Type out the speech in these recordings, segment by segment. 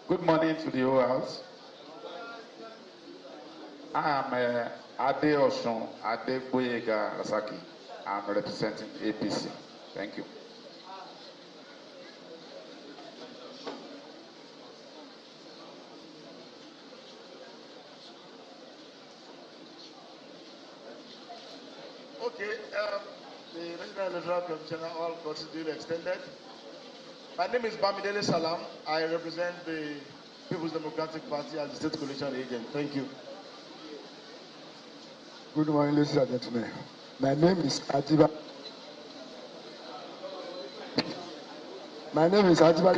Good morning to the whole house. I am Ade Osun Adegboyega Rasaki. I'm representing APC. Thank you. Okay, the National Electoral Commission, all procedural extended. My name is Bamidele Salam. I represent the People's Democratic Party as the State Coalition agent. Thank you. Good morning, ladies and gentlemen. My name is Adibade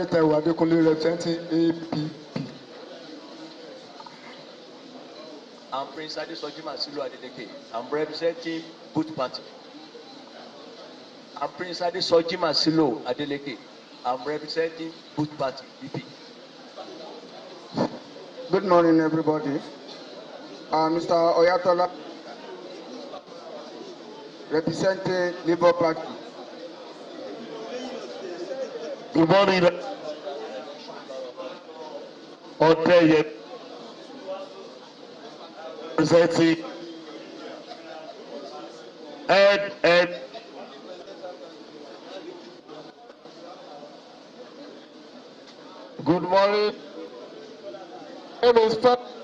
Taiwo Adekunle, representing APP. I'm Prince Adesoji Masilo Adeleke. I'm representing both party. I'm Prince Adesoji Masilo Adeleke. I'm representing both party, BP. Good morning, everybody. Mr. Oyatola, representing Labour Party. Good morning. Oteye, representing Ed. Good morning. My name is SDP.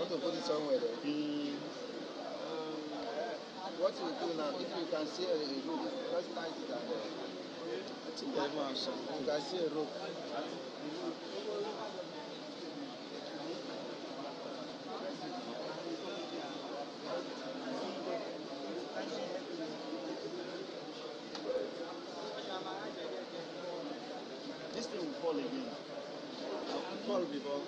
Put it somewhere there. What you do now, if you can see a rope, just tight it down there. You can see a rope. This thing will fall again. It will fall before.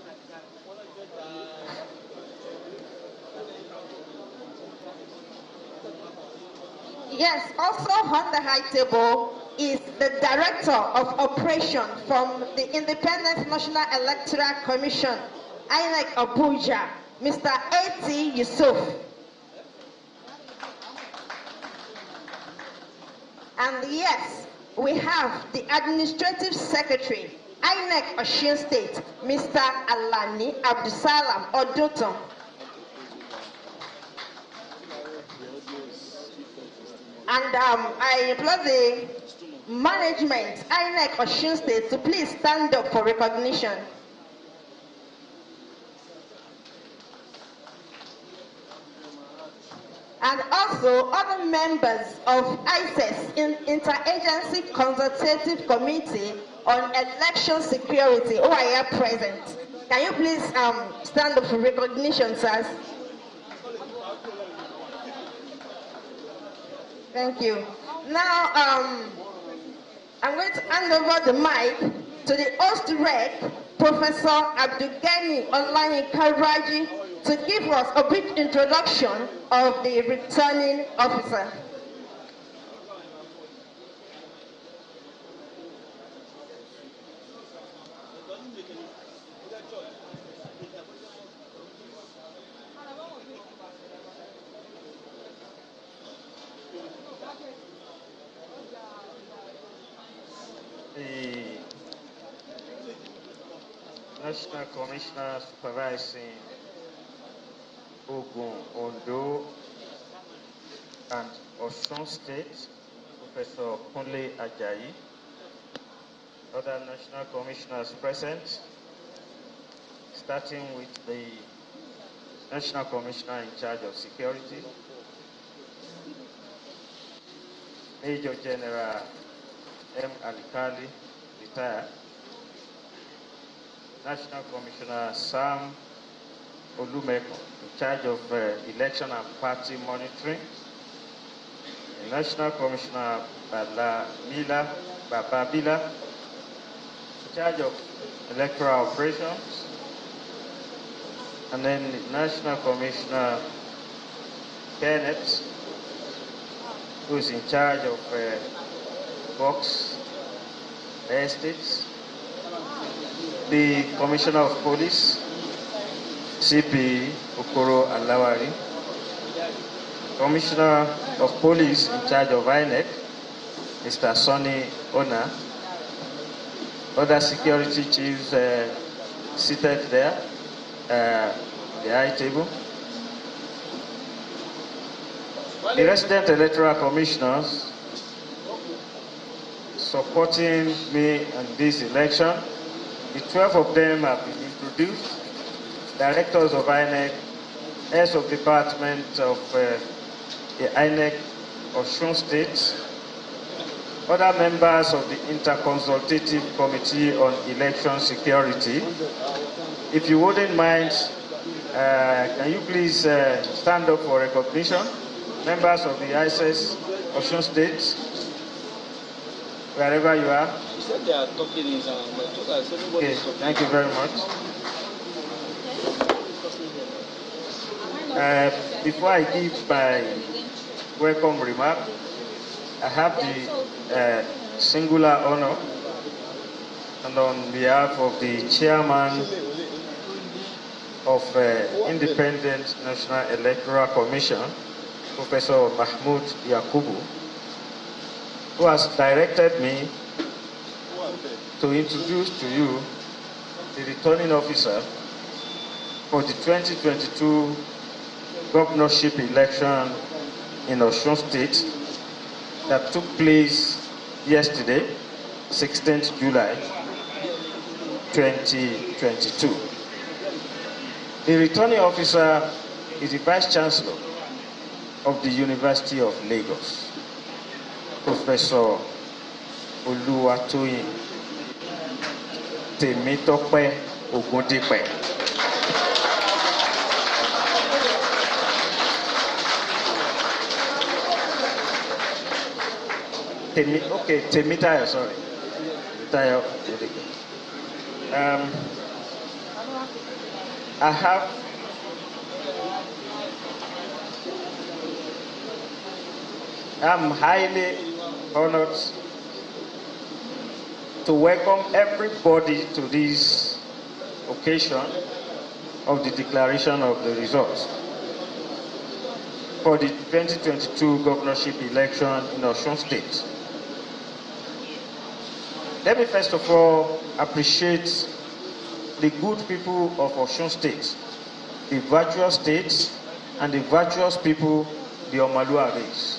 Yes, also on the high table is the Director of Operation from the Independent National Electoral Commission, INEC Abuja, Mr. A.T. Yusuf. And yes, we have the Administrative Secretary, INEC Osun State, Mr. Alani Abdusalam Odo-Otin. And I implore the management, INEC Osun State, to please stand up for recognition. And also other members of ICES, Interagency Consultative Committee on Election Security, who are here present. Can you please stand up for recognition, sirs? Thank you. Now, I'm going to hand over the mic to the host rep, Professor Abdulgani Olayinka Raji, to give us a brief introduction of the returning officer. The National Commissioner supervising Ogun, Ondo, and Osun State, Professor Kunle Ajayi, other national commissioners present, starting with the National Commissioner in charge of security, Major General M. Alikali, retired, National Commissioner Sam Olumeko, in charge of election and party monitoring, the National Commissioner Bababila, in charge of electoral operations, and then the National Commissioner Bennett, who is in charge of Box Estates, the Commissioner of Police, CP Okoro Alawari, Commissioner of Police in charge of INEC, Mr. Sonny Ona, other security chiefs seated there, the high table, the resident electoral commissioners supporting me in this election. The 12 of them have been introduced. Directors of INEC, heads of department of the INEC Osun State, other members of the Interconsultative Committee on Election Security. If you wouldn't mind, can you please stand up for recognition? Members of the ISS Osun State, wherever you are. You said they are talking in Okay, thank you very much. Before I give my welcome remark, I have the singular honor, and on behalf of the chairman of Independent National Electoral Commission, Professor Mahmoud Yakubu, who has directed me to introduce to you the returning officer for the 2022 governorship election in Osun State that took place yesterday, 16th July 2022. The returning officer is the Vice Chancellor of the University of Lagos, Professor Oluwaduoro Temitope Ogundipe. Okay, Temitayo, sorry. Temitayo. I'm highly honored to welcome everybody to this occasion of the declaration of the results for the 2022 governorship election in Osun State. Let me first of all appreciate the good people of Osun State, the virtuous states, and the virtuous people, the Omalua race.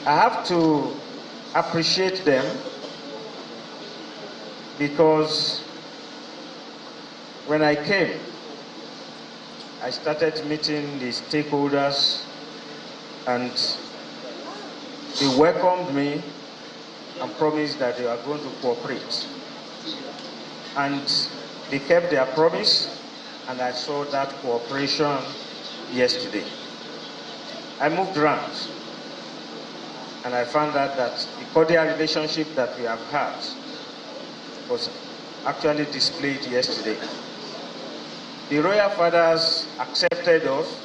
I have to appreciate them because when I came, I started meeting the stakeholders and they welcomed me and promised that they are going to cooperate. And they kept their promise, and I saw that cooperation yesterday. I moved around, and I found out that the cordial relationship that we have had was actually displayed yesterday. The royal fathers accepted us,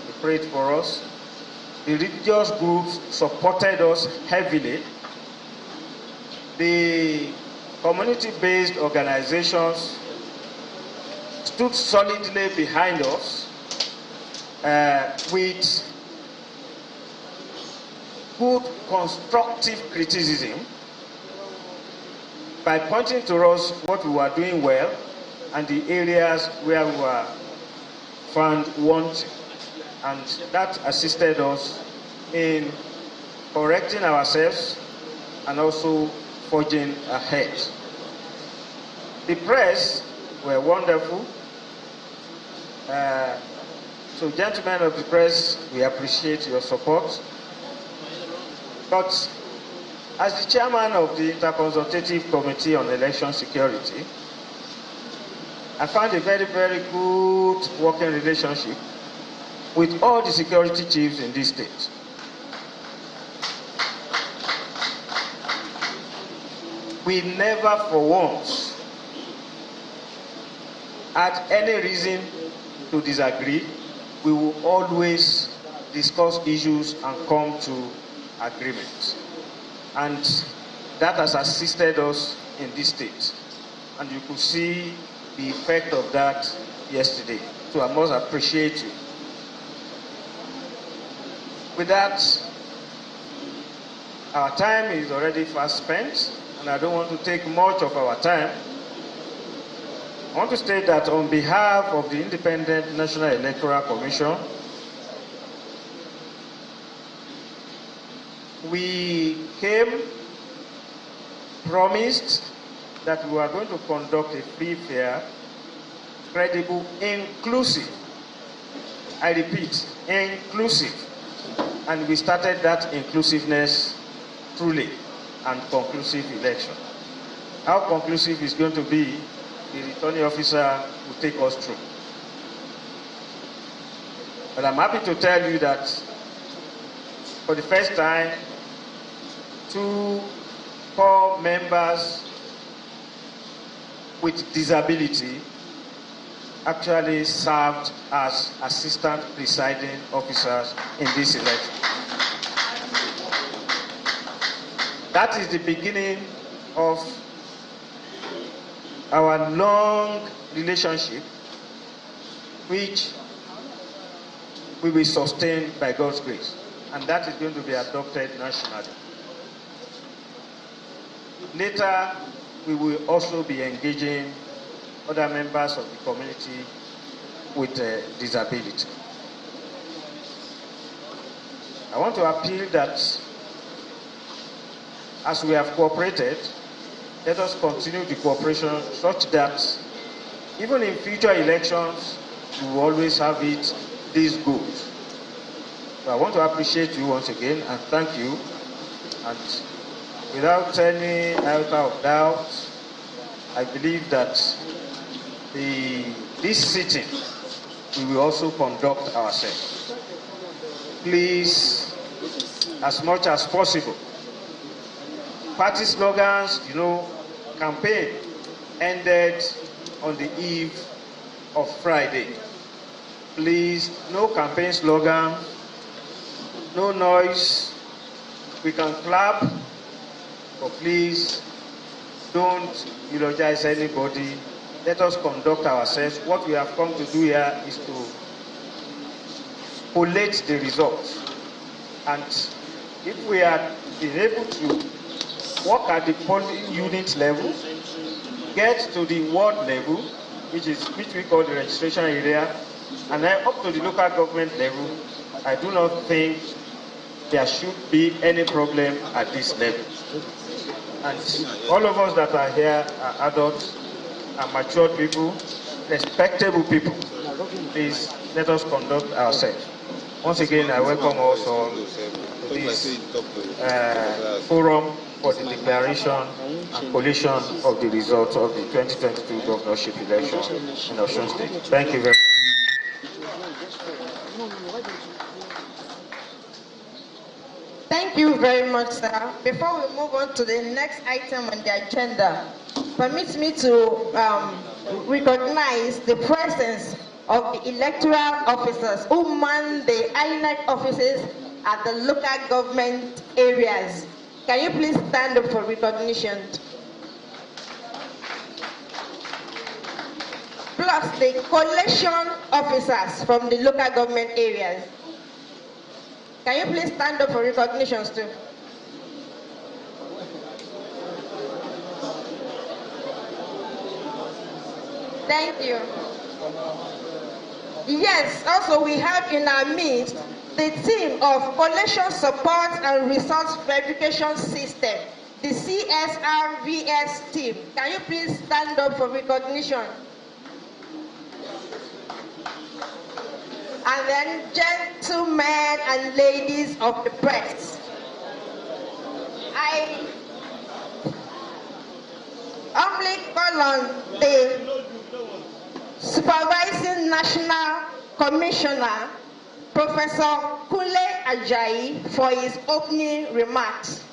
they prayed for us. The religious groups supported us heavily. The community-based organizations stood solidly behind us with good constructive criticism by pointing to us what we were doing well and the areas where we were found wanting. And that assisted us in correcting ourselves and also forging ahead. The press were wonderful. So gentlemen of the press, we appreciate your support. But as the chairman of the Interconsultative Committee on Election Security, I found a very, very good working relationship with all the security chiefs in this state. We never for once had any reason to disagree. We will always discuss issues and come to agreement. And that has assisted us in this state. and you could see the effect of that yesterday. So I must appreciate you. With that, our time is already fast spent, and I don't want to take much of our time. I want to state that on behalf of the Independent National Electoral Commission, we came, promised that we are going to conduct a free, fair, credible, inclusive, I repeat, inclusive, and we started that inclusiveness truly and conclusive election. How conclusive is going to be, the returning officer will take us through. But I'm happy to tell you that for the first time, 2 core members with disability actually served as assistant presiding officers in this election. That is the beginning of our long relationship, which we will sustain by God's grace. And that is going to be adopted nationally. Later, we will also be engaging other members of the community with disability. I want to appeal that as we have cooperated, let us continue the cooperation such that even in future elections, we will always have it this good. So I want to appreciate you once again and thank you. And without any iota of doubt, I believe that this sitting we will also conduct ourselves. Please, as much as possible, party slogans, campaign ended on the eve of Friday. Please, no campaign slogan, no noise. We can clap, but please don't eulogize anybody. Let us conduct ourselves. What we have come to do here is to collate the results. And if we are able to work at the polling unit level, get to the ward level, which we call the registration area, and then up to the local government level, I do not think there should be any problem at this level. And all of us that are here are adults, are mature people, respectable people. Please let us conduct ourselves. Once again, I welcome also to this forum for the declaration and collation of the results of the 2022 governorship election in Osun State. Thank you very much. Thank you very much, sir. Before we move on to the next item on the agenda, permit me to recognize the presence of the electoral officers who man the INEC offices at the local government areas. Can you please stand up for recognition? Plus the collation officers from the local government areas. Can you please stand up for recognitions too? Thank you. Yes, also we have in our midst the team of Collation Support and Resource Verification System, the CSRVS team. Can you please stand up for recognition? And then gentlemen and ladies of the press, I humbly call on the Supervising National Commissioner, Professor Kunle Ajayi, for his opening remarks.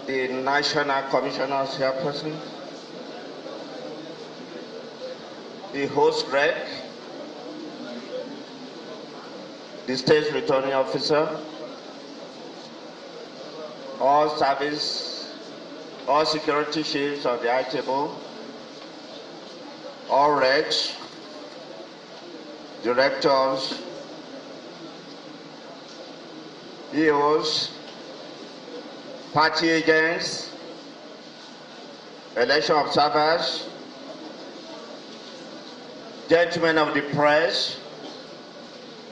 The National Commissioner's chairperson, the host rec, the state returning officer, all security chiefs on the high table, all recs, directors, EOs, party agents, election observers, gentlemen of the press,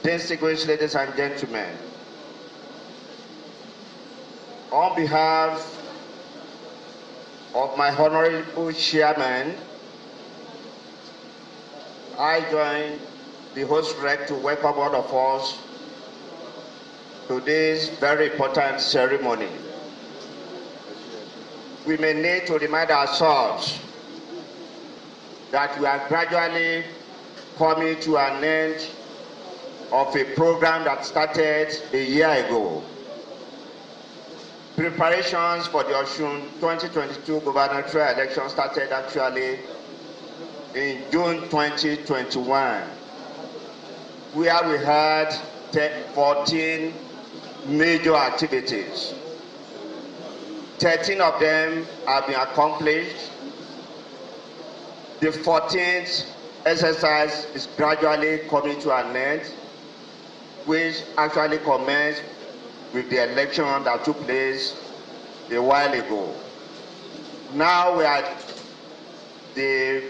distinguished ladies and gentlemen. On behalf of my honorable chairman, I join the host rec to welcome all of us to this very important ceremony. We may need to remind ourselves that we are gradually coming to an end of a program that started a year ago. Preparations for the Osun 2022 gubernatorial election started actually in June 2021, where we had 14 major activities. 13 of them have been accomplished. The 14th exercise is gradually coming to an end, which actually commenced with the election that took place a while ago. Now we are at the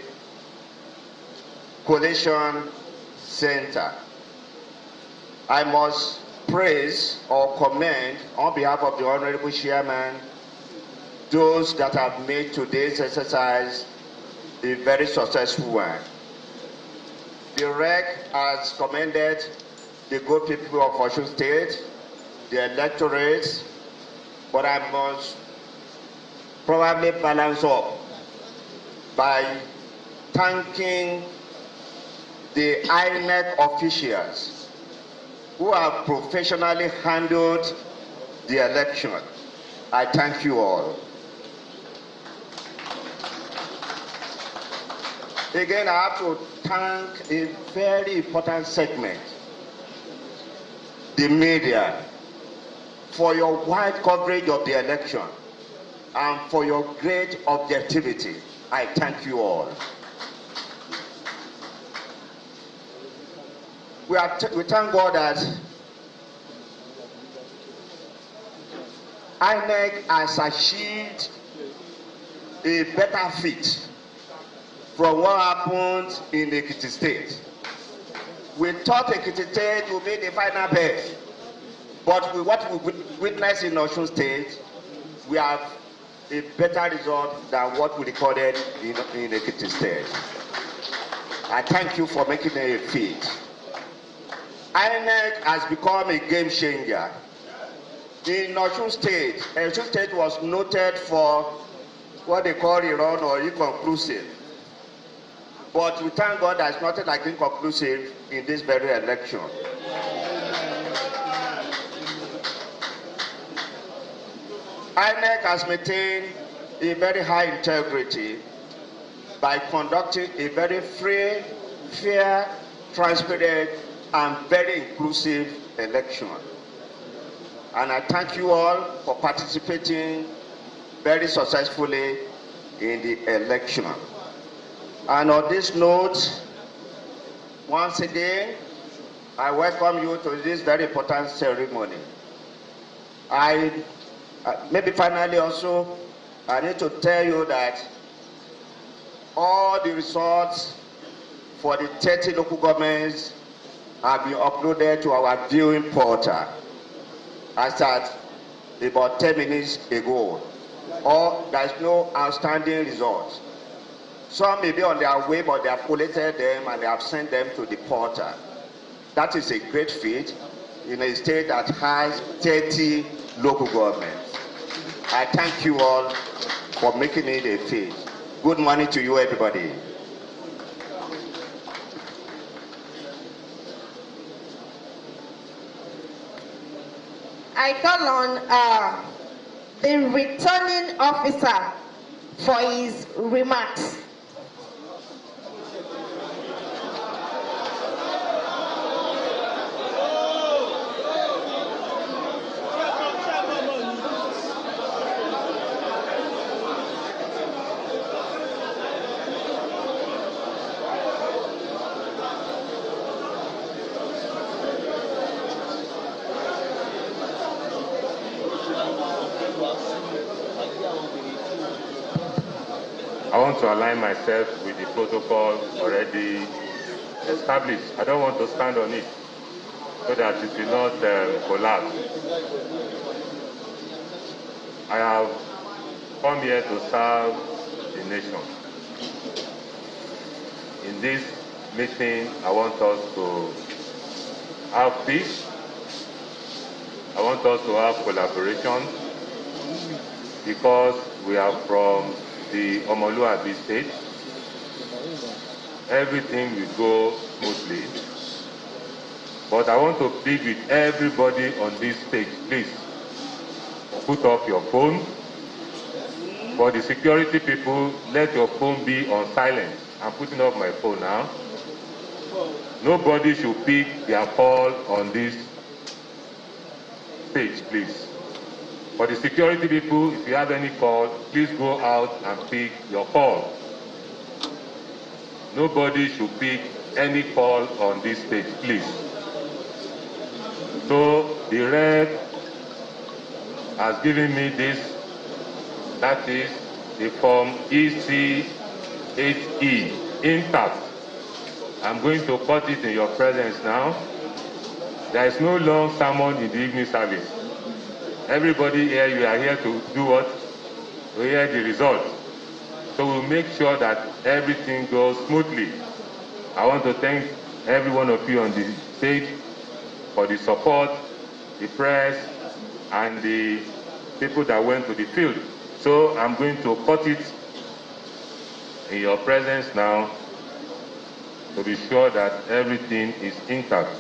Collation Center. I must praise or commend on behalf of the Honorable Chairman those that have made today's exercise a very successful one. The REC has commended the good people of Osun State, the electorate, but I must probably balance up by thanking the INEC officials who have professionally handled the election. I thank you all. Again, I have to thank a very important segment, the media, for your wide coverage of the election and for your great objectivity. I thank you all. We thank God that INEC has achieved a better fit from what happened in Ekiti State. We thought Ekiti State would be the final best, but with what we witnessed in Osun State, we have a better result than what we recorded in Ekiti State. I thank you for making it a feat. INEC has become a game changer. In Osun State was noted for what they call Iran or inconclusive. But we thank God there's nothing like inconclusive in this very election. INEC has maintained a very high integrity by conducting a very free, fair, transparent, and very inclusive election. And I thank you all for participating very successfully in the election. And on this note, once again, I welcome you to this very important ceremony. Maybe finally also, I need to tell you that all the results for the 30 local governments have been uploaded to our viewing portal as at about 10 minutes ago. Or there is no outstanding results. Some may be on their way, but they have collated them and they have sent them to the portal. That is a great feat in a state that has 30 local governments. I thank you all for making it a feat. Good morning to you, everybody. I call on the returning officer for his remarks. I want to align myself with the protocol already established. I don't want to stand on it so that it will not collapse. I have come here to serve the nation. In this meeting, I want us to have peace. I want us to have collaboration because we are from the Omo-Oluwa state. Everything will go smoothly. But I want to plead with everybody on this stage, please put off your phone. For the security people, let your phone be on silent. I'm putting off my phone now. Nobody should pick their call on this stage, please. For the security people, if you have any call, please go out and pick your call. Nobody should pick any call on this stage, please. So the rep has given me this, that is the form EC8E, intact. I'm going to cut it in your presence now. There is no long sermon in the evening service. Everybody here, you are here to do what? To hear the result. So we'll make sure that everything goes smoothly. I want to thank every one of you on the stage for the support, the press, and the people that went to the field. So I'm going to cut it in your presence now to be sure that everything is intact.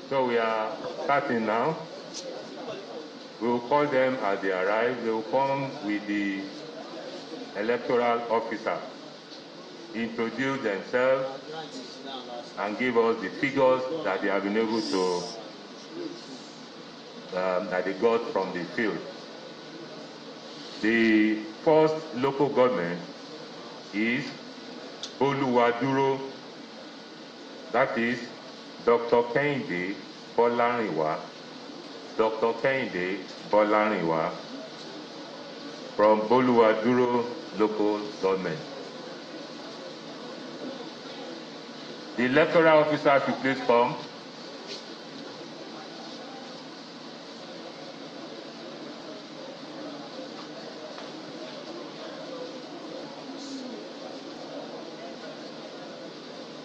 So we are starting now. We will call them as they arrive. They will come with the electoral officer, introduce themselves, and give us the figures that they have been able to, that they got from the field. The first local government is Oluwaduoro, that is Dr. Kehinde Bolarinwa, Dr. Kehinde Bolarinwa from Oluwaduoro local government. The electoral officer should please come.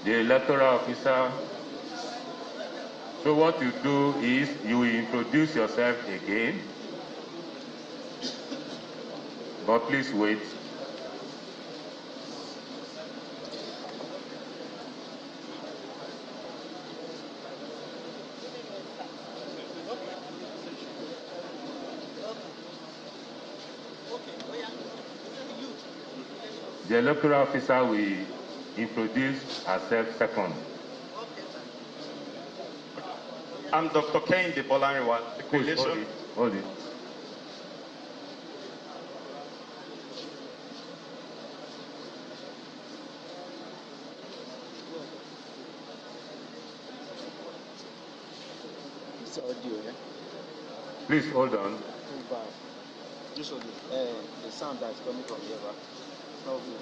The electoral officer. So what you do is you will introduce yourself again, but please wait. The electoral officer will introduce herself second. I'm Dr. Kehinde Bolarinwa, the Collation. Hold it. It's audio, yeah? Please hold on. Just hold it. The sound that's coming from here, right? It's not good.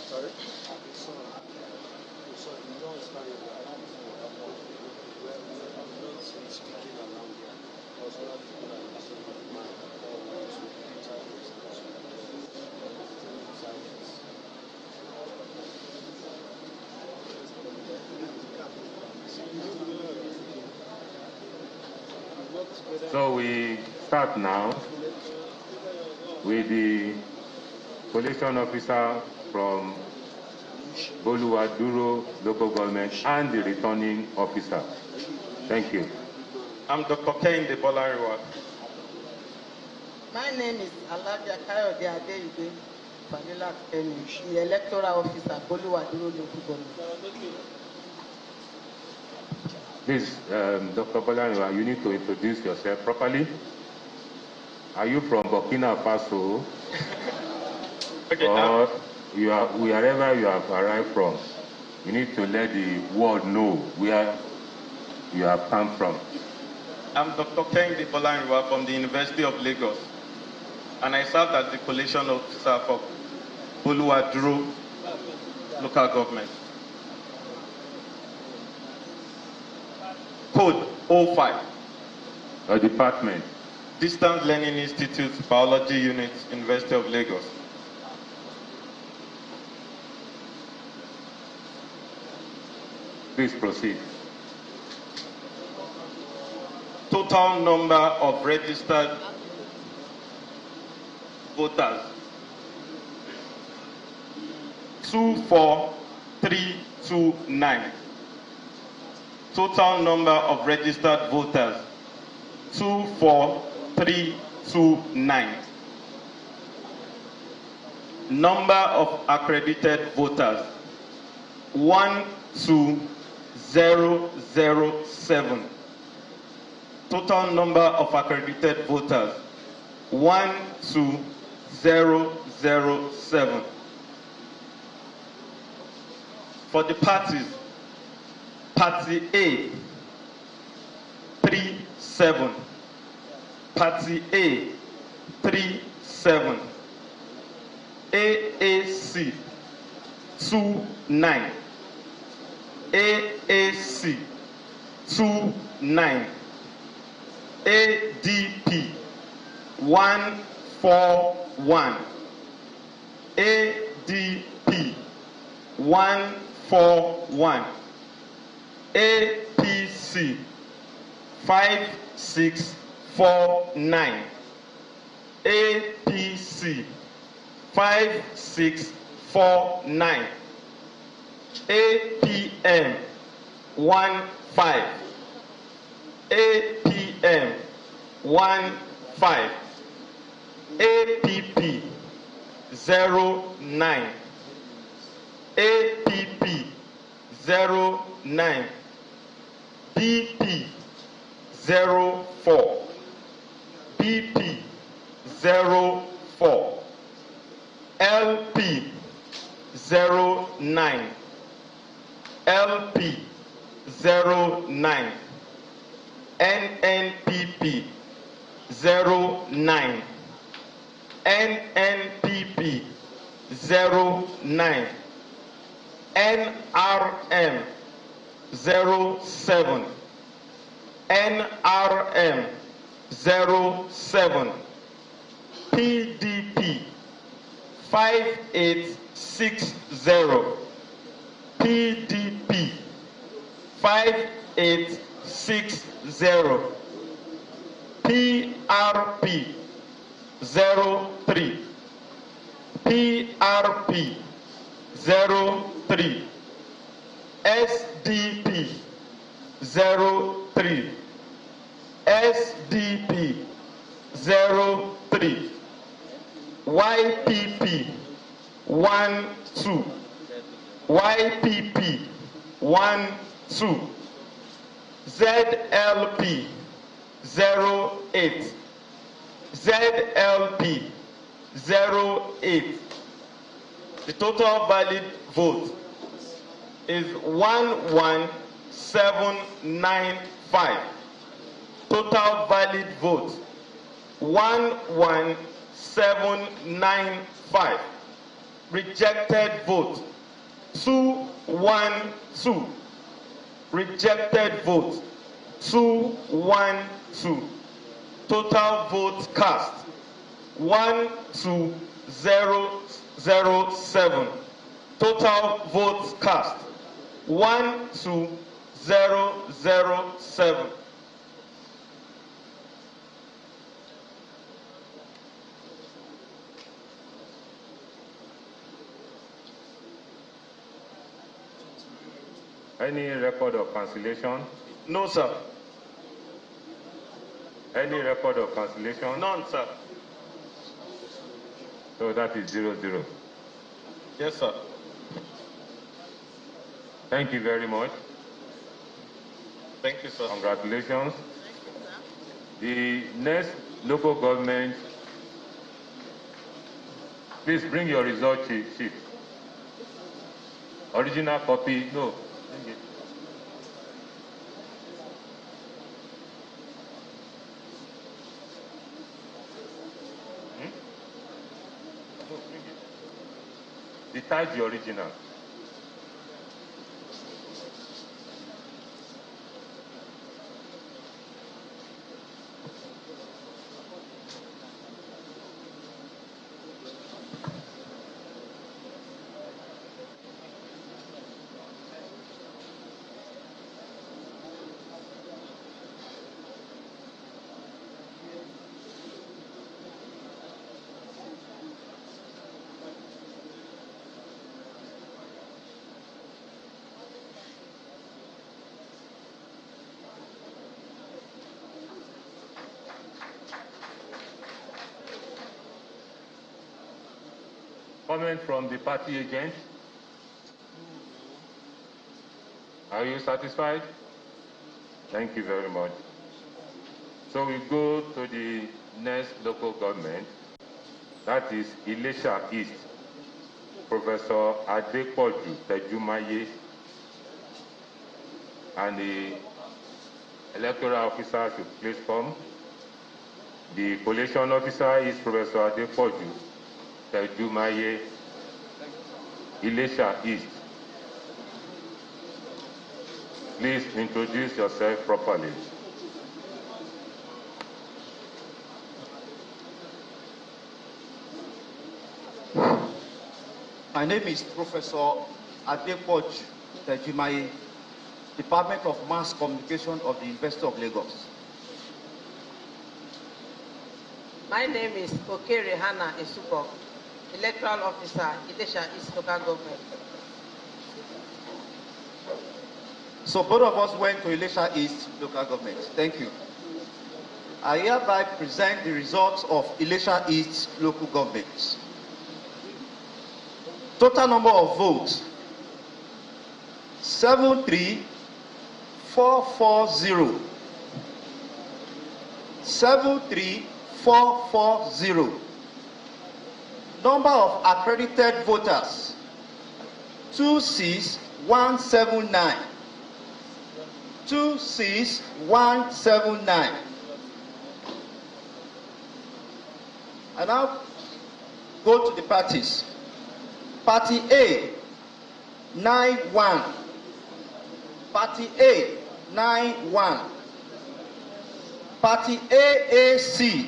Sorry? So we start now with the collation officer from Oluwaduoro local government and the returning officer. Thank you. I'm Dr. Kehinde Bolarinwa. My name is Ayedade, the electoral officer, Oluwaduoro local government. Please, Dr. Bolarinwa, you need to introduce yourself properly. Are you from Burkina Faso? Okay, or wherever you have arrived from, you need to let the world know where you have come from. I'm Dr. Kehinde Bolarinwa from the University of Lagos, and I served as the collation officer for Oluwaduoro local government. Code 05. A department. Distance Learning Institute, Biology Unit, University of Lagos. Please proceed. Total number of registered voters 24329. Total number of registered voters 24329. Number of accredited voters 12007. Total number of accredited voters 12007. For the parties, Party A 37. Party A 37. AAC 29. AAC 29. ADP 141. ADP 141. APC 5649. APC 5649. APM 15. APM 15. APP 09. APP 09. BP 04. BP 04. LP 09. LP 09. NNPP 09. NNPP 09. NRM 07. NRM 07. PDP 5860. PDP 5860. PRP 03. PRP 03. SDP 03. SDP 03. YPP 12. YPP 12. ZLP 08. ZLP 08. The total valid vote is 11795. Total valid vote 11795. Rejected vote 212. Rejected vote 212. Total vote cast 12007. Total votes cast 12007. Any record of cancellation? No, sir. Any record of cancellation? None, sir. So that is 0-0. Yes, sir. Thank you very much. Thank you, sir. Congratulations. The next local government, please bring your result sheet. Original copy, no. Bring it. No, bring it. Detach the original. Comment from the party agent? Are you satisfied? Thank you very much. So we go to the next local government, that is Ife East. Professor Adepoju Tejumaye and the Electoral officer should please come. The collation officer is Professor Adepoju Tejumaye, Ife East. Please introduce yourself properly. My name is Professor Adepoju Tejumaye, Department of Mass Communication of the University of Lagos. My name is Okere Hannah Esubo, Electoral Officer, Ede East Local Government. So both of us went to Ife East Local Government. Thank you. I hereby present the results of Ife East Local Government. Total number of votes, 73440. 73440. Number of accredited voters, 26179. 26179. I now go to the parties. Party A, 91. Party A, 91. Party AAC,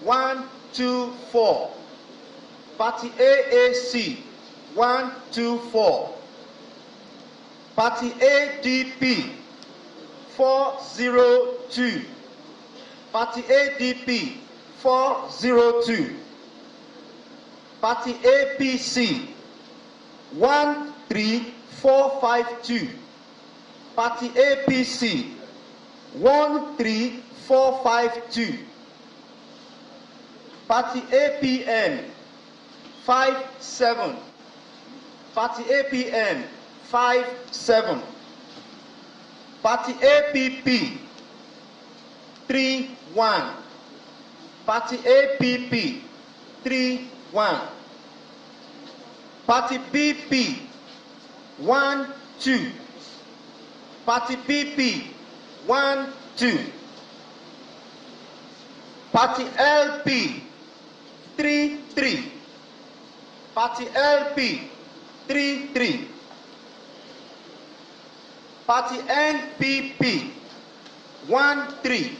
124. Party AAC, 124. Party ADP, 402. Party ADP, 402. Party APC, 13452. Party APC, 13452. Party APM, 57. Party APM, 57. Party APP, 31. Party APP, 31. Party BP, 1, 2. Party BP, 1, 2. Party LP, 3, 3. Party LP, 3, 3. Party NPP, 1, 3.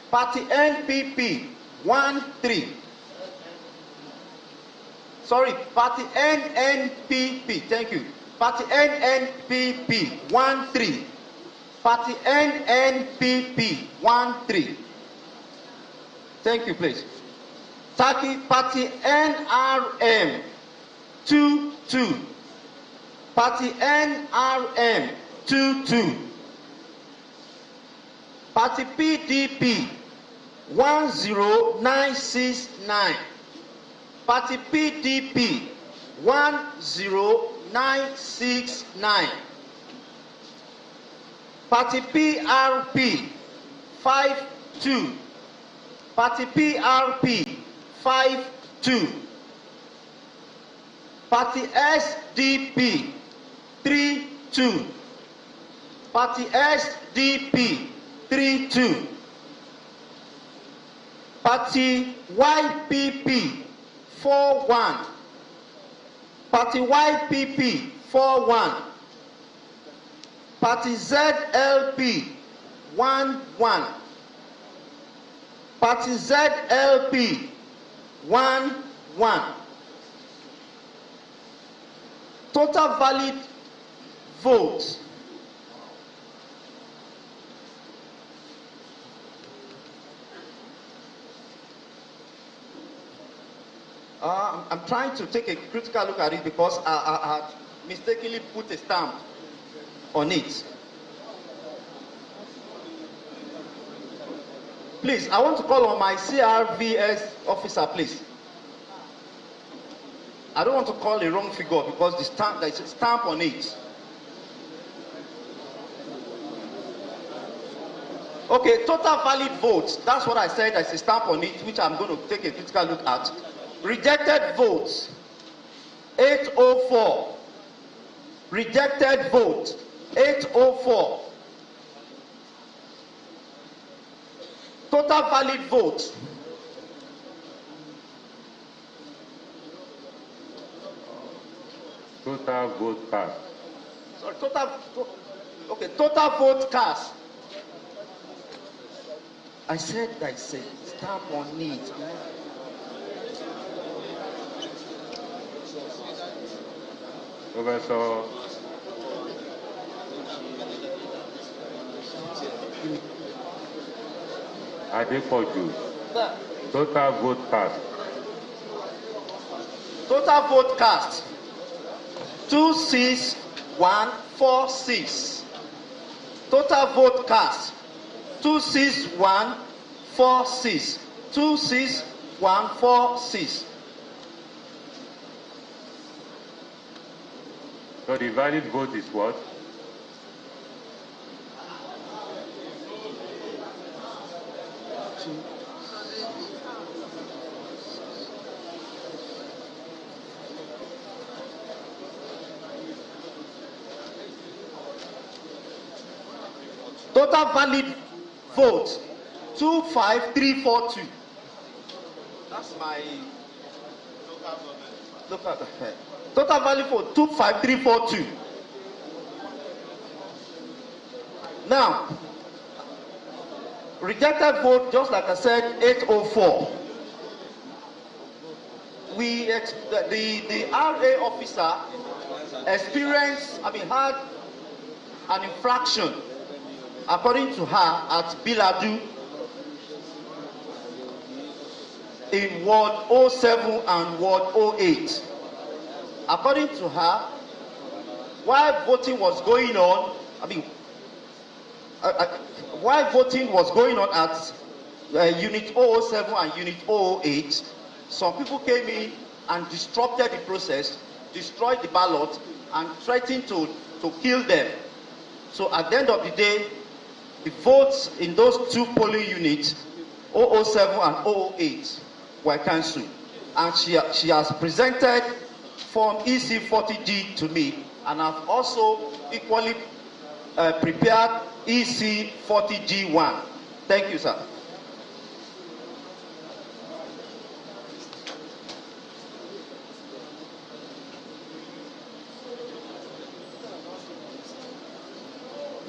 Party NPP, 1, 3. Sorry, Party NNPP, thank you. Party NNPP, 1, 3. Party NNPP, 1, 3. Thank you, please. Party NRM, 2, 2. Party NRM, 2, 2. Party PDP, 10969. Party PDP, 10969. Party PRP, 52. Party PRP, 52. Party SDP, 32. Party SDP, 32. Party YPP, 41. Party YPP, 41. Party ZLP, 1, 1. Party ZLP, 1, 1. Total valid votes, I'm trying to take a critical look at it because I had mistakenly put a stamp on it. Please, I want to call on my CRVS officer, please. I don't want to call a wrong figure because the stamp, there's a stamp on it. Okay, total valid votes. That's what I said. There's a stamp on it, which I'm going to take a critical look at. Rejected votes, 804. Rejected votes, 804. Total valid vote. Total vote cast. Sorry, total vote cast. I said I said stamp on it. Professor Adepoju. Total vote cast. Total vote cast. 26146. Total vote cast. 26146. 26146. So the valid vote is what? Total valid vote 25342. That's my local government. Total valid vote 25342. Now, rejected vote, just like I said, 804. The RA officer had an infraction, according to her, at Biladu in Ward 07 and Ward 08. According to her, while voting was going on, at Unit 007 and Unit 008, some people came in and disrupted the process, destroyed the ballot, and threatened to kill them. So at the end of the day, the votes in those two polling units, 007 and 008, were cancelled. And she has presented Form EC40G to me, and I've also equally prepared EC40G1. Thank you, sir.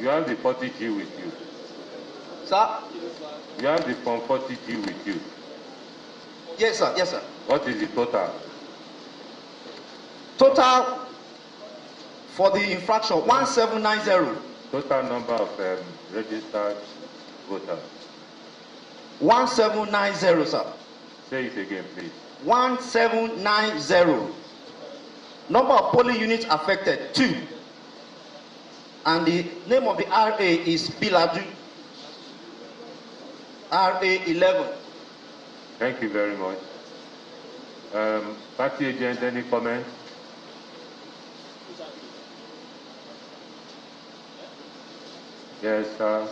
You have the 40G with you. Sir? You have the Form 40G with you. Yes, sir. Yes, sir. What is the total? Total for the infraction 1790. Total number of registered voters. 1790, sir. Say it again, please. 1790. Number of polling units affected 2. And the name of the RA is Biladu. RA 11. Thank you very much. Party agent, any comment? Yes, sir.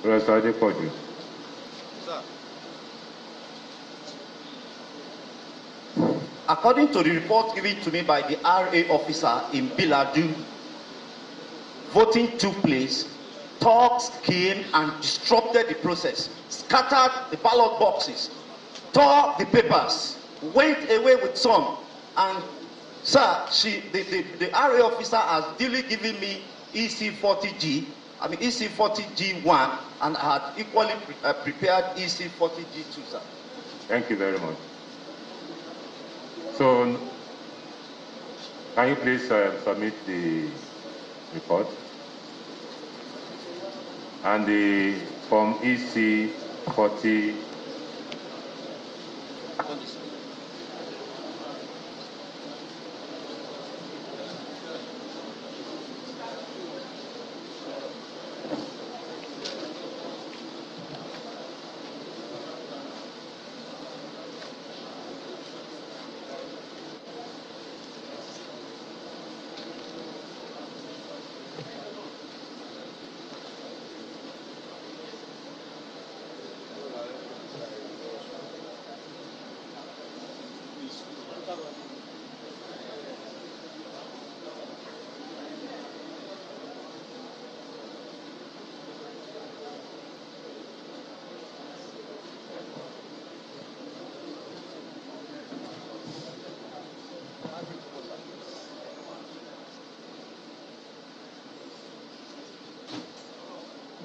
Professor Adepoju. According to the report given to me by the RA officer in Biladu, voting took place, thugs came and disrupted the process, scattered the ballot boxes, tore the papers, went away with some, and sir, the RA officer has duly given me EC40G1, and I had equally prepared EC40G2, sir. Thank you very much. So, can you please submit the report and the Form EC40.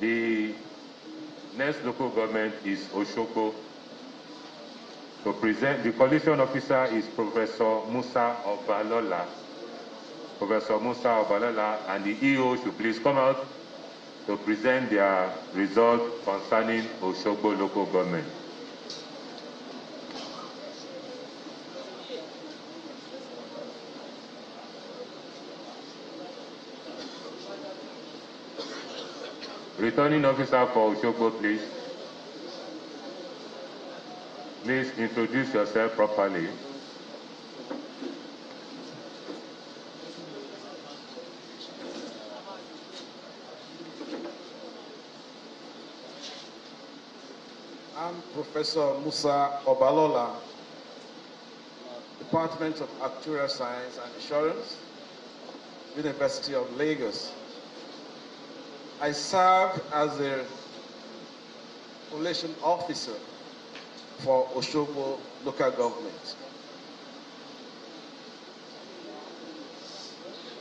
The next local government is Oshoko. To present, the coalition officer is Professor Musa Obalola. Professor Musa Obalola and the EO should please come out to present their result concerning Oshogbo local government. Returning officer for Oshogbo, please. Please introduce yourself properly. I'm Professor Musa Obalola, Department of Actuarial Science and Insurance, University of Lagos. I served as a collation officer for Oshogbo local government.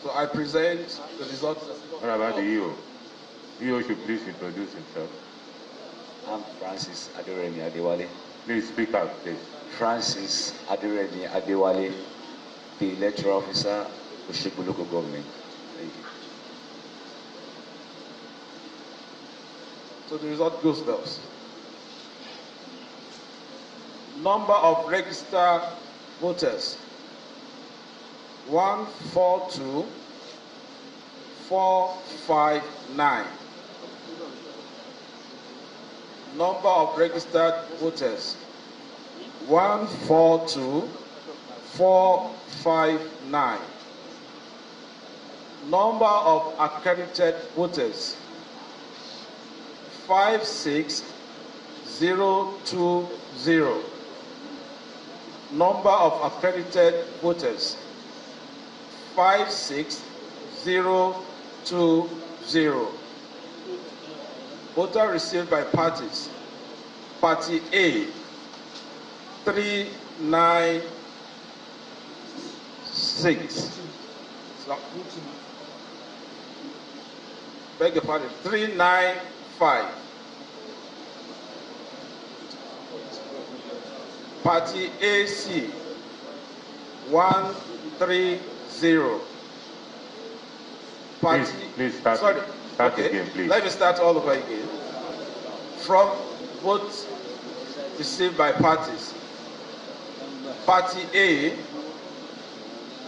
So I present the results. What about the EO? EO should please introduce himself. I'm Francis Aderemi Adewale. Please speak out, please. Francis Aderemi Adewale, the Electoral Officer, Oshogbo Local Government. Thank you. So the result goes thus. Number of registered voters, 142,459. Number of registered voters, 142,459. Number of accredited voters, 56020. Number of accredited voters, 56020. Voter received by parties. Party A, 396. Beg your pardon, 395. Party AC, 130. Party, please start, sorry, start okay. Again, please. Let me start all over again. From votes received by parties. Party A,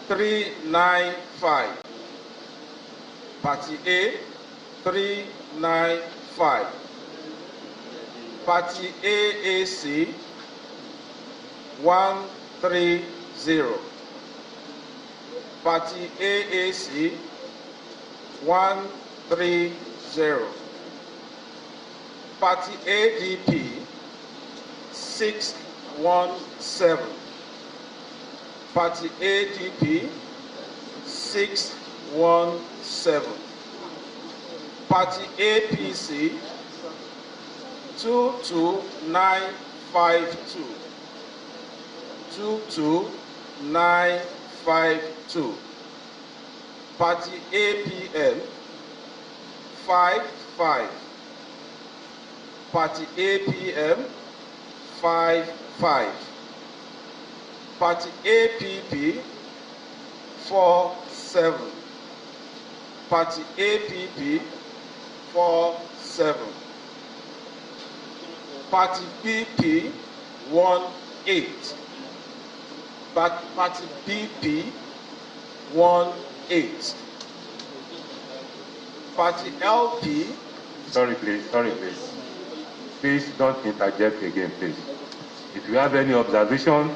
395. Party A, 395. Party AAC, 130. Party AAC, 130. Party ADP, 617. Party ADP, 617. Party APC, 22952. 22952. Party APM, 55. Party APM, 55. Party APP, 47. Party APP, 47. Party BP, 18. Party BP, 18. Party LP. Sorry, please. Please don't interject again, please. If you have any observation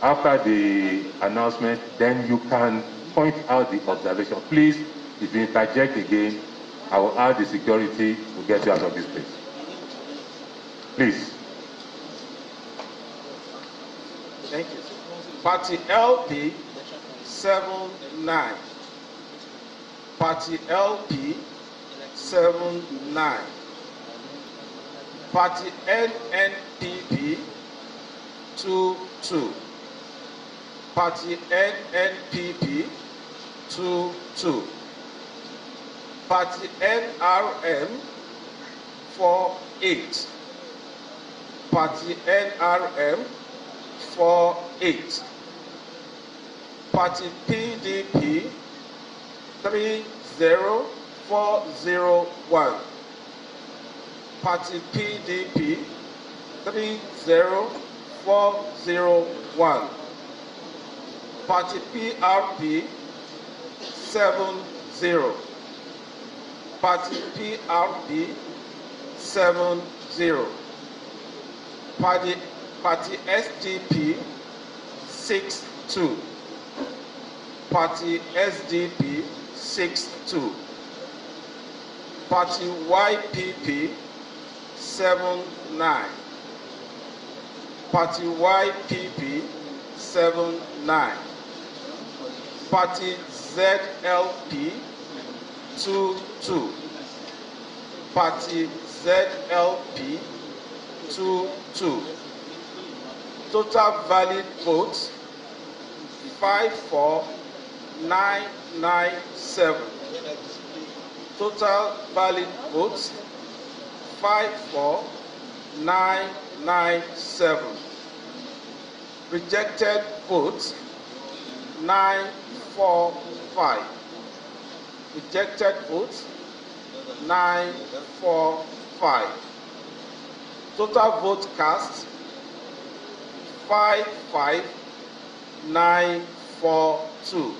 after the announcement, then you can point out the observation. Please, if you interject again, I will ask the security to get you out of this place. Please. Thank you. Party LP, 79. Party LP, 79. Party NNPP, 22. Party NNPP, 22. Party NRM, 4-8. Party NRM 4-8. Party PDP 30401. Party PDP 30401. Party PRP 70. Party PRP 70. Party SDP 62. Party SDP 62. Party YPP 79. Party YPP 79. Party ZLP 22. Party ZLP 22. Total valid votes 54997. Total valid votes 54997. Rejected votes 945. Rejected votes 945. Total vote cast 55942.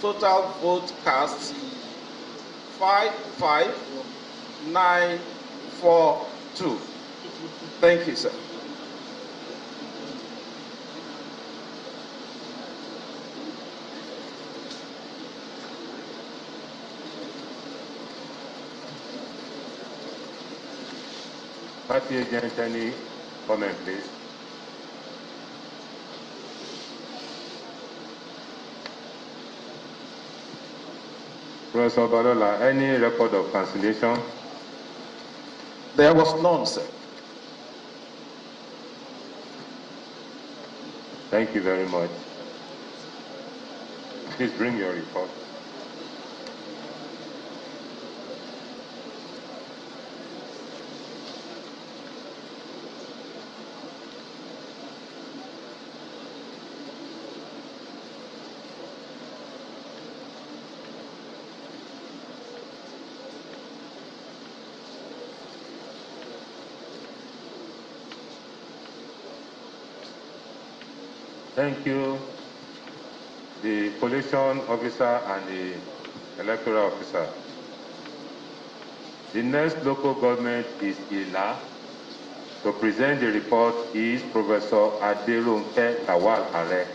Total vote cast 55942. Thank you, sir. Party agent, any comment, please? Professor Balola, any record of cancellation? There was none, sir. Thank you very much. Please bring your report. Thank you, the collation officer and the electoral officer. The next local government is Ila. To present the report is Professor Aderonke Lawal Are.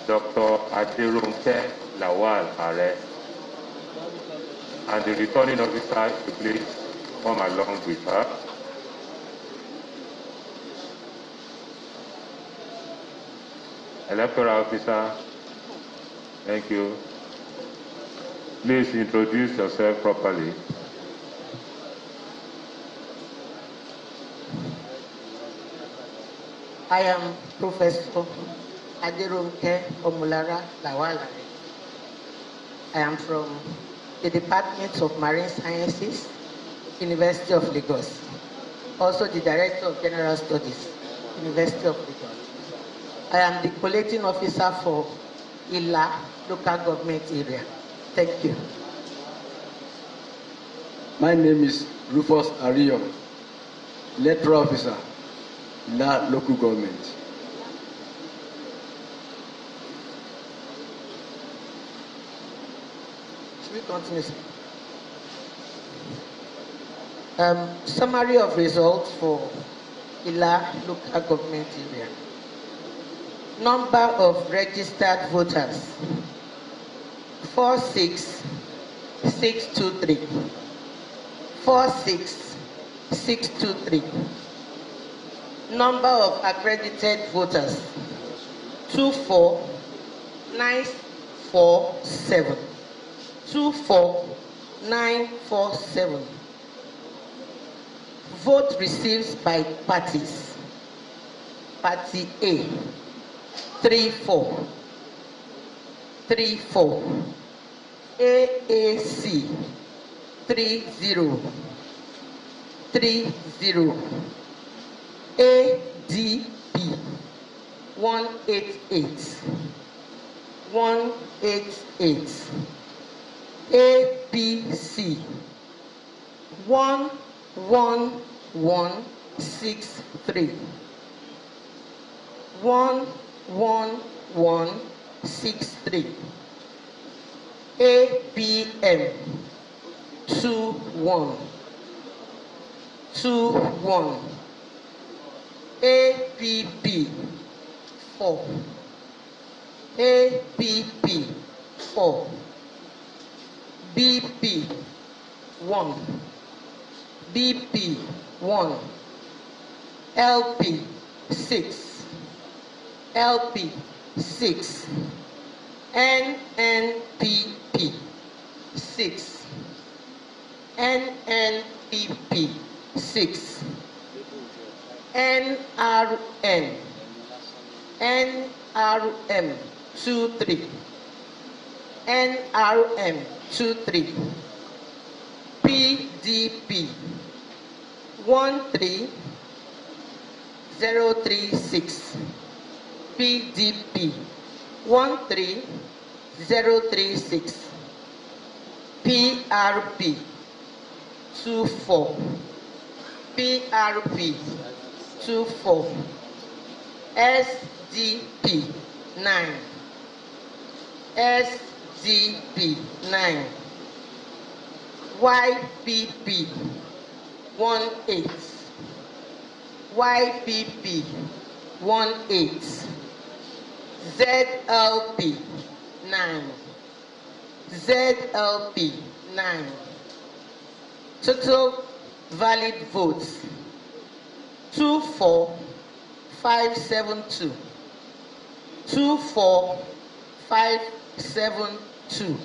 Dr. Aderonke Lawal Are. And the returning officer, please come along with her. Electoral officer, thank you. Please introduce yourself properly. I am Professor Aderonke Omulara Lawala. I am from the Department of Marine Sciences, University of Lagos. Also the Director of General Studies, University of Lagos. I am the collating officer for Ila local government area. Thank you. My name is Rufus Ariyo, electoral officer, Ila local government. Should we continue? Summary of results for Ila local government area. Number of registered voters 46623. 46623. Number of accredited voters 24947. 24947. Vote received by parties. Party A 34. AAC 30. 130. ADP 188. 188. APC 11163. 11163. APM 21. 21. APP 4. APP 4. BP 1. BP 1. LP 6. LP 6. NNPP 6. NNPP 6. NRM. NRM 23. NRM 23. PDP 13036. PDP 13036. PRP 24. PRP 24. SDP 9. SDP 9. YPP 18. YPP 18. ZLP 9. ZLP 9. Total valid votes 24572. 24572.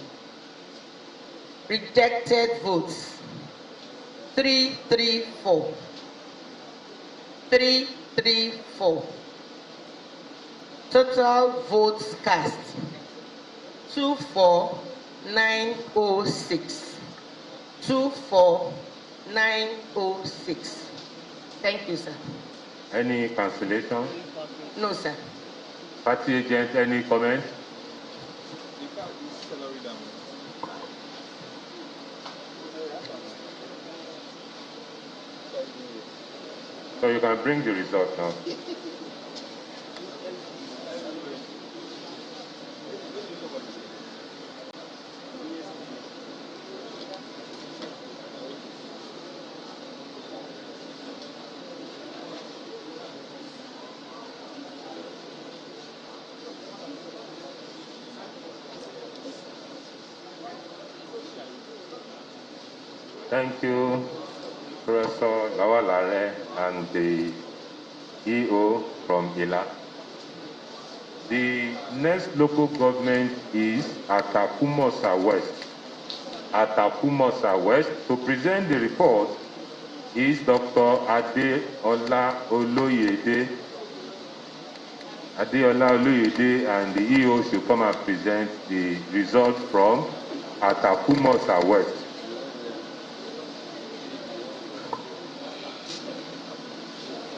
Rejected votes 334. 334. Total votes cast 24906. 24906. Thank you, sir. Any cancellation? No, sir. Party agent, any comment? So you can bring the result now. Thank you, Professor Lawalare and the EO from ILA. The next local government is Atakumosa West. Atakumosa West. To present the report is Dr. Oluwaduoro. Oluwaduoro and the EO should come and present the results from Atakumosa West.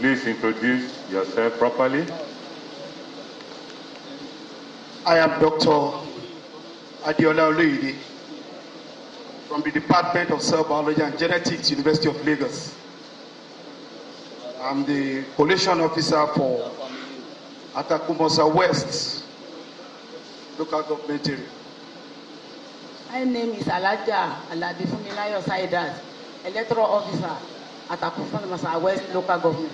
Please introduce yourself properly. I am Dr. Oluwaduoro from the Department of Cell Biology and Genetics, University of Lagos. I'm the collation officer for Atakumosa West local government area. My name is Alaja Aladifunmilayo Saidat, electoral officer at Atakumosa West local government.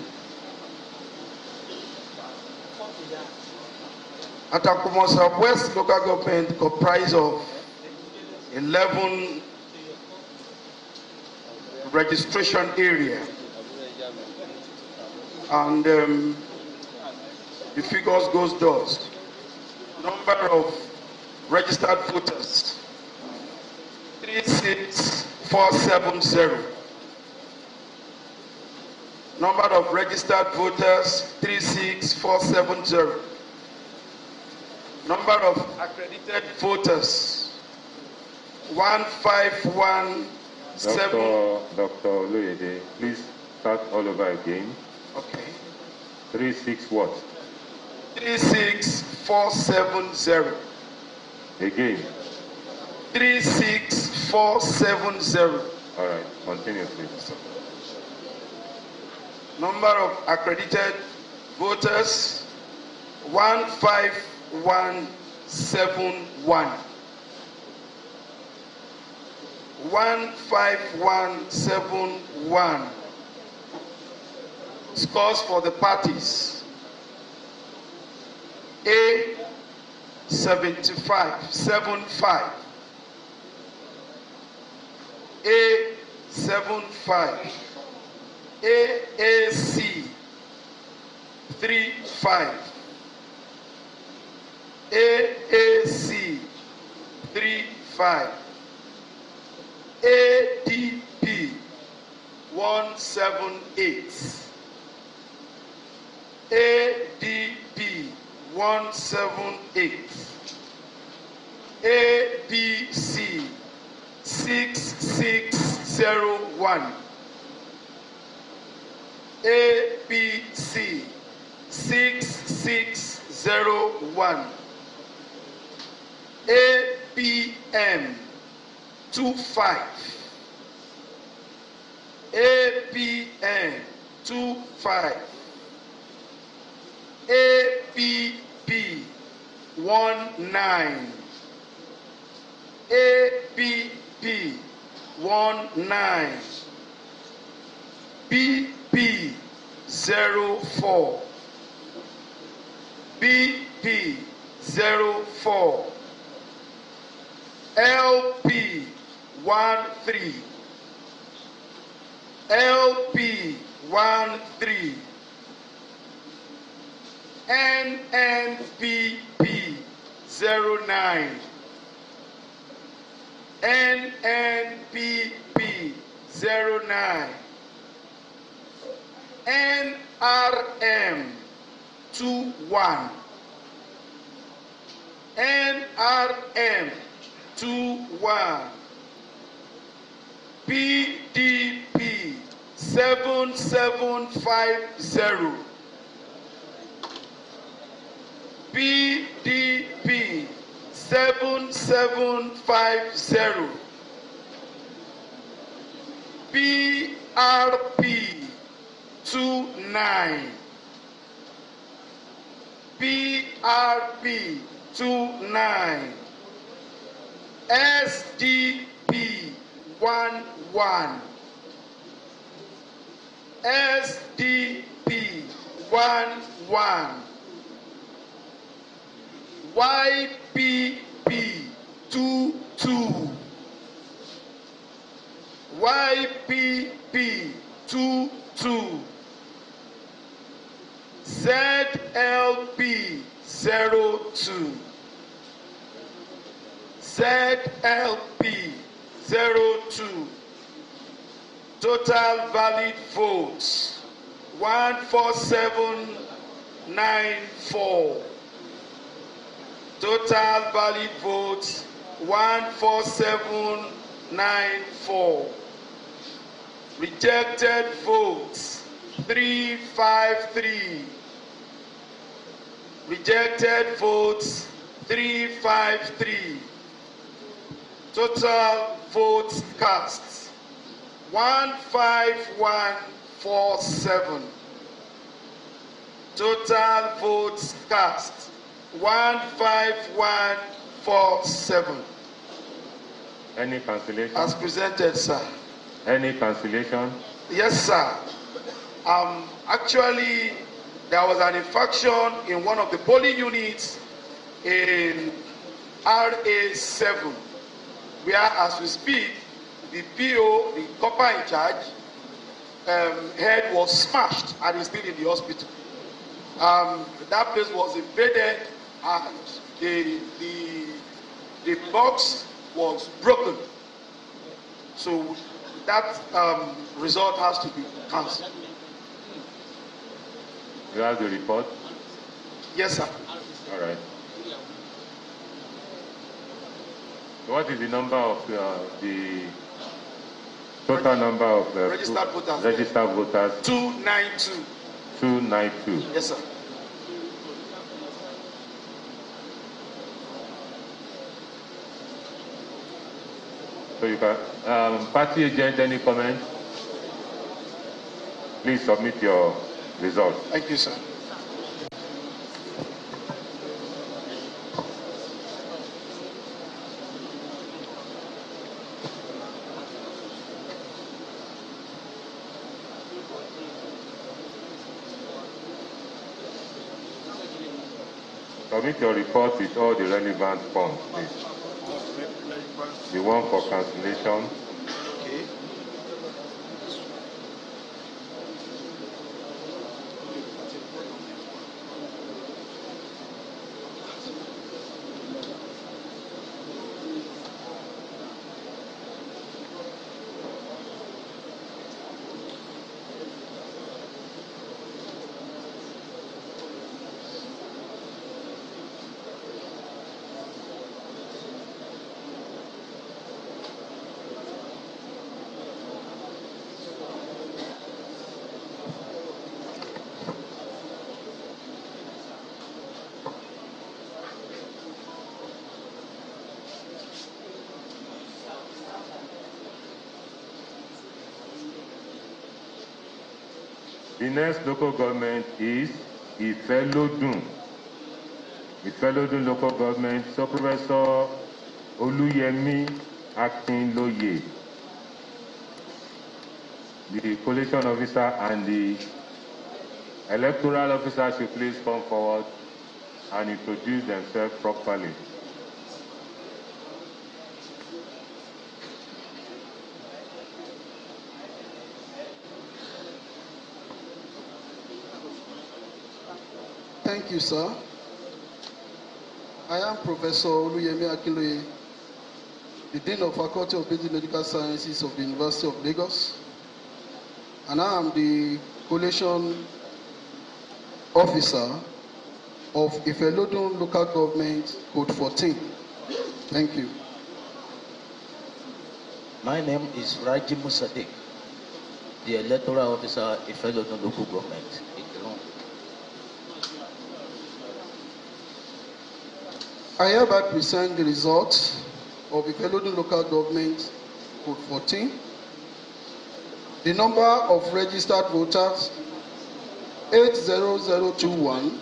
Atakumosa West local government comprised of 11 registration area, and the figures goes thus: number of registered voters 36470. Number of registered voters 36470. Number of accredited voters 151 Dr. Oluwaduoro, please start all over again. Okay. 36 what? 36470. Again. 36470. All right, continue, please. Number of accredited voters 15171. 15171. Scores for the parties. A 75. A 75. AAC 35. AAC 35. ADP 178. ADP 178. ABC 6601. ABC 6601. APM 25. APM 25. APP 19. APP 19. BP 04. BP 04. LP 13. LP 13. NNPP 09. NNPP 09. NRM 21. NRM 21. PDP 7750. PDP 7750. PRP 29. PRP 29. SDP 11. SDP 11. YPP 22. YPP 22. ZLP 02. ZLP 02. Total valid votes 14794. Total valid votes 14794. Rejected votes 353. Rejected votes 353. Total votes cast 15147. Total votes cast 15147. Any cancellation? As presented, sir. Any cancellation? Yes, sir. Actually, there was an infraction in one of the polling units in RA7, where, as we speak, the PO, the copper in charge, head was smashed and is still in the hospital. That place was invaded and the box was broken. So that result has to be cancelled. You have the report? Yes, sir. All right. What is the number of the Total number of registered voters. Registered voters. 292. 292. Yes, sir. So you can, party agent, any comment? Please submit your results. Thank you, sir. Submit your report with all the relevant forms, please. The one for cancellation. Okay. The next local government is Ifelodun. Ifelodun local government. So Professor Oluyemi Akinloye, the collation officer and the electoral officer should please come forward and introduce themselves properly. Thank you, sir. I am Professor Oluyemi Akinloye, the Dean of Faculty of Basic Medical Sciences of the University of Lagos, and I am the collation officer of Ifelodun Local Government Code 14. Thank you. My name is Raji Musadik, the electoral officer Ifelodun Local Government. I hereby present the results of the Ifelodun Local Government Code 14. The number of registered voters, 80021.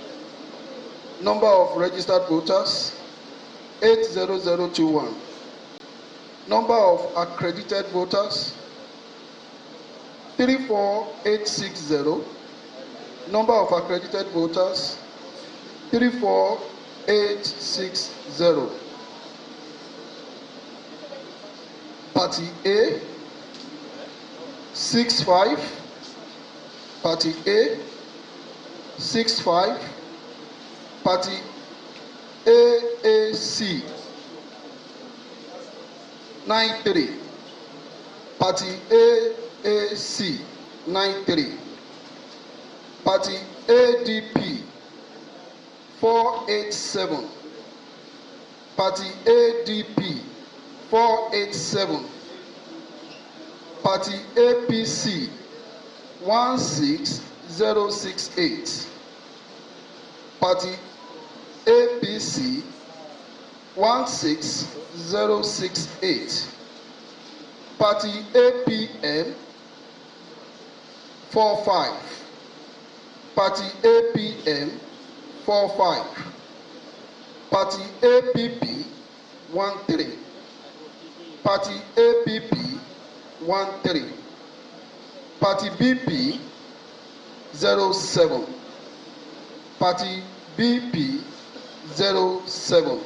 Number of registered voters, 80021. Number of accredited voters, 34860. Number of accredited voters, 34860. Party A, 65. Party A, 65. Party AAC, 93. Party AAC, 93. Party ADP, 487. Party ADP, 487. Party APC, 16068. Party APC, 16068. Party APM, 45. Party APM, 45. Party APP, 13. Party APP, 13. Party BP, 07. Party BP, 07.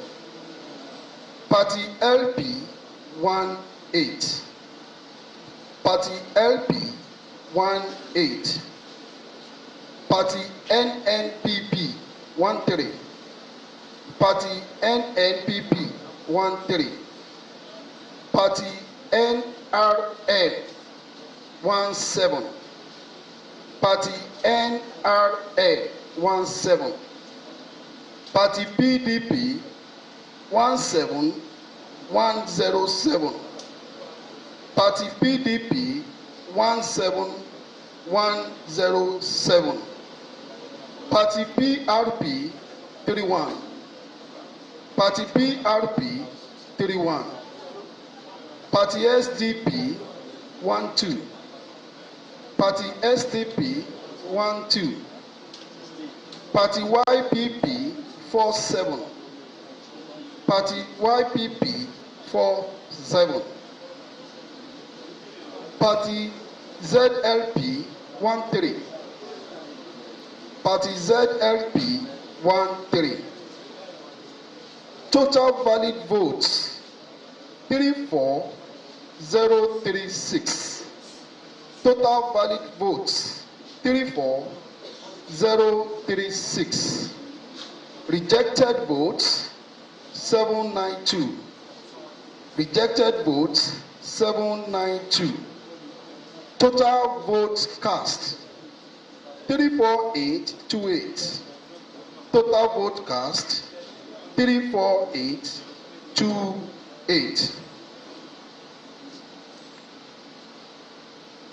Party LP, 18. Party LP, 18. Party NNPP, 13. Party NNPP, 13. Party NRN, 17. Party NRN, 17. Party PDP, 17107. Party PDP, 17107. Party PRP 31. Party PRP 31. Party SDP 12. Party SDP 12. Party YPP 47. Party YPP 47. Party ZLP 13. Party ZLP 13. Total valid votes 34036. Total valid votes 34036. Rejected votes 792. Rejected votes 792. Total votes cast 34828. Total vote cast 34828.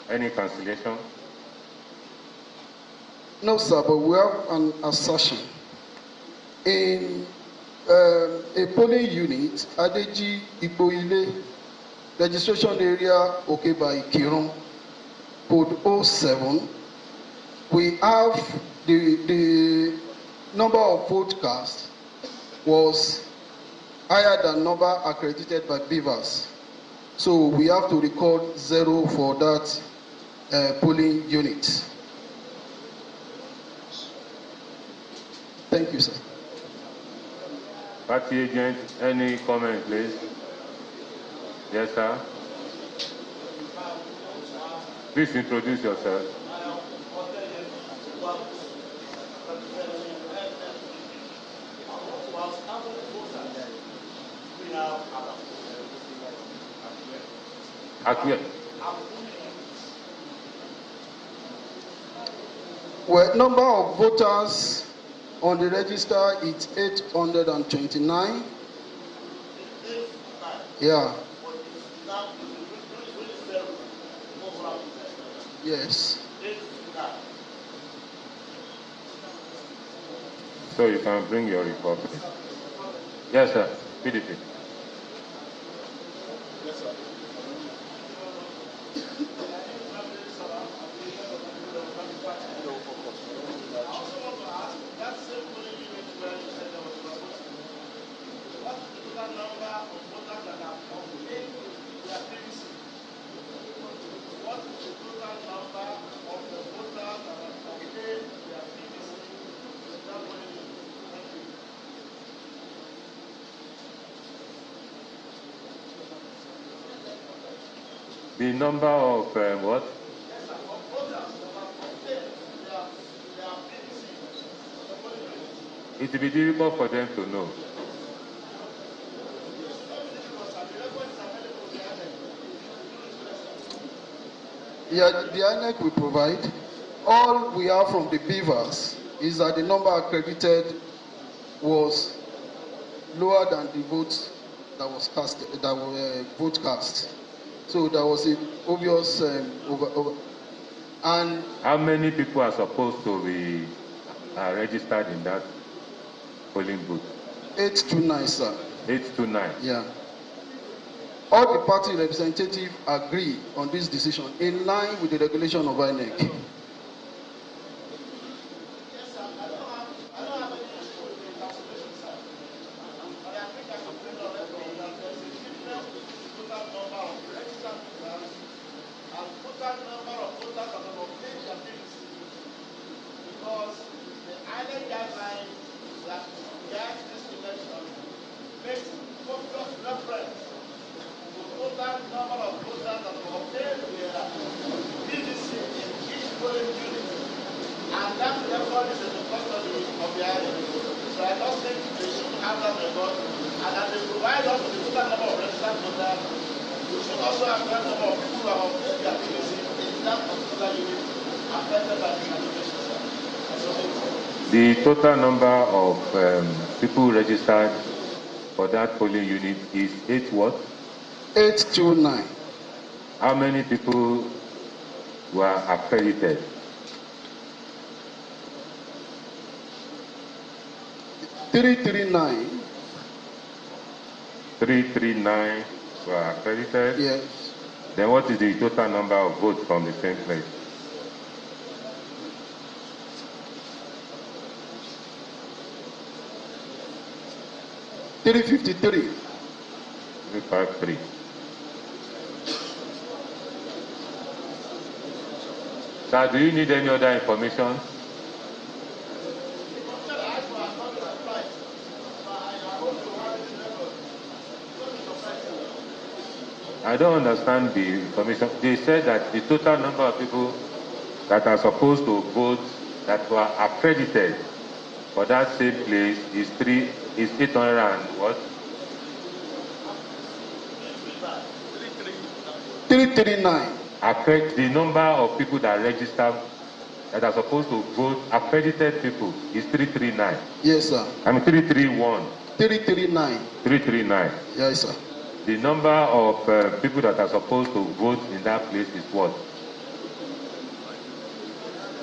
Any cancellation? No, sir, but we have an assertion. In a polling unit, Ejigbo, registration area by Kirun, code 07, we have the number of votes cast was higher than number accredited by beavers. So we have to record 0 for that polling unit. Thank you, sir. Party agent, any comment, please? Yes, sir. Please introduce yourself. Well, number of voters on the register is 829. Yeah. Yes. So you can bring your report. Yes, sir. PDP. Yes, sir. The number of what? It will be difficult for them to know. Yeah, the INEC will provide. All we have from the beavers is that the number accredited was lower than the votes that was cast, that were vote cast. So there was an obvious and how many people are supposed to be registered in that polling booth? 829, sir. 829. Yeah. All the party representatives agree on this decision in line with the regulation of INEC. The total number of people registered for that polling unit is 8 what? 829. How many people were accredited? 339. 339 were accredited? Yes. Then what is the total number of votes from the same place? 353. 353. Sir, do you need any other information? I don't understand the information. They said that the total number of people that are supposed to vote that were accredited for that same place is 800 and what? 339. The number of people that register that are supposed to vote, accredited people, is 339. Yes, sir. I mean 331. 339. 339. Yes, sir. The number of people that are supposed to vote in that place is what?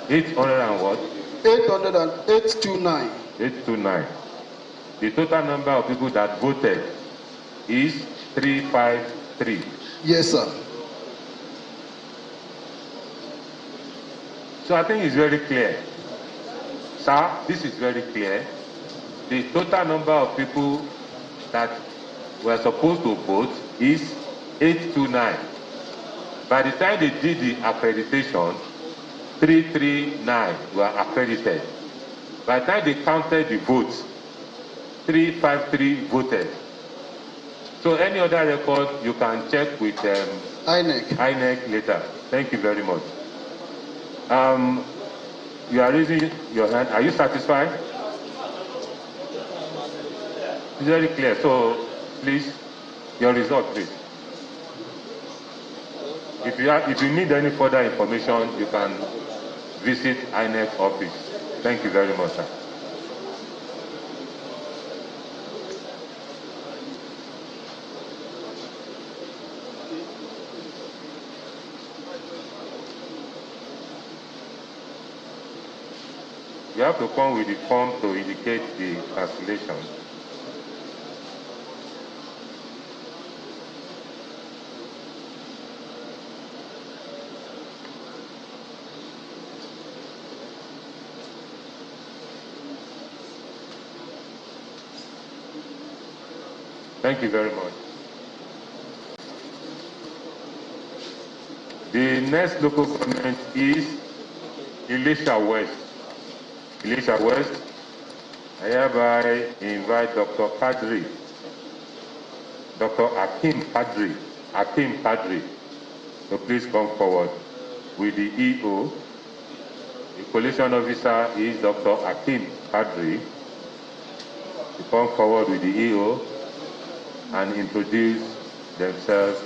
800 and what? 829. 829. The total number of people that voted is 353. Yes, sir. So I think it's very clear. Sir, this is very clear. The total number of people that were supposed to vote is 829. By the time they did the accreditation, 339 were accredited. By the time they counted the votes, 353 voted. So any other record you can check with INEC later. Thank you very much. You are raising your hand. Are you satisfied? It's very clear. So please, your result, please. If you need any further information, you can visit INEC office. Thank you very much, sir. You have to come with the form to indicate the cancellation. Thank you very much. The next local government is Ife West. Ife West, I hereby invite Dr. Padri, Dr. Akim Padri, to please come forward with the EO. The collation officer is Dr. Akim Padri. To come forward with the EO and introduce themselves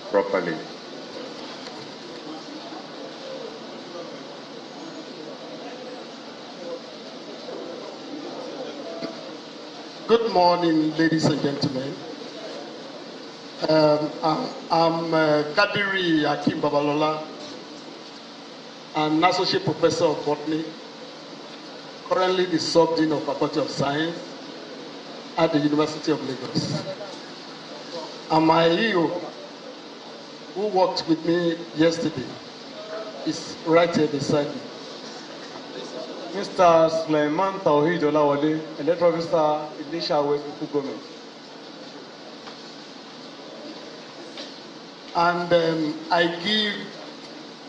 properly. Good morning, ladies and gentlemen. I'm Kadiri Akim Babalola. I'm an associate professor of botany, currently the sub-dean of Faculty of Science at the University of Lagos. And my EO, who worked with me yesterday, is right here beside me. Mr. Sulaiman Tawhid Olawale, Electoral Officer, Ife West Local Government. And I give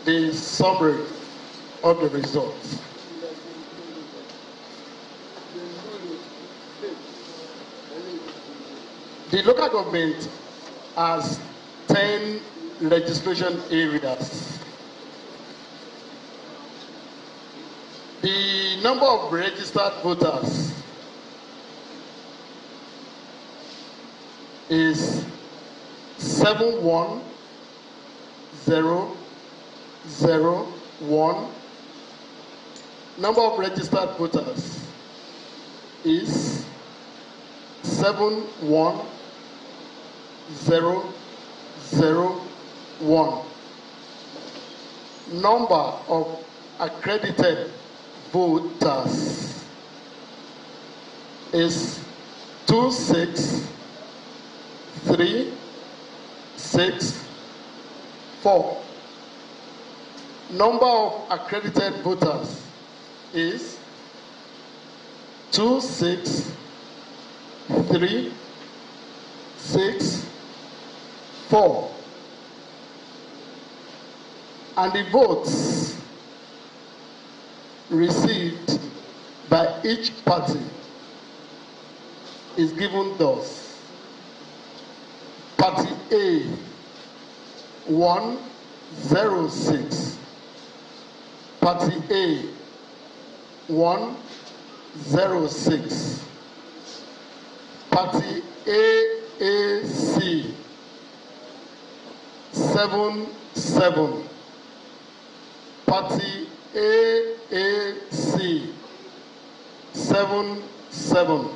the summary of the results. The local government has 10 registration areas. The number of registered voters is 71001. Number of registered voters is 71001. number of accredited voters is 26364. Number of accredited voters is 26364. And the votes received by each party is given thus. Party A 106. Party A 106. Party AAC 77. Party AAC 77.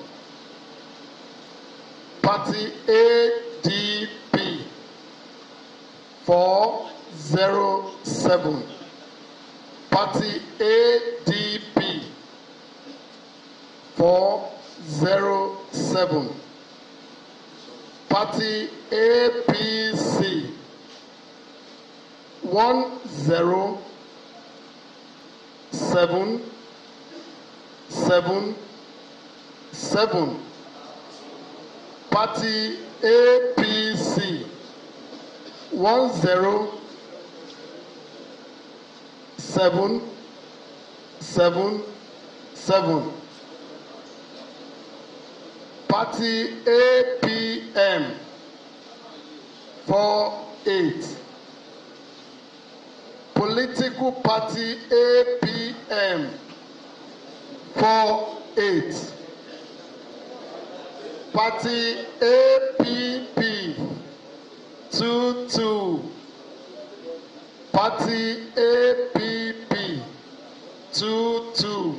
Party ADP 407. Party ADP 407. Party APC 10777. Party APC 10777. Party APM 48. Political Party APM 48. Party APP 22. Party APP 22.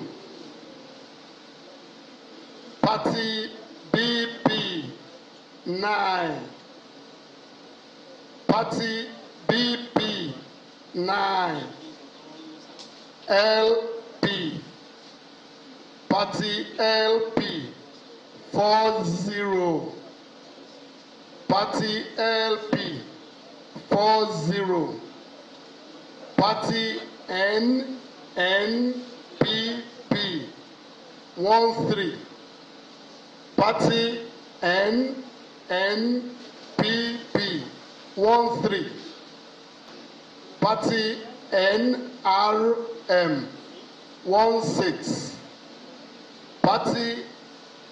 Party BP 9. Party BP 9. LP. Party LP 40. Party LP 40. Party NNPP 13. Party NNPP 13. Party NRM 16. Party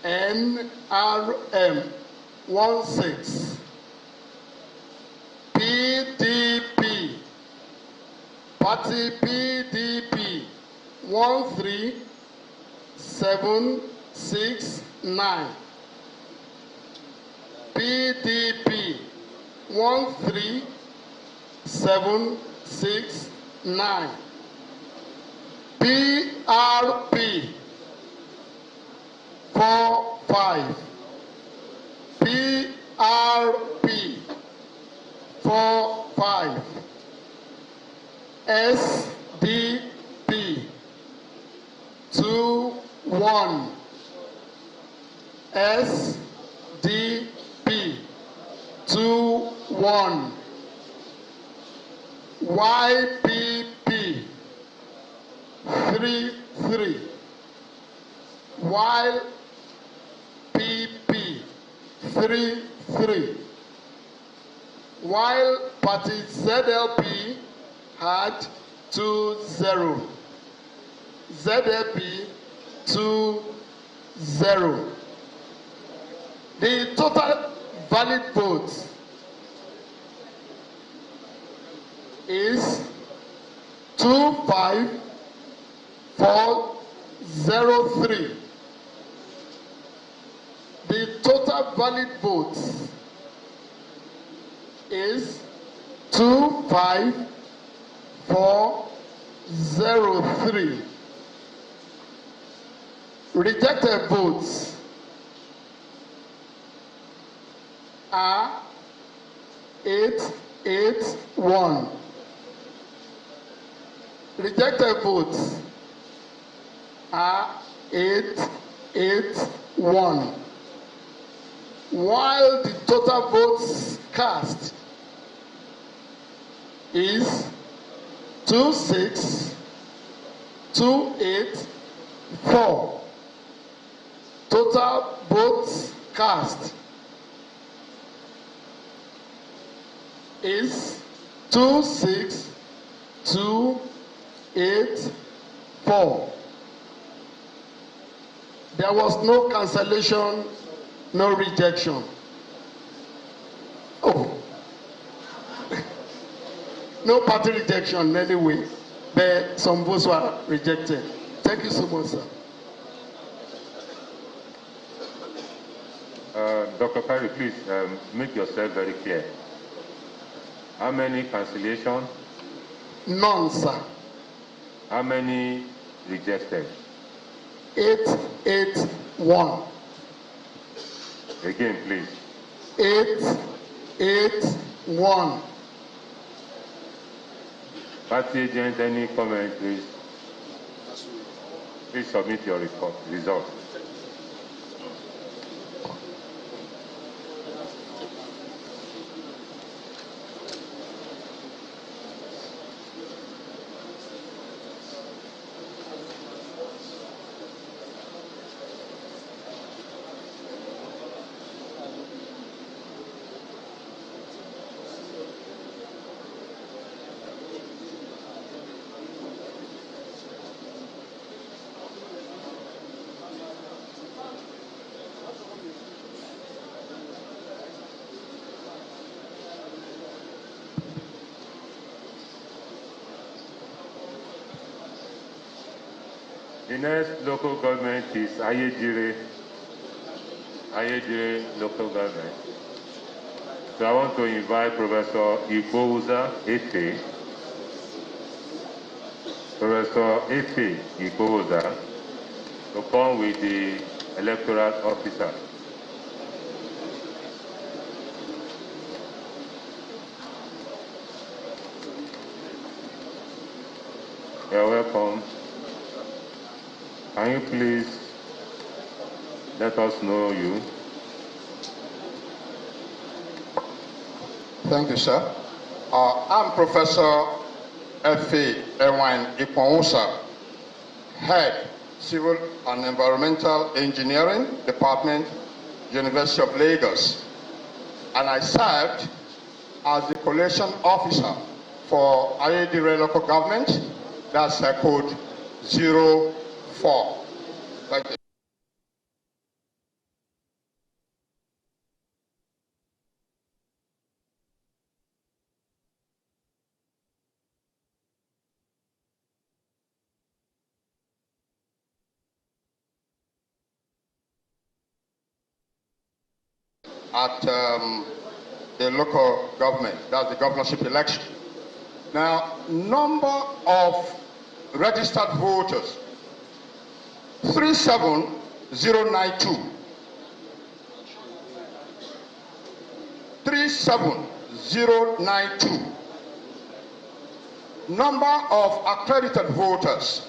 NRM 16. PDP. Party PDP 13769. PDP 13769. PRP 45. PRP 45. SDP 21. SDP 21. YPP 33. While PP 33. While Party ZLP had 20. ZLP 20. The total valid votes is 25403. The total valid votes is 25403. Rejected votes are 881. Rejected votes are 881, while the total votes cast is 26284. Total votes cast is 26284. There was no cancellation, no rejection. Oh, no party rejection anyway, but some votes were rejected. Thank you so much, sir. Dr. Kari, please make yourself very clear. How many cancellation? None, sir. How many rejected? 881. Again, please. 881. Party agent, any comment, please? Please submit your report, result. The next local government is Ayedade local government. So I want to invite Professor Ife Ife. Professor Ife to come with the electoral officer. You're welcome. Can you please let us know you? Thank you, sir. I'm Professor Ife Head, Civil and Environmental Engineering Department, University of Lagos. And I served as the collation officer for Ayedade local government. That's code 04. Thank you. At the local government, that's the governorship election. Now, number of registered voters, 37092. 37092. Number of accredited voters,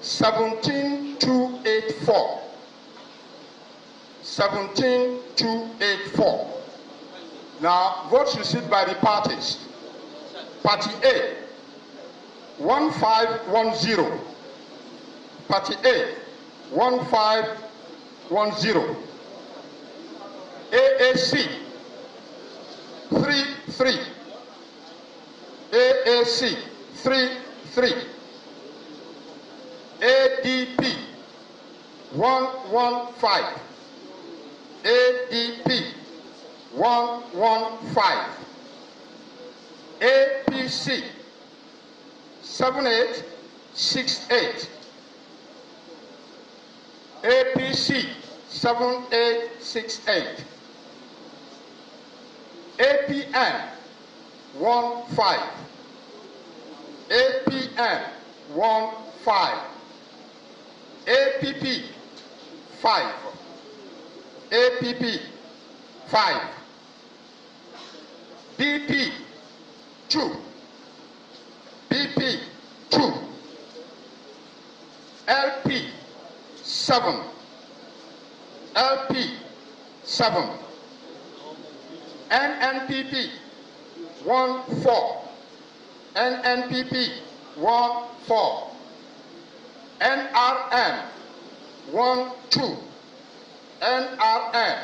17284. 17284. Now, votes received by the parties. Party A, 1510. Party A, 1510. AAC, 33. AAC, 33. ADP, 115. ADP, 115. APC, 7868. APC, 7868. APN, 15. APN, 15. APP, 5. APP, 5. BP, 2. BP, 7. LP 7. NNPP 1-4. NNPP 1-4. NRM 1-2. NRM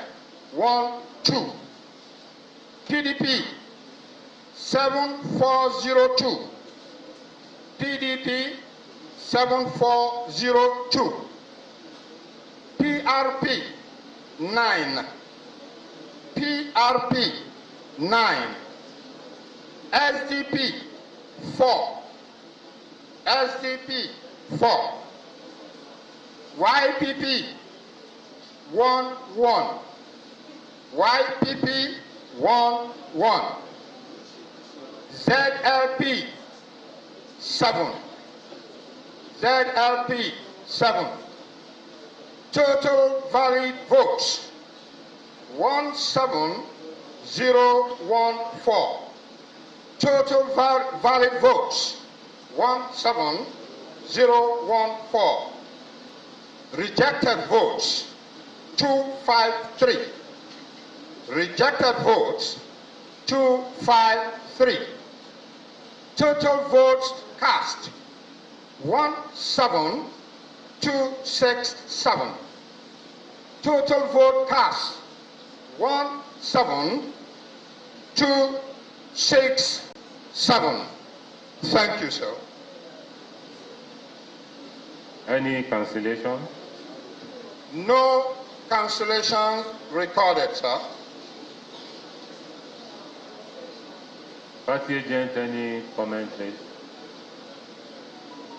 1-2. PDP 7402. PDP 7402. PRP 9. PRP 9. SDP 4. SDP 4. YPP 1-1. YPP 1-1. ZLP 7. ZLP 7. Total valid votes 17014. Total valid votes 17014. Rejected votes 253. Rejected votes 253. Total votes cast 17267. Total vote cast 17267. Thank you, sir. Any cancellation? No cancellation recorded, sir. Party agent, any comment, please?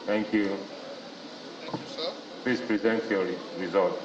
Thank you. Sir? Please present your result.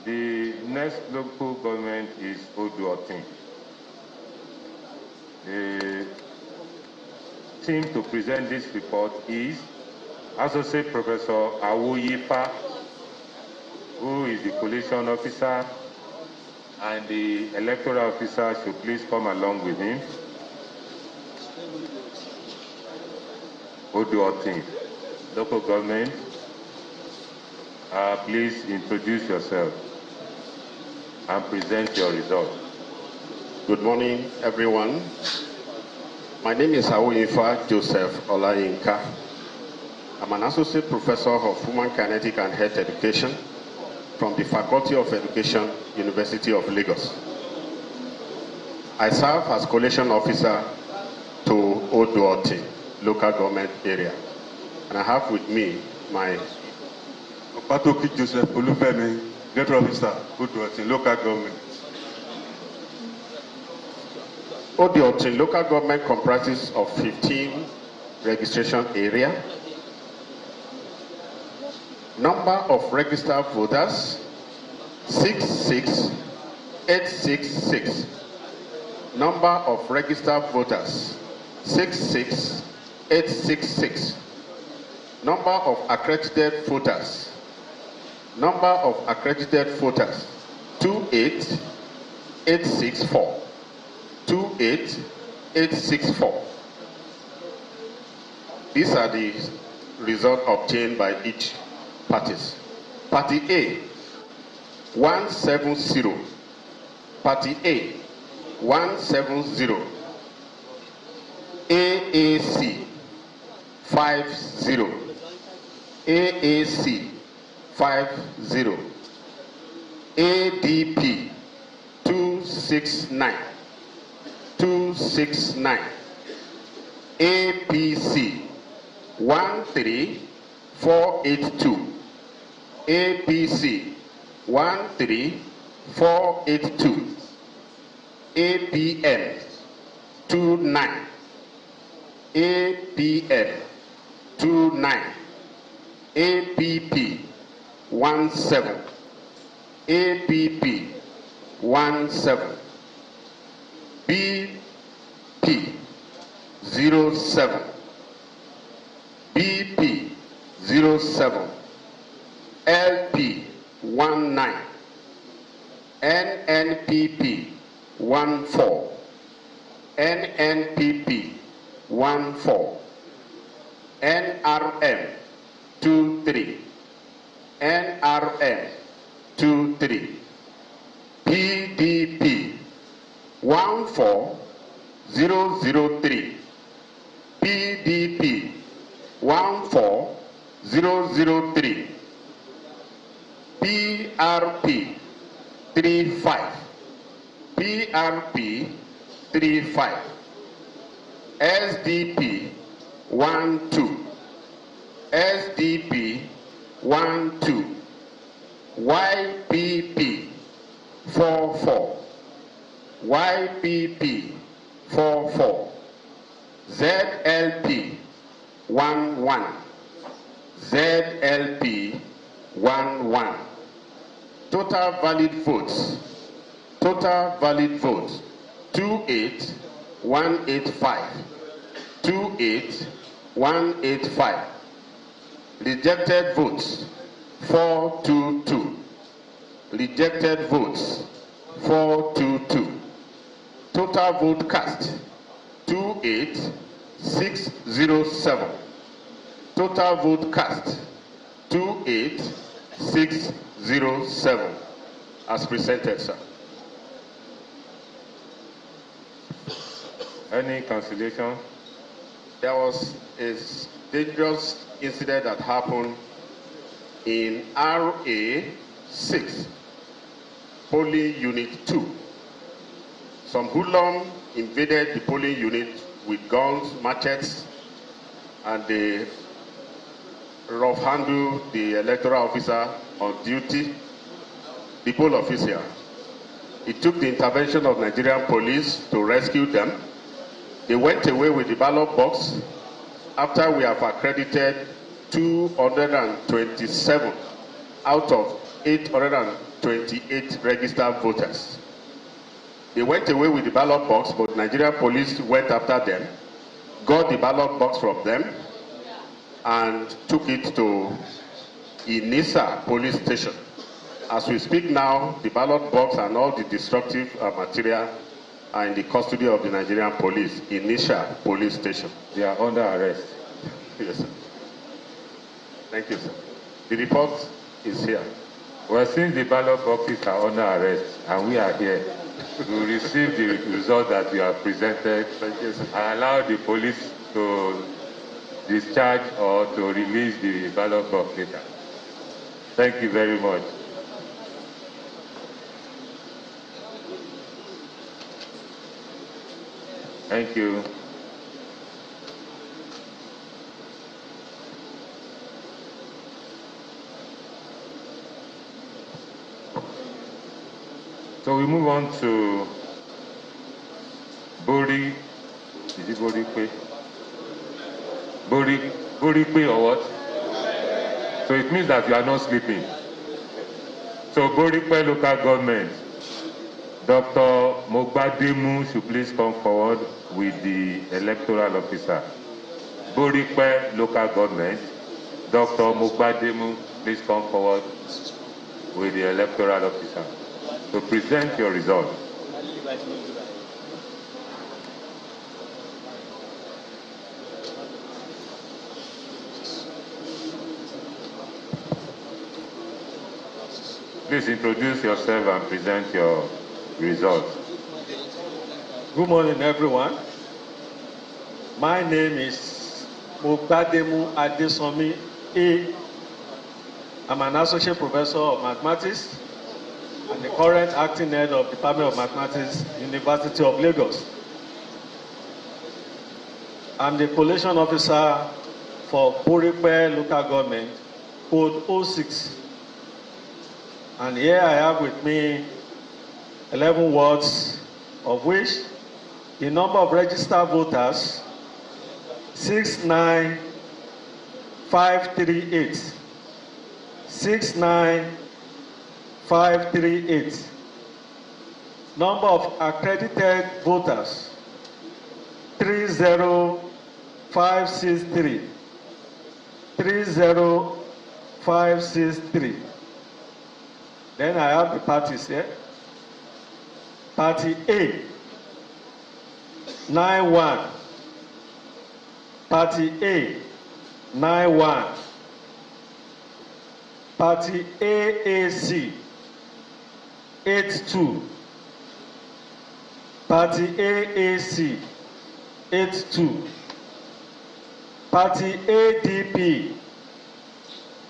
The next local government is Odo-Otin. The team to present this report is Associate Professor Awoyifa, who is the collation officer, and the electoral officer should please come along with him. Odo-Otin, local government, please introduce yourself and present your result. Good morning, everyone. My name is Awoyifa Joseph Olayinka. I'm an associate professor of human kinetic and health education from the Faculty of Education, University of Lagos. I serve as collation officer to Odo-Otin local government area. And I have with me my Patoki Joseph Olufemi, Electoral Officer, Odo-Otin local government. Odo-Otin local government comprises of 15 registration area. Number of registered voters 66866. Number of registered voters 66866. Number of accredited voters. Number of accredited voters 28864. 28864. These are the results obtained by each parties. Party A 170. Party A 170. AAC 50. AAC 50. ADP 269. 269. APC 13482. APC 13482, APN 29, APN 29, APP 17, APP 17, BP 07, BP 07, LP 19, NNPP 14, NNPP 14, NRM 23, NRM 23, PDP 14003, PDP 14003, PRP 35, PRP 35, SDP 12, SDP 12, YPP 44, YPP 44, ZLP 11, ZLP 11. Total valid votes 28185, 28185. Rejected votes 422, rejected votes 422. Total vote cast 28607, total vote cast 28607 as presented, sir. Any cancellation? There was a dangerous incident that happened in RA6, polling unit 2. Some hoodlum invaded the polling unit with guns, machetes, and they rough-handled the electoral officer on duty, the poll officer. It took the intervention of Nigerian police to rescue them. They went away with the ballot box after we have accredited 227 out of 828 registered voters. They went away with the ballot box, but Nigerian police went after them, got the ballot box from them, and took it to Inisa police station. As we speak now, the ballot box and all the destructive material are in the custody of the Nigerian police, Inisa police station. They are under arrest. Yes, sir. Thank you, sir. The report is here. Well, since the ballot boxes are under arrest and we are here to receive the result that we have presented, thank you, sir. I allow the police to discharge or to release the ballot box later. Thank you very much. Thank you. So we move on to Bori. Is it Borikwe? Borikwe or what? So it means that you are not sleeping. So Borikwe local government, Dr. Mogbademu should please come forward with the electoral officer. Borikwe local government, Dr. Mogbademu, please come forward with the electoral officer to present your result. Please introduce yourself and present your result. Good morning, everyone. My name is Mogbademu Adesomi A. I'm an associate professor of mathematics and the current acting head of Department of Mathematics, University of Lagos. I'm the collation officer for Borikwe local government, code 06, And here I have with me 11 wards, of which the number of registered voters 69538. 69538. Number of accredited voters 30563. 30563. Then I have the parties here. Party A 91. Party A 91. Party AAC 82. Party AAC 82. Party ADP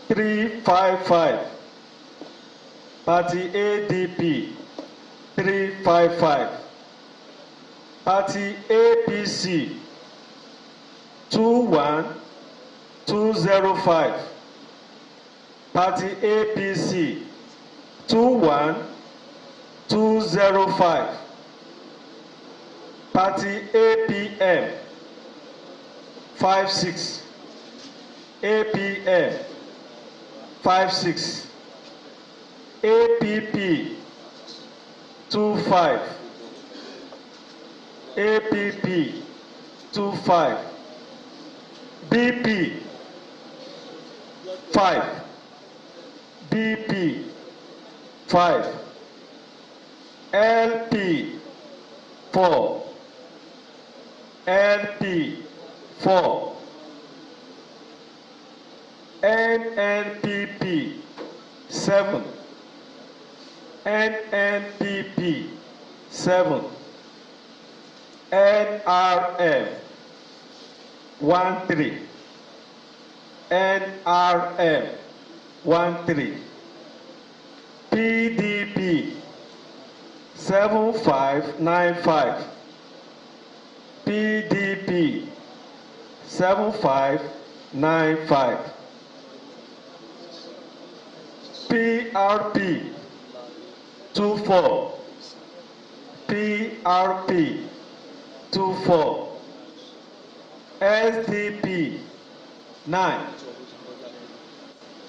355. Party ADP 355. Party APC 21205. Party APC 21205. Party APM 56. APM 56. APP 25. APP 25. BP 5. BP 5. LP 4. LP 4. NNPP 7. NNPP 7. NRM 13. NRM 13. PDP 7595. PDP 7595. PRP 24. PRP 24. SDP 9.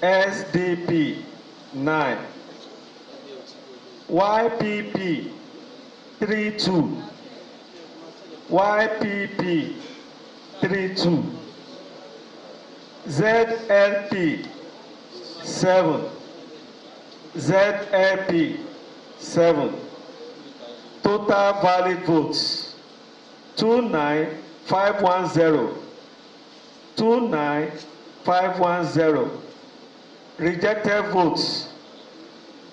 SDP 9. YPP 32. YPP 32. ZLP 7. ZLP 7. Total valid votes 29510. 29510. Rejected votes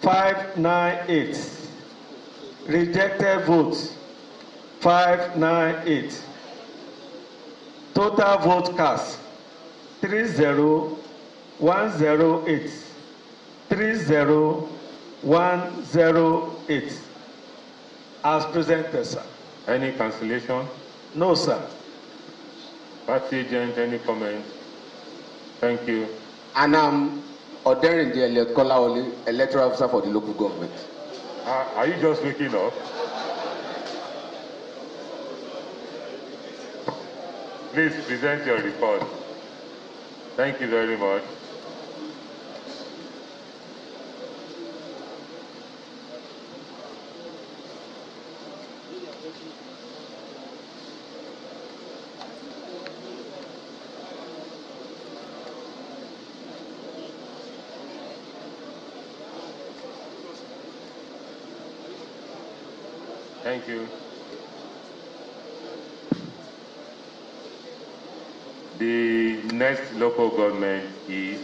598. Rejected votes 598. Total vote cast 30108. 30108. As presented, sir. Any cancellation? No, sir. Party agent, any comment? Thank you. And I'm ordering the electoral officer for the local government. Are you just waking up? Please present your report. Thank you very much. Thank you. The next local government is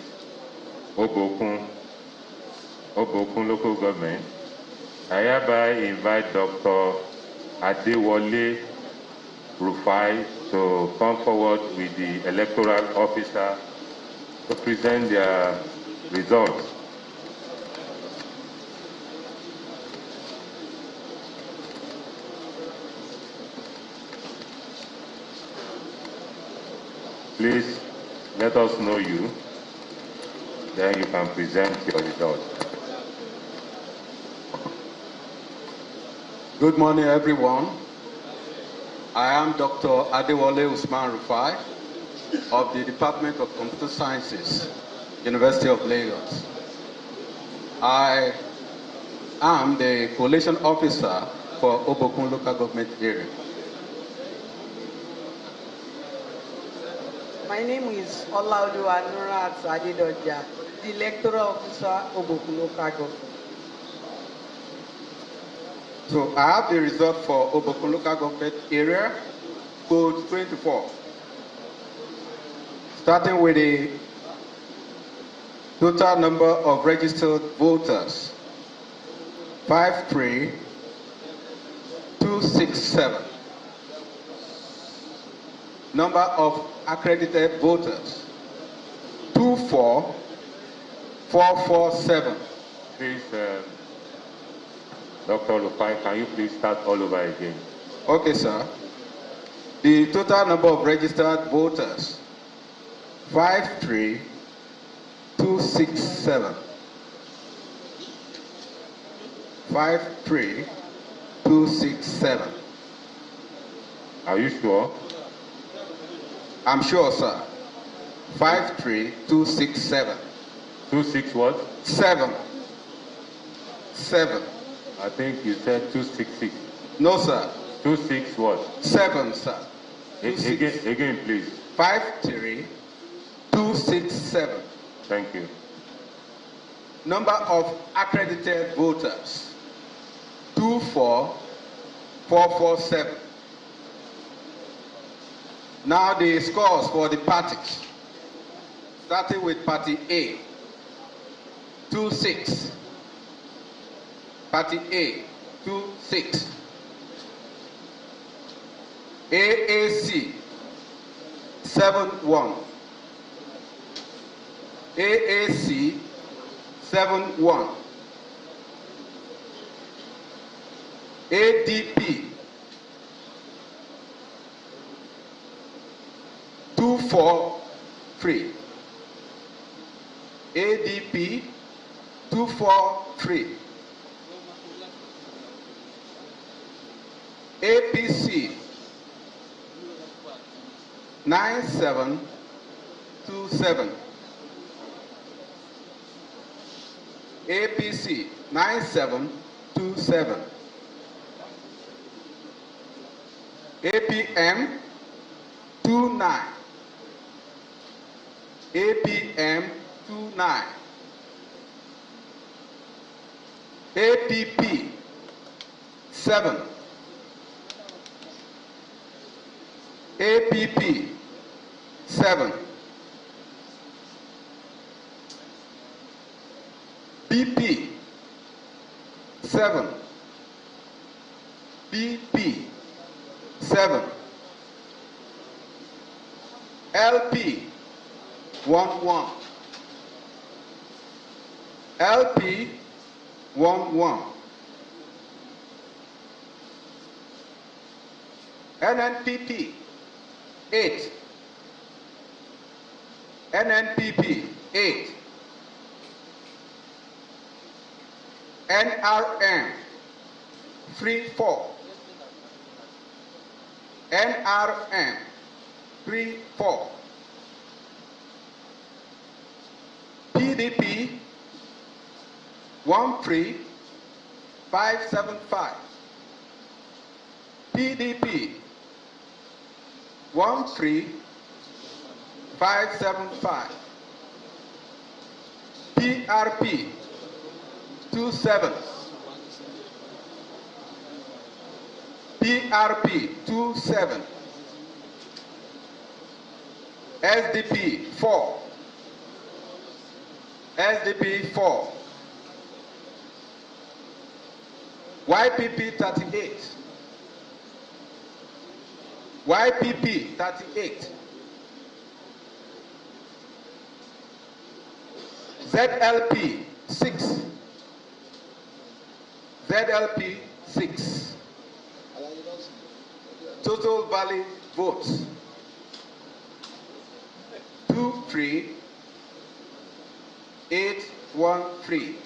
Oboku local government. I hereby invite Dr. Adewale Rufai to come forward with the electoral officer to present their results. Please let us know you, then you can present your results. Good morning, everyone. I am Dr. Adewale Usman Rufai of the Department of Computer Sciences, University of Lagos. I am the Collation Officer for Oboku local government area. My name is Ola-Oluwa the Electoral Officer, Oboku local government. So I have the result for Oboku local government area, code 24. Starting with the total number of registered voters, 53,267. Number of accredited voters, 24,447. Please, Dr. Lufai, can you please start all over again? Okay, sir. The total number of registered voters, 53,267. 53,267. Are you sure? I'm sure, sir. 53,267. 26 what? 7. I think you said 266. No, sir. 26 what? 7, sir. Again, please. 53,267. Thank you. Number of accredited voters, 24,447. Now the scores for the parties. Starting with Party A, 26. Party A, 26. AAC, 71. AAC, 71. ADP, 243. ADP, 243. APC, 9727. APC, 9727. APM, 29. APM, 29. APP, 7. APP, 7. BP, 7. BP, 7. LP, 11. LP, 11. NNPP, 8. NNPP, 8. NRM, 34. NRM, 34. PDP, 13575. PDP, 13575. PRP, 27. PRP, 27. SDP, 4. SDP, 4. YPP, 38. YPP, 38. ZLP, 6. ZLP, 6. Total valid votes, 23,813.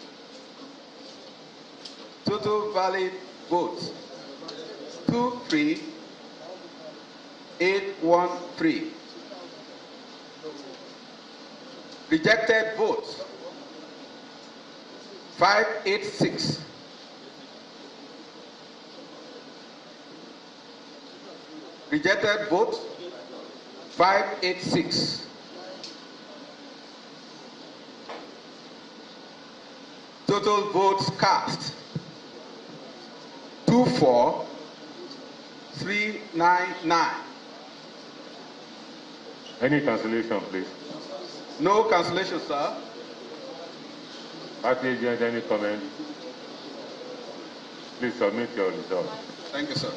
Total valid votes, 23,813. Rejected votes 586. Rejected votes 586. Total votes cast 24,399. Any cancellation, please? No cancellation, sir. Party agent, any comment? Please submit your result. Thank you, sir.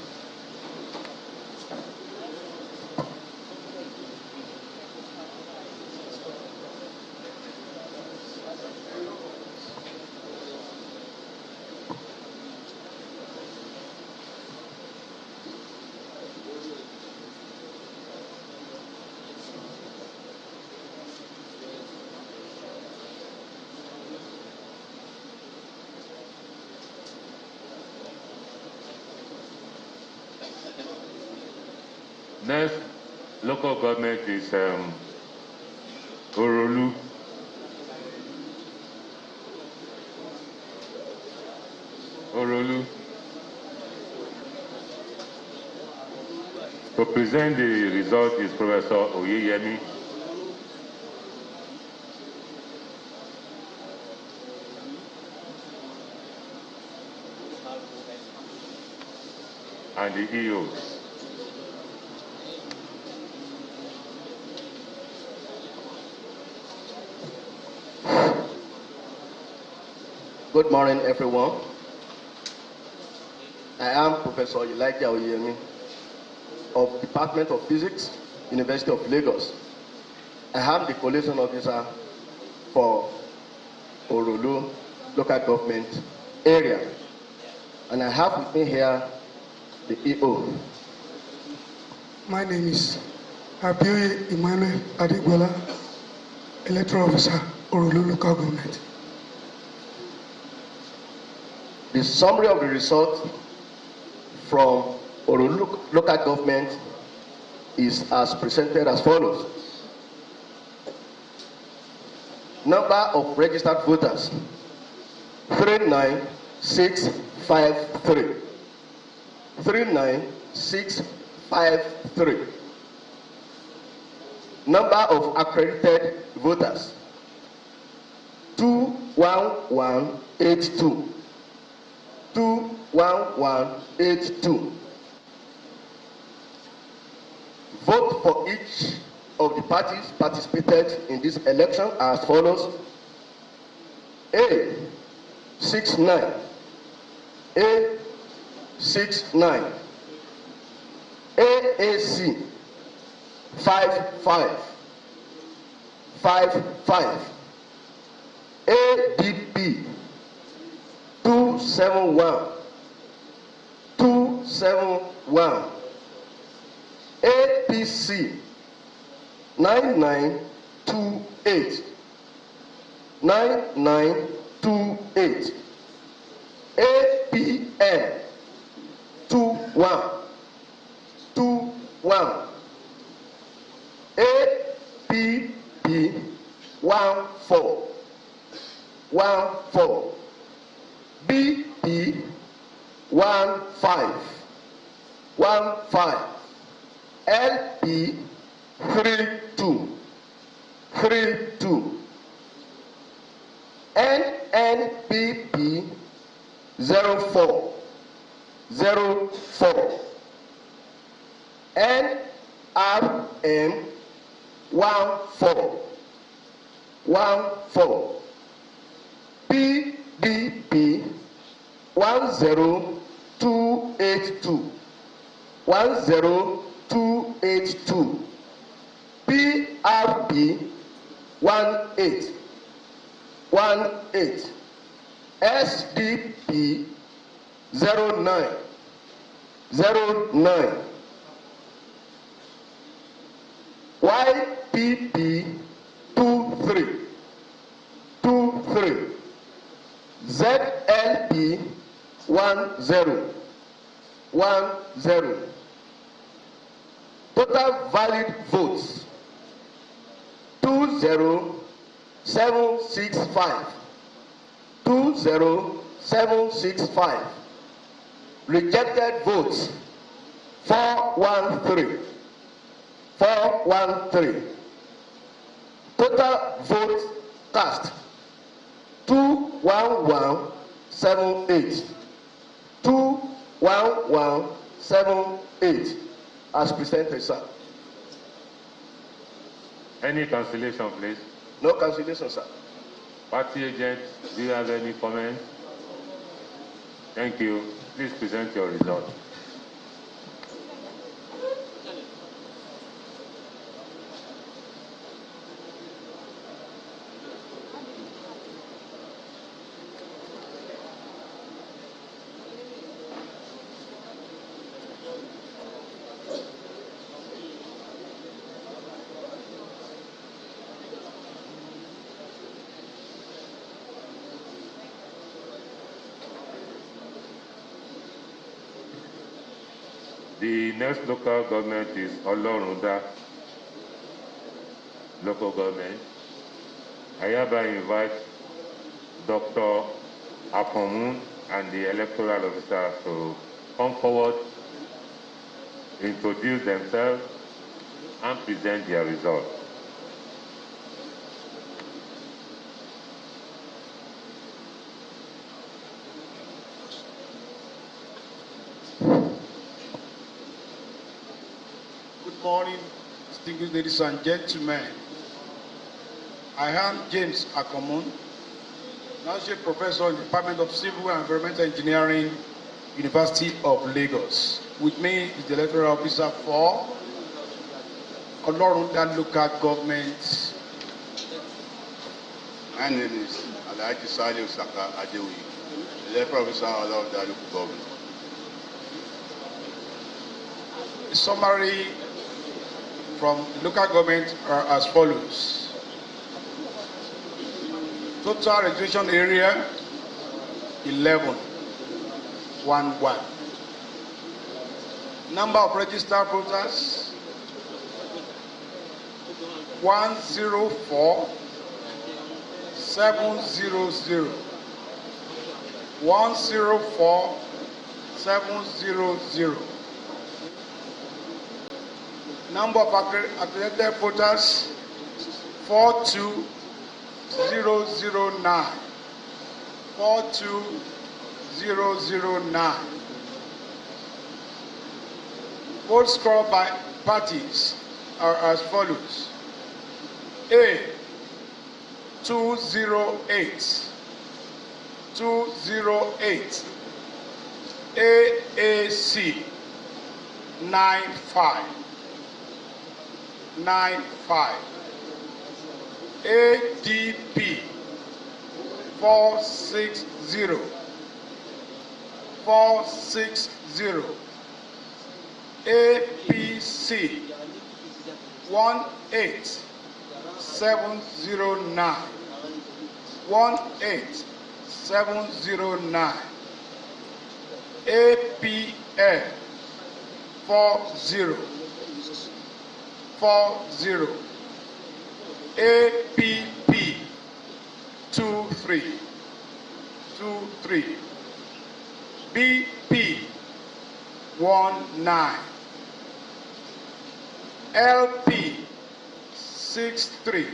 Next local government is Orolu. To present the result is Professor Oyeyemi. And the EOs. Good morning, everyone. I am Professor Elijah Oyeyemi of Department of Physics, University of Lagos. I am the collation officer for Orolu local government area. And I have with me here the EO. My name is Abioye Emmanuel Adegbola, Electoral Officer, Orolu local government. The summary of the result from Orolu local government is as presented as follows. Number of registered voters 39653. 39653. Number of accredited voters 21182. 21182. Vote for each of the parties participated in this election as follows. A 69. A 69. AAC 55. 55. ADP 271. 271. APC 9928. 9928. APN 21. 21. APP 14. 14. BP 15. 15. LP 32. 32. NNPP 04. 04. NRM 14. 14. PDP 10282. 10282. PRP 18. 18. SDP 09. 09. YPP 23. 23. ZLP 10. 10. 0. Total valid votes 20765. 20765. Rejected votes 413. 413. Total votes cast 21178. 21178 as presented, sir. Any cancellation, please? No cancellation, sir. Party agent, do you have any comments? Thank you. Please present your result. The next local government is Olorunda local government. I hereby invite Dr. Apomun and the electoral officer to come forward, introduce themselves, and present their result. Good morning, distinguished ladies and gentlemen. I am James Akomun, Associate Professor in the Department of Civil and Environmental Engineering, University of Lagos. With me is the Electoral Officer for Olorunda Local Government. My name is Alhaji Salih Saka Adewi, Electoral Officer of Olorunda Local Government. The summary from local government are as follows. Total registration area 11. Number of registered voters 104 700. 104 700. Number of accredited voters 42009. 42009. Votes scored by parties are as follows. A 208. 208. AAC 95. 95. ADP 460. 460. APC 18709. 18709. APL 40. 40. APP 23. 23. BP 19. LP 63.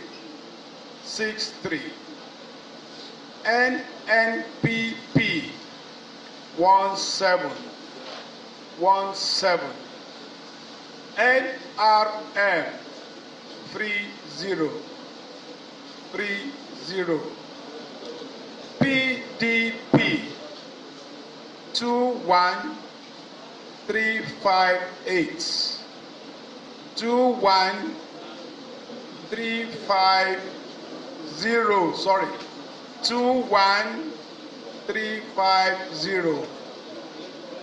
63. NNPP 17. 17. NRM 30. 30. PDP 21358. 21350. Sorry. 21350.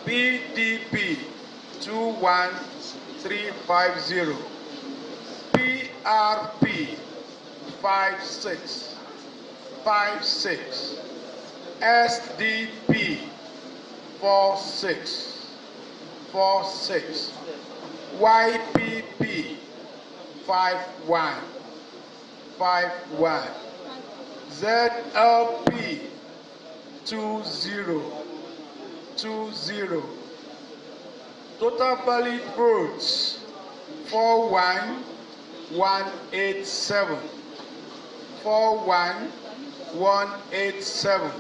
PDP 21350. PRP 56. 56. SDP 46. 46. YPP 51. ZLP 20. Total valid votes 41187. 41187.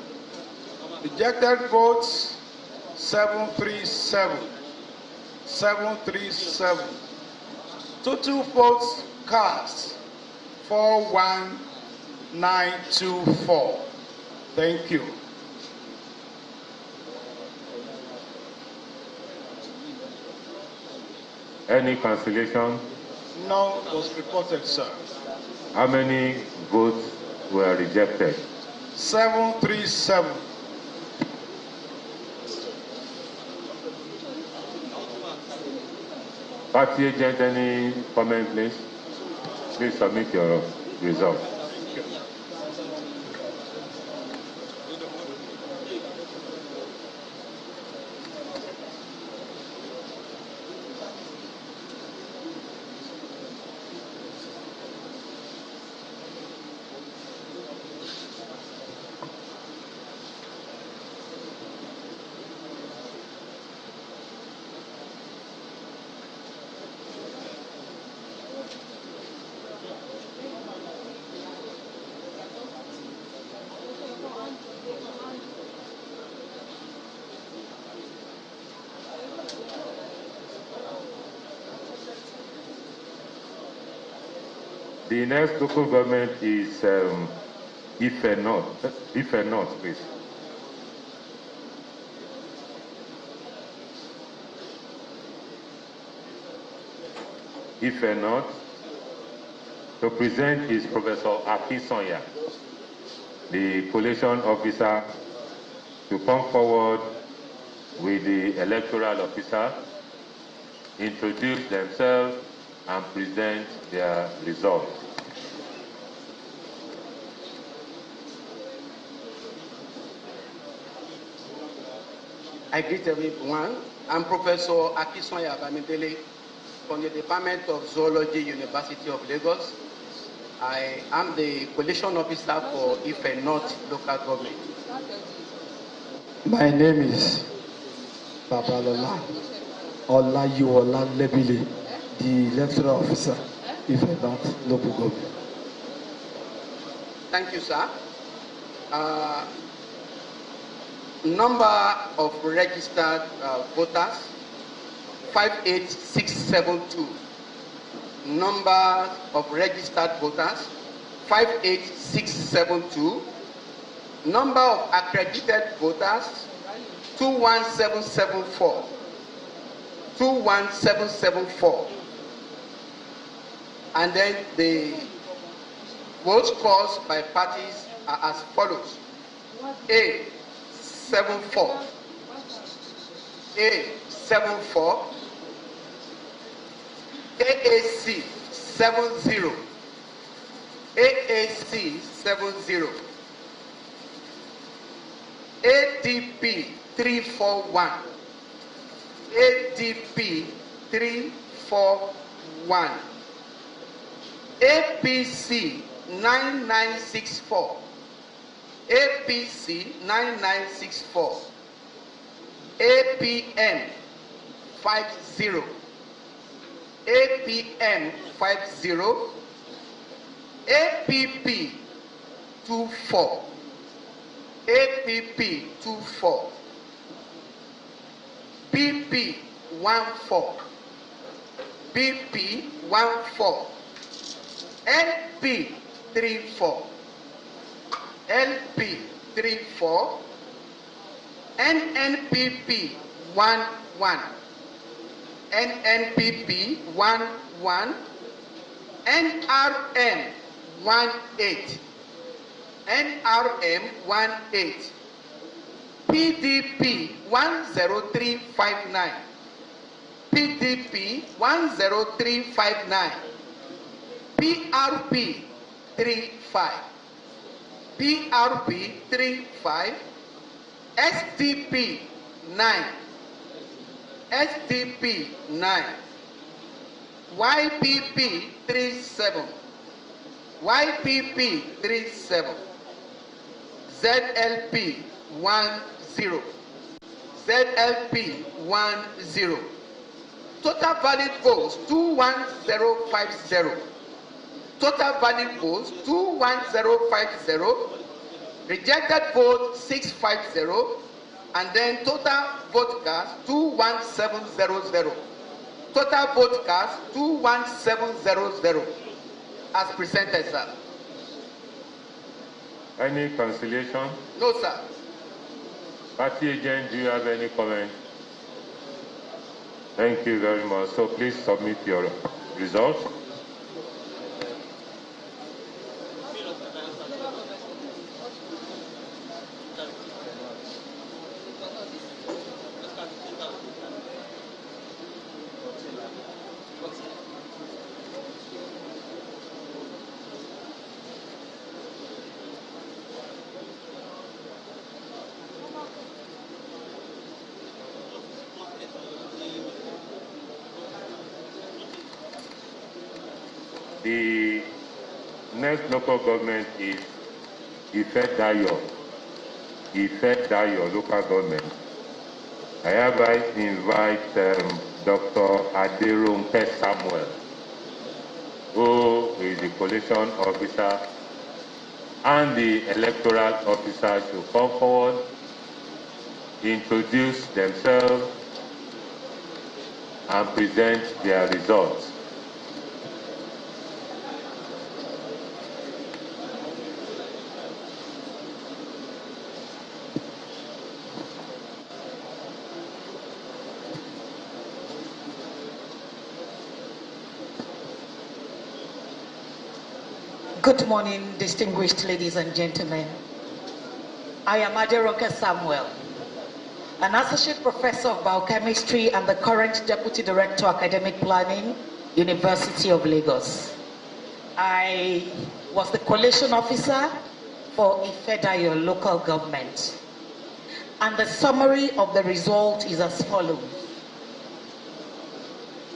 Rejected votes 737. 737. Total votes cast 41924. Thank you. Any cancellation? None was reported, sir. How many votes were rejected? 737. Party agent, any comment, please? Please submit your result. The next local government is Ife North. Ife North, please. Ife North. To present is Professor Akisonya, the collation officer, to come forward with the electoral officer, introduce themselves, and present their results. I greet everyone. I'm Professor Akisonya Bamidele from the Department of Zoology, University of Lagos. I am the collation officer for Ife North local government. My name is Babalola Ola-Oluwa Lebile, the electoral officer, Ife North local government. Thank you, sir. Number of registered voters, 58672. Number of registered voters, 58672. Number of accredited voters, 21774. 21774. And then the votes cast by parties are as follows. A 74. A 74. AAC 70. AAC 70. ADP 341. ADP 341. APC 9964. APC 9964. APM 50. APM 50. APP 24. APP 24. BP 14. BP 14. LP 34. LP 34. NNPP 11. NNPP 11. NRM 18. NRM 18. PDP 10359. PDP 10359. PRP 35. PRP 35. SDP 9. SDP 9, YPP 37, YPP 37, ZLP 10, ZLP 10. Total valid votes 21050. Total valid votes 21050. Rejected vote 650. And then total vote cast 21700. Total vote cast 21700. As presented, sir. Any cancellation? No, sir. Party agent, do you have any comment? Thank you very much. So please submit your results. The next local government is Ife local government. I hereby invite Dr. Adeleke Samuel, who is the collation officer and the electoral officer, to come forward, introduce themselves, and present their results. Good morning, distinguished ladies and gentlemen. I am Adeleke Samuel, an associate professor of biochemistry and the current deputy director of academic planning, University of Lagos. I was the collation officer for Ife local government. And the summary of the result is as follows.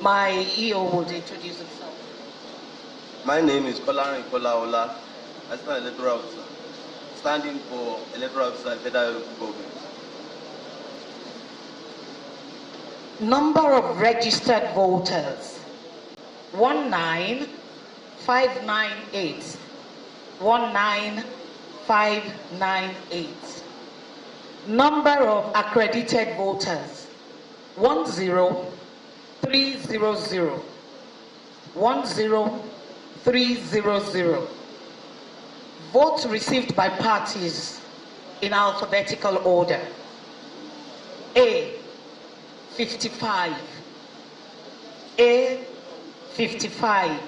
My EO would introduce himself. My name is Ola-Oluwa, Assistant Electoral Officer, standing for Electoral Officer Federal Government. Number of registered voters, 19598. 19598. Number of accredited voters, 10300. 10300. Votes received by parties in alphabetical order. A, 55. A, 55.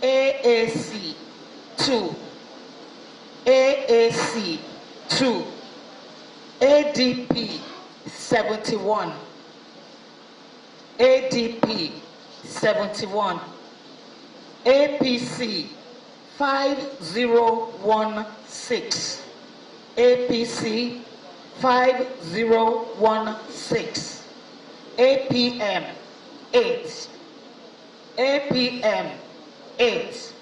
AAC, 2. AAC, 2. ADP, 71. ADP, 71. APC, 5016. APC, 5016. APM, 8. APM, 8.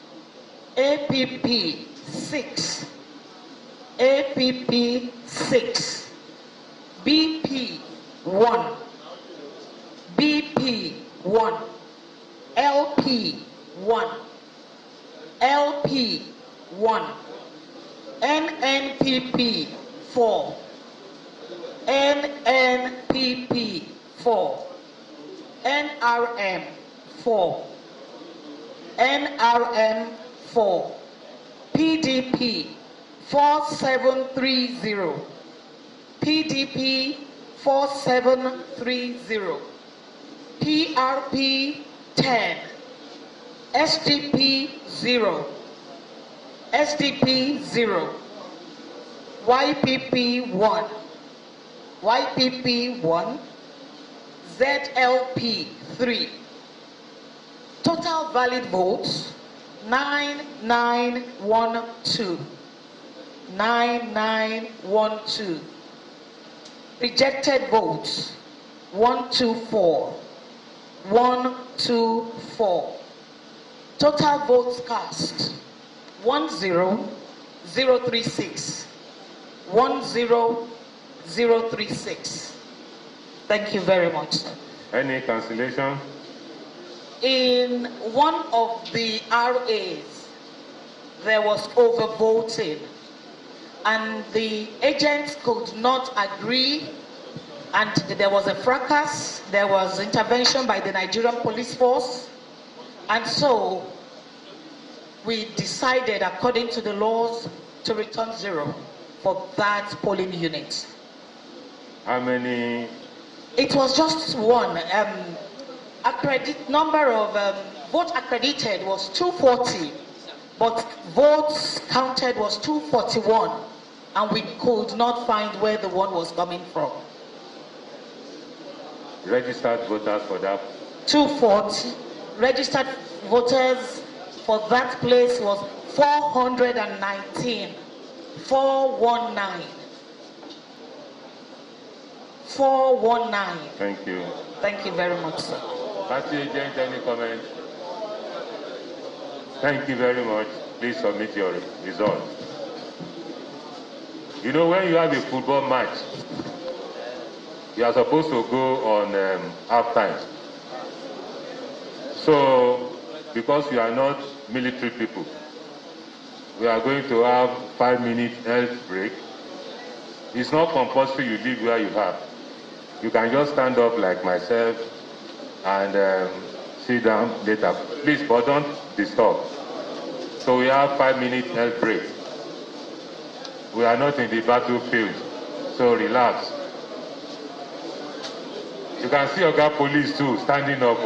APP, 6. APP, 6. BP, 1. BP, 1. LP, 1. LP, 1. NNPP, 4. NNPP, 4. NRM, 4. NRM, 4. PDP, 4730. PDP, 4730. PRP, 10. SDP, 0. SDP, 0. YPP, 1. YPP, 1. ZLP, 3. Total valid votes, 9912. 9912. Rejected votes, 124. 124. Total votes cast 10036. 10036. Thank you very much, sir. Any cancellation? In one of the RAs, there was overvoting, and the agents could not agree, and there was a fracas. There was intervention by the Nigerian police force, and so we decided, according to the laws, to return 0 for that polling unit. How many? It was just one. Number of votes accredited was 240, but votes counted was 241, and we could not find where the one was coming from. Registered voters for that? 240. Registered voters for that place was 419. 419. 419. Thank you. Thank you very much, sir. Party agent, any comment? Thank you very much. Please submit your result. You know, when you have a football match, you are supposed to go on half time. So, because we are not military people, we are going to have 5-minute health break. It's not compulsory you leave where you are. You can just stand up like myself and sit down later. Please, but don't disturb. So we have 5-minute health break. We are not in the battlefield, so relax. You can see Oga Police too, standing up.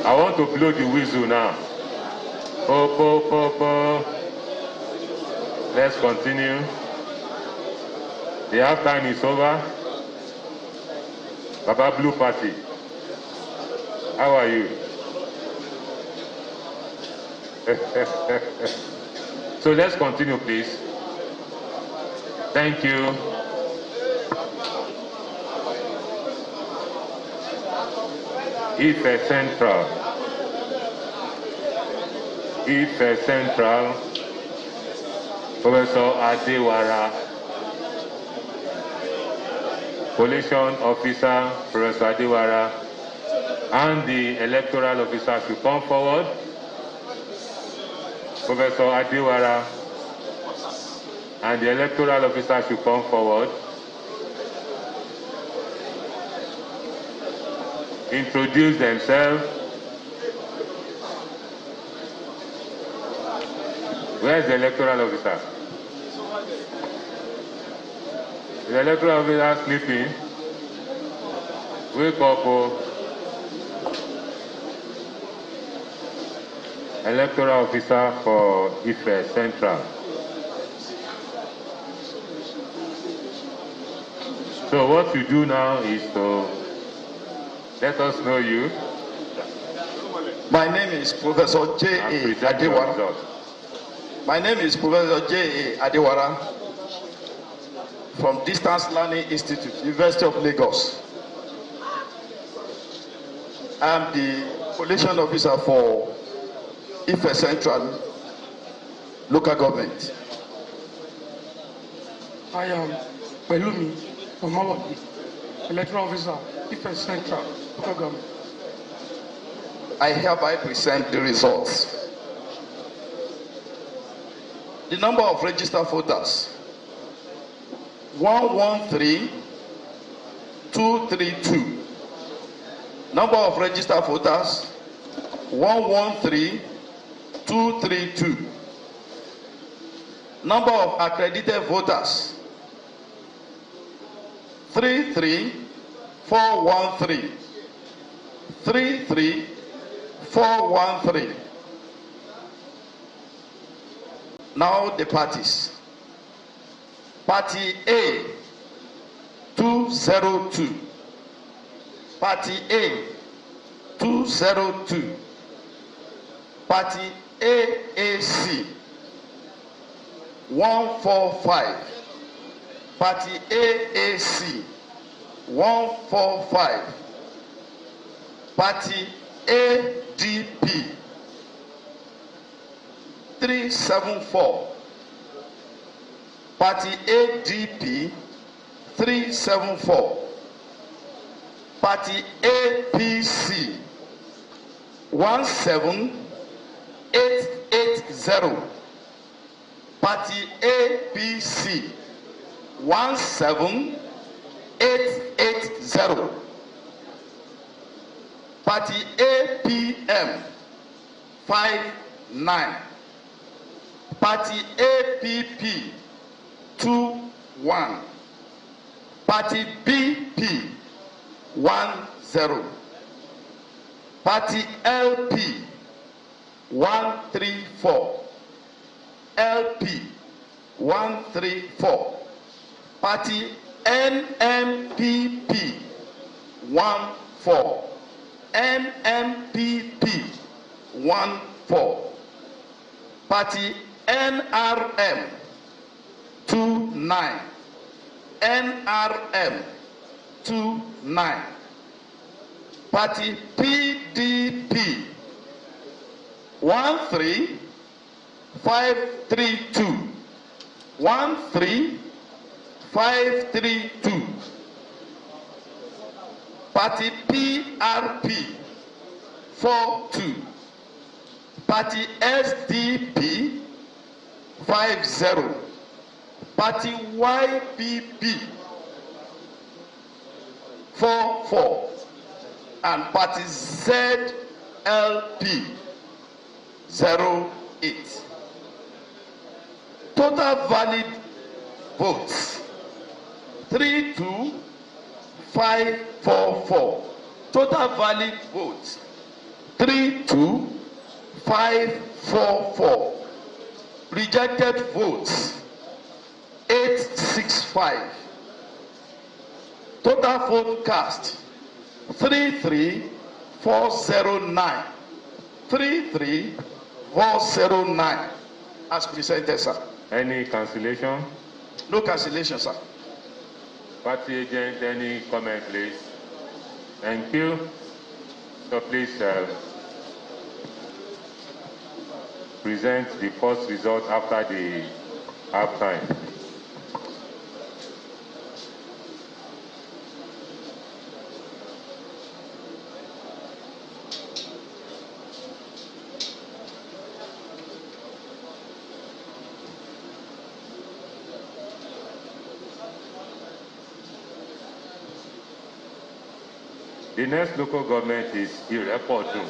I want to blow the whistle now. Po, po, po, po. Let's continue. The halftime is over. Baba Blue Party, how are you? So let's continue, please. Thank you. Ife Central. Ife Central. Professor Adewara. Collation officer, Professor Adewara, and the electoral officer should come forward. Professor Adewara and the electoral officer should come forward. Introduce themselves. Where is the electoral officer? The electoral officer sleeping. Wake up, oh. Electoral officer for Ife Central. So what you do now is to let us know you. My name is Professor J.A. Adewara. My name is Professor J.A. Adewara from Distance Learning Institute, University of Lagos. I am the collation officer for Ife Central local government. I am Pelumi Omawadi, electoral officer, Ife Central local government. I hereby present the results. The number of registered voters 113,232. Number of registered voters 113,232. Number of accredited voters 33,413. 33,413. Now the parties. Party A 202. Party A 202. Party AAC 145. Party AAC 145. Party ADP 374. Party ADP 374. Party APC 17880. Party APC 17880. Party APM 59. Party APP 21. Party BP 10. Party LP 134. LP 134. Party NMPP 14. NMPP 14. Party NRM 29. NRM 29. Party PDP 13532. 13532. Party PRP 42. Party SDP 50. Party YPP 44. And Party ZLP 08. Total valid votes 32544. Total valid votes 32,544. Rejected votes 865. Total vote cast 33,409. 33,409 as presented, sir. Any cancellation? No cancellation, sir. Party agent, any comment, please? Thank you. So please present the first result after the halftime. The next local government is Ife-Odun.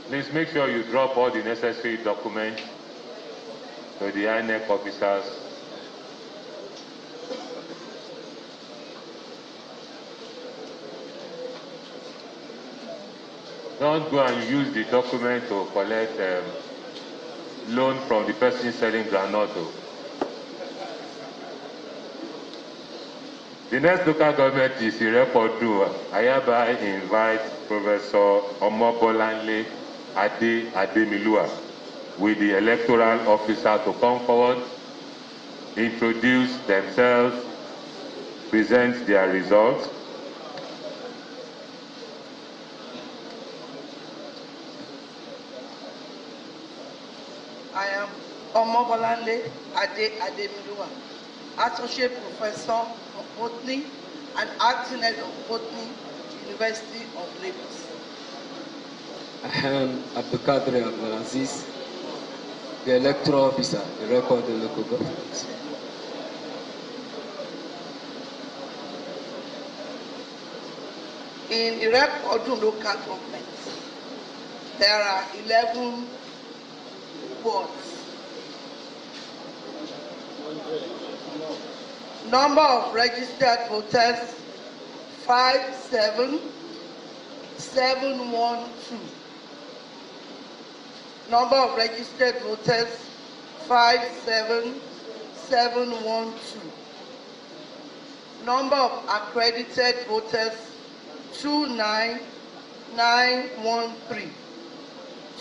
Please make sure you drop all the necessary documents to the INEC officers. Don't go and use the document to collect loan from the person selling groundnut. The next local government is Ife-Odun. I hereby invite Professor Omobolanle Ademilua with the electoral officer to come forward, introduce themselves, present their results. I am Omobolanle Ademilua, Associate Professor of Botany and Acting Head of Botany, University of Lagos. I am Abdulkadir Abdulaziz, the Electoral Officer, the record of the local government. In Ife-Odun local government, there are 11 wards. Number of registered voters 57712. Number of registered voters 57712. Number of accredited voters 29913.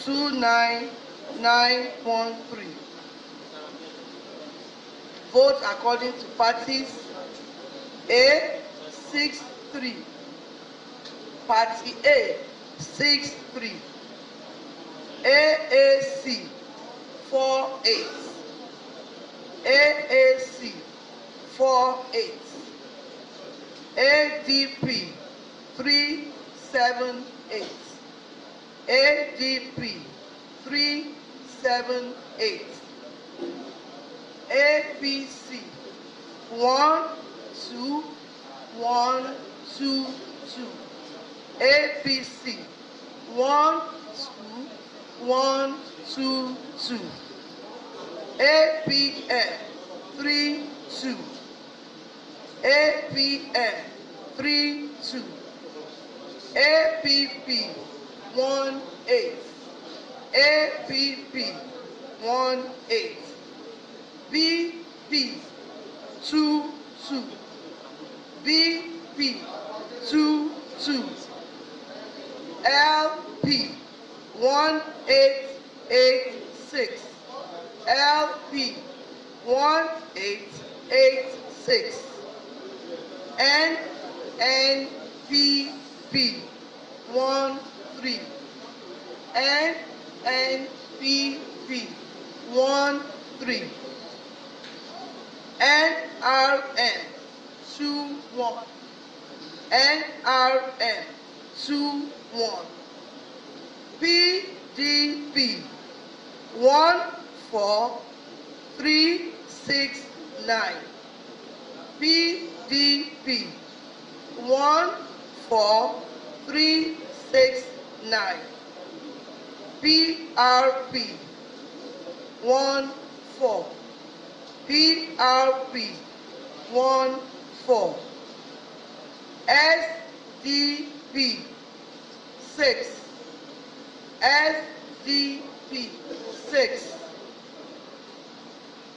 29913. Vote according to parties. A 63. Party A 63. AAC 48. AAC 48. ADP 378. ADP 378. APC 12122. APC 12122. APN 32. APN 32. APP 18. APP 18. BP 22. BP 22. LP 1886. LP 1886. NNPP 13. NNPP 13. NRN 21. NRN 21. PDP 14369. PDP 14369. PRP 14. PRP 14, SDP 6, SDP 6,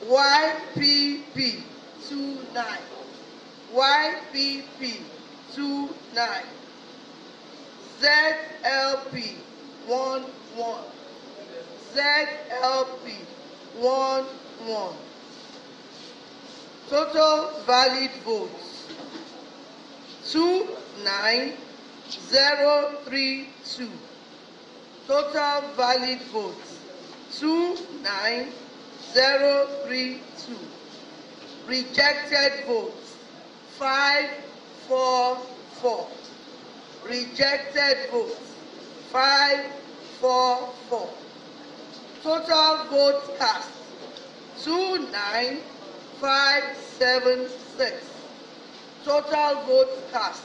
YPP 29, YPP 29, ZLP 11, ZLP 11. Total valid votes 29032. Total valid votes 29032. Rejected votes 544. Rejected votes 544. Total votes cast 29576. Total votes cast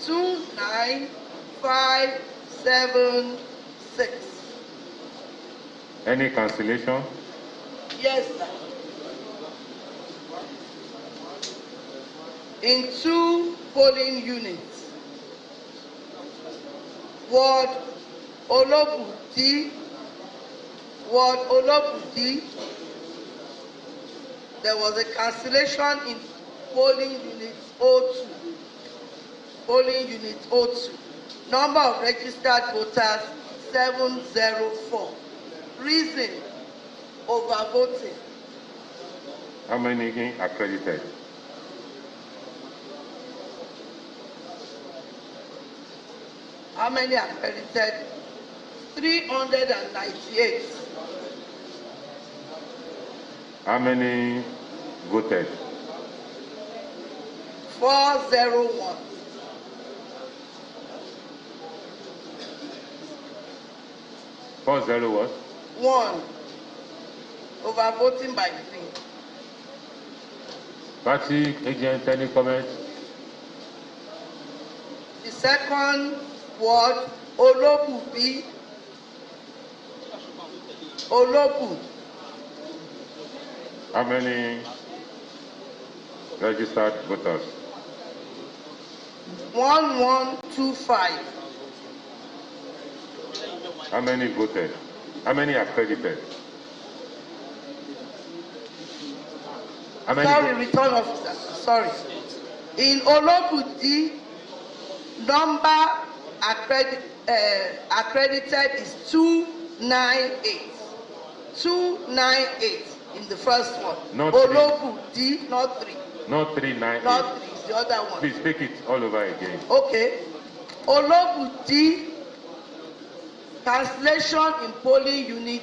29576. Any cancellation? Yes, sir. In 2 polling units, Ward Olobuti, there was a cancellation in polling unit 02. Polling unit 02. Number of registered voters 704. Reason: overvoting. How many accredited? How many accredited? 398. How many voted? 401. 40 what? 1. Overvoting by 3. Party agent, any comment? The second ward, Olobubi. Olobu. How many registered voters? 1125. How many voted? How many accredited? How many Sorry, return officer. Sorry. In Olobuti, number accredited is 298. 298 in the first one. Not Olobuti, not 3. Not 398. Not 3, it's the other one. Please take it all over again. Okay. Olobuti, cancellation in polling unit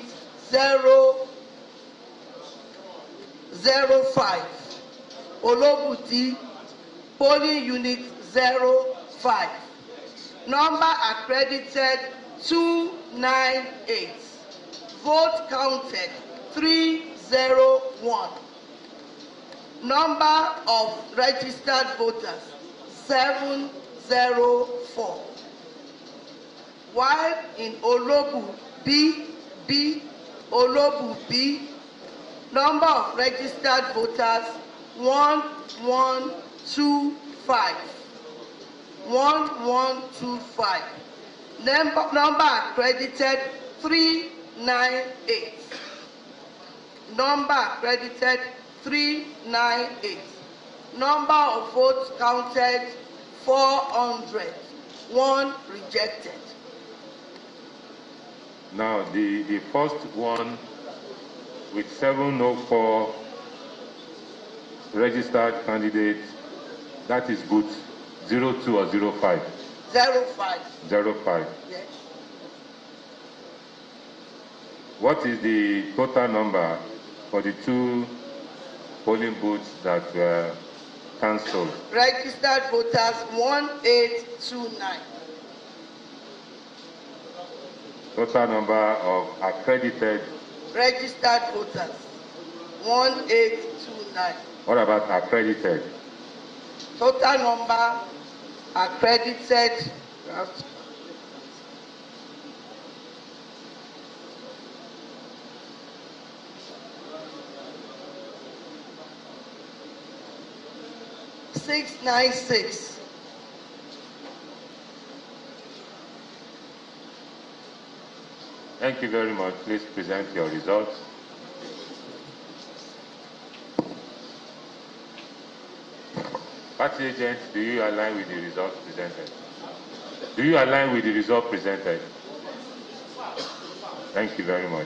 005. Olobuti, polling unit 05. Number accredited 298. Vote counted 301. Number of registered voters 704. While in Olobu B, number of registered voters 1125. 1125. Number accredited 398. Number accredited 398. Number of votes counted 400. 1 rejected. Now, the first one with 704 registered candidates, that is good. 02 or 05? 05. 05. Yes. What is the total number for the 2 polling booths that were cancelled? Registered voters 1829. Total number of accredited. Registered voters 1829. What about accredited? Total number accredited. 696. Thank you very much. Please present your results. Party agents, do you align with the results presented? Do you align with the result presented? Thank you very much.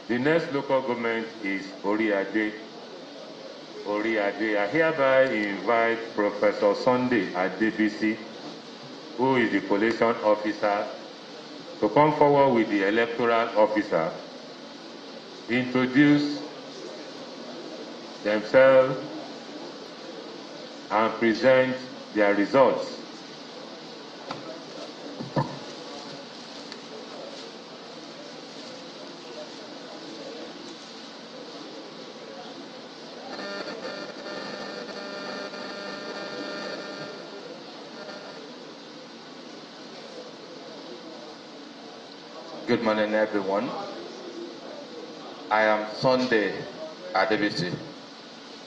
The next local government is Ayedade. I hereby invite Professor Sunday Adebisi, who is the collation officer, to come forward with the electoral officer, introduce themselves, and present their results. Good morning, everyone. I am Sunday Adebisi,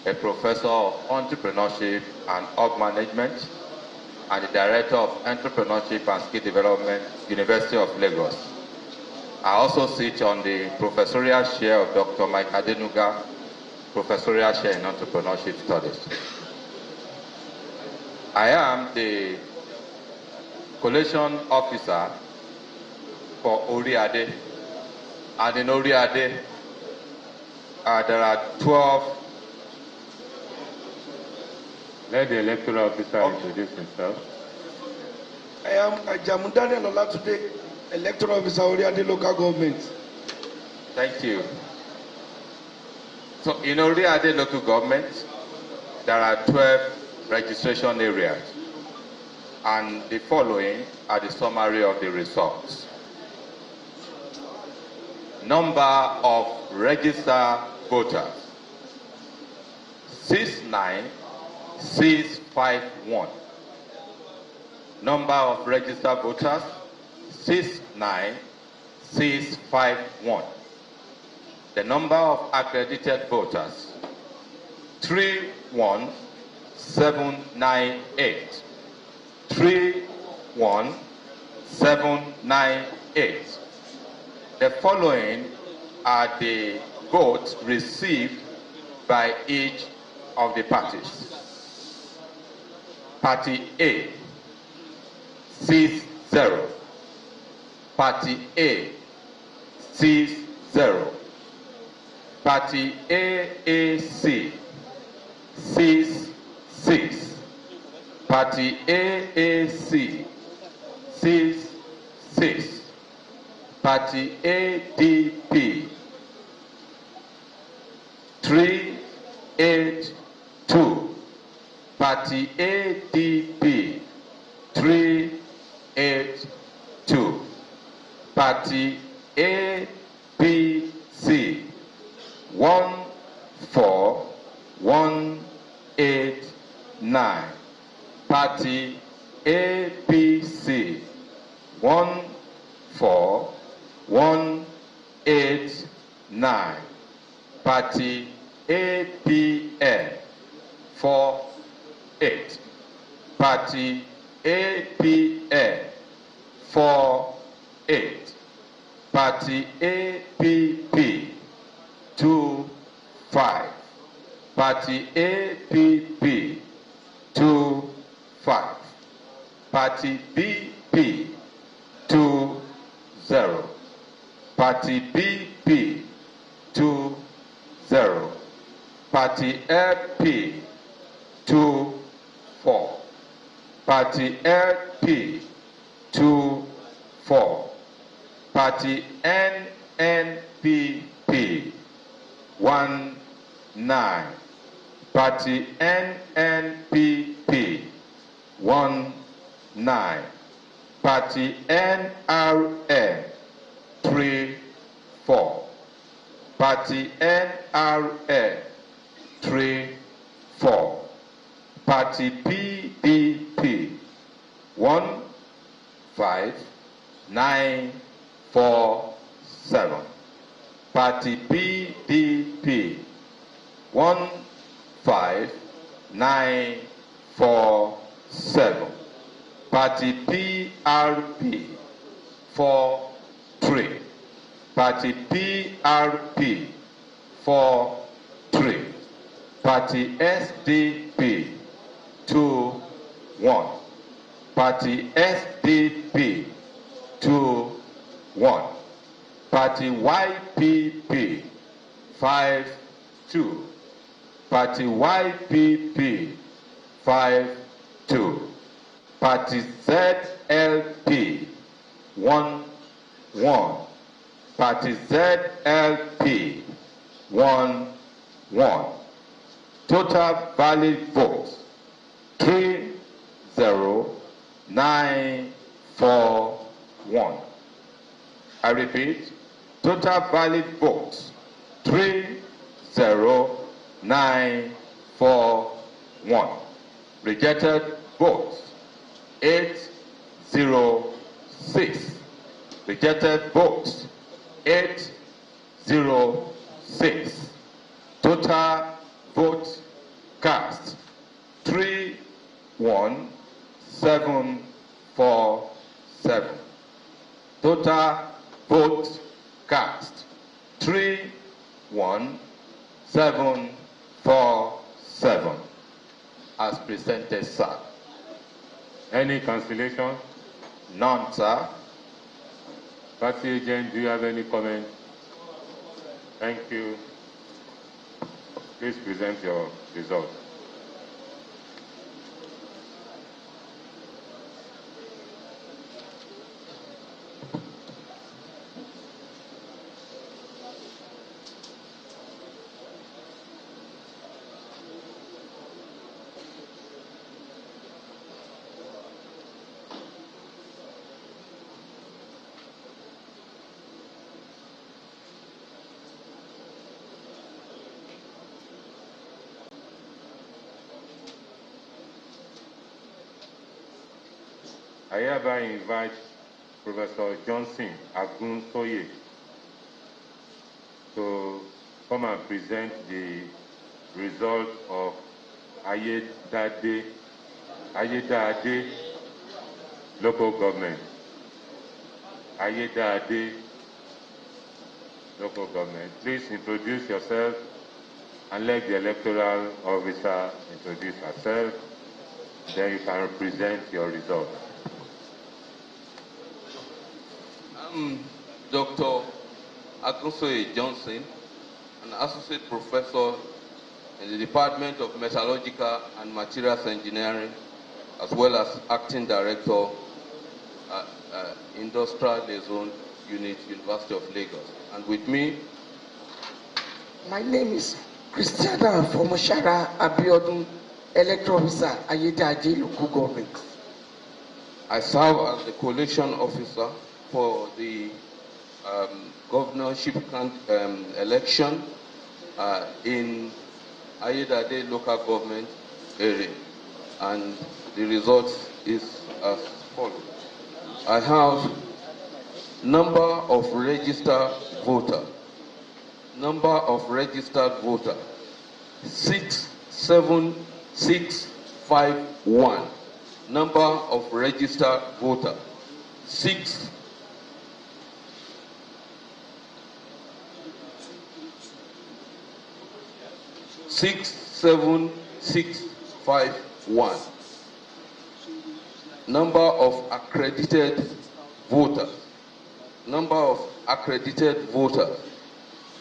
a professor of entrepreneurship and org management and the director of entrepreneurship and skill development, University of Lagos. I also sit on the professorial chair of Dr. Mike Adenuga, professorial chair in entrepreneurship studies. I am the collation officer for Ayedade, and in Ayedade there are 12. Let the electoral officer introduce himself. I am Ajamudane Olatude, electoral officer Ayedade local government. Thank you. So in Ayedade local government, there are 12 registration areas, and the following are the summary of the results. Number of registered voters, 69651. Number of registered voters, 69651. The number of accredited voters, 31798. 31798. The following are the votes received by each of the parties. Party A, 60. Party A, 60. Party AAC, 66. Party AAC, 66. Party ADP, 382. Party ADP, 382. Party APC, 14189. Party APC, 14189. Party APN, 48. Party APN, 48. Party APP, 25. Party APP, 25. Party BP, 20. Party BP, 20. Party LP, 24. Party LP, 24. Party NNPP, 19. Party NNPP, 19. Party NRN, 34. Party NRA 3-4. Party PDP 15947. Party PDP 15947. Party PRP 4-3. Party PRP 4-3. Party SDP 2-1. Party SDP 2-1. Party YPP 5-2. Party YPP 5-2. Party ZLP 1-1. Party ZLP 1-1. Total valid votes 30941. I repeat, total valid votes 30941. Rejected votes 806. Rejected votes 806. Total votes cast 31747. Total votes cast 31747. As presented, sir. Any cancellation? None, sir. Party agent, do you have any comment? Thank you. Please present your result. I hereby invite Professor Johnson Agunsoye to come and present the result of Ayedade local government. Ayedade local government. Please introduce yourself and let the electoral officer introduce herself. Then you can present your result. Dr. Agunsoye Johnson, an associate professor in the Department of Metallurgical and Materials Engineering, as well as acting director at Industrial Liaison Unit, University of Lagos. And with me, my name is Christiana Fomoshara Abiodun, Electoral Officer, Ayedade local government. I serve as the Collation Officer for the governorship election in Ayedade local government area, and the result is as follows. I have number of registered voter 67651. Number of registered voter 67651. Number of accredited voters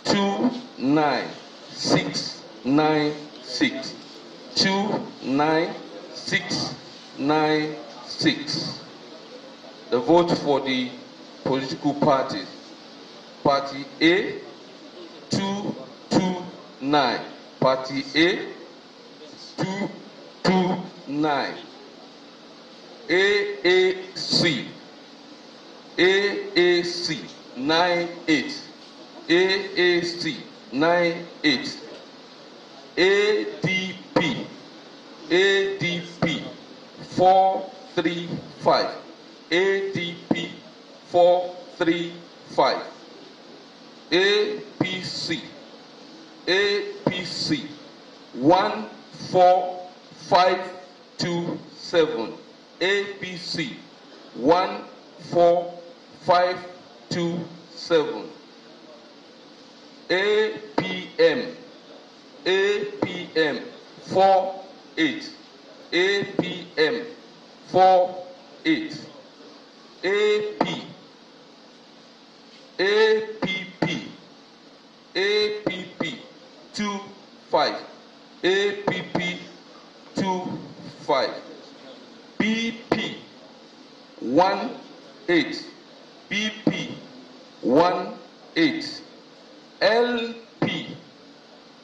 29696. 29696. The vote for the political parties: Party A 229. Party A 229. AAC 98. AAC 98, ADP 435, ADP 435, APC 14527, APC 14527, APM 48, APM 48, APP 25, APP 25, BP 18, BP 18, LP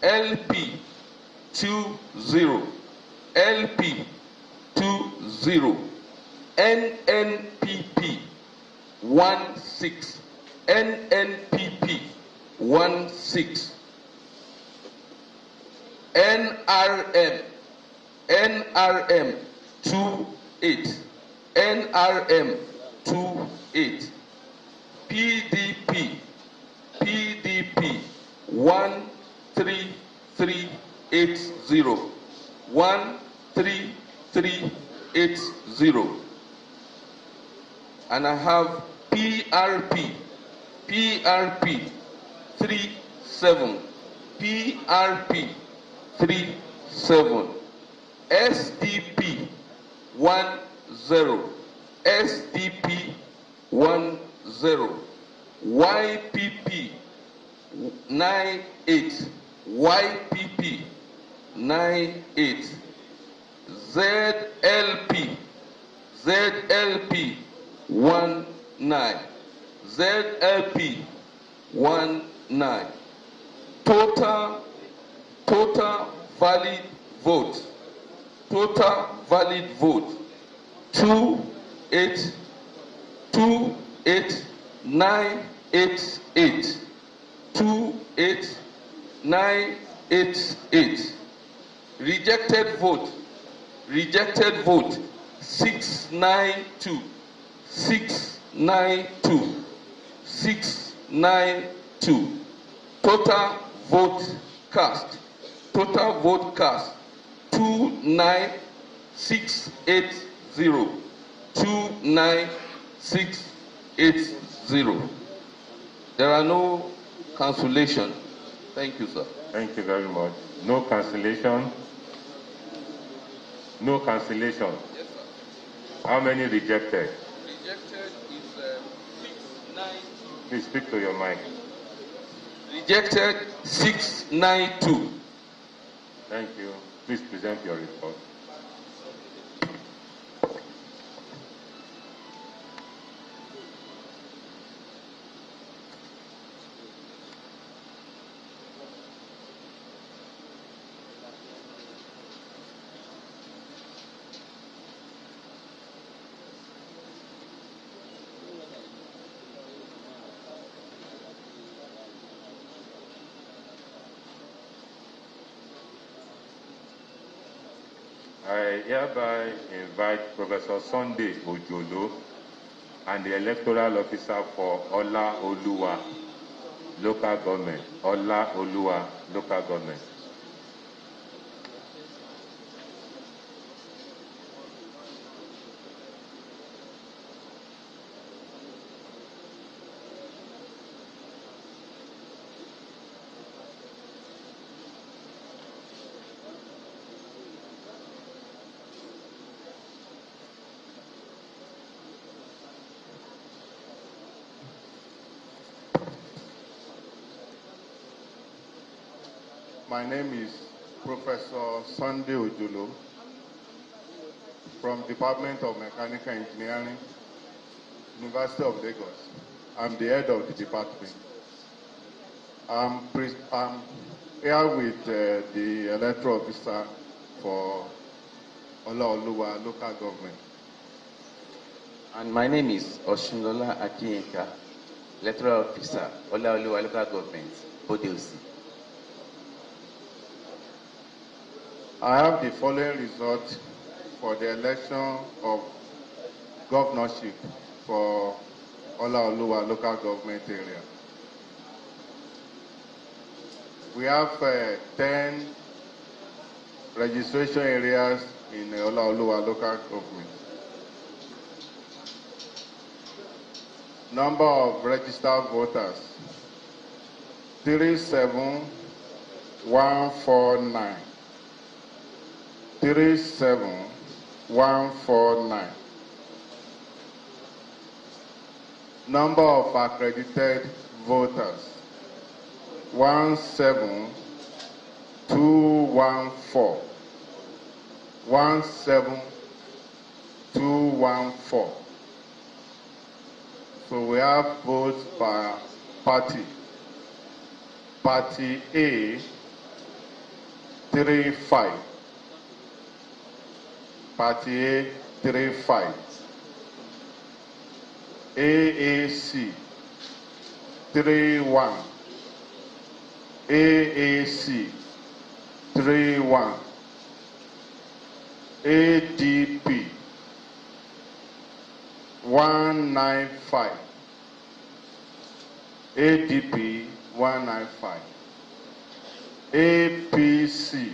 20, LP 20, NNPP 16, NNPP 16, NRM 28, NRM 28, PDP 13380, 13380, and I have PRP 37, PRP 37, SDP 10, SDP 10, YPP 98, YPP 98, ZLP 19, ZLP 19, total valid vote, 28988, 28988, rejected vote 692, 692, total vote cast 29680, 29680. There are no cancellation. Thank you, sir. Thank you very much. No cancellation. No cancellation. Yes, sir. How many rejected? Rejected is 692. Please speak to your mic. Rejected 692. Thank you. Please present your report. I hereby invite Professor Sunday Ojolo and the electoral officer for Ola-Oluwa local government. Ola-Oluwa local government. My name is Professor Sunday Ojolo from Department of Mechanical Engineering, University of Lagos. I'm the head of the department. I'm here with the electoral officer for Ola-Oluwa local government. And my name is Oshinlola Akienka. Electoral Officer, Ola-Oluwa Local Government, Odo-Otin. I have the following result for the election of governorship for Ola-Oluwa local government area. We have 10 registration areas in Ola-Oluwa local government. Number of registered voters, 37149. 37149. Number of accredited voters, 17214. 17214. So we have votes by party. Party A, 35. Party A, 35. AAC, 31. AAC, 31. ADP, 195. ADP, 195. APC,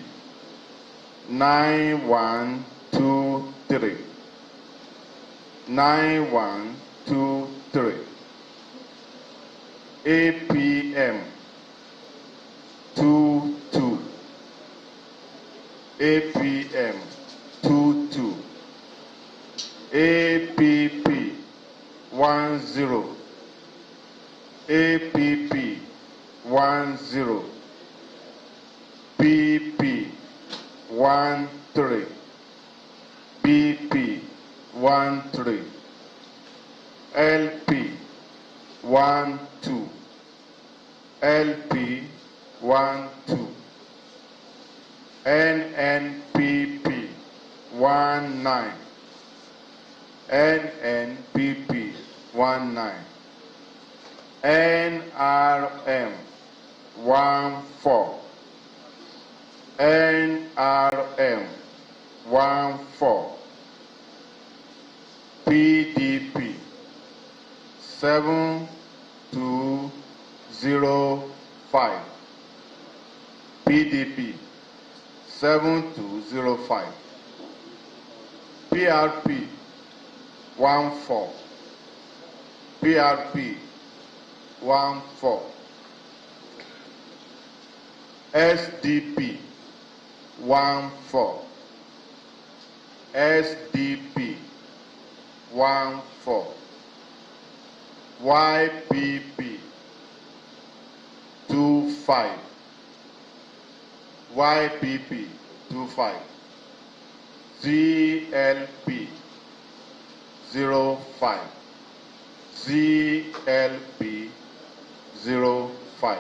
9123. 9123. APM, 22. APM, 22. APP, 10. APP, 10. PP, 13. BP, 13. LP, 12. LP, 12. NNPP, 19. NNPP, 19. NRM, 14. NRM, 14. PDP, 7205. PDP, 7205. PRP, 14. PRP, 14. SDP, 14. SDP, 14. YPP, 25. YPP, 25. ZLP, 05. ZLP, 05.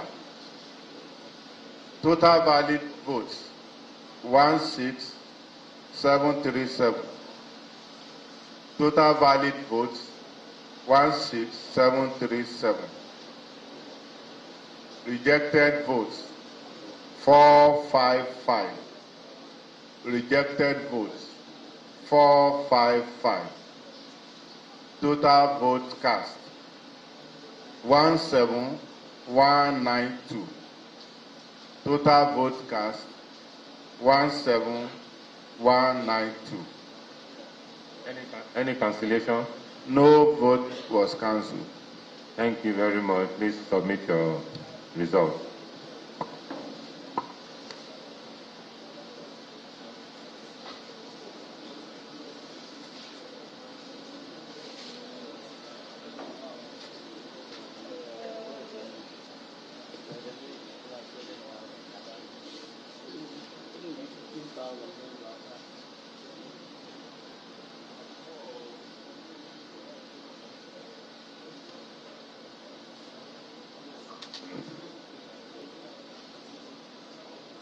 Total valid votes, 16737. Total valid votes, 16737. Rejected votes, 455. Rejected votes, 455. Total votes cast, 17192. Total votes cast, 17192. Any cancellation? No vote was cancelled. Thank you very much. Please submit your result.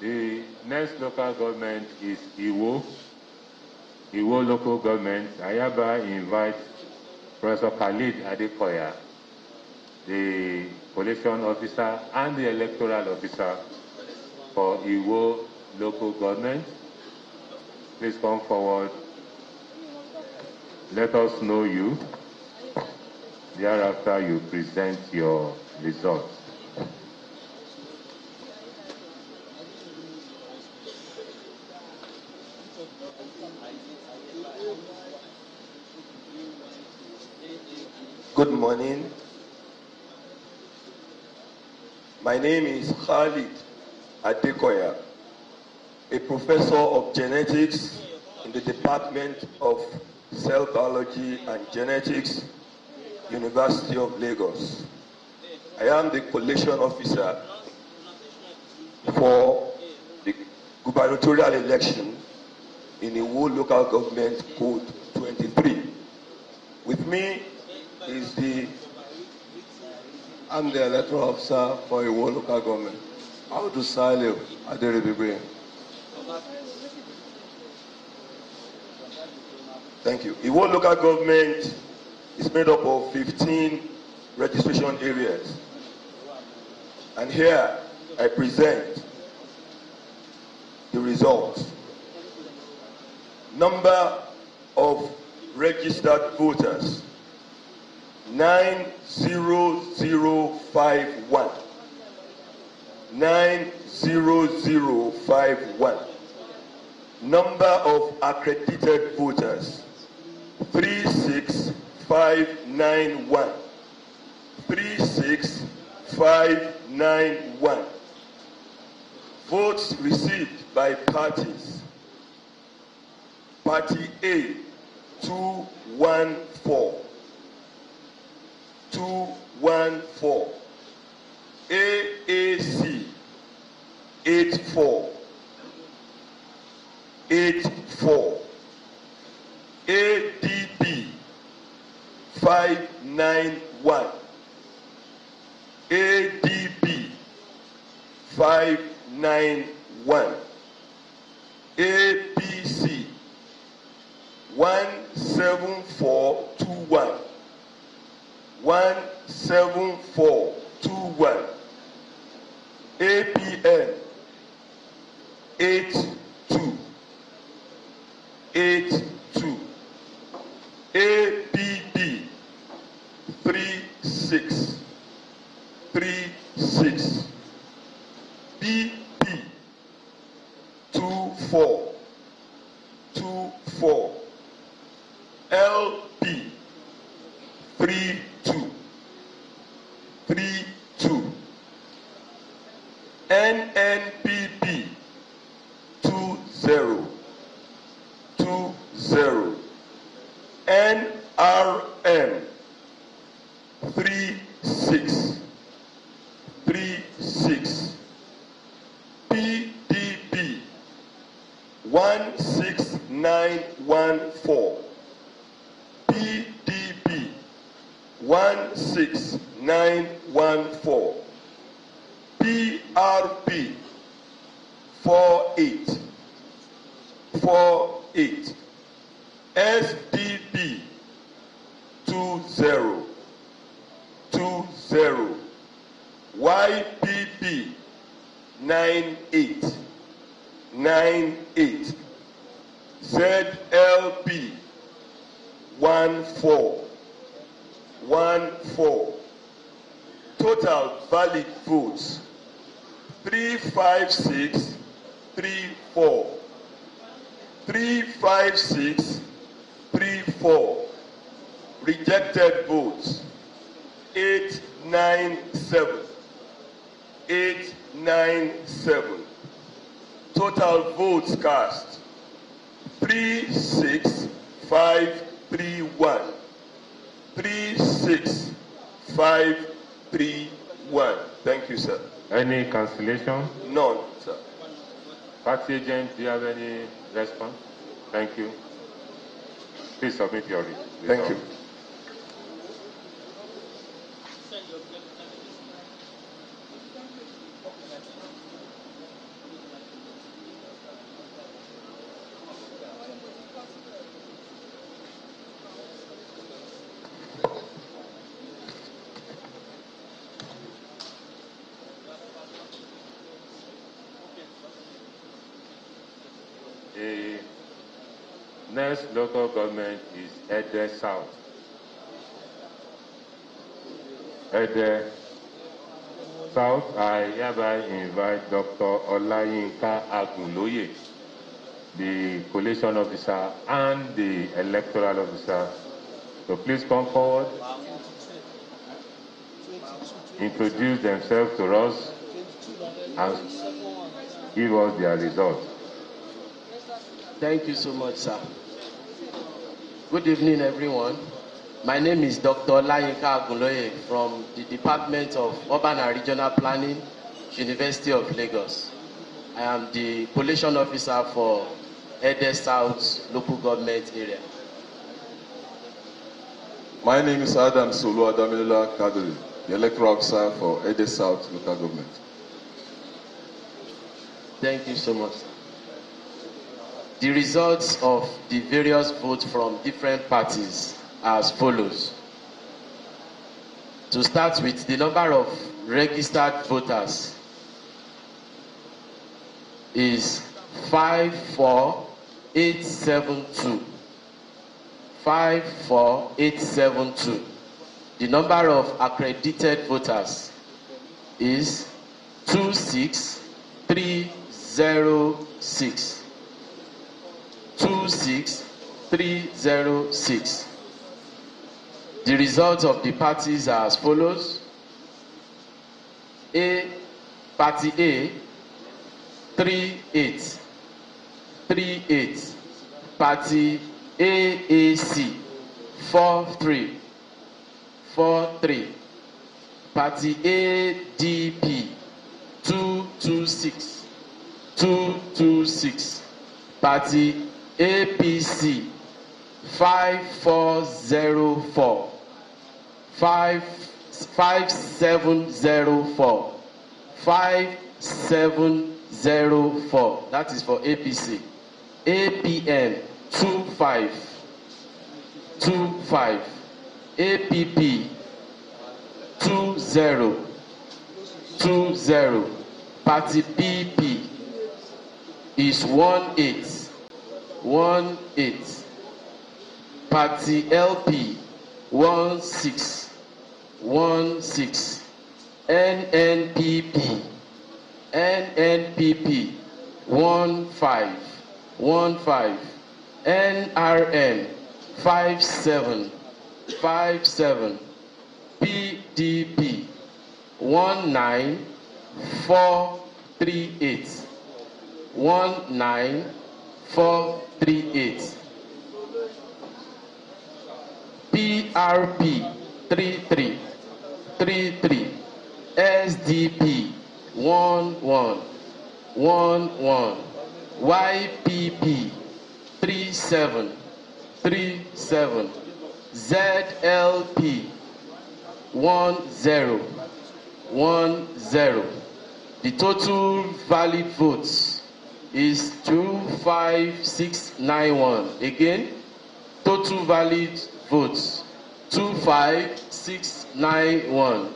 The next local government is Iwo local government. I hereby invite Professor Khalid Adekoya the collation officer and the electoral officer for Iwo local government. Please come forward. Let us know you. Thereafter, you present your results. Good morning. My name is Khalid Adekoya, a professor of genetics in the Department of Cell Biology and Genetics, University of Lagos. I am the collation officer for the gubernatorial election in Iwo local government code 23. With me is I'm the electoral officer for Iwo local government. Audu Saleh Adeleke. Thank you. Iwo local government is made up of 15 registration areas. And here I present the results. Number of registered voters, 90051. 90051. Number of accredited voters, 36591. 36591. Votes received by parties. Party A, 214. 214. AAC, 84. 84. ADP, 591. ADP, 591. APC, 17421. 17421. APN, 82. 82. APB, 36. 36. BP, 24. 24. LP, 32. 32. NNPP, 20. 20. NRM, 36. 36. PDP, 16914. PDP, 16914. PRP, 48. 48. SDP, 20. 20. YPP, 98. 98. ZLP, 14. 14. Total valid votes, 35634. 35634. Rejected votes, 897. 897. Total votes cast, 36531. 36531. Thank you, sir. Any cancellation? None, sir. Party agent, do you have any response? Thank you. Please submit your result. Thank you. The next local government is Ede South. Ede South, I hereby invite Dr. Olayinka Agunloye, the collation officer and the electoral officer. So please come forward, introduce themselves to us, and give us their results. Thank you so much, sir. Good evening, everyone. My name is Dr. Olayinka Agunloye from the Department of Urban and Regional Planning, University of Lagos. I am the collation officer for Ede South local government area. My name is Adam Sulu Adamila Kadri, the electoral officer for Ede South local government. Thank you so much. The results of the various votes from different parties are as follows. To start with, the number of registered voters is 54872. 54872. The number of accredited voters is 26306. 26306. The results of the parties are as follows. Party A 38. Party AAC 43. Party ADP 226. Party APC 5404. 5704. 5704. That is for APC. APM 25. APP 20. Party PP is 18. Party LP 16. NNPP 15. NRM 57. PDP 19438. 19438. PRP 33. SDP 11. YPP 37. ZLP 10. The total valid votes is 25691. Again, total valid votes 25691.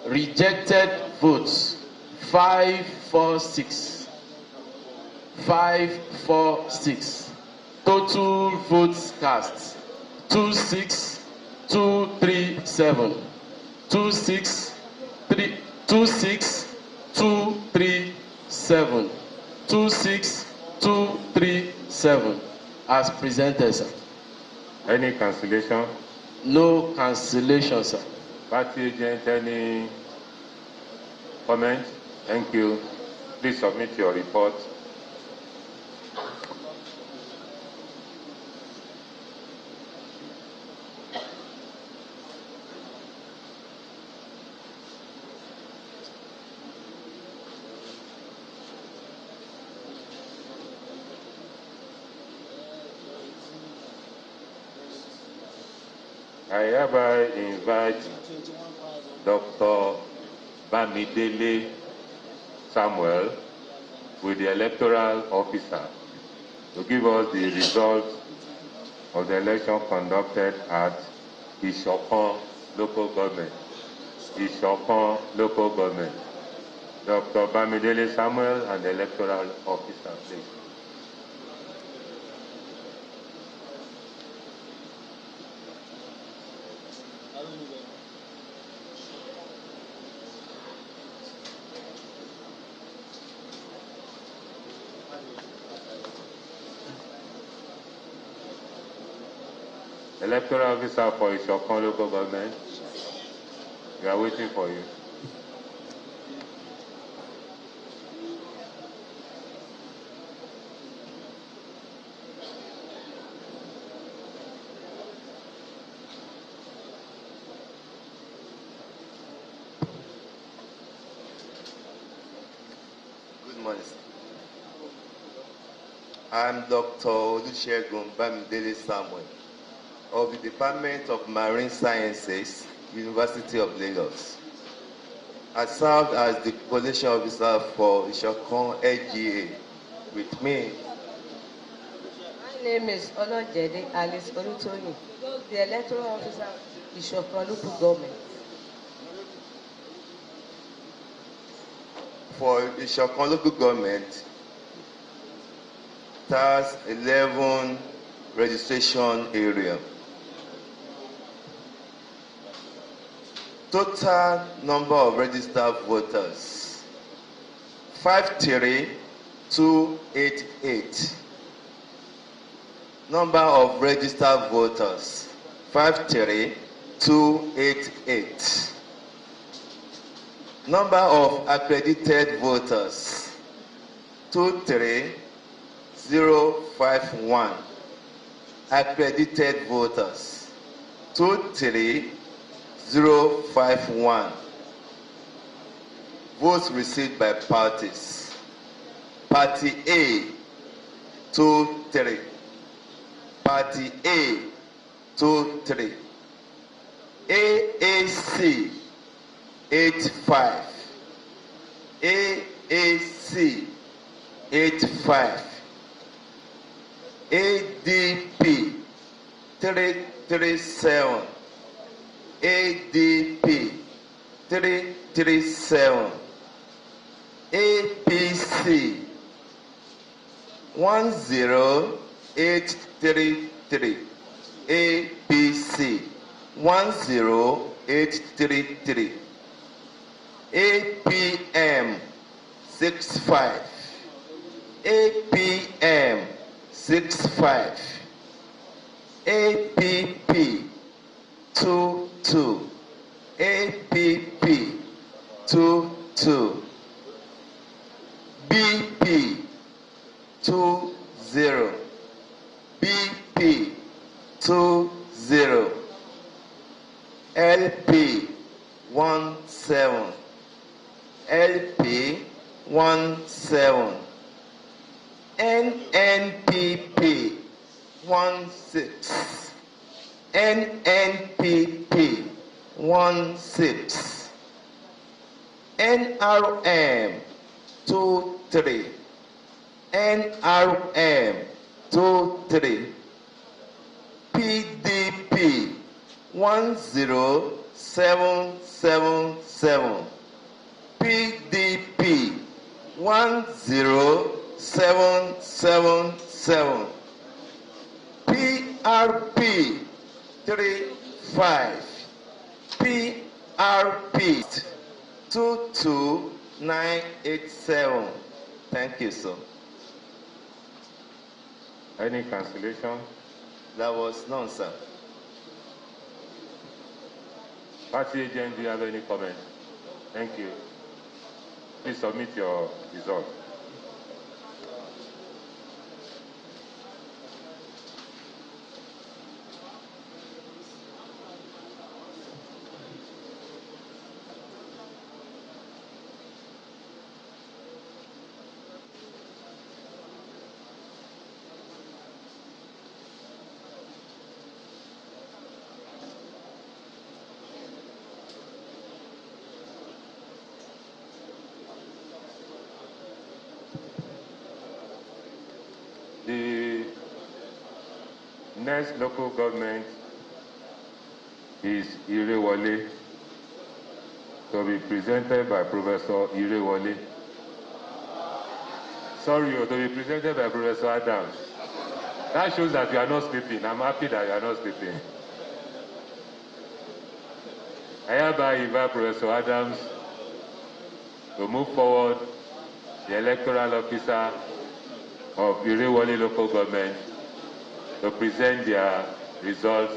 Rejected votes 546. Total votes cast 26237. 26237. 26237 as presented, sir. Any cancellation? No cancellation, sir. Party agent, any comment? Thank you. Please submit your report. I hereby invite Dr. Bamidele Samuel with the electoral officer to give us the results of the election conducted at Oshoko local government. Oshoko local government. Dr. Bamidele Samuel and the electoral officer, please. Electoral officer for Oshoko local government. We are waiting for you. Good morning. I'm Dr. Oluwaduoro Samuel of the Department of Marine Sciences, University of Lagos. I served as the Collation officer for Oshoko LGA. With me, My name is Olajede Alice Olutoni, the electoral officer of Oshoko local government. for Oshoko local government, that's 11 registration area. Total number of registered voters, 53288. Number of registered voters, 53288. Number of accredited voters, 23051. Accredited voters, 23051. Votes received by parties. Party A, 23. Party A, 23. AAC, 85. AAC, 85. ADP, 337. ADP, 337. APC, 10833. APC, 10833. APM, 65. APM, 65. APP, 22. APP, 22. BP, 20. BP, 20. LP, 17. LP, 17. NNPP, 16. NNPP, 16. NRM, 23. NRM, 23. PDP, 10777. PDP, 10777. PRP, 35. PRP, 22987. Thank you, sir. Any cancellation? That was none, sir. Party agent, do you have any comment? Thank you. Please submit your result. The next local government is Irewole, to be presented by Professor Irewole. Sorry, to be presented by Professor Adams. That shows that you are not sleeping. I'm happy that you are not sleeping. I hereby invite Professor Adams to move forward the electoral officer of Irewole local government to present their results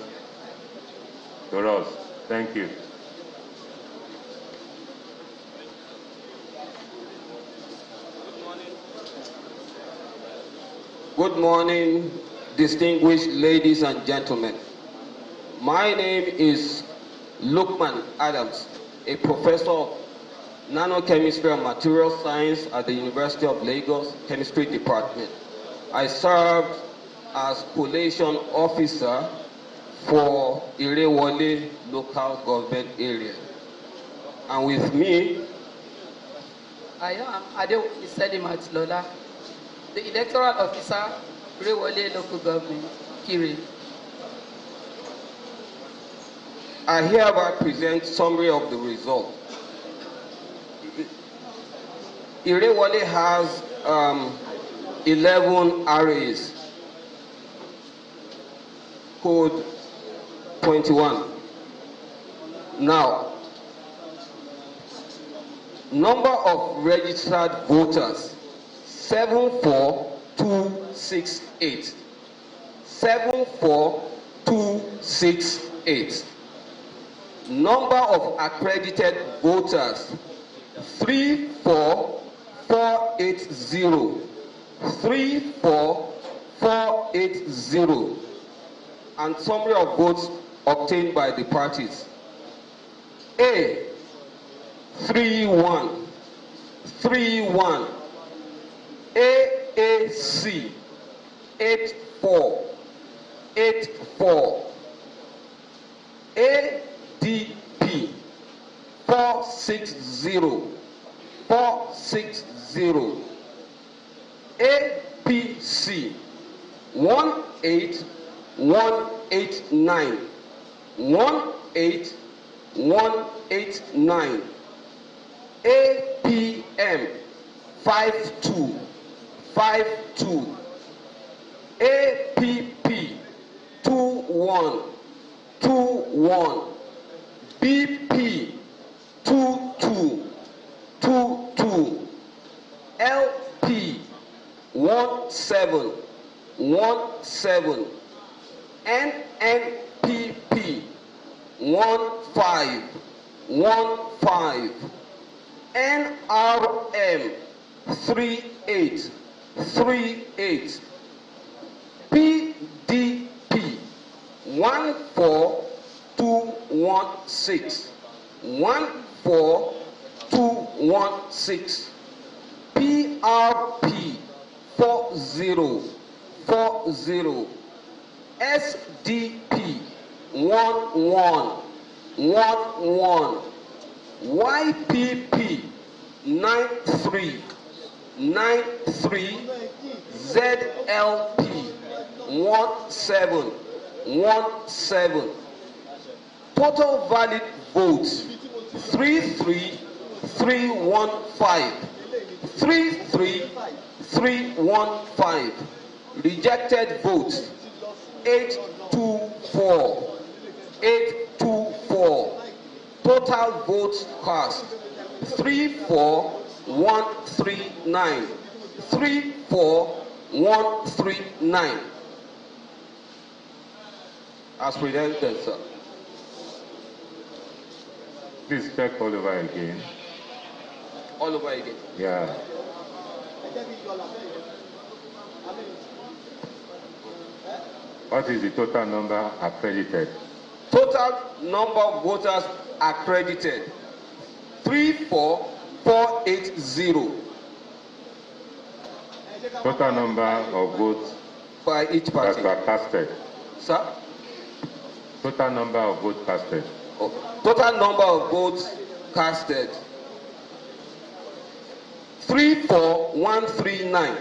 to us. Thank you. Good morning, distinguished ladies and gentlemen. My name is Lukman Adams, a professor of nanochemistry and material science at the University of Lagos Chemistry Department. I served as collation officer for Irewole local government area. And with me, I am Adeleke Selimat Lola, the electoral officer, Irewole local government, Kiri. I hereby present summary of the result. Irewole has 11 arrays, code 21. Now, number of registered voters, 74268. 74268. Number of accredited voters, 34480. 34480. And summary of votes obtained by the parties. A 31. AAC 84. ADP 460. APC 18189. 18189. APM 5252. APP 2121. BP 2222. LP 1717. NNPP 1515. NRM 3838. PDP 14216. 14216. PRP 4040. SDP 1111. YPP 9393. ZLP 1717. Total valid votes 33315. 33315. Rejected votes 824. 824. Total votes cast 34139. 34139. As presented, sir. Please check all over again. All over again. Yeah. What is the total number accredited? Total number of voters accredited 34480. Total number of votes by each party that were casted. Sir? Total number of votes casted. Oh. Total number of votes casted 34139.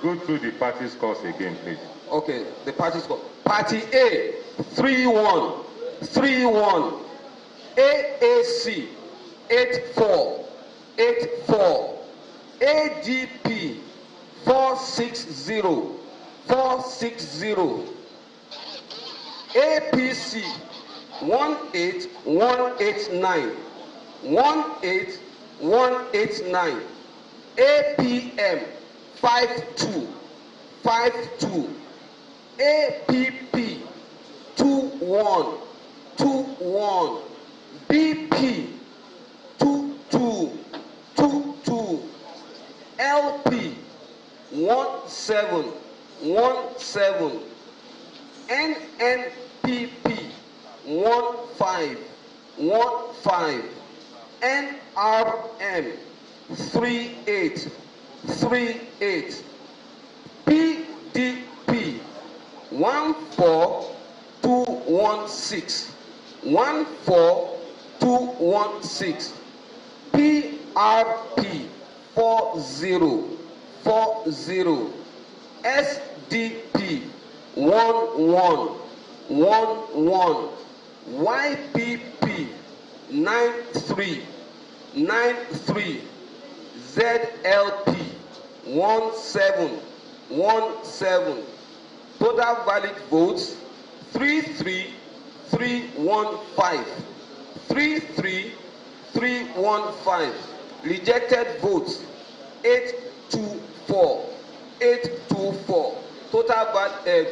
Go through the party scores again, please. Okay, the party score. Party A 31. AAC 84. ADP 460, APC 18189, 18189, APM 5252, APP 2121, BP 2222, LP 1717, NNPP 1515, NRM 3838, PDP 14216, 14216, PRP 4040, SDP 1111, YPP 9393, ZLP 1717. Total valid votes 33315. 33315. Rejected votes 824. 824. Total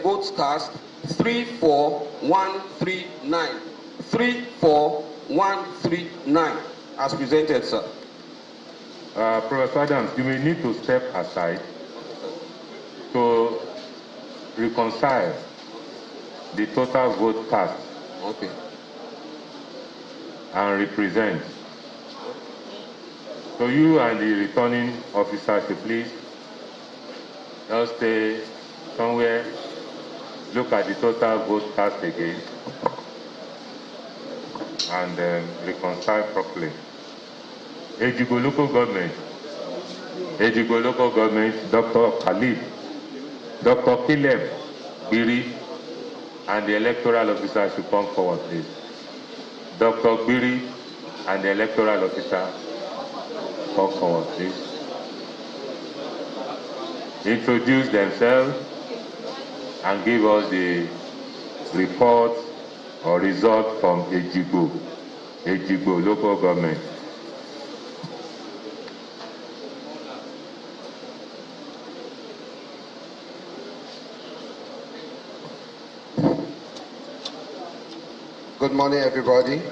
votes cast 34139. 34139. As presented, sir. Professor Adams, you may need to step aside to reconcile the total vote cast. Okay. And represent. So you and the returning officer should please just stay somewhere, look at the total vote cast again, and reconcile properly. Ejigbo local government, Dr. Khalid, Dr. Caleb Biri, and the electoral officer should come forward, please. Dr. Biri and the electoral officer come forward, please. Introduce themselves and give us the report or result from Ejigbo local government. Good morning, everybody.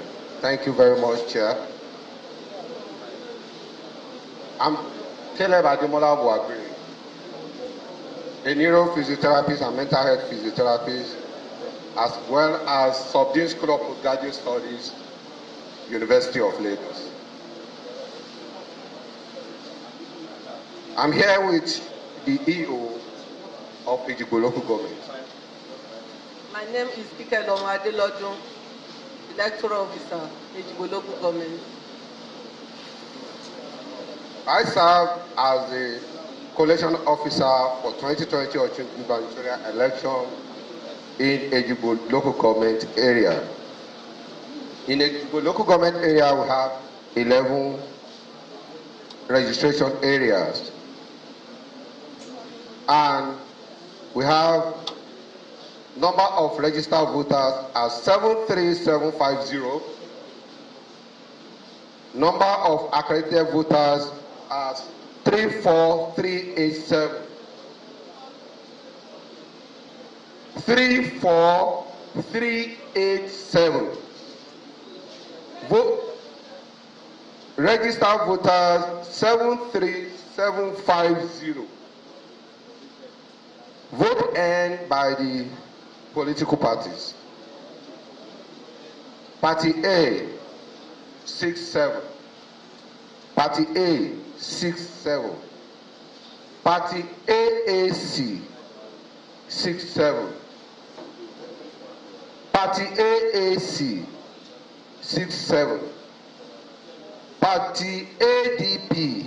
Thank you very much, Chair. I'm Caleb Ademola Buagri, a neurophysiotherapist and mental health physiotherapist, as well as Subdean School of Postgraduate Studies, University of Lagos. I'm here with the EO of Ejigbo local government. My name is Ifelodun, Electoral Officer, Ejigbo local government. I serve as the Collation Officer for 2020 Osun gubernatorial election in Ejigbo local government area. In Ejigbo local government area, we have 11 registration areas. And we have number of registered voters as 73750. Number of accredited voters as 34387. 34387. Vote registered voters 73750. Vote earned by the political parties. Party A 67. Party A 67. Party AAC 67. Party AAC 67. Party ADP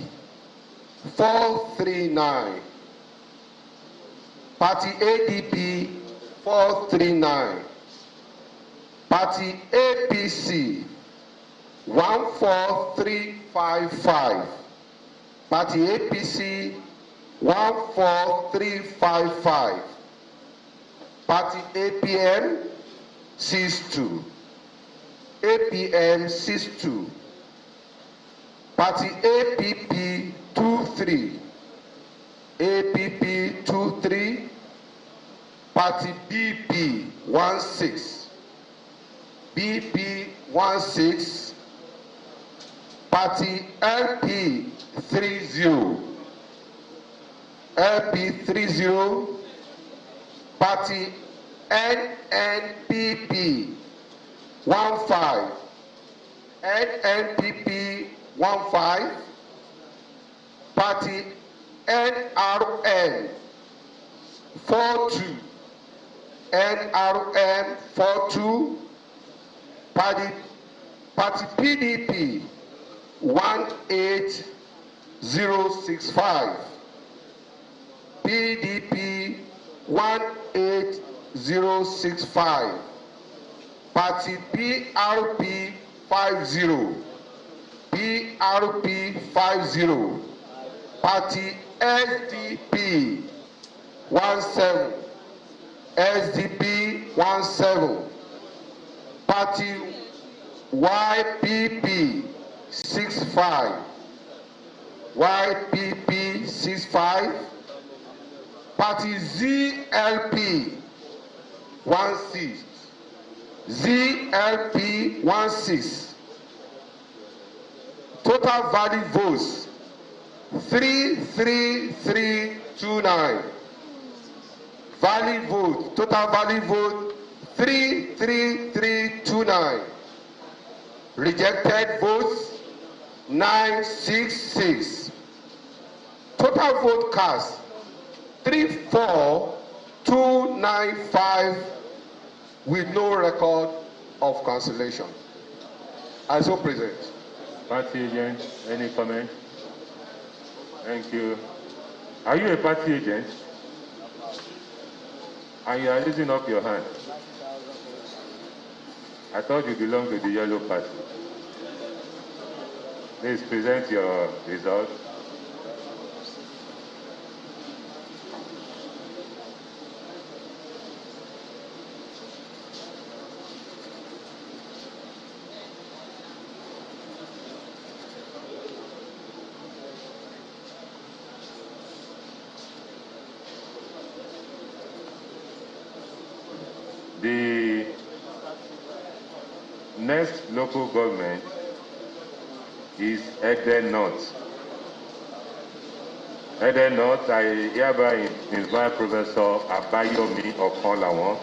439. Party ADP 439. Party APC 14355. Party APC 14355. Party APM 62. APM 62. Party APP 23. APP 23. Party BP 16. BP 16. Party LP 30. LP 30. Party NNPP 15. NNPP 15. Party NRN 42. NRN 42. Party PDP 18065. PDP 18065. Party PRP 50. PRP 50. Party SDP 17. SDP 17. Party YPP 65. YPP 65. Party ZLP 16. ZLP 16. Total valid votes 33329. Valid vote, total valid vote 33329. Rejected votes 966. Total vote cast 34295 with no record of cancellation. I so present. Party agent, any comment? Thank you. Are you a party agent? And you are raising up your hand. I thought you belonged to the yellow party. Please present your result. The next local government is Ede North. Ede North, I hereby invite Professor Abayomi Okonlawon,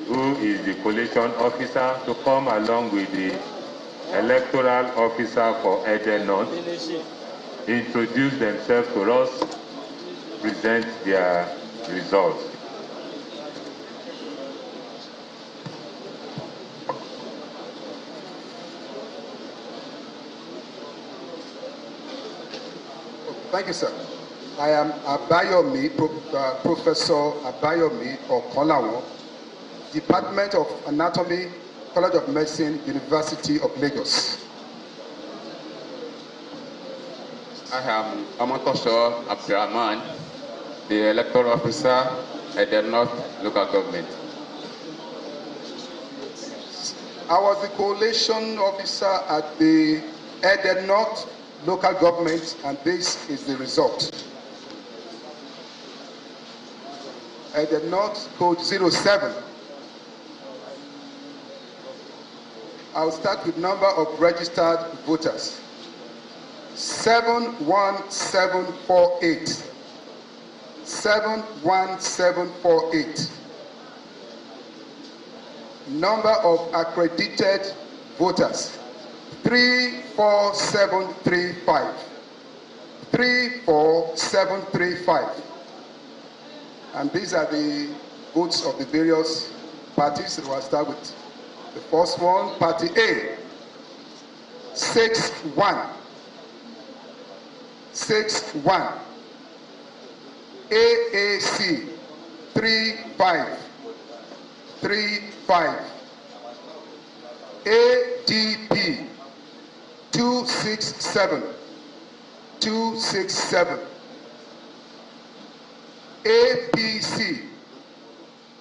who is the collation officer, to come along with the electoral officer for Ede North, introduce themselves to us, present their results. Thank you, sir. I am Abayomi, Professor Abayomi Okonlawon, Department of Anatomy, College of Medicine, University of Lagos. I am Omotosho Abdurrahman, the Electoral Officer at the North Local Government. I was the Collation Officer at the Ede North Local Government, and this is the result. Ede North code 07. I'll start with number of registered voters. 71748. 71748. Number of accredited voters. 34735. 34735. And these are the votes of the various parties. So we'll start with the first one, Party A. 61. 61. AAC 35. 35. ADP 267. 267. APC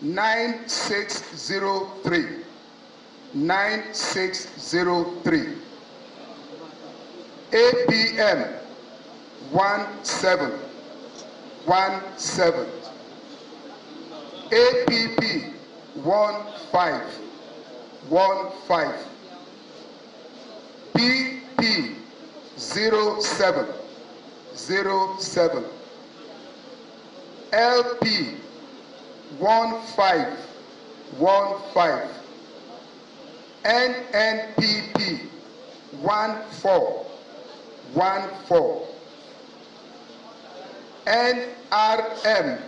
9603. 9603. APM 1717. APP 1515. PP 0707. LP 1515. NNPP 1414. NRM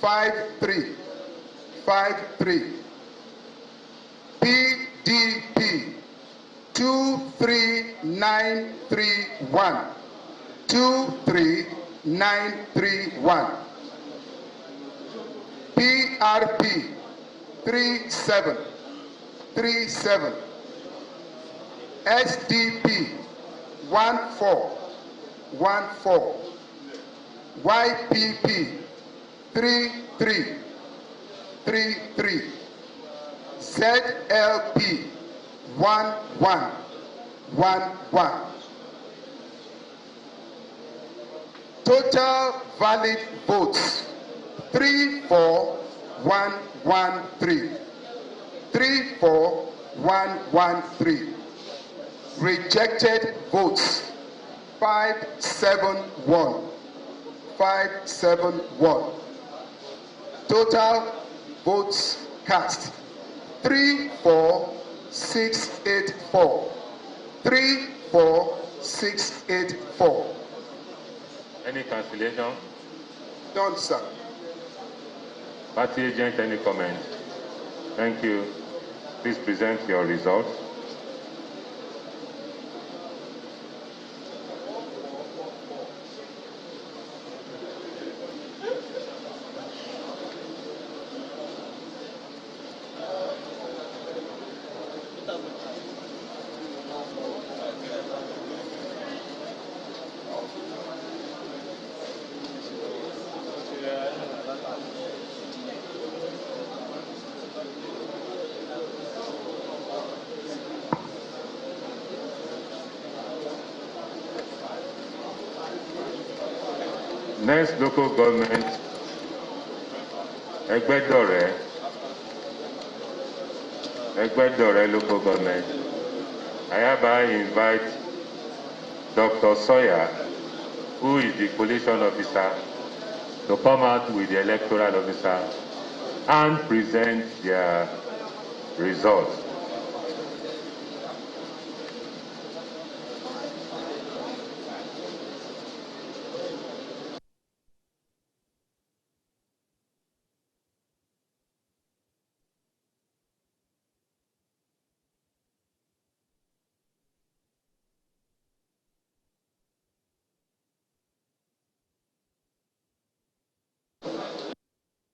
5353. PDP 23931. 23931. PRP 3737. SDP 1414. YPP 3333. ZLP 1111. Total valid votes 34113. 34113. Rejected votes 571. 571. Total votes cast 34684. 34684. Any cancellation? Done, sir. Party agent, any comment? Thank you. Please present your results. Next local government, Egbedore. Egbedore local government. I hereby invite Dr. Sawyer, who is the collation officer, to come out with the electoral officer and present their results.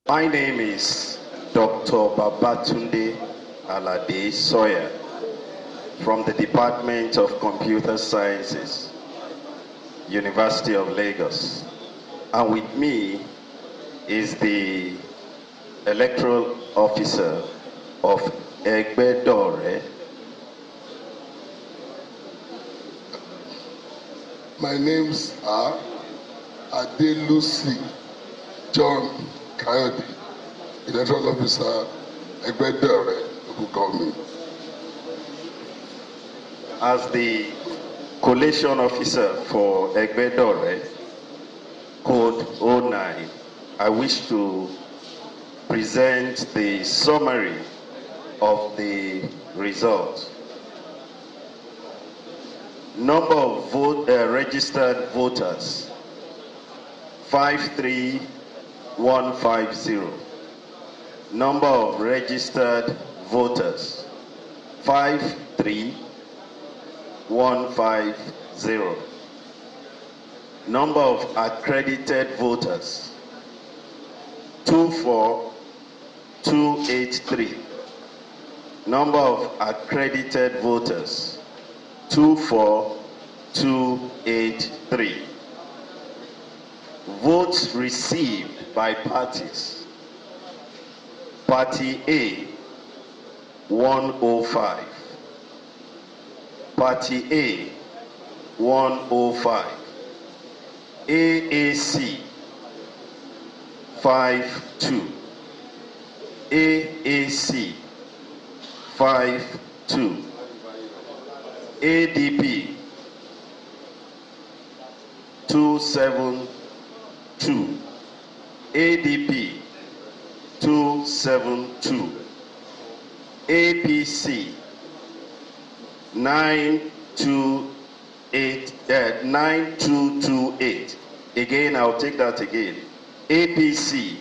My name is Dr. Babatunde Alade Sawyer from the Department of Computer Sciences, University of Lagos. And with me is the Electoral Officer of Egbedore. My names are Adeleke John Kayode, Electoral Officer, Egbedore, local government. As the collation officer for Egbedore, code 09, I wish to present the summary of the results. Number of registered voters, 53150. Number of registered voters, 53150. Number of accredited voters, 24283. Number of accredited voters, 24283. Votes received by parties. Party A, 105. Party A, 105. AAC, 52. AAC, 52. ADP, 272. ADP, 272. APC, 9228. Again, I'll take that again. APC,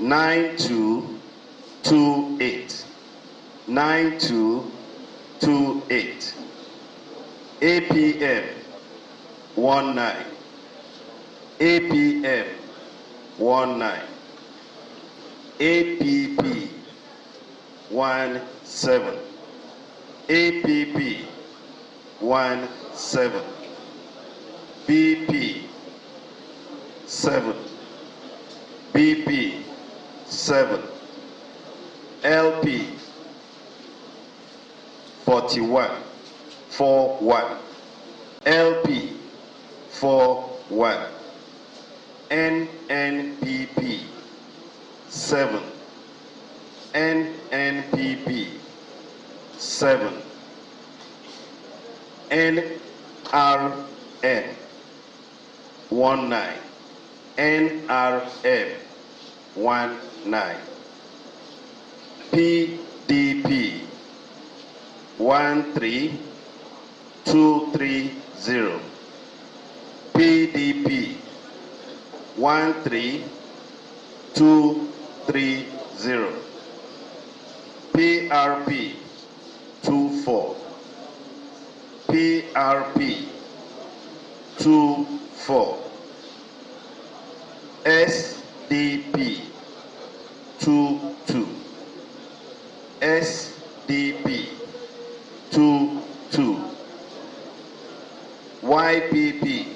9228. 9228. APM, 19. APM, 19. APP, 17. APP, 17. BP, 7. BP, 7. LP, 41. 41. LP, 41. NNPP, 7. NNPP, 7. NRM, 19. NRM, 19. PDP, 13230. PDP, 13230. PRP, 24. PRP, 24. SDP, 22. SDP, 22. YPP,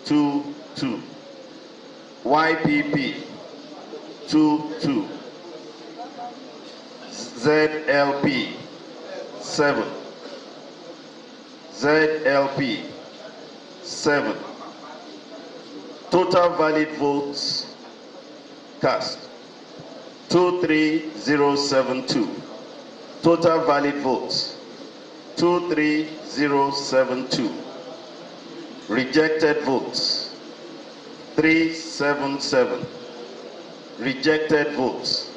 22. YPP, 22. ZLP, 7. ZLP, 7. Total valid votes cast, 23072. Total valid votes, 23072. Rejected votes, 377. Rejected votes,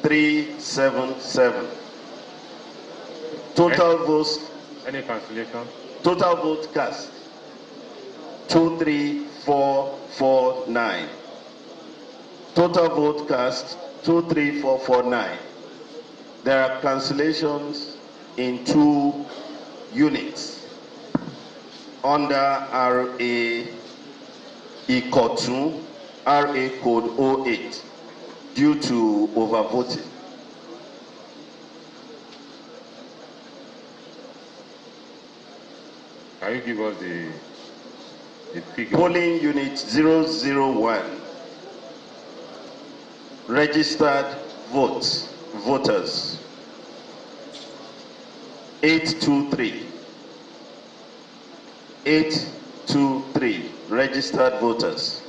377. Total votes. Any cancellation? Total vote cast, 23449. Total vote cast, 23449. There are cancellations in 2 units under RA Ikotun, RA code 08, due to overvoting. Can you give us the figure? Polling unit 001. Registered voters 823. 823 registered voters.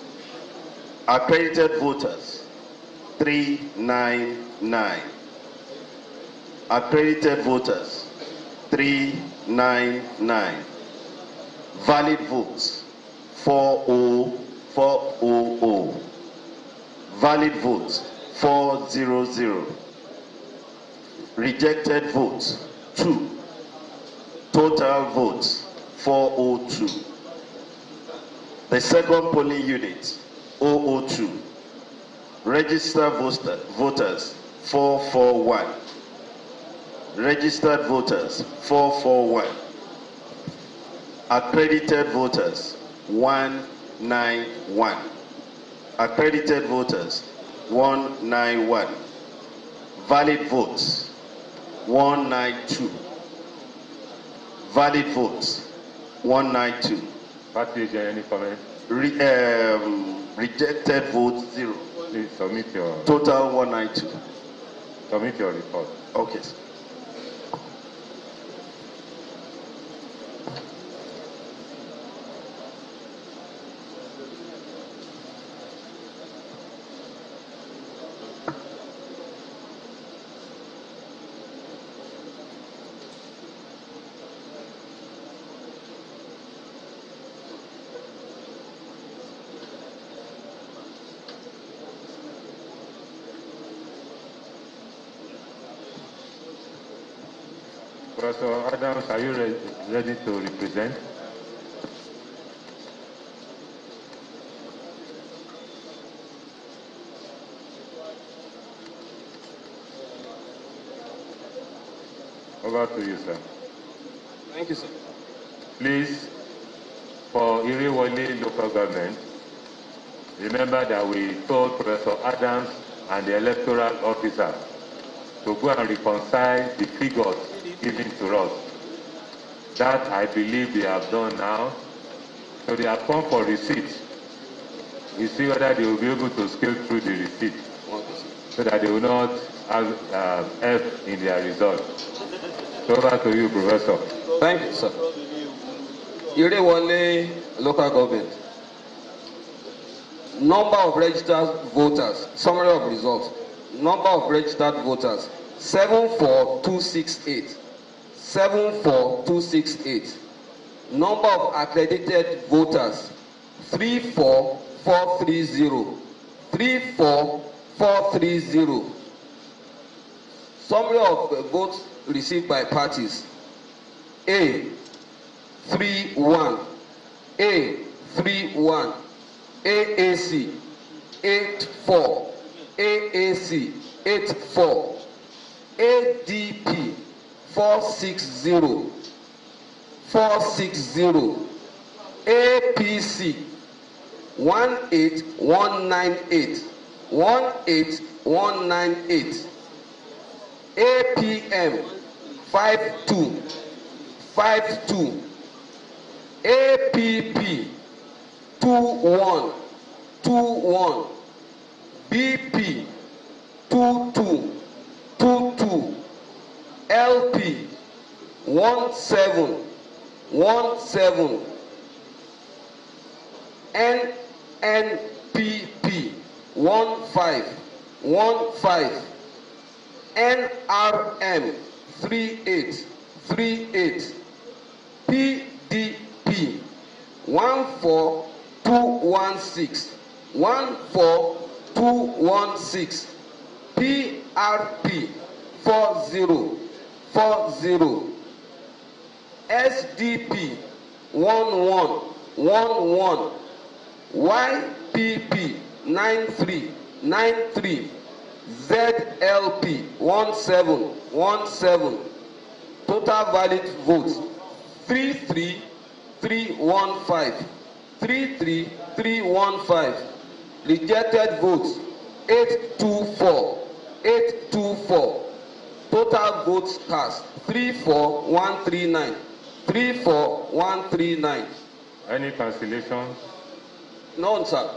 Accredited voters 399. Accredited voters 399. Valid votes 400. Valid votes 400. Rejected votes 2. Total votes 402. The second polling unit 002. Registered voters 441. Registered voters 441. Accredited voters 191. Accredited voters 191. Valid votes 192. Valid votes 192. Party, any comment? Rejected vote 0. Please submit your Total 192. Submit your report. Okay, sir. Professor Adams, are you ready to represent? Over to you, sir. Thank you, sir. Please, for Irewole local government, remember that we told Professor Adams and the electoral officer to go and reconcile the figures given to us. That I believe they have done now. So they have come for receipt. We see whether they will be able to scale through the receipt so that they will not have F in their result. So over to you, Professor. Thank you, sir. Irewole local government. Number of registered voters. Summary of results. Number of registered voters 74268. 74268. Number of accredited voters 34430. 34430. Summary of votes received by parties. A 31. A 31. AAC 84. AAC 84. ADP 460. 460. APC 18198. 18198. APM 52. 52. APP 21. 21. BP 22. 22. LP 17. 17. NNPP 15. 15. NRM 38. 38. PDP 14216. 14216. PRP 40. 40. SDP 1111. YPP 93. 93. ZLP 1717. Total valid votes 33315. 33315. Rejected votes 824. 824. Total votes cast 34139. 34139. Any cancellation? None, sir.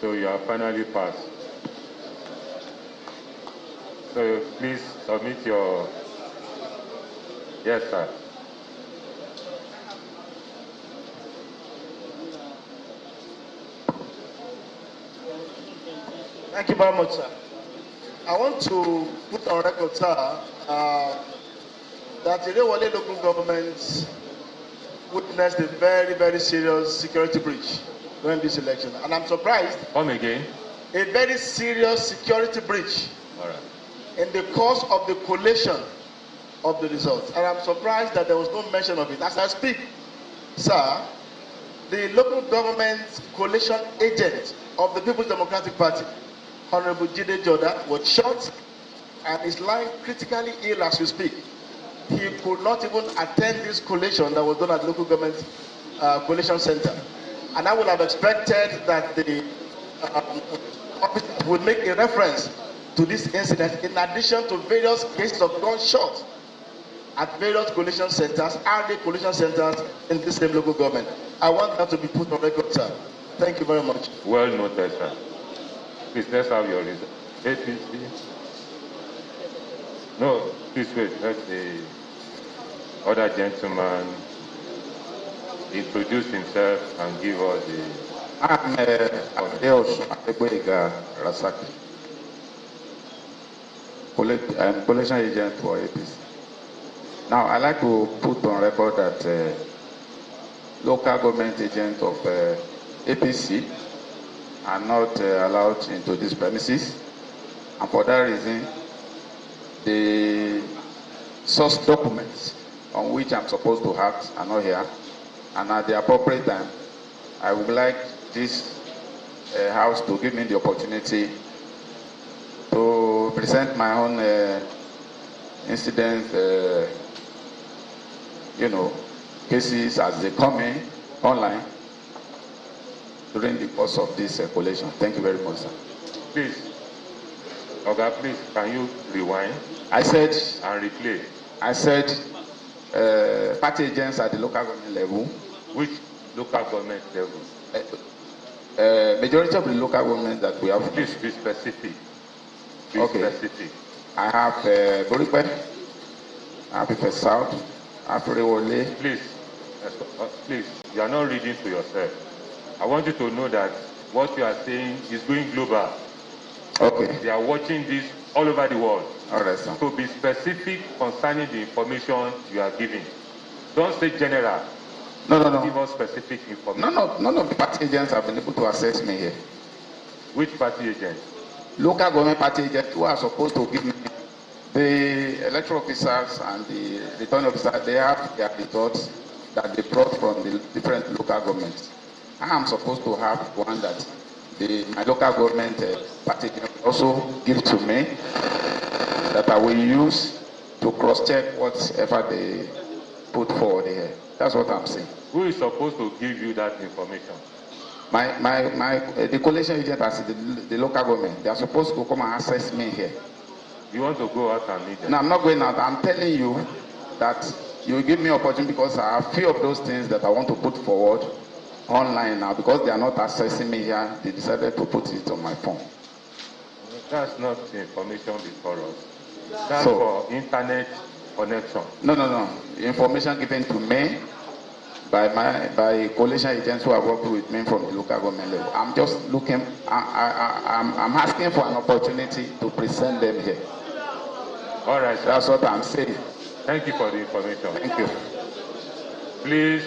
So you are finally passed. So please submit your... Yes, sir. Thank you very much, sir. I want to put on record, sir, that the Irewole local government witnessed a very, very serious security breach during this election. And I'm surprised. Come again. A very serious security breach. All right. In the course of the collation of the results. And I'm surprised that there was no mention of it. As I speak, sir, the local government collation agent of the People's Democratic Party, Honorable Ede South, was shot and is lying critically ill as we speak. He could not even attend this collation that was done at the local government collation center. And I would have expected that the office would make a reference to this incident in addition to various cases of gunshots at various collation centers, RD collation centers in this same local government. I want that to be put on record, sir. Thank you very much. Well noted, sir. Please, let's have your result. APC. No, please wait. Let the other gentleman introduce himself and give us the... I'm Egbedore Rasaki. I'm collation agent for APC. Now, I'd like to put on record that local government agents of APC are not allowed into these premises. And for that reason, the source documents on which I'm supposed to act are not here. And at the appropriate time, I would like this House to give me the opportunity to present my own incidents, cases as they come in online during the course of this collation. Thank you very much, sir. Please, Oga, please, can you rewind? I said, and replay. I said, party agents at the local government level. Which local government level? Majority of the local government that we have. Please be specific. Be specific. I have Boripe, I have Ife South, I have Rewole. Please, please, you are not reading to yourself. I want you to know that what you are saying is going global. Okay. They are watching this all over the world. All right, sir. So be specific concerning the information you are giving. Don't say general. No. Give us specific information. None of the party agents have been able to access me here. Which party agents? Local government party agents who are supposed to give me the electoral officers and the return officers. They have their results that they brought from the different local governments. I am supposed to have one that my local government party also give to me that I will use to cross-check whatever they put forward here. That's what I'm saying. Who is supposed to give you that information? The collation agent as the local government. They are supposed to come and access me here. You want to go out and meet them? No, I'm not going out. I'm telling you that you will give me opportunity because I have few of those things that I want to put forward online now because they are not accessing me here. They decided to put it on my phone. That's not information before us. That's for internet connection. No. Information given to me by collation agents who are working with me from the local government level. I'm just looking. I'm asking for an opportunity to present them here. All right, sir. That's what I'm saying. Thank you for the information. Thank you. Please,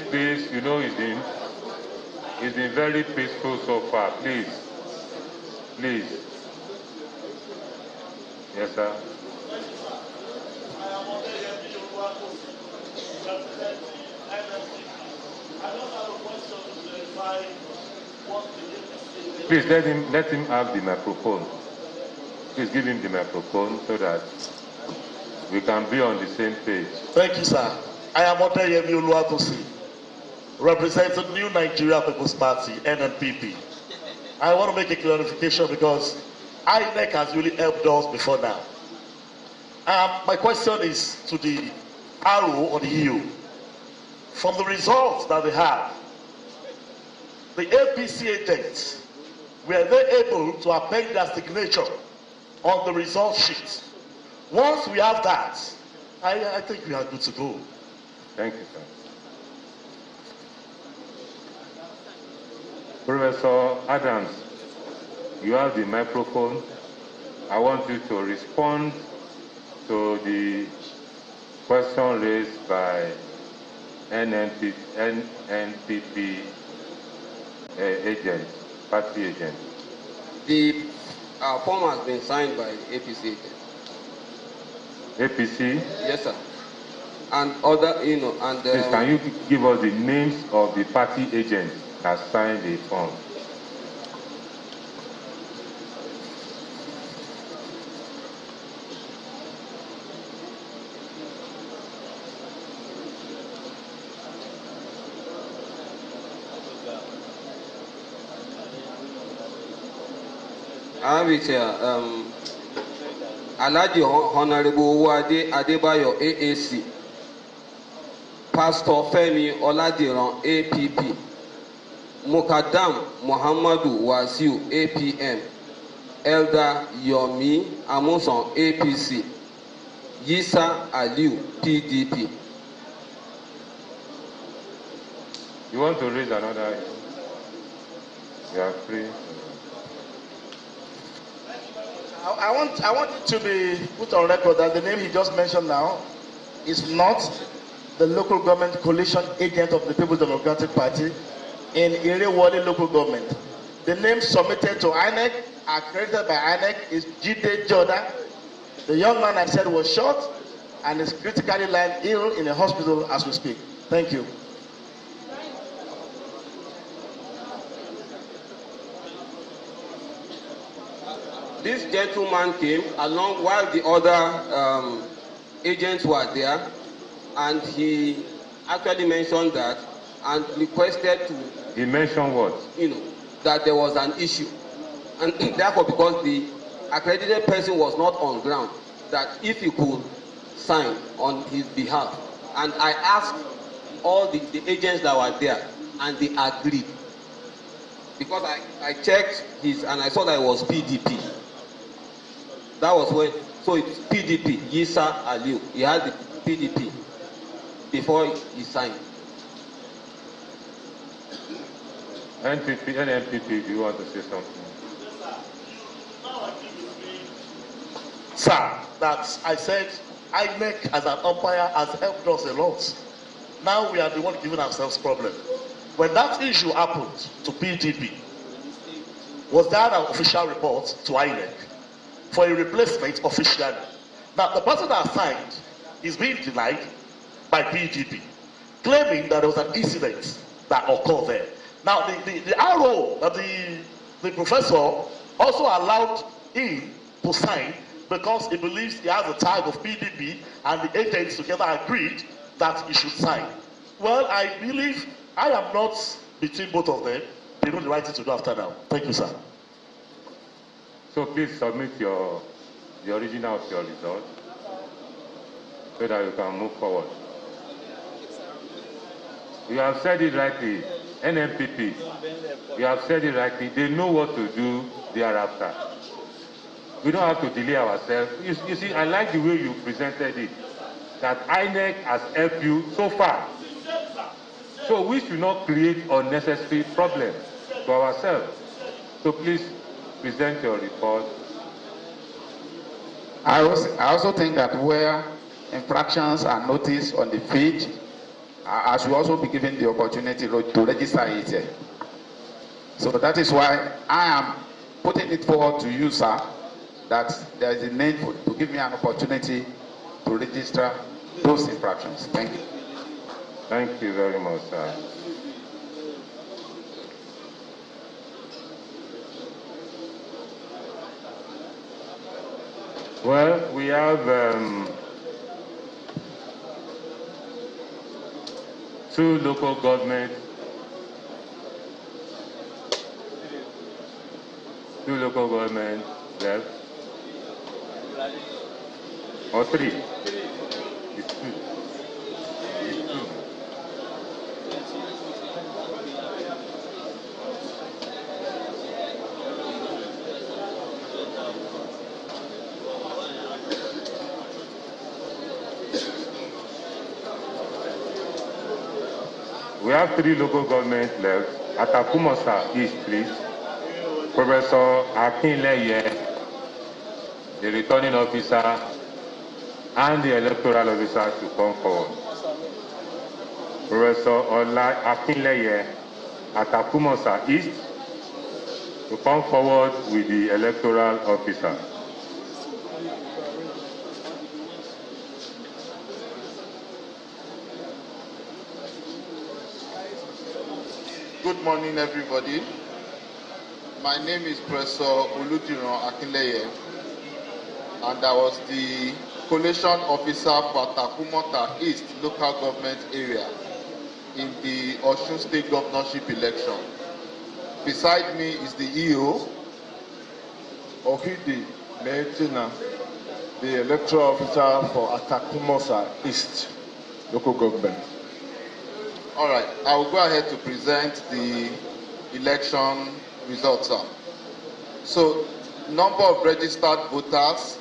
it's been very peaceful so far. Please. Yes, sir. Please let him have the microphone. Please give him the microphone so that we can be on the same page. Thank you, sir. I am Oluwaduoro, representing New Nigeria People's Party, NNPP. I want to make a clarification because INEC has really helped us before now. My question is to the RO or the EU. From the results that they have, the APC agents, were they able to append their signature on the result sheet? Once we have that, I think we are good to go. Thank you, sir. Professor Adams, you have the microphone. I want you to respond to the question raised by NNPP agent, party agent. The form has been signed by APC agent. APC? Yes, sir. And other, and... Please, can you give us the names of the party agents that signed the form? I have it here. Alhaji Honorable Owode Adebayo AAC, Pastor Femi Oladiran APP, Mukadam Muhammadu Wasiu, APM. Elder Yomi Amuson, APC. Yisa Aliu, PDP. You want to raise another issue? You are free. I want it to be put on record that the name he just mentioned now is not the local government coalition agent of the People's Democratic Party in Irewole local government. The name submitted to INEC, accredited by INEC, is Ede Joda. The young man I said was shot and is critically lying ill in a hospital as we speak. Thank you. This gentleman came along while the other agents were there, and he actually mentioned that and requested to. He mentioned what? That there was an issue, and therefore, because the accredited person was not on ground, that if he could sign on his behalf, and I asked all the agents that were there, and they agreed. Because I checked his, and I saw that it was PDP. That was when, so it's PDP, Yisa Aliu. He had the PDP before he signed. NPP, do you want to say something? Sir, that I said INEC as an umpire has helped us a lot. Now we are the one giving ourselves problem. When that issue happened to PDP, was there an official report to INEC for a replacement officially? Now the person that signed is being denied by PDP, claiming that there was an incident that occurred there. Now the RO, the professor also allowed him to sign because he believes he has a tag of PDP and the agents together agreed that he should sign. Well, I believe I am not between both of them. They know the right thing to do after now. Thank you, sir. So please submit the original of your result so that you can move forward. You have said it rightly. NMPP, you have said it rightly. They know what to do thereafter. We don't have to delay ourselves. You see, I like the way you presented it, that INEC has helped you so far. So we should not create unnecessary problems to ourselves. So please present your report. I also think that where infractions are noticed on the feed, I should also be given the opportunity to register it. So that is why I am putting it forward to you, sir, that there is a need to give me an opportunity to register those infractions. Thank you. Thank you very much, sir. Well, we have two local governments left, or three. It's two. We have three local governments left. Atakumosa East, please. Professor Akinleye, the returning officer, and the electoral officer to come forward. Professor Ola Akinleye, Atakumosa East, to come forward with the electoral officer. Good morning, everybody. My name is Professor Oluwaduoro Akinleye, and I was the collation officer for Atakumosa East local government area in the Osun State Governorship election. Beside me is the EO, Ohidi Metina, the electoral officer for Atakumosa East local government. All right, I will go ahead to present the election results are. So, number of registered voters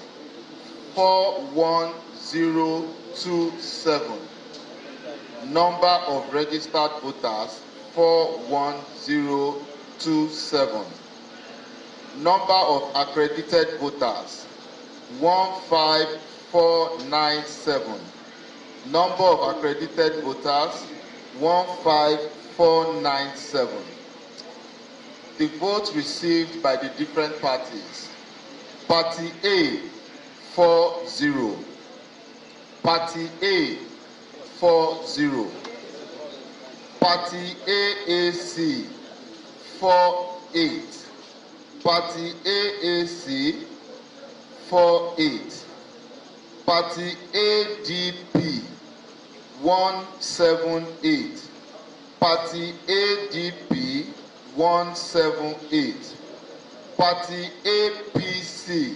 41027. Number of registered voters 41027. Number of accredited voters 15497. Number of accredited voters 15497. The votes received by the different parties. Party A 40. Party A 40. Party AAC 48. Party AAC 48. Party ADP 178. Party ADP 178. Party APC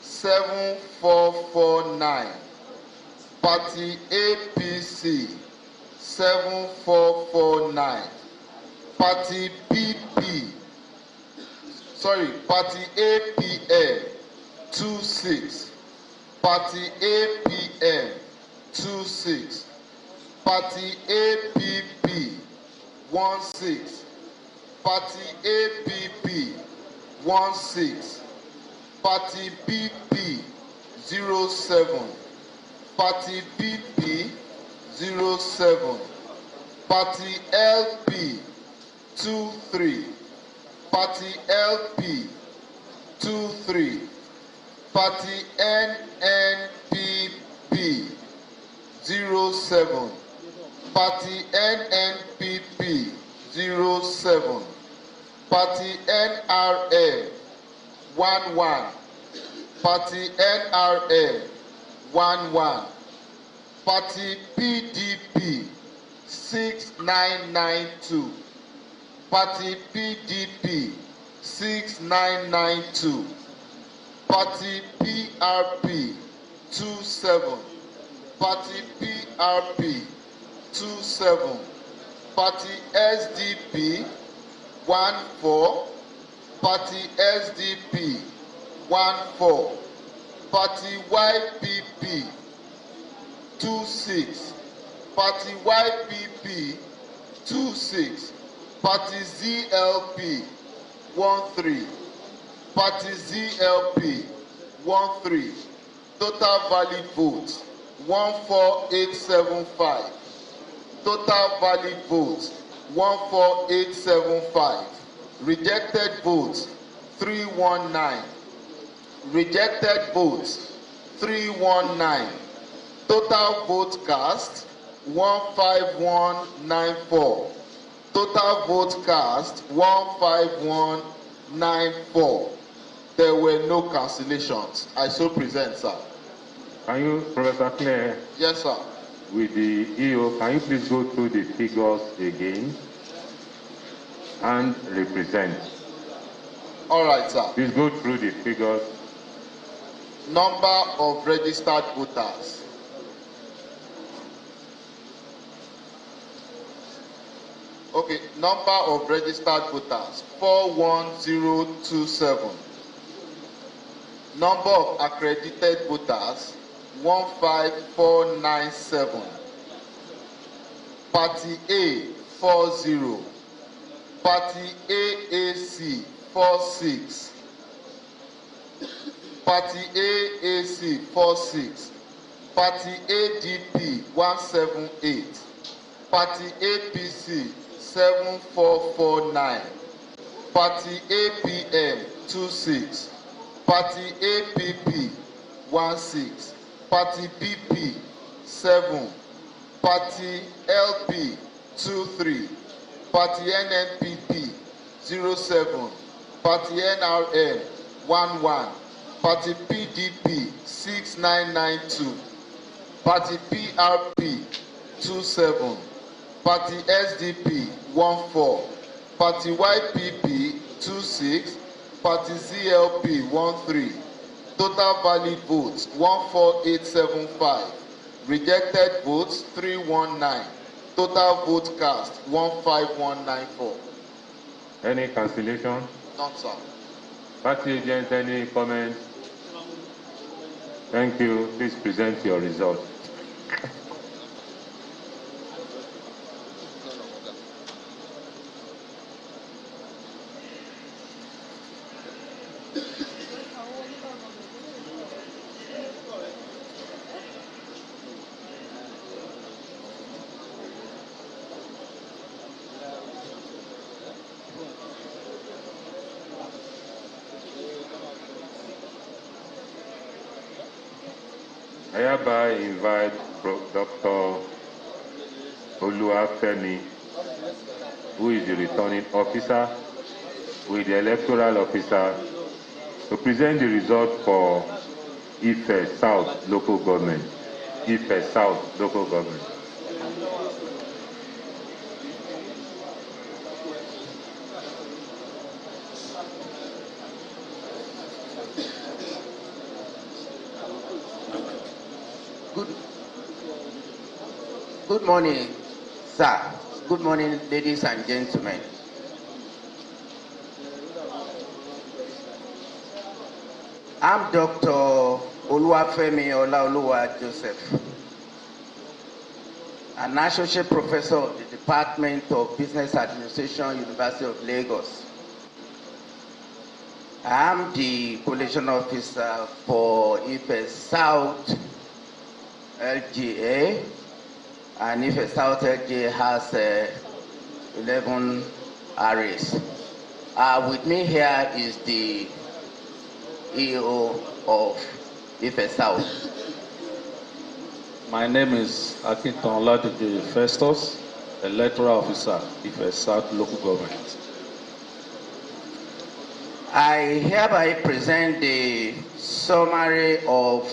7449. Party APC 7449. Party PP, Party APM 26. Party APM 26. Party APP 16. Party APP 16. Party BP 07. Party BP 07. Party LP 23. Party LP 23. Party NNPP 07. Party NNPP 07. Party NRM 11. Party NRM 11. Party PDP 6992. Party PDP 6992. Party PRP 27. Party PRP 27. Party SDP 14. Party SDP 14. Party YPP 26. Party YPP 26. Party ZLP 13. Party ZLP 13. Total valid votes 14875. Total valid votes 14875. Rejected votes 319. Rejected votes 319. Total vote cast 15194. Total vote cast 15194. There were no cancellations. I so present, sir. Can you, Professor Clare? Yes, sir. With the EO, can you please go through the figures again and represent? All right, sir. Please go through the figures. Number of registered voters. Okay, number of registered voters 41027. Number of accredited voters 15497. Party A 40. Party AAC 46. Party AAC 46. Party ADP 178. Party APC 7449. Party APM 26. Party APP 16. Party BP 7. Party LP 23. Party NNPP 07. Party NRM 11. Party PDP 6992. Party PRP 27. Party SDP 14. Party YPP 26. Party ZLP 13. Total valid votes 14875. Rejected votes 319. Total vote cast 15194. Any cancellation? None, sir. Party agents, any comments? Thank you. Please present your result. I hereby invite Dr. Oluwafemi, who is the returning officer, with the electoral officer, to present the result for Ife South local government. Ife South local government. Good morning, sir. Good morning, ladies and gentlemen. I'm Dr. Oluwafemi Ola-Oluwa Joseph, an associate professor of the Department of Business Administration, University of Lagos. I am the collation officer for Ife South LGA, and Ife South LGA has 11 areas. With me here is the EO of Ife South. My name is Akintan Ladije Festus, Electoral Officer, Ife South Local Government. I hereby present the summary of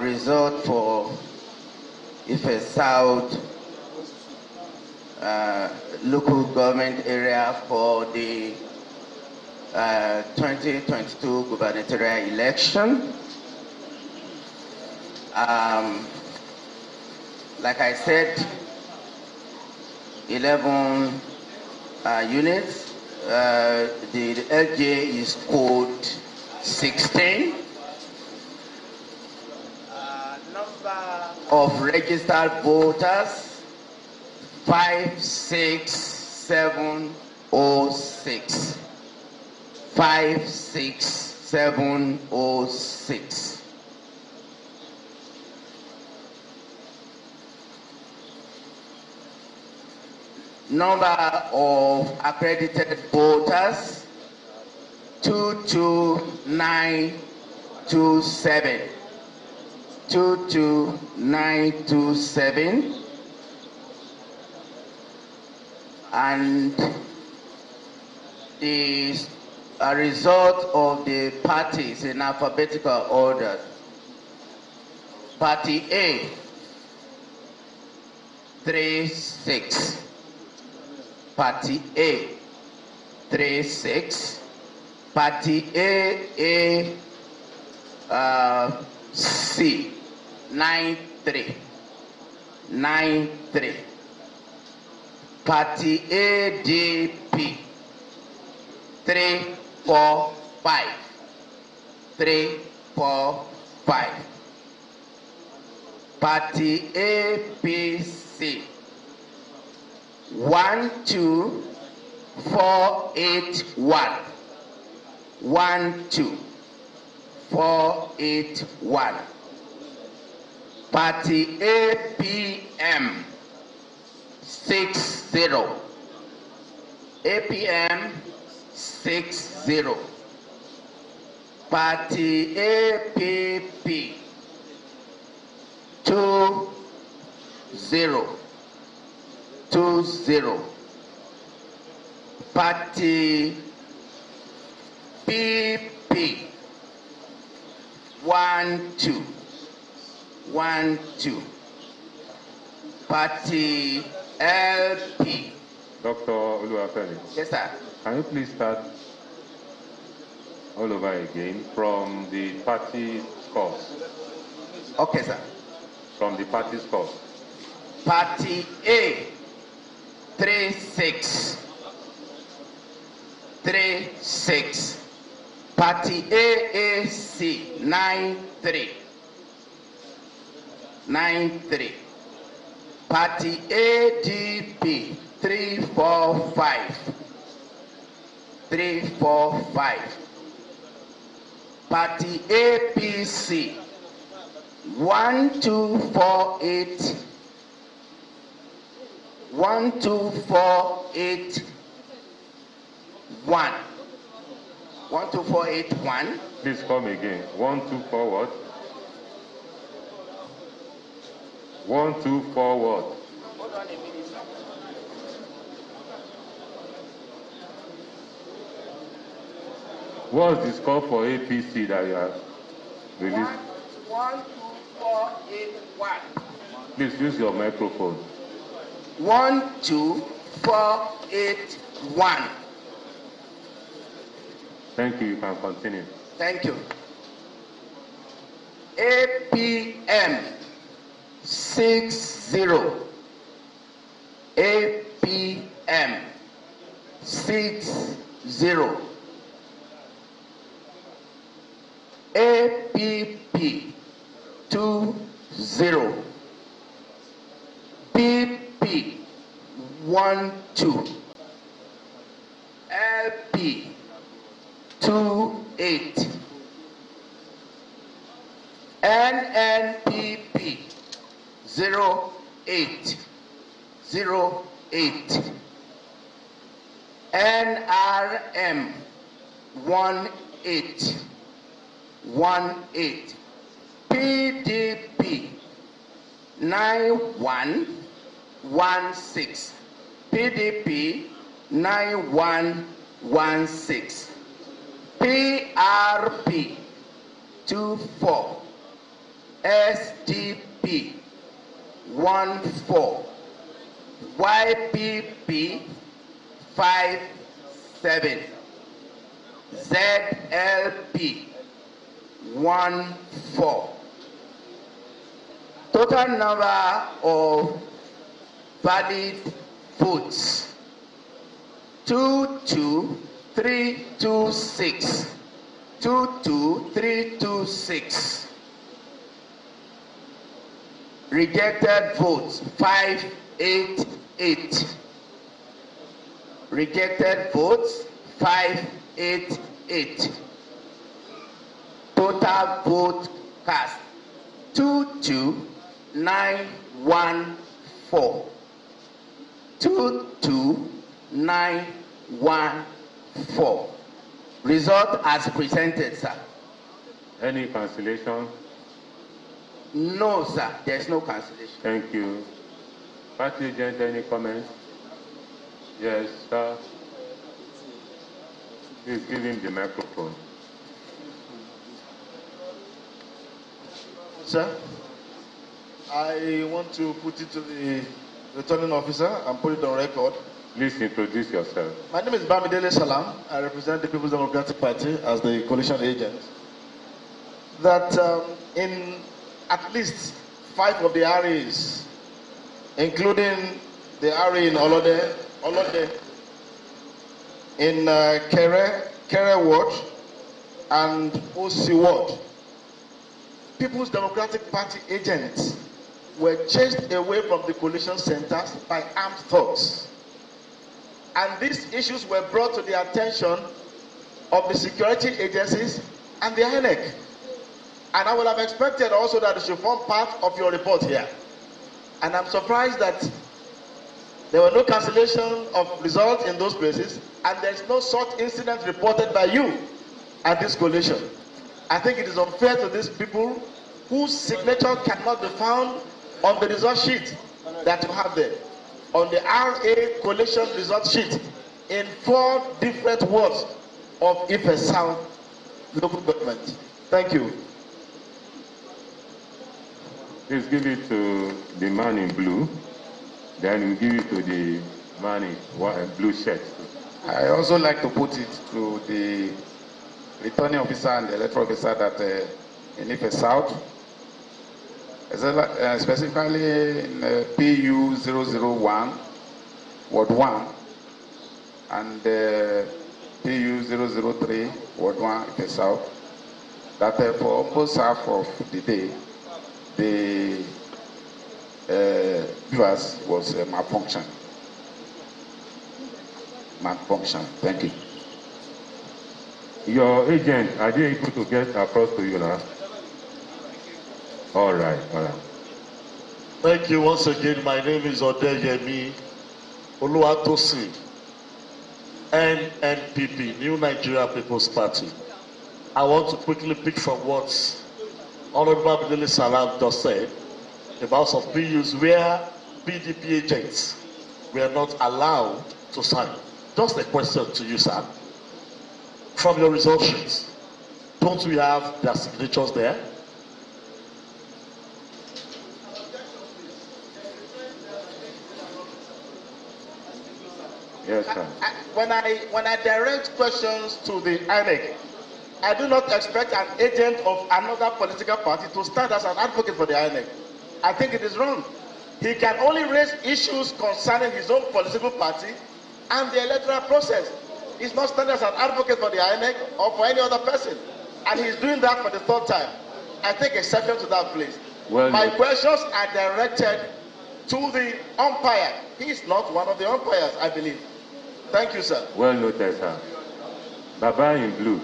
result for Ife South local government area for the 2022 gubernatorial election. Like I said, 11 units. The LJ is code 16. Number of registered voters 56706. 56706. Number of accredited voters 22927. 22927. And the result of the parties in alphabetical order. Party A 36. Party A 36. Party A C 93. 93. Party ADP 345. 345. Party APC 12481. 12481. Party APM 60. APM 60. Party APP 20. 20. Party PP 12. 12. Party LP. Dr. Oluwafemi. Yes, sir. Can you please start all over again from the party scores? Okay, sir. From the party scores. Party A 36. 36. Party AAC 93. 93. Party ADP 345. 345. Party APC 1248. 12481. 12481. Please come again. 124 what? 124 what? Hold on a minute, sir. What's the score for APC that you have released? 12481. Please use your microphone. 12481. Thank you. You can continue. Thank you. APM 60. APM 60. APP 20. BP 12. LP 28. NNPP 08. 08. NRM 18. 18. PDP 9116. PDP 9116. PRP 24. SDP 14. YPP 57. ZLP 14. Total number of valid votes 22326. 22326. Rejected votes 588. Rejected votes 588. Total vote cast 22914. 22914. Result as presented, sir. Any cancellation? No, sir. There's no cancellation. Thank you. Party agent, any comments? Yes, sir. Please give him the microphone. Sir, I want to put it to the returning officer and put it on record. Please introduce yourself. My name is Bamidele Salam. I represent the People's Democratic Party as the coalition agent. That in at least 5 of the RAs, including the RA in Olode, in Kere Ward, and OC Ward, People's Democratic Party agents were chased away from the coalition centers by armed thugs. And these issues were brought to the attention of the security agencies and the INEC. And I would have expected also that it should form part of your report here. And I'm surprised that there were no cancellation of results in those places, and there's no such incident reported by you at this coalition. I think it is unfair to these people whose signature cannot be found on the result sheet that you have there. On the RA coalition result sheet in 4 different wards of Ife South local government. Thank you. Please give it to the man in blue. Then we give it to the man in blue shirt. I also like to put it to the returning officer and the electoral officer that in Ife South, specifically in PU 001, Ward 1, and PU 003, Ward 1, Ife South, that for almost half of the day, the viewers was malfunction. Thank you. Your agent, are they able to get across to you now? All right. Thank you once again. My name is Odeyemi Oluwatosin, NNPP, New Nigeria People's Party. I want to quickly pick from what Honorable Abdul Salam just said about some PUs where PDP agents were not allowed to sign. Just a question to you, sir. From your result sheets, don't we have their signatures there? Yes, sir. When I direct questions to the INEC, I do not expect an agent of another political party to stand as an advocate for the INEC. I think it is wrong. He can only raise issues concerning his own political party and the electoral process. He's not standing as an advocate for the INEC or for any other person. And he's doing that for the third time. I take exception to that, please. Well, my questions are directed to the umpire. He is not one of the umpires, I believe. Thank you, sir. Well noted, sir. Baba in blue.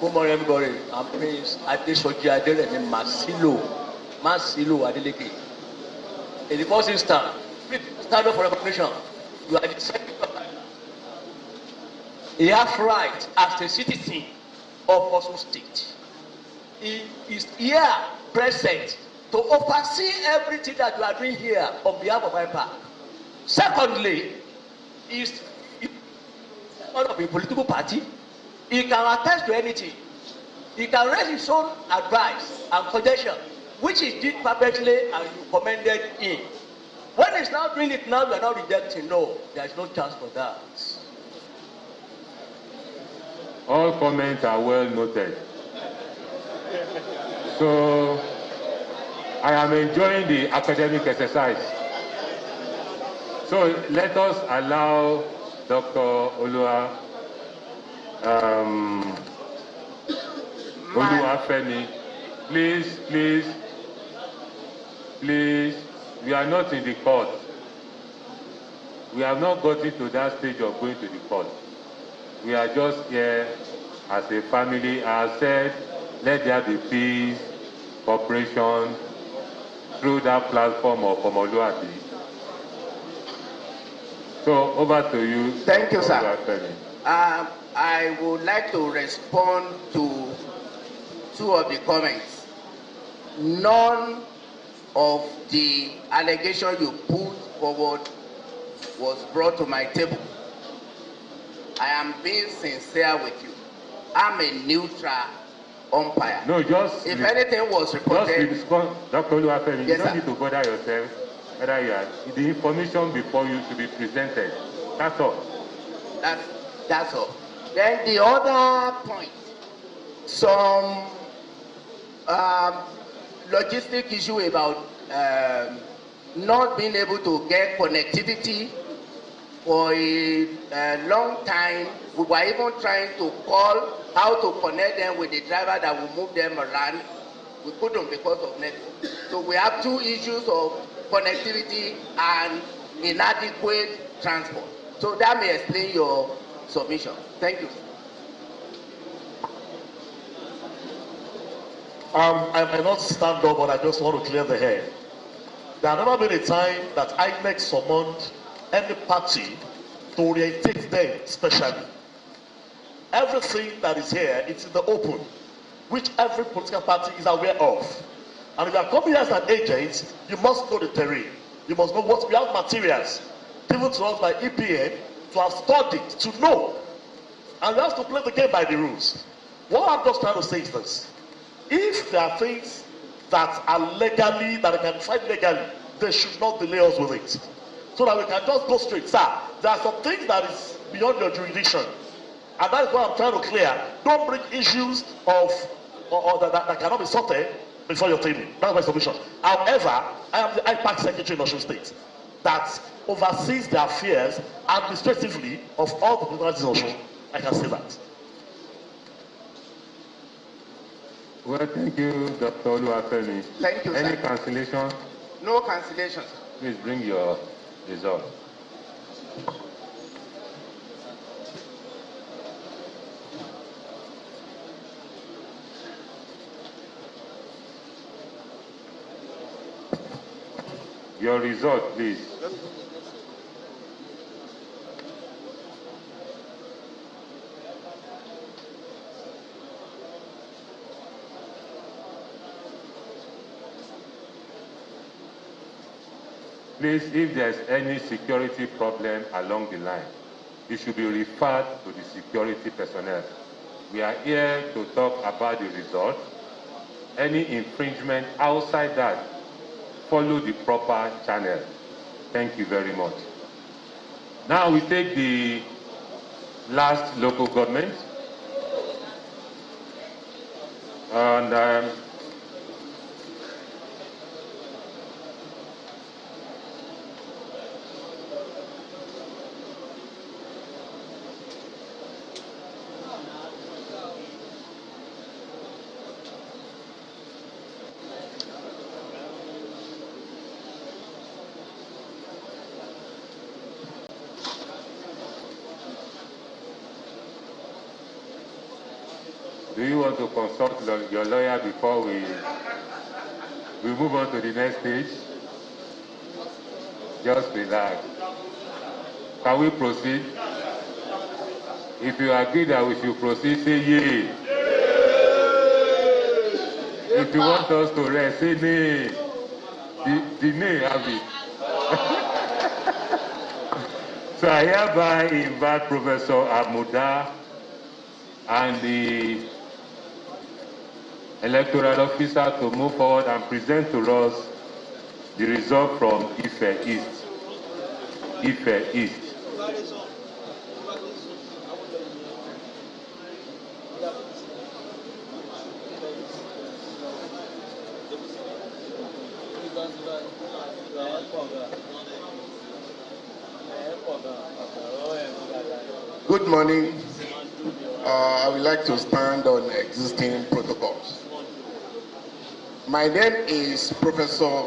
Good morning, everybody. I'm Prince Adesoji in Masilo Adeleke. In the first instance, please stand up for recognition. You are the second. He has right as a citizen of Osun State. He is here present to oversee everything that you are doing here on behalf of IPAC. Secondly, he is one of a political party. He can attest to anything. He can raise his own advice and suggestion, which he did perfectly and you commended him. When he's now doing it now, you are not rejecting. No, there is no chance for that. All comments are well noted. So, I am enjoying the academic exercise. So, let us allow Dr. Oluwafemi, please, we are not in the court. We have not gotten to that stage of going to the court. We are just here as a family. I said, let there be peace, cooperation through that platform of Oluwaduoro. So over to you. Thank you, sir. I would like to respond to two of the comments. None of the allegation you put forward was brought to my table. I am being sincere with you. I'm a neutral umpire. No, just if anything was reported. Just Dr. Oluwafemi, yes, you don't need to bother yourself. Whether you are, the information before you to be presented. That's all. That's all. Then the other point, some logistic issue about not being able to get connectivity for a long time. We were even trying to call how to connect them with the driver that will move them around. We couldn't because of network. So we have two issues of connectivity and inadequate transport. So that may explain your submission. Thank you. I may not stand up, but I just want to clear the air. There has never been a time that INEC summoned any party to orientate them specially. Everything that is here, it's in the open, which every political party is aware of. And if you are coming as an agent, you must know the terrain. You must know what we have materials given to us by EPN to have studied, to know. And you have to play the game by the rules. What I'm just trying to say is this. If there are things that are legally, that they can fight legally, they should not delay us with it. So that we can just go straight. Sir, there are some things that is beyond your jurisdiction. And that is what I'm trying to clear. Don't bring issues of that cannot be sorted before your table. That's my submission. However, I am the IPAC secretary in Osun State. that oversees the affairs administratively of all the municipalities in Osun. I can say that. Well, thank you, Dr. Oluwafemi. Thank you, Any sir. cancellation? No cancellation. Please bring your result. Your result, please. Please, if there's any security problem along the line, it should be referred to the security personnel. We are here to talk about the result. Any infringement outside that, follow the proper channel. Thank you very much. Now we take the last local government. And do you want to consult your lawyer before we move on to the next stage? Just relax. Can we proceed? If you agree that we should proceed, say yay. If you want us to rest, say nay. The nay, have it. So I hereby invite Professor Amuda and the electoral officer to move forward and present to us the result from Ife East. Ife East. Good morning. I would like to stand on existing protocols. My name is Professor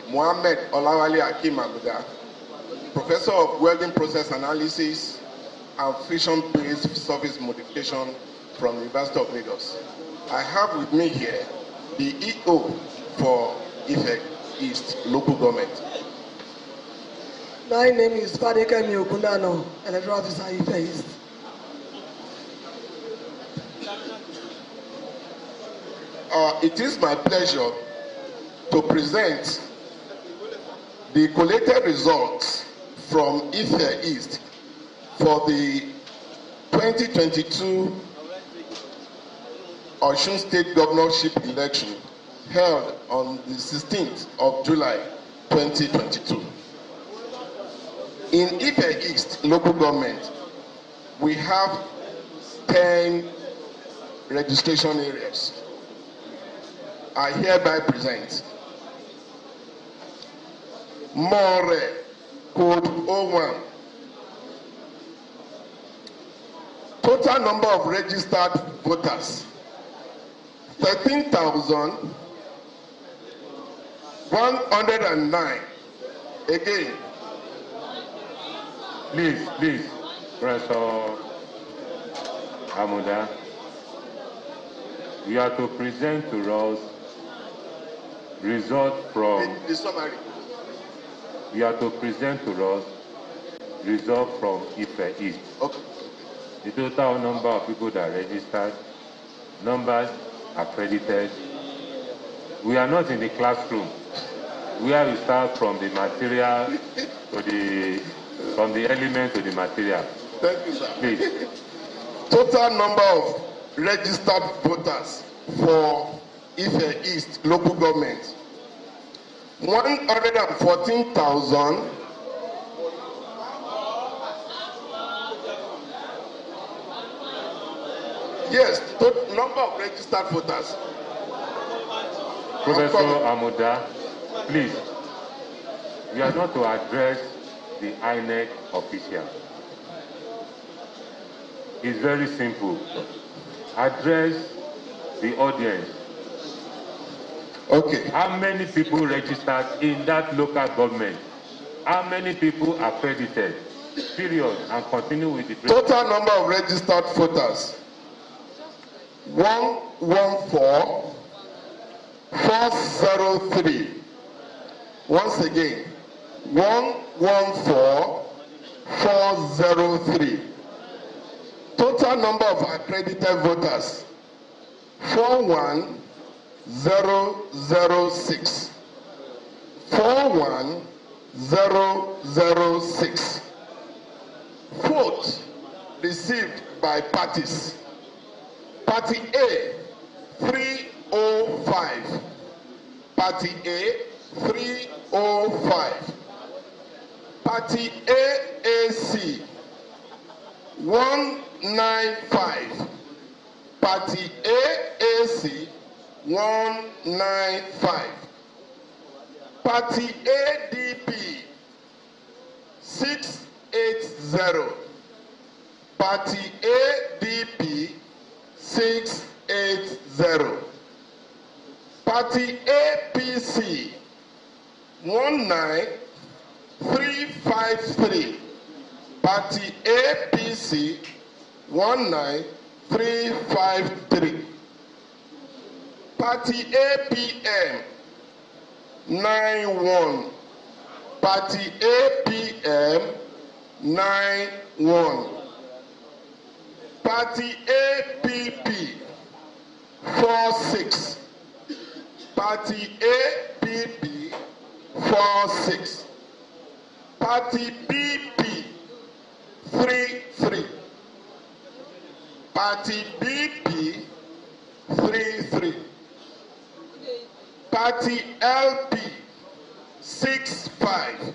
Mohammed Olawale Akim Abuda, Professor of Welding Process Analysis and Fission-Based Surface Modification from the University of Lagos. I have with me here the EO for Ife East Local Government. My name is Fadekemi Okundano, Electoral Officer Ife East. It is my pleasure to present the collated results from Ife East for the 2022 Osun State Governorship election held on the 16th of July 2022. In Ife East local government, we have 10 registration areas. I hereby present More Code 01. Total number of registered voters 13,109. Again. Please, Professor Amuda, you are to present to us result from the summary. You are to present to us result from Ife East. Okay. The total number of people that registered, numbers accredited. We are not in the classroom where we start from the material to from the element to the material. Thank you, sir. Please. Total number of registered voters for Ife East local government 114,000. Yes, total number of registered voters. Professor Amuda, please. You are not to address the INEC official. It's very simple. Address the audience. Okay. How many people registered in that local government? How many people accredited? Period. And continue with the total number of registered voters 114,403. Once again, 114,403. Total number of accredited voters 41006. 41006. Vote received by parties. Party A 305. Party A 305. Party AAC 195. Party AAC 195. Party ADP 680. Party ADP 680. Party APC 19353. Party APC 19353. Party APM 91. Party APM 91. Party APP 46. Party APP 46. Party BP 33. Party BP 33. Party LP 65.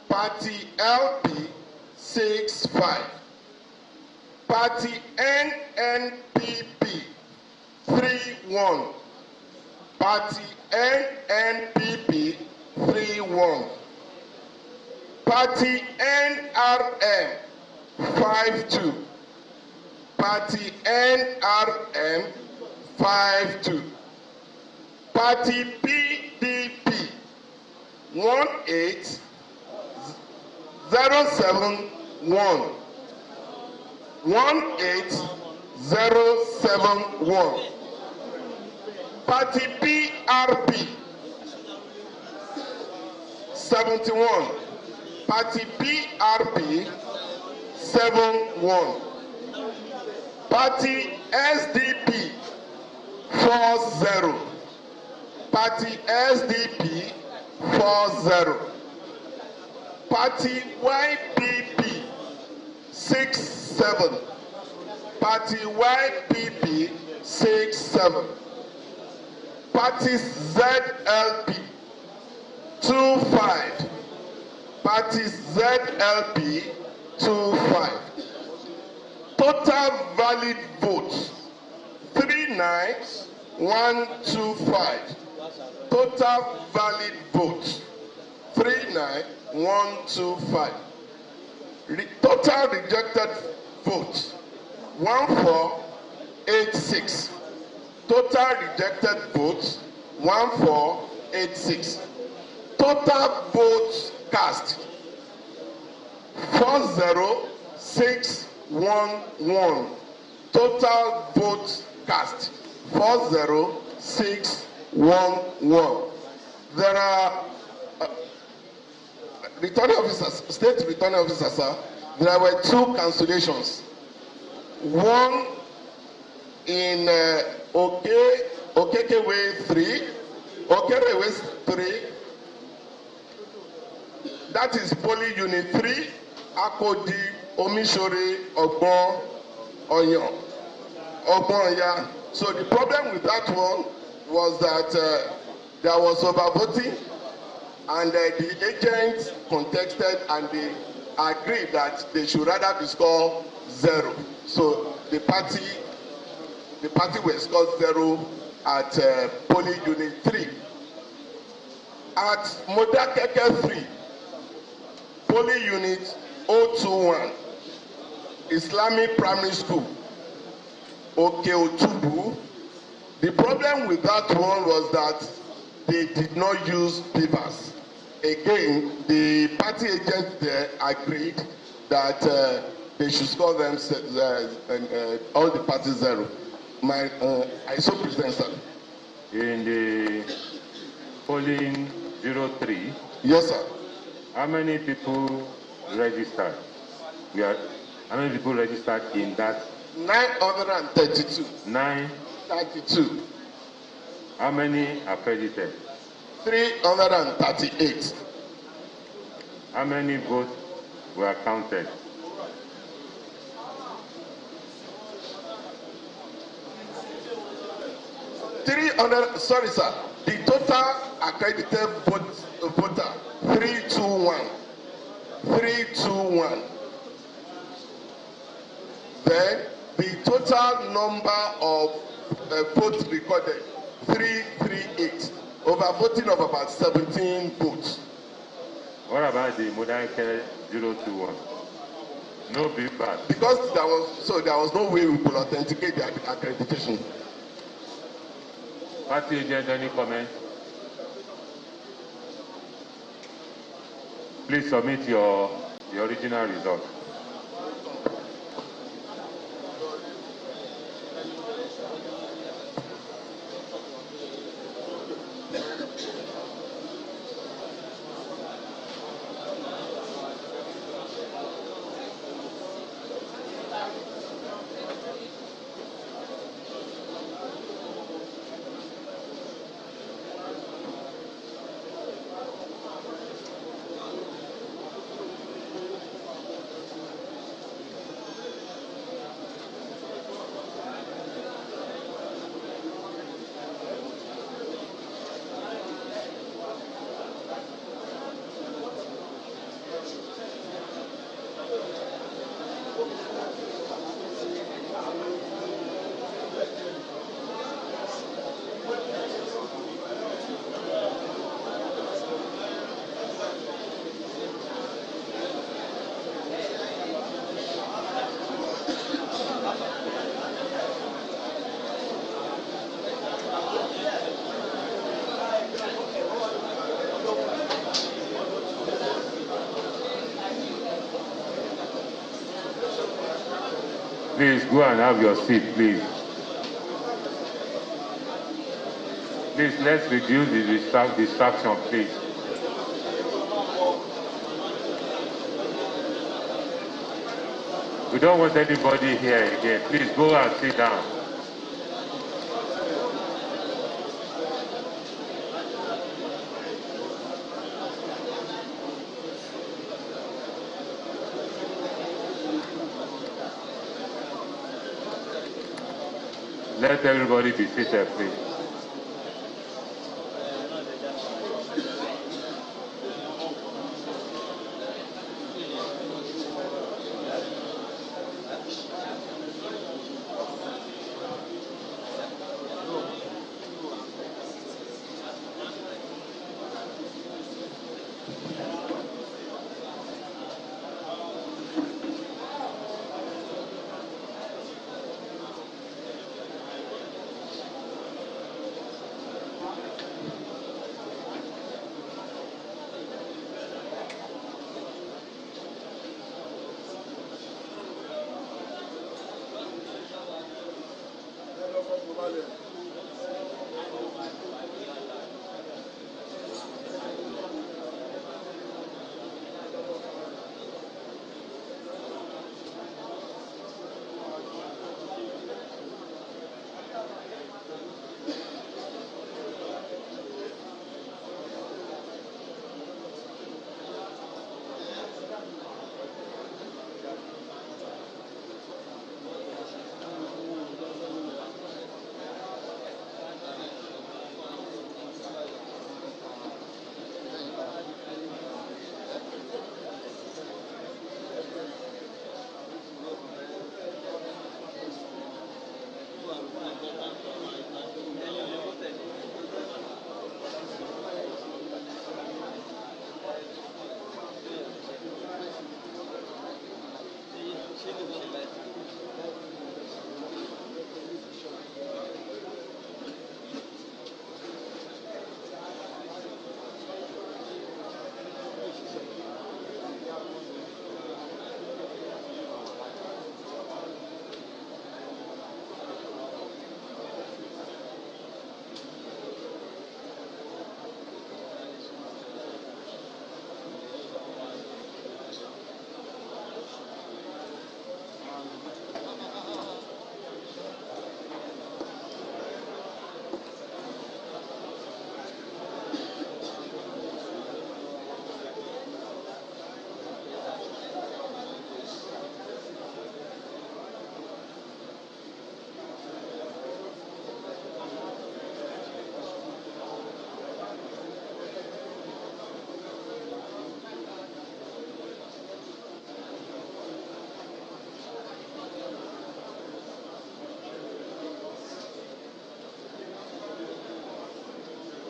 Party LP 65. Party NNPP 31. Party NNPP 31. Party NRM 52. Party NRM 52. Party PDP 18071. 18071. Party PRP 71. Party PRP 71. Party SDP 40. Party SDP 40. Party YPP 67. Party YPP 67. Party ZLP 25. Party ZLP 25. Total valid votes 39125. Total valid votes 39125. Total rejected votes 1486. Total rejected votes 1486. Total votes cast 40611. Total votes cast 40611. There are returning officers, state returning officers, sir. There were 2 cancellations. One in Okeke Way 3, Okere Way 3. That is Poly Unit 3, Akodi, Omishore, Ogbon, Oyon, Ogbon. So the problem with that one was that there was overvoting, and the agents contested and they agreed that they should rather be scored 0. So the party was scored 0 at Poly Unit 3. At Modakeke 3, Poly Unit 021, Islamic Primary School, Oke-Otubu. The problem with that one was that they did not use papers. Again, the party agents there agreed that they should score them all the parties 0. I so present, sir. In the polling 03. Yes, sir. How many people registered? How many people registered in that? 932. 932. How many accredited? 338. How many votes were counted? 300. Sorry, sir. The total accredited voter 321. 321. Then the total number of votes recorded 338. Overvoting of about 17 votes. What about the Modakeke 021? No big part. Because there was no way we could authenticate the accreditation. Party agent, any comment? Please submit the original result. Please go and have your seat, please. Please, let's reduce the distraction, please. We don't want anybody here again. Please go and sit down. Let everybody be seated, please.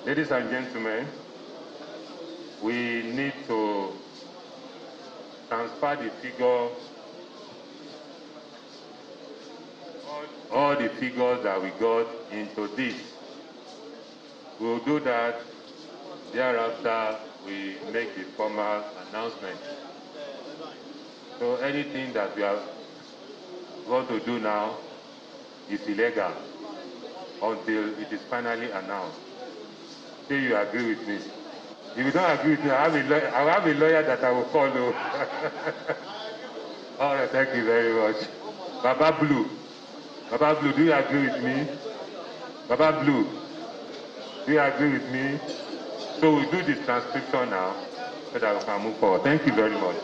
Ladies and gentlemen, we need to transfer the figure, all the figures that we got into this. We'll do that. Thereafter, we make the formal announcement. So anything that we are going to do now is illegal until it is finally announced. Say you agree with me. If you don't agree with me, I have a lawyer that I will follow. All right, thank you very much. Baba Blue, do you agree with me? Baba Blue, do you agree with me? So we do this transcription now so that we can move forward. Thank you very much.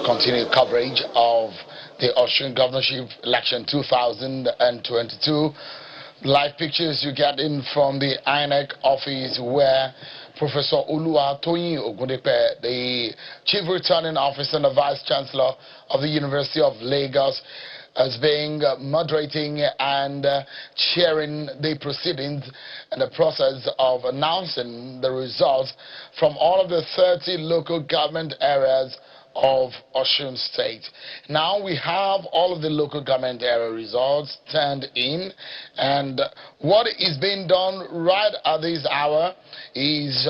continued coverage of the Osun Governorship Election 2022. Live pictures you get in from the INEC office where Professor Oluwaduoro, the Chief Returning Officer and the Vice Chancellor of the University of Lagos, as being moderating and chairing the proceedings and the process of announcing the results from all of the 30 local government areas of Osun State. Now we have all of the local government area results turned in, and what is being done right at this hour is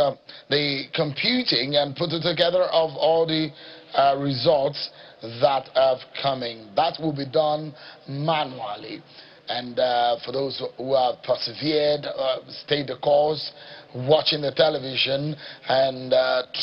the computing and putting together of all the results that have coming. That will be done manually, and for those who have persevered, stayed the course, watching the television and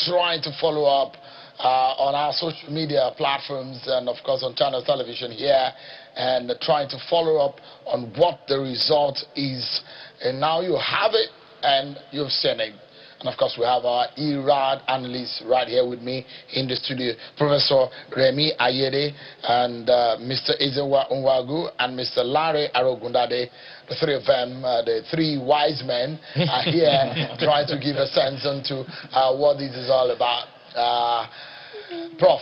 trying to follow up on our social media platforms and of course on Channel Television here, and trying to follow up on what the result is, and now you have it and you've seen it. And of course, we have our Irad analysts right here with me in the studio, Professor Remi Ayedade and Mr. Ezenwa Unwagu and Mr. Larry Arogundade. The three of them, the three wise men, are here trying to give a sense into what this is all about. Prof,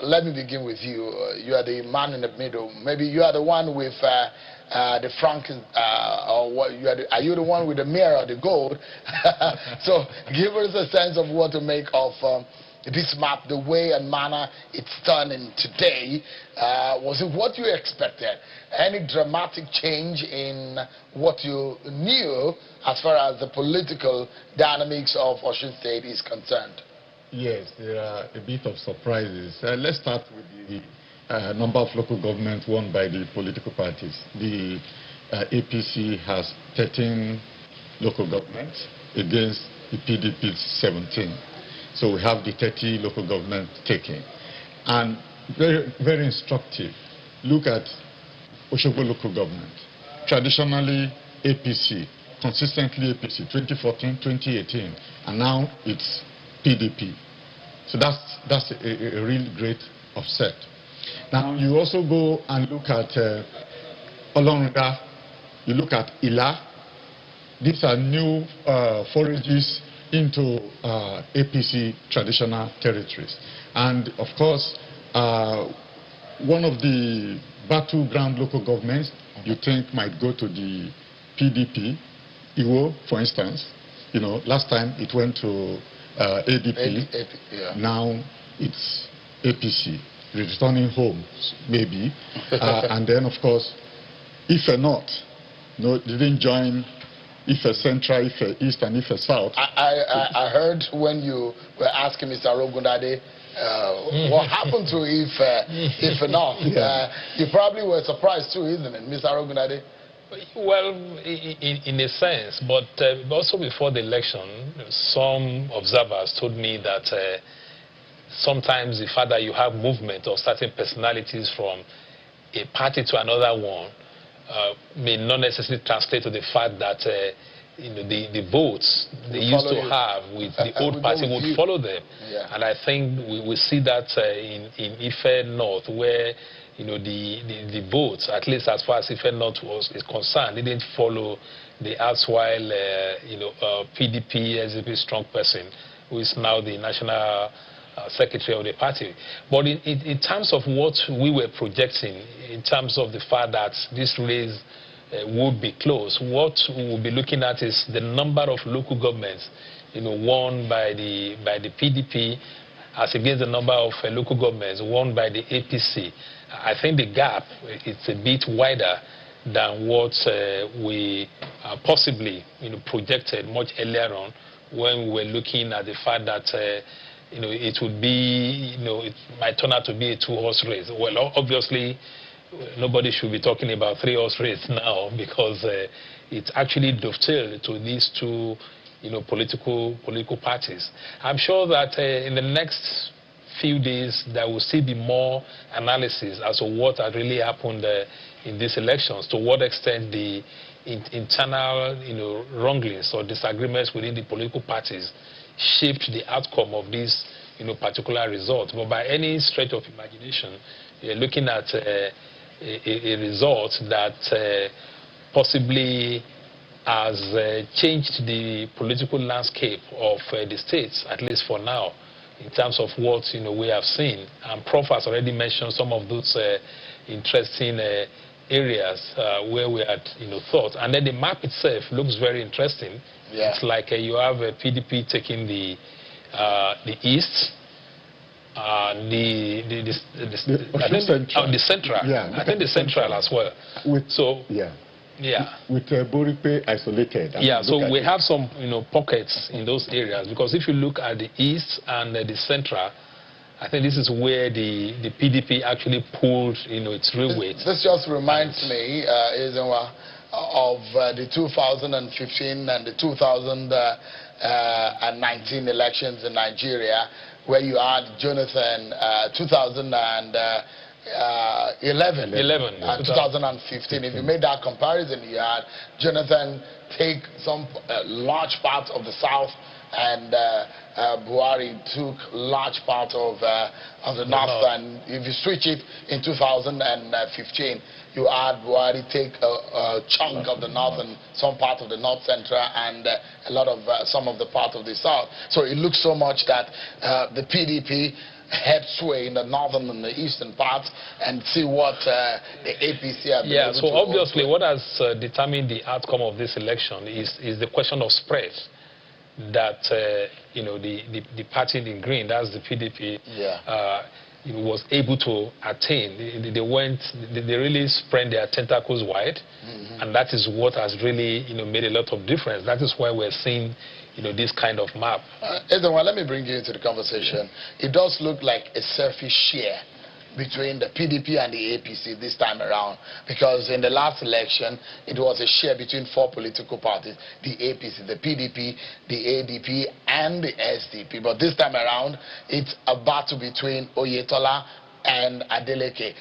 let me begin with you. You are the man in the middle. Maybe you are the one with the frank, or what are you the one with the mirror, the gold? So give us a sense of what to make of this map, the way and manner it's turning today. Was it what you expected? Any dramatic change in what you knew as far as the political dynamics of Osun State is concerned? Yes, there are a bit of surprises. Let's start with the number of local governments won by the political parties. The APC has 13 local governments against the PDP's 17. So we have the 30 local governments taken. And very, very instructive. Look at Oshoko local government. Traditionally APC, consistently APC, 2014, 2018, and now it's PDP. So that's a really great offset. Now you also go and look at Olorunda, you look at Ila. These are new forages into APC traditional territories. And of course, one of the battleground local governments you think might go to the PDP, Iwo, for instance. You know, last time it went to ADP, yeah. Now it's APC, returning home, maybe. And then, of course, Ife North, no, didn't join Ife Central, Ife East, and Ife South. I heard when you were asking Mr. Arogundade what happened to Ife North. Yeah. You probably were surprised too, isn't it, Mr. Arogundade? Well, in a sense, but also before the election, some observers told me that sometimes the fact that you have movement of certain personalities from a party to another one may not necessarily translate to the fact that you know, the votes they used to have with the old party would follow them. Yeah. And I think we see that in Ife North, where you know, the votes, at least as far as Ife North is concerned, they didn't follow the erstwhile, you know, PDP SDP strong person, who is now the national secretary of the party. But in terms of what we were projecting, in terms of the fact that this race would be close, what we will be looking at is the number of local governments, you know, won by the PDP as against the number of local governments won by the APC. I think the gap is a bit wider than what we possibly, you know, projected much earlier on when we were looking at the fact that you know, it would be, you know, it might turn out to be a two-horse race. Well, obviously, nobody should be talking about three-horse race now, because it's actually dovetailed to these two, you know, political parties. I'm sure that in the next few days there will still be more analysis as to what had really happened in these elections, to what extent the internal, you know, wranglings or disagreements within the political parties shaped the outcome of these, particular result. But by any stretch of imagination, you're looking at a result that possibly has changed the political landscape of the states, at least for now, in terms of what we have seen. And Prof has already mentioned some of those interesting areas where we had thought. And then the map itself looks very interesting. Yeah. It's like you have a PDP taking the east, the central. Yeah. I think the central as well. With Boripe isolated. Yeah, so we have some pockets in those areas, because if you look at the east and the central, I think this is where the PDP actually pulled its real weight. This just reminds me, of the 2015 and the 2019 elections in Nigeria, where you had Jonathan 2011 and 2015. If you made that comparison, you had Jonathan take some large parts of the south, and Buhari took large part of the north. And if you switch it in 2015, you had Buhari take a chunk of the north and some part of the north central, and a lot of some of the part of the south. So it looks so much that the PDP head sway in the northern and the eastern parts, and see what the APC have been able so obviously what has determined the outcome of this election is the question of spread that the party in green, that's the PDP, was able to attain. They really spread their tentacles wide, and that is what has really made a lot of difference. That is why we're seeing this kind of map. Well, let me bring you into the conversation. It does look like a selfish share between the PDP and the APC this time around, because in the last election it was a share between 4 political parties: the APC, the PDP, the ADP, and the SDP. But this time around it's a battle between Oyetola and Adeleke.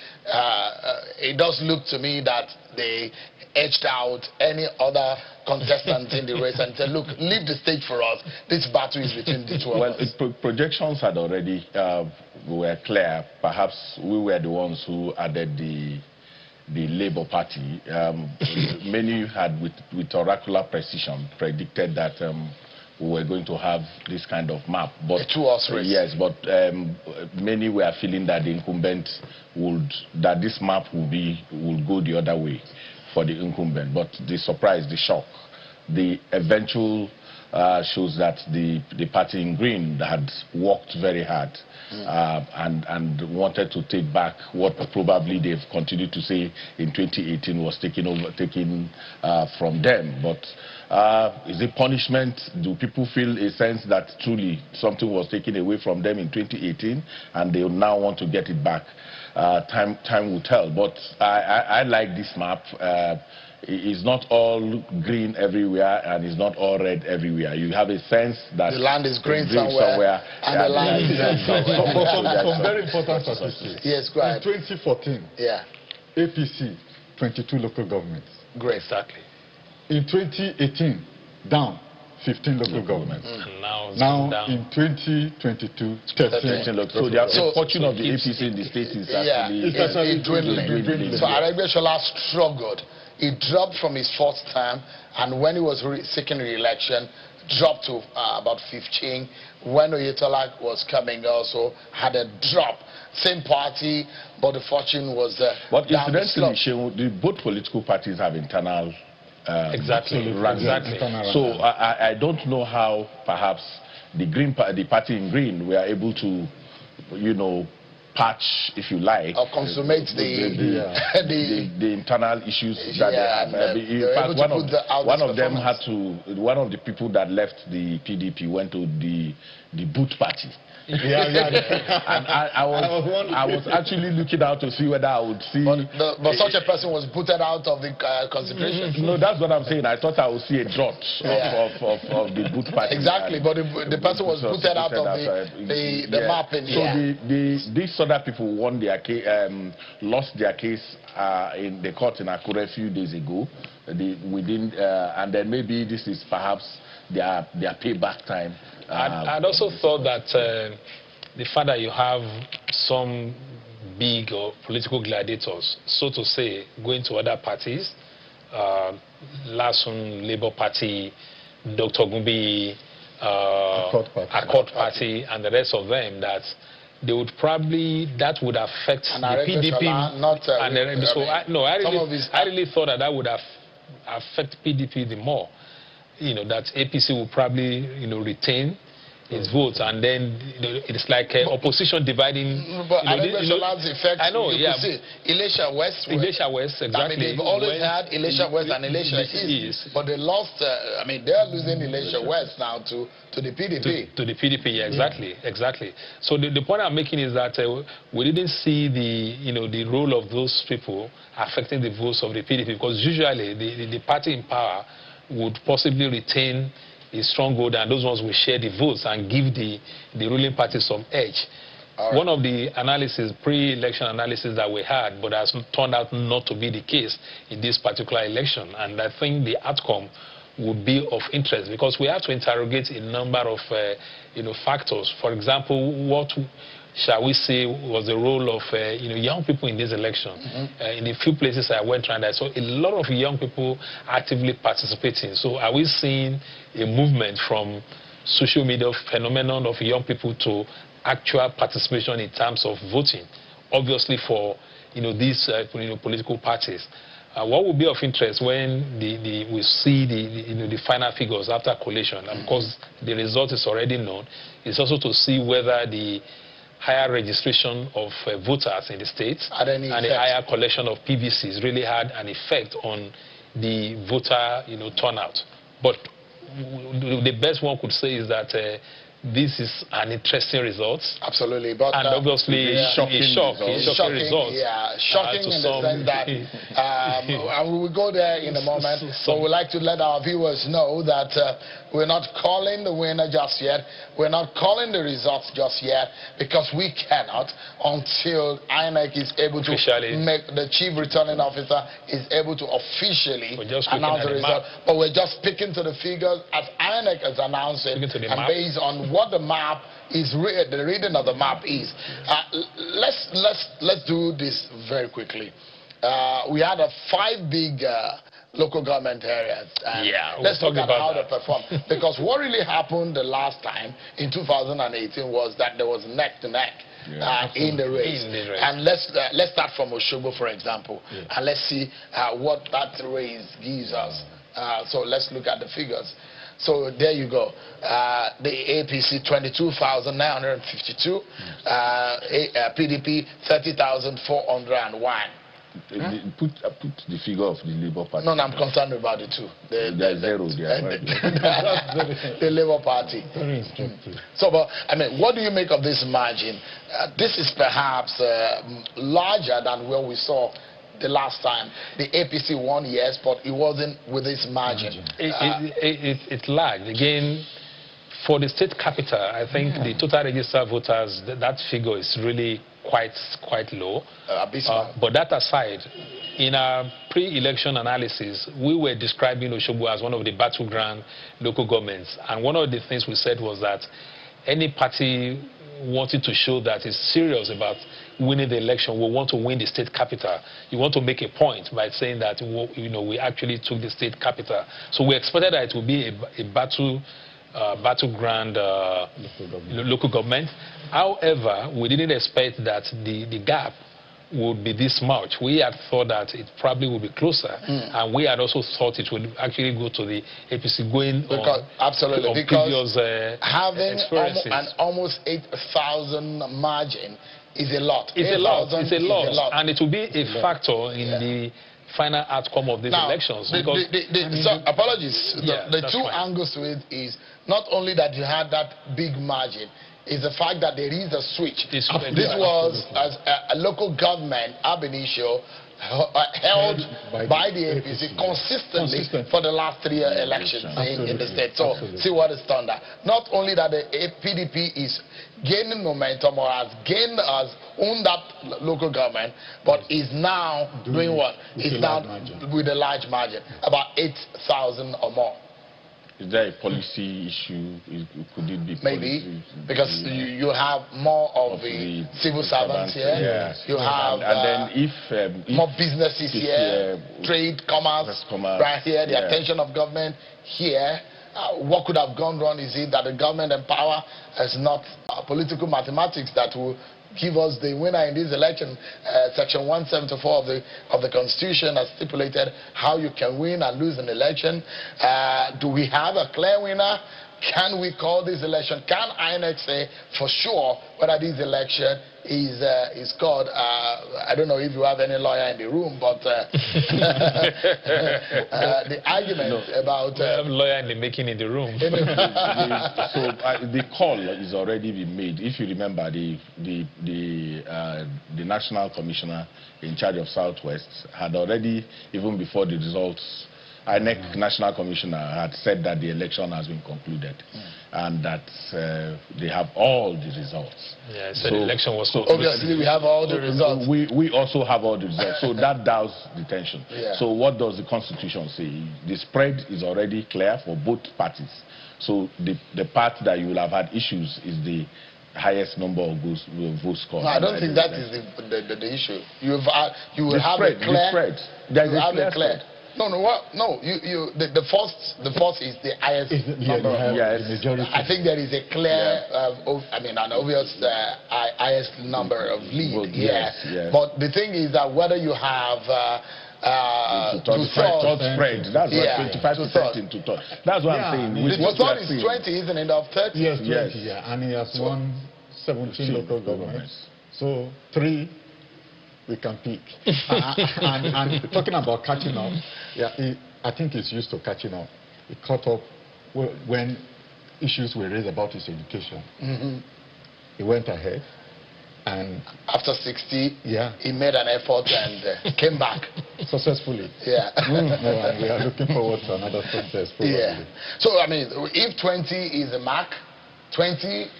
It does look to me that they edged out any other contestant in the race and said, look, leave the stage for us. This battle is between the two of us. Projections had already were clear. Perhaps we were the ones who added the Labour Party. Many had, with oracular precision, predicted that we were going to have this kind of map. But a two-horse race. Yes, but many were feeling that the incumbent that this map will go the other way for the incumbent. But the surprise, the shock, the eventual shows that the party in green had worked very hard and wanted to take back what probably they've continued to say in 2018 was taken from them. But is it punishment? Do people feel a sense that truly something was taken away from them in 2018 and they now want to get it back? Time will tell. But I like this map. It's not all green everywhere and it's not all red everywhere. You have a sense that the land is green somewhere and the land is red somewhere. Some very important statistics. Yes, go ahead. In 2014, APC, 22 local governments. Great, exactly. In 2018, down 15 local governments. Now in 2022, 13 local governments. So the fortune of the APC in the state is actually dwindling. So Aregbesola struggled. He dropped from his first term, and when he was seeking re-election, dropped to about 15. When Oyetola was coming, also had a drop. Same party, but the fortune was but incidentally, both political parties have internal exactly. So I don't know how perhaps the party in green were able to, patch, if you like, or consummate the internal issues that they have. In fact, one of them had to. One of the people that left the PDP went to the boot party. And I was actually looking out to see whether I would see. But such a person was booted out of the consideration. No, that's what I'm saying. I thought I would see a drought of the boot party. Exactly, but the person was booted out of the map. So these other people won their case, lost their case in the court in Akure a few days ago. And then maybe this is perhaps their payback time. I'd also thought that the fact that you have some big or political gladiators, so to say, going to other parties, Lasun Labour Party, Dr. Gumbi, Accord Party, and the rest of them, that they would probably, that would affect the PDP. I really thought that would affect PDP the more. You know, that APC will probably, retain its votes, and then it's like opposition dividing. But effect, I know, yeah. Elisha West, exactly. I mean, they've always had Elisha West and Elisha East, but they lost. I mean, they're losing Elisha West now to the PDP. To the PDP, yeah, exactly. So the point I'm making is that we didn't see the role of those people affecting the votes of the PDP, because usually the party in power would possibly retain a stronghold, and those ones will share the votes and give the ruling party some edge. Right. One of the analysis, pre-election analysis that we had, but has turned out not to be the case in this particular election, and I think the outcome would be of interest, because we have to interrogate a number of factors. For example, what shall we say was the role of young people in this election? In the few places I went around, I saw a lot of young people actively participating. So are we seeing a movement from social media phenomenon of young people to actual participation in terms of voting, obviously for these political parties? What will be of interest when we see the final figures after collation, and of course the result is already known, is also to see whether the higher registration of voters in the states and the higher collection of PVCs really had an effect on the voter turnout. But the best one could say is that this is an interesting result. Absolutely, but and obviously shocking result. Yeah, shocking in the sense that and we will go there in a moment. So we'd like to let our viewers know that we're not calling the winner just yet. We're not calling the results just yet, because we cannot until INEC is able to make the chief returning officer is able to officially announce the result. But we're just speaking to the figures as INEC has announced it, and based on what the map is, the reading of the map is. Let's do this very quickly. We had 5 big local government areas. Let's talk about how they perform. Because what really happened the last time in 2018 was that there was neck to neck in the race. And let's start from Oshoko, for example, and let's see what that race gives us. So let's look at the figures. So there you go. The APC 22,952, PDP 30,401. Put the figure of the Labour Party. No, I'm concerned about the two. They're zero. The Labour Party. So, but I mean, what do you make of this margin? This is perhaps larger than what we saw the last time. The APC won, yes, but it wasn't with this margin. It lagged. Again, for the state capital, I think the total registered voters, that figure is really quite low. But that aside, in our pre-election analysis, we were describing Oshogbo as one of the battleground local governments. And one of the things we said was that any party wanted to show that it's serious about winning the election, we want to win the state capital. You want to make a point by saying that we actually took the state capital. So we expected that it would be a battleground local government. However, we didn't expect that the gap would be this much. We had thought that it probably would be closer, and we had also thought it would actually go to the APC going on. Absolutely, because having an almost 8,000 margin is a lot. It's a lot, and it will be a factor in the final outcome of these elections. So apologies. The two angles to it is not only that you had that big margin, is the fact that there is a switch. This was as a local government ab initio held by the APC consistently for the last 3 elections in the state. So see what is done there. Not only that the PDP is gaining momentum or has owned that local government, but is now doing what? Is now with a large margin, about 8,000 or more. Is there a policy issue? Could it be maybe policy? because you have more of the civil servants here. Yes. You have and then if more businesses here, trade, commerce, right here, the attention of government here. What could have gone wrong is it that the government and power is not political mathematics that will give us the winner in this election. Section 174 of the Constitution has stipulated how you can win and lose an election. Do we have a clear winner? Can we call this election? Can INEC say for sure whether this election is called? I don't know if you have any lawyer in the room, but the argument about we have a lawyer in the making in the room. So the call is already been made. If you remember, the National Commissioner in charge of Southwest had already, even before the results, INEC National Commissioner had said that the election has been concluded and that they have all the results. Yeah, so the election was so obviously we have all the results. We also have all the results, so that dows the tension. Yeah. So what does the Constitution say? The spread is already clear for both parties. So the part that you will have had issues is the highest number of votes scored. No, I don't think that is the issue. You will have a clear. There is a clear. No, the first is the highest number of votes. I think there is a clear, an obvious highest number of lead. Yes. But the thing is that whether you have two-thirds spread, that's what 25% in two-thirds. That's what I'm saying. The two-thirds is 20, isn't it? Of 30. Yes, 20, yeah, and he has won 17 local governments. So 3. We can pick. and talking about catching up, I think he's used to catching up. He caught up when issues were raised about his education. He went ahead, and after 60, he made an effort and came back successfully. Yeah. And we are looking forward to another success. Probably. Yeah. So I mean, if 20 is the mark, 20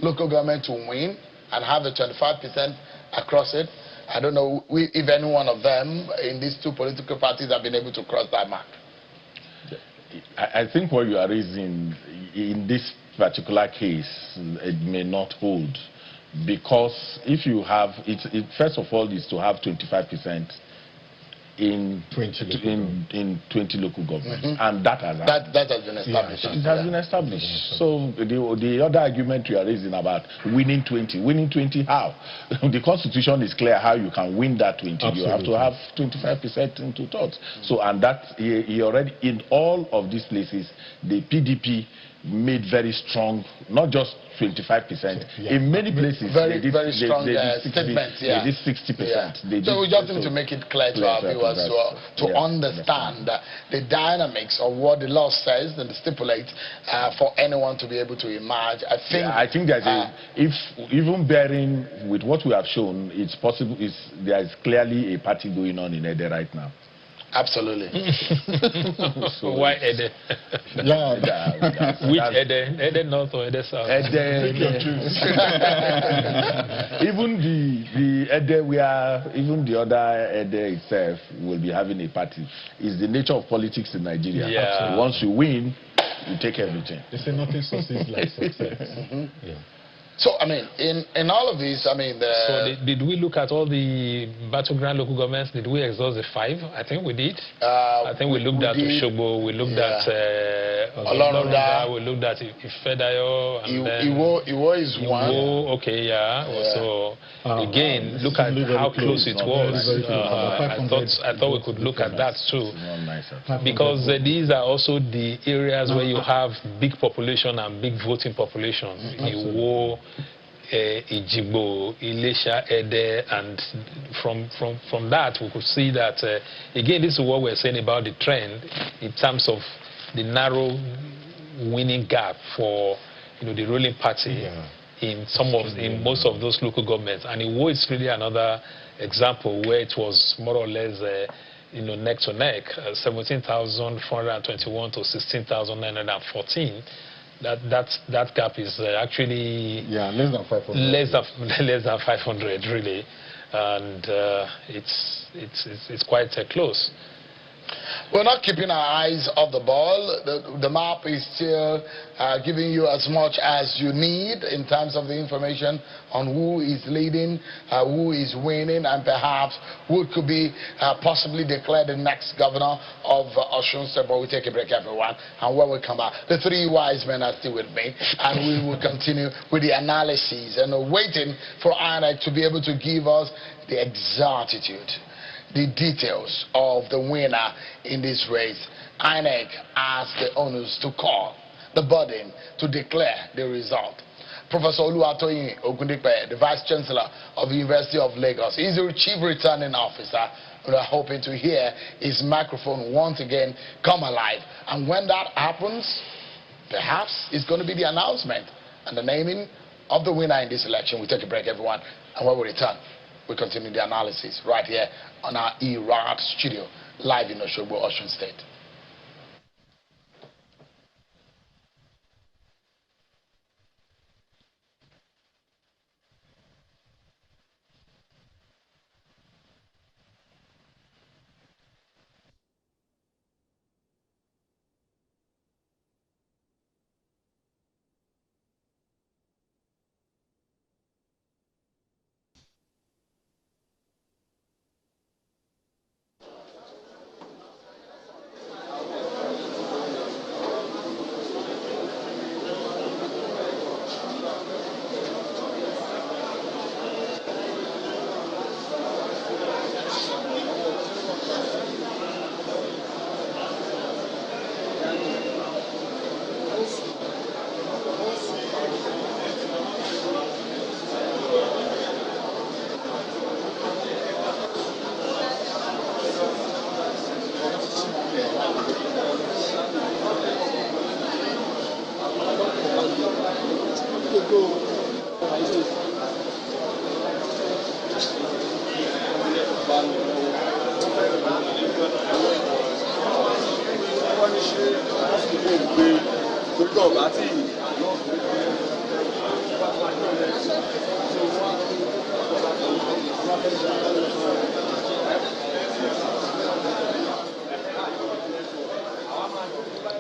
local government to win and have the 25% across it. I don't know if any one of them in these two political parties have been able to cross that mark. I think what you are raising in this particular case, it may not hold. Because if you have, first of all, is to have 25% in 20 local governments. And that has been established. It has been established. So the other argument you are raising about winning 20 how? The Constitution is clear how you can win that 20. Absolutely. You have to have 25% in two-thirds. So, and that he already, in all of these places, the PDP made very strong, not just 25%. In many places, very strong statements. They did 60%. So we just need to make it clear to our viewers to understand the dynamics of what the law says and stipulates for anyone to be able to emerge. I think there's if even bearing with what we have shown, it's possible. There is clearly a party going on in Ede right now. Absolutely. So why Ede? Which Ede? Ede North or Ede South? Even the Ede even the other Ede itself will be having a party. It's the nature of politics in Nigeria. Yeah. So once you win, you take everything. They say nothing succeeds like success. So, I mean, in all of this, I mean... So, did we look at all the battleground local governments? Did we exhaust the 5? I think we did. I think we looked at Oshoko, we looked at Olorunda, we looked at Ife-Ife, and then... Iwo is one. Okay, So, again, look at how close it was. I thought we could look at that too. Because these are also the areas where you have big population and big voting population. Iwo, Ejigbo, Ilesha, Ede, and from that we could see that again this is what we're saying about the trend in terms of the narrow winning gap for the ruling party in most of those local governments. And Iwo is really another example where it was more or less neck to neck, 17,421 to 16,914. That gap is actually less than 500. Less than 500 really, and it's quite close. We're not keeping our eyes off the ball. The map is still giving you as much as you need in terms of the information on who is leading, who is winning, and perhaps who could be possibly declared the next governor of Osun State. But we take a break, everyone, and when we come back, the three wise men are still with me, and we will continue with the analysis and waiting for INEC to be able to give us the exactitude, the details of the winner in this race. INEC asked the owners to call the burden to declare the result. Professor Oluwaduoro Ogundipe, the Vice Chancellor of the University of Lagos, is the Chief Returning Officer. We are hoping to hear his microphone once again come alive. And when that happens, perhaps it's going to be the announcement and the naming of the winner in this election. We take a break, everyone, and when we return, we continue the analysis right here on our Iraq studio, live in Oshogbo, Osun State.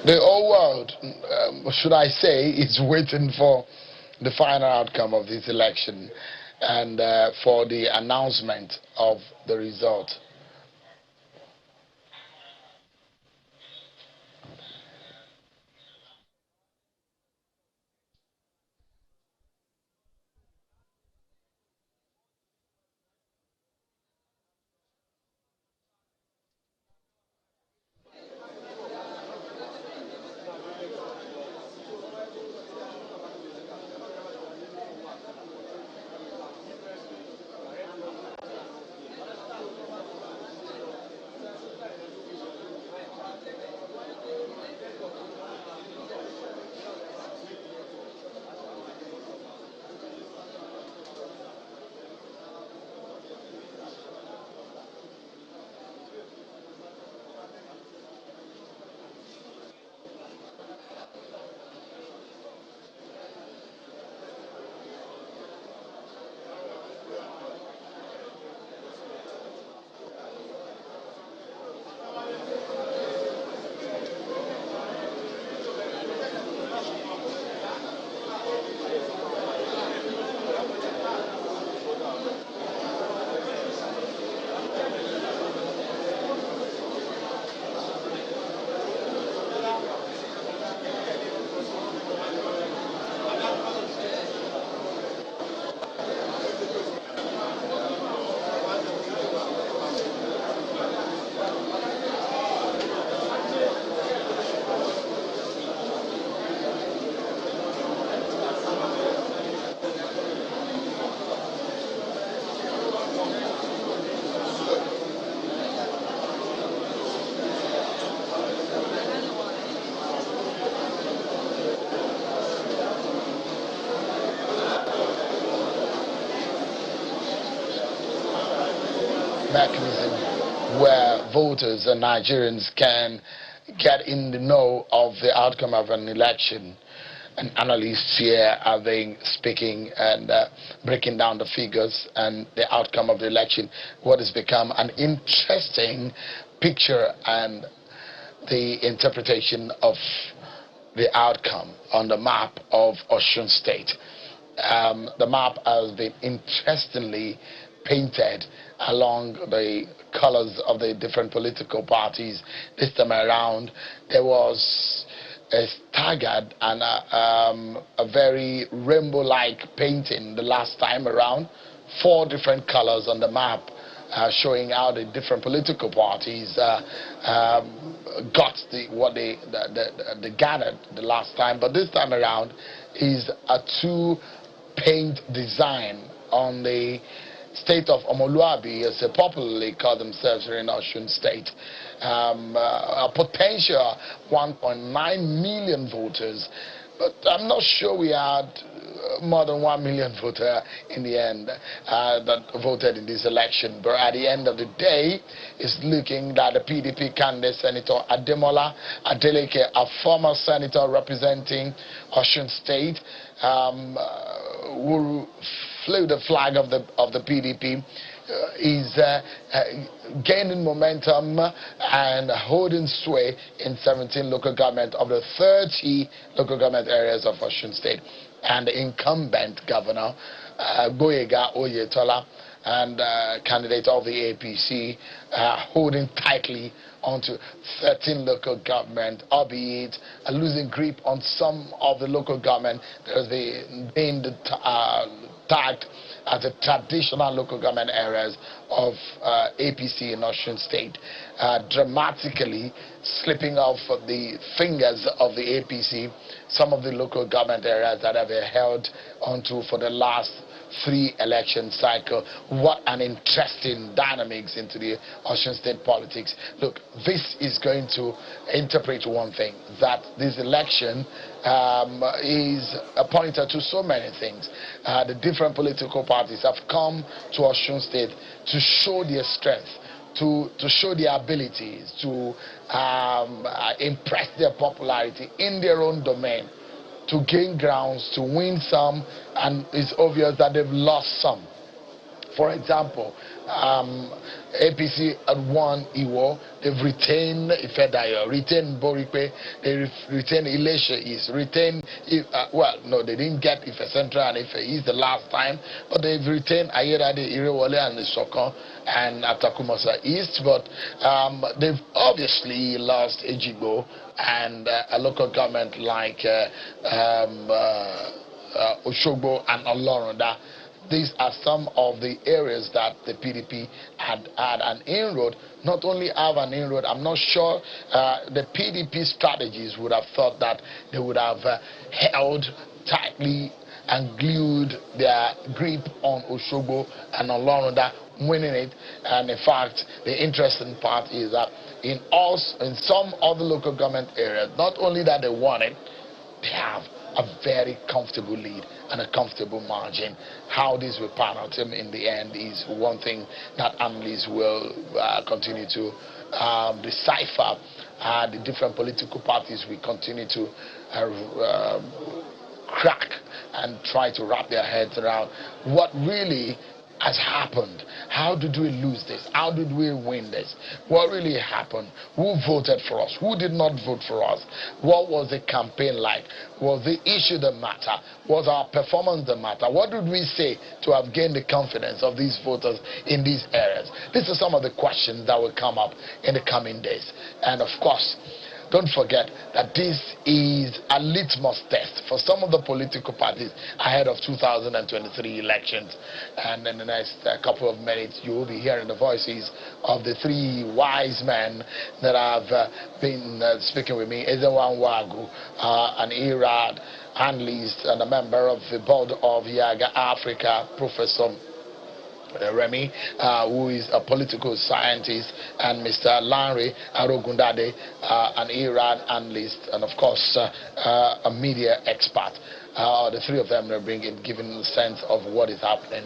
The whole world, should I say, is waiting for the final outcome of this election and for the announcement of the result. Mechanism where voters and Nigerians can get in the know of the outcome of an election. And analysts here are being speaking and breaking down the figures and the outcome of the election, what has become an interesting picture and the interpretation of the outcome on the map of Osun State. The map has been interestingly painted along the colors of the different political parties. This time around, there was a staggered and a very rainbow-like painting the last time around. 4 different colors on the map, showing how the different political parties got what they gathered the last time. But this time around is a 2-paint design on the state of Omoluabi, as they popularly call themselves here in Osun State. A potential 1.9 million voters, but I'm not sure we had more than 1 million voters in the end that voted in this election. But at the end of the day, it's looking that the PDP candidate, Senator Adeleke, a former senator representing Osun State, who flew the flag of the PDP, is gaining momentum and holding sway in 17 local government of the 30 local government areas of Osun State. And the incumbent governor, Boyega Oyetola, and candidate of the APC, holding tightly onto 13 local government, albeit losing grip on some of the local government that has been tagged as the traditional local government areas of APC in Osun State, dramatically slipping off the fingers of the APC some of the local government areas that have been held onto for the last 3 election cycle. What an interesting dynamics into the Osun State politics. Look, this is going to interpret one thing, that this election is a pointer to so many things. The different political parties have come to Osun State to show their strength, to show their abilities, to impress their popularity in their own domain, to gain grounds, to win some, and it's obvious that they've lost some. For example, APC had won Iwo, they've retained Ife-Ife, retained Borikwe, they retained Ilesha East, retained, well, no, they didn't get Ife Central and Ife East the last time, but they've retained Ayedade, Irewole, and Oshoko, and Atakumosa East, but they've obviously lost Ejigbo and a local government like Oshoko and Olorunda. These are some of the areas that the PDP had an inroad. Not only have an inroad, I'm not sure the PDP strategies would have thought that they would have held tightly and glued their grip on Oshoko and Olorunda, winning it. And in fact, the interesting part is that in some other local government areas, not only that they won it, they have a very comfortable lead and a comfortable margin. How this will pan out in the end is one thing that analysts will continue to decipher. The different political parties will continue to crack and try to wrap their heads around what really has happened. How did we lose this? How did we win this? What really happened? Who voted for us? Who did not vote for us? What was the campaign like? Was the issue the matter? Was our performance the matter? What did we say to have gained the confidence of these voters in these areas? These are some of the questions that will come up in the coming days. And of course, don't forget that this is a litmus test for some of the political parties ahead of 2023 elections. And in the next couple of minutes, you will be hearing the voices of the 3 wise men that have been speaking with me. Ezewan Wagu, an IRAD analyst and a member of the board of Yaga Africa, Professor Remy, who is a political scientist, and Mr. Lanre Arogundade, an IRAD analyst, and of course a media expert. The 3 of them are giving a sense of what is happening.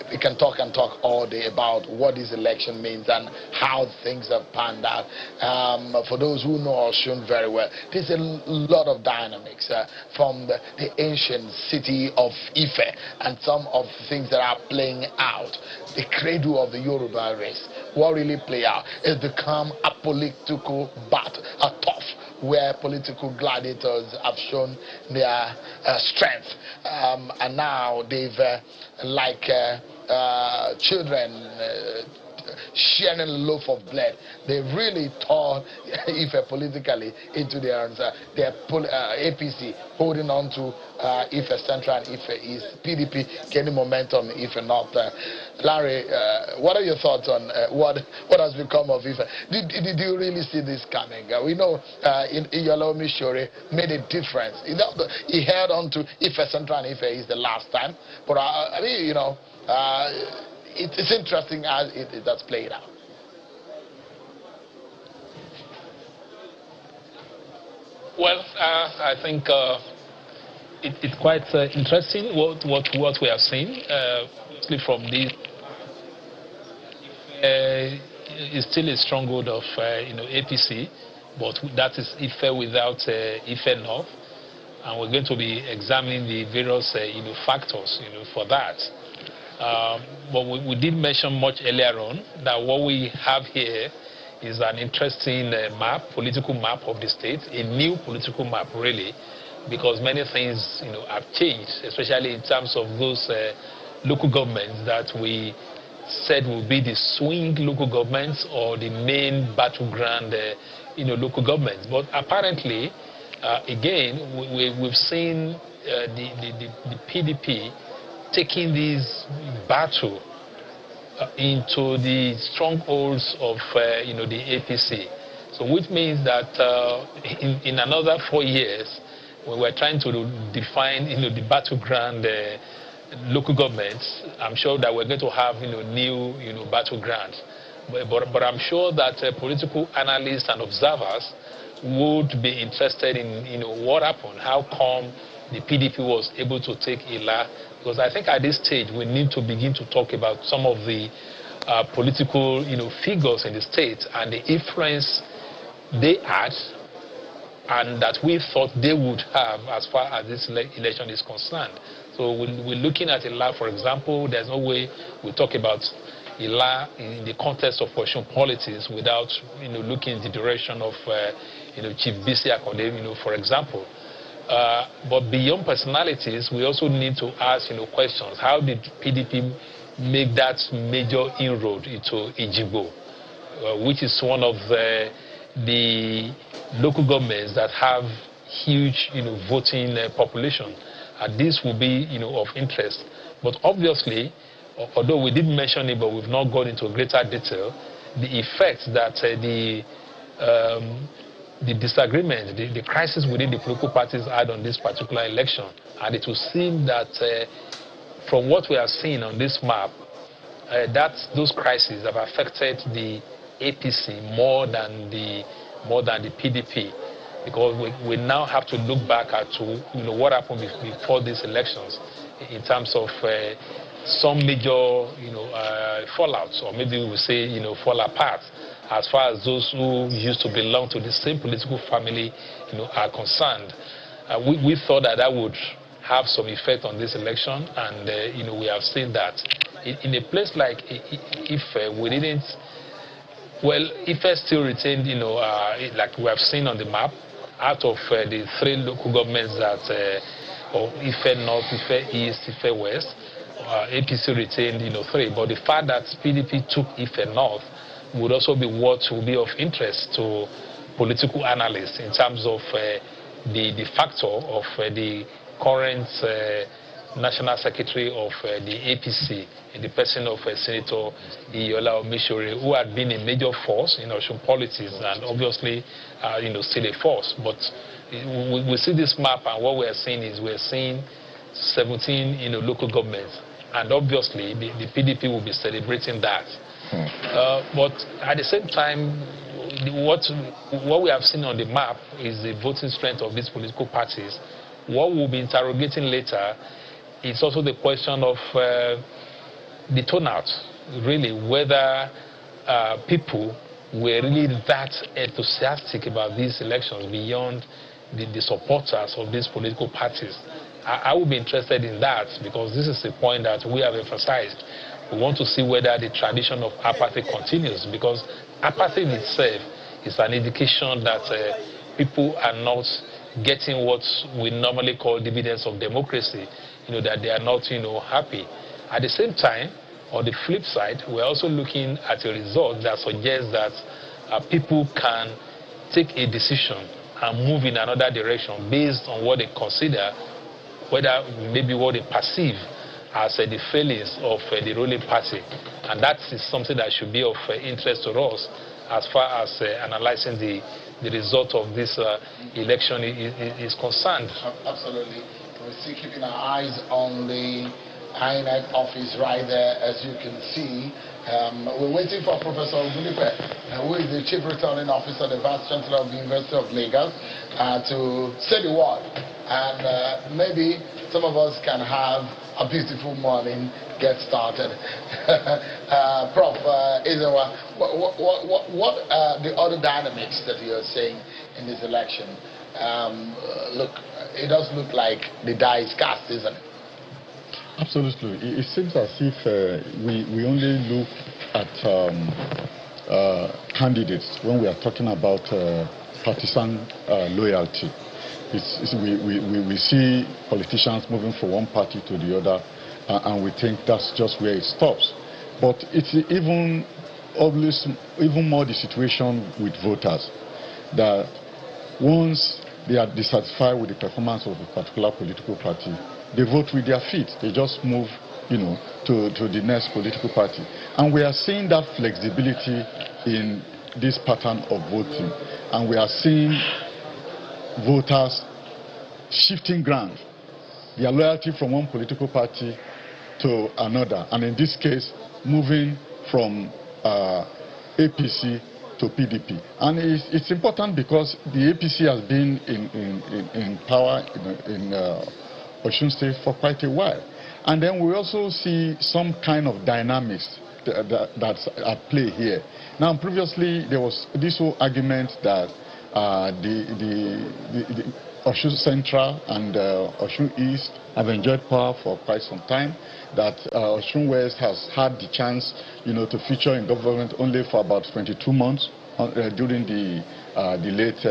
We can talk all day about what this election means and how things have panned out. For those who know Osun very well, there's a lot of dynamics from the ancient city of Ife and some of the things that are playing out. The cradle of the Yoruba race. What really play out is become a political battle, a tough where political gladiators have shown their strength, and now they've, like children sharing a loaf of bread, they really tore Ife politically into their hands. Their APC holding on to Ife Central and Ife East, PDP gaining momentum in Ife North. Larry, what are your thoughts on what has become of Ife? Did you really see this coming? We know Iyalomi Shore made a difference. He held on to Ife Central and Ife East the last time, but I mean, you know, it's interesting as it has played out. Well, I think it's quite interesting what we have seen. Mostly from this, it's still a stronghold of APC, but that is Ife without Ife North, and we're going to be examining the various factors for that. But we did mention much earlier on that what we have here is an interesting map, political map of the state, a new political map really, because many things have changed, especially in terms of those local governments that we said will be the swing local governments or the main battleground local governments. But apparently, again, we've seen the PDP taking this battle into the strongholds of the APC. So which means that in another 4 years, when we're trying to define the battleground local governments, I'm sure that we're going to have new battlegrounds. But I'm sure that political analysts and observers would be interested in what happened, how come the PDP was able to take Ila. Because I think at this stage we need to begin to talk about some of the political figures in the state and the influence they had and that we thought they would have as far as this election is concerned. So we're looking at Ila, for example. There's no way we talk about Ila in the context of Osun politics without looking in the direction of Chief B.C. Akode, for example. But beyond personalities, we also need to ask questions. How did PDP make that major inroad into Ejigbo, which is one of the local governments that have huge voting population? And this will be of interest. But obviously, although we did mention it, but we've not gone into greater detail, the effects that the disagreement, the crisis within the political parties had on this particular election. And it will seem that from what we have seen on this map, that those crises have affected the APC more than the PDP, because we now have to look back at what happened before these elections in terms of some major fallouts, or maybe we will say fall apart, as far as those who used to belong to the same political family are concerned. We thought that would have some effect on this election, and we have seen that. In a place like Ife, we didn't. Well, Ife still retained, like we have seen on the map, out of the 3 local governments that, or Ife North, Ife East, Ife West, APC retained, 3. But the fact that PDP took Ife North would also be what will be of interest to political analysts in terms of the factor of the current National Secretary of the APC, in the person of Senator Iyalomi, who had been a major force in Osun politics and obviously still a force. But we see this map, and what we are seeing is we're seeing 17 local governments, and obviously the PDP will be celebrating that. But at the same time, what we have seen on the map is the voting strength of these political parties. What we'll be interrogating later is also the question of the turnout, really, whether people were really that enthusiastic about these elections beyond the supporters of these political parties. I would be interested in that, because this is a point that we have emphasized. We want to see whether the tradition of apathy continues, because apathy in itself is an indication that people are not getting what we normally call dividends of democracy, that they are not, happy. At the same time, on the flip side, we're also looking at a result that suggests that people can take a decision and move in another direction based on what they consider, whether maybe what they perceive as the failings of the ruling party. And that is something that should be of interest to us as far as analyzing the result of this election is concerned. Absolutely. We're still keeping our eyes on the INEC office right there, as you can see. We're waiting for Professor Ogulipe, who is the Chief Returning Officer, the Vice Chancellor of the University of Lagos, to say the word. And maybe some of us can have a beautiful morning, get started. Prof, what are the other dynamics that you're seeing in this election? Look, it does look like the die is cast, isn't it? Absolutely. It seems as if we only look at candidates when we are talking about partisan loyalty. We see politicians moving from one party to the other, and we think that's just where it stops. But it's even more the situation with voters, that once they are dissatisfied with the performance of a particular political party, they vote with their feet. They just move, to the next political party. And we are seeing that flexibility in this pattern of voting. And we are seeing voters shifting ground, their loyalty from one political party to another. And in this case, moving from APC to PDP. And it's important because the APC has been in power in Osun State for quite a while. And then we also see some kind of dynamics that's at play here. Now, previously, there was this whole argument that the Osun Central and Osun East have enjoyed power for quite some time, that Osun West has had the chance, to feature in government only for about 22 months during the late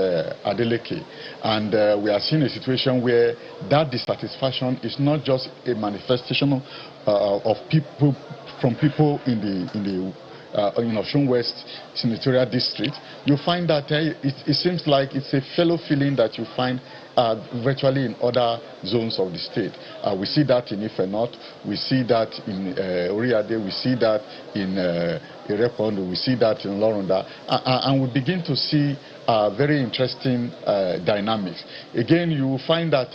Adeleke. And we are seeing a situation where that dissatisfaction is not just a manifestation of people, from people in Osun West senatorial district. You find that it seems like it's a fellow feeling that you find virtually in other zones of the state. We see that in Ife North, we see that in Ayedade, we see that in Ifelodun, we see that in Olorunda, and we begin to see very interesting dynamics. Again, you will find that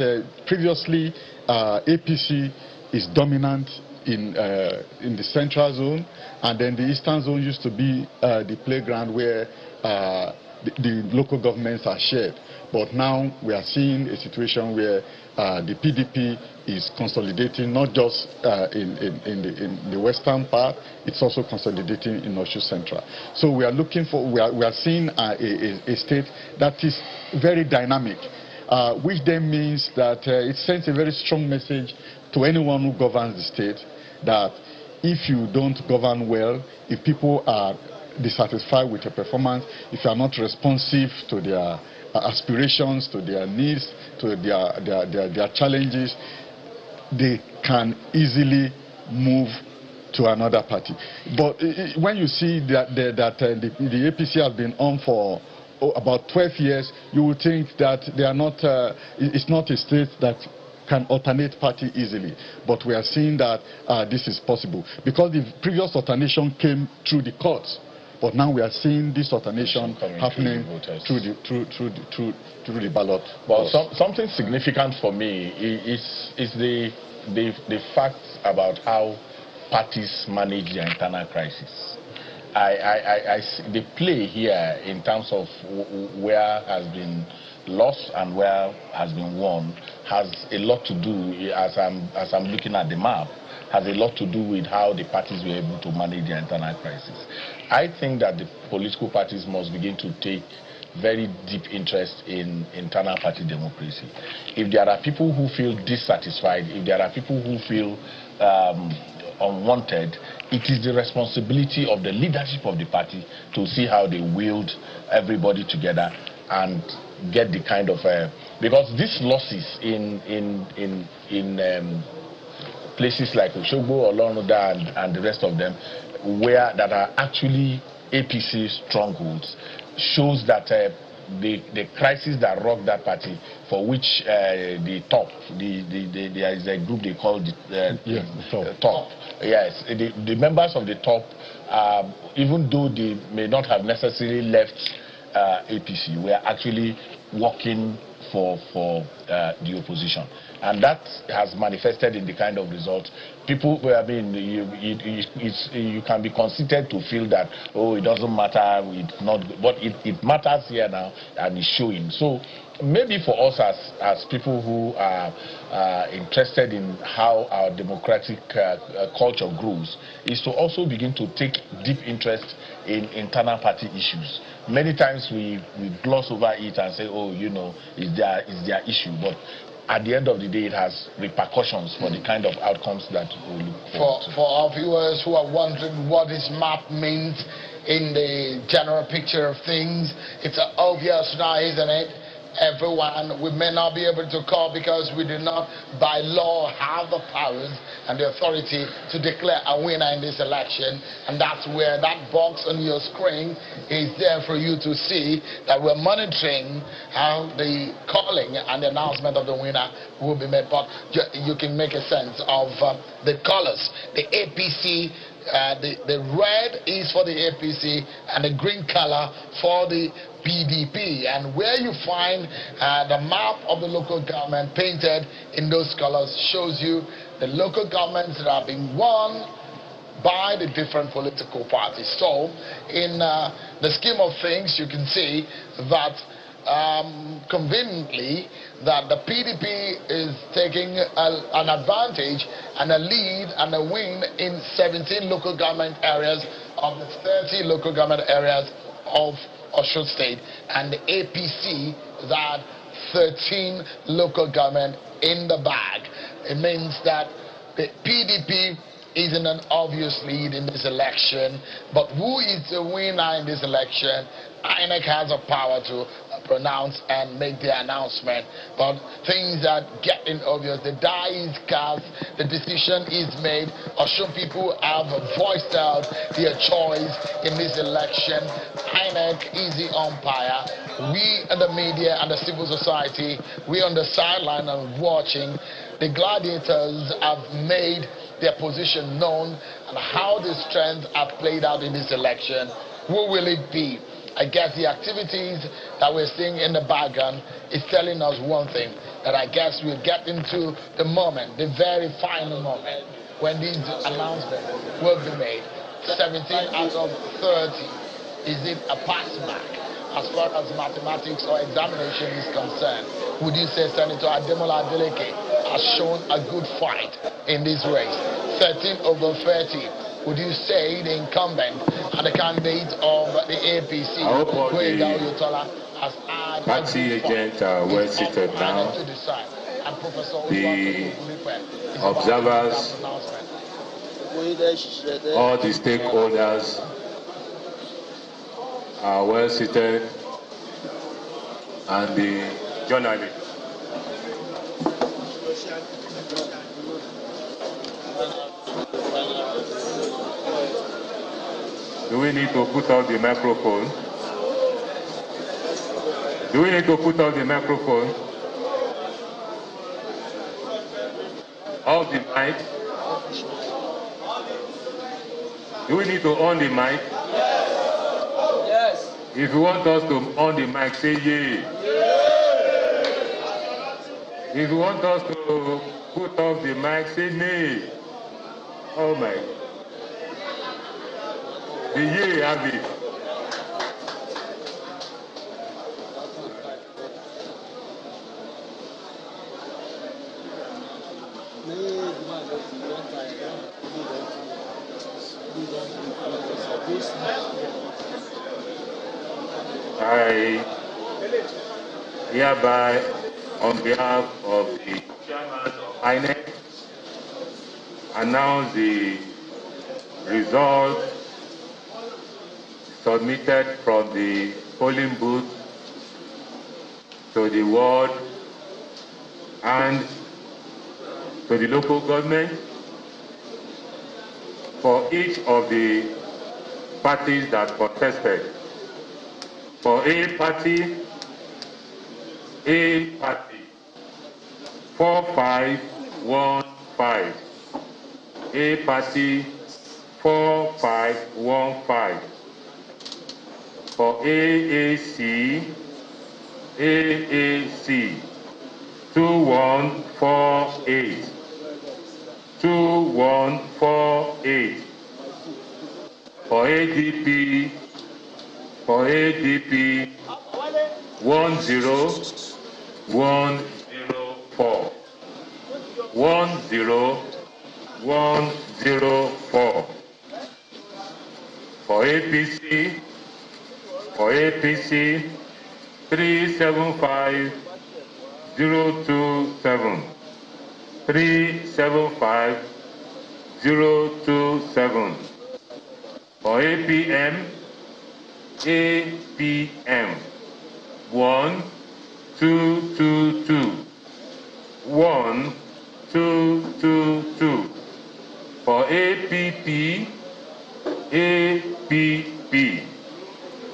previously APC is dominant in the central zone, and then the eastern zone used to be the playground where the local governments are shared. But now we are seeing a situation where the PDP is consolidating not just in the western part, it's also consolidating in Osun Central. So we are looking for, we are seeing a state that is very dynamic, which then means that it sends a very strong message to anyone who governs the state that if you don't govern well, if people are dissatisfied with your performance, if you are not responsive to their aspirations, to their needs, to their challenges, they can easily move to another party. But when you see that the APC has been on for about 12 years, you would think that they are not, it's not a state that can alternate party easily. But we are seeing that this is possible, because the previous alternation came through the courts. But now we are seeing this alternation happening through the ballot. Well, something significant for me is the fact about how parties manage their internal crisis. I see the play here in terms of where has been lost and where has been won has a lot to do, as I'm looking at the map, has a lot to do with how the parties were able to manage their internal crisis. I think that the political parties must begin to take very deep interest in internal party democracy. If there are people who feel dissatisfied, if there are people who feel unwanted, it is the responsibility of the leadership of the party to see how they wield everybody together and get the kind of because these losses in places like Oshoko, Olorunda, and the rest of them, where that are actually APC strongholds, shows that the crisis that rocked that party, for which the top, there is a group they call the top. Yes, the members of the top, even though they may not have necessarily left APC, were actually working for the opposition, and that has manifested in the kind of result. People, I mean, you can be conceited to feel that, oh, it doesn't matter, it's not, but it matters here now, and it's showing. So maybe for us as people who are interested in how our democratic culture grows, is to also begin to take deep interest in internal party issues. Many times we gloss over it and say, oh, you know, it's their issue, but at the end of the day, it has repercussions for the kind of outcomes that we look forward to. For our viewers who are wondering what this map means in the general picture of things, it's obvious now, isn't it? Everyone, we may not be able to call because we do not by law have the powers and the authority to declare a winner in this election, and that's where that box on your screen is there for you to see that we're monitoring how the calling and the announcement of the winner will be made. But you can make a sense of the colors. The APC, the red is for the APC and the green color for the PDP, and where you find the map of the local government painted in those colors shows you the local governments that are being won by the different political parties. So in the scheme of things, you can see that conveniently that the PDP is taking an advantage and a lead and a win in 17 local government areas of the 30 local government areas of Osun State, and the APC that 13 local government in the bag. It means that the PDP is in an obvious lead in this election, but who is the winner in this election? INEC has a power to pronounce and make the announcement, but things are getting obvious. The die is cast, the decision is made. Osun people have voiced out their choice in this election. INEC is the umpire. We and the media and the civil society, we on the sideline and watching. The gladiators have made their position known and how the strengths are played out in this election. Who will it be? I guess the activities that we're seeing in the background is telling us one thing, that I guess we'll get into the moment, the very final moment, when these announcements will be made. 17 out of 30. Is it a pass mark as far as mathematics or examination is concerned? Would you say Senator Adeleke has shown a good fight in this race? 13 over 30. Would you say the incumbent and the candidate of the APC, has had party agents are well seated now. The observers, all the stakeholders are well seated, and the journalists. Do we need to put on the microphone? Do we need to put on the microphone? Off the mic? Do we need to on the mic? Yes. If you want us to on the mic, say yay. If you want us to put off the mic, say nay. Oh my. The yay have it. I hereby, on behalf of the chairman of INEC, announce the result submitted from the polling booth to the ward, and to the local government for each of the parties that contested. For A party, 4515. A party 4515. For AAC 2148. 2148. For ADP 10104. 10104. For APC 375027. 375027. For APM 1222. 1222. For APP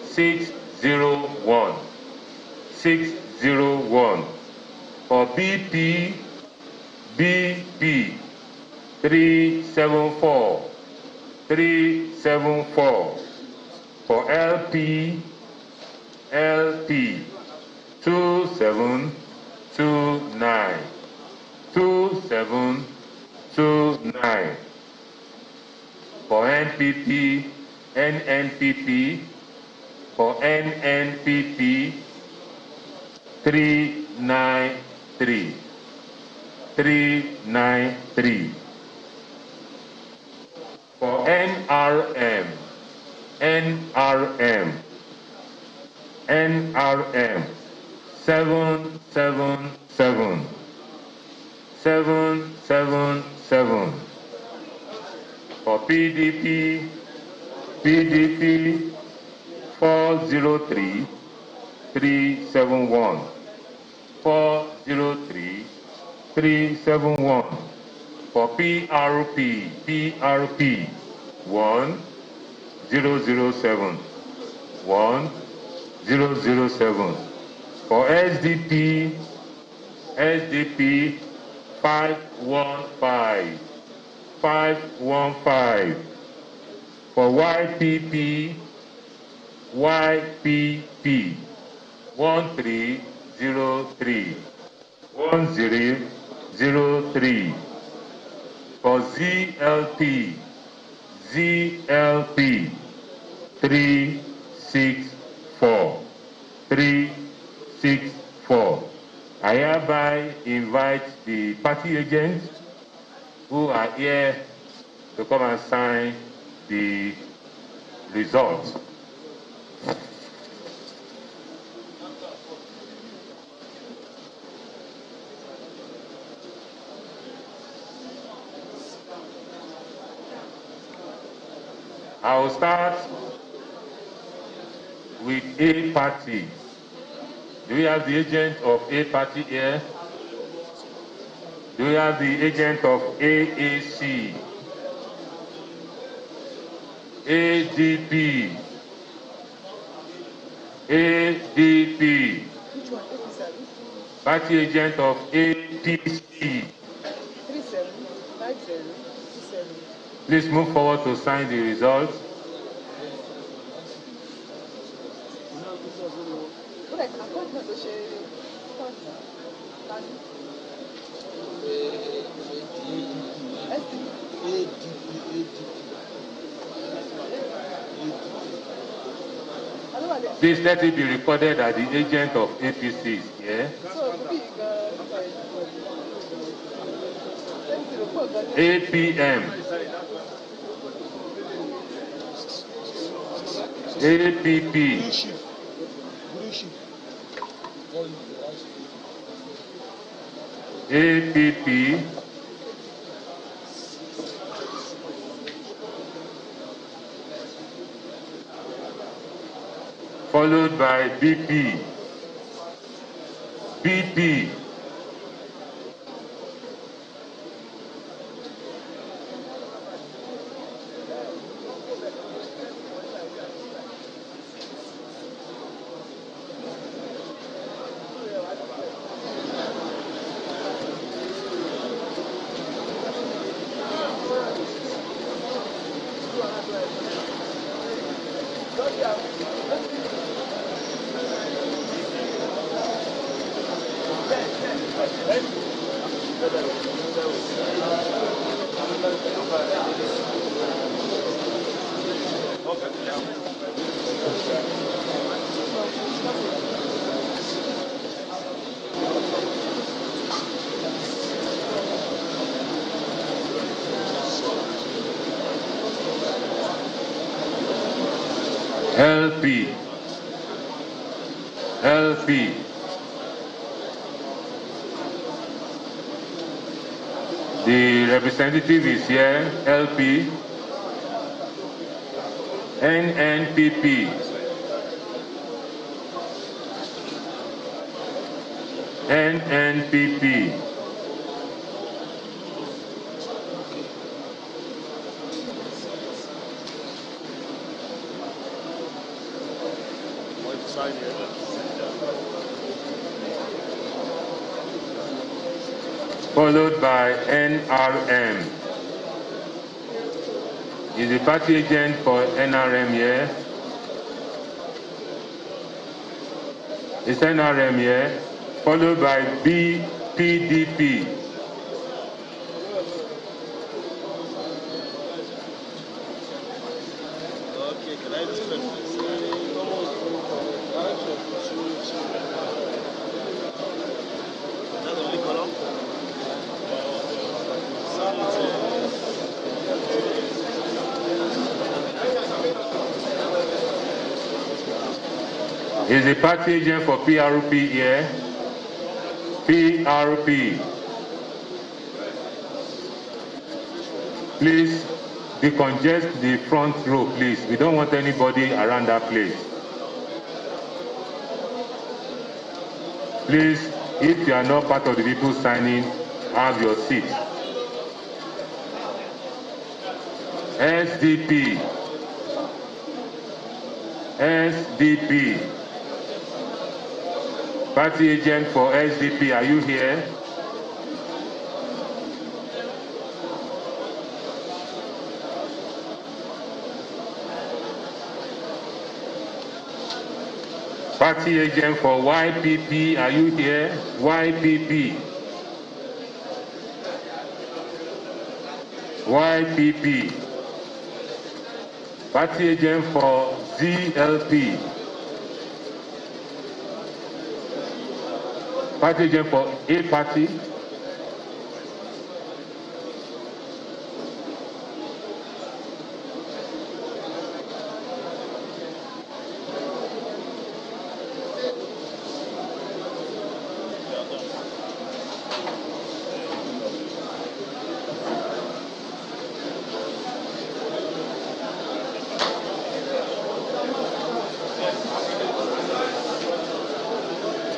601. 601. For BP 374. 374. For LP 2729. 2729. For NNPP 393. 393. For NRM 777. 777. For PDP 403 371. 403 371. For PRP 1007. 1007. For SDP 515. 515. For YPP 1303. 1003. For ZLP 364. 364. I hereby invite the party agents who are here to come and sign the results. I will start with A party. Do we have the agent of A party here? Do we have the agent of AAC? ADP? ADP? Party agent of APC? Please move forward to sign the results. Please let it be recorded that the agent of APC is here. APM. APP. APP. Followed by BP. LPP. LP. The representative is here, LP. NNPP. NNPP. Followed by NRM. Is the party agent for NRM here? Is NRM here? Followed by PDP. Is the party agent for PRP here? PRP. Please decongest the front row, please. We don't want anybody around that place. Please, if you are not part of the people signing, have your seat. SDP. SDP. Party agent for SDP, are you here? Party agent for YPP, are you here? YPP. YPP. Party agent for ZLP. Party agent for A party.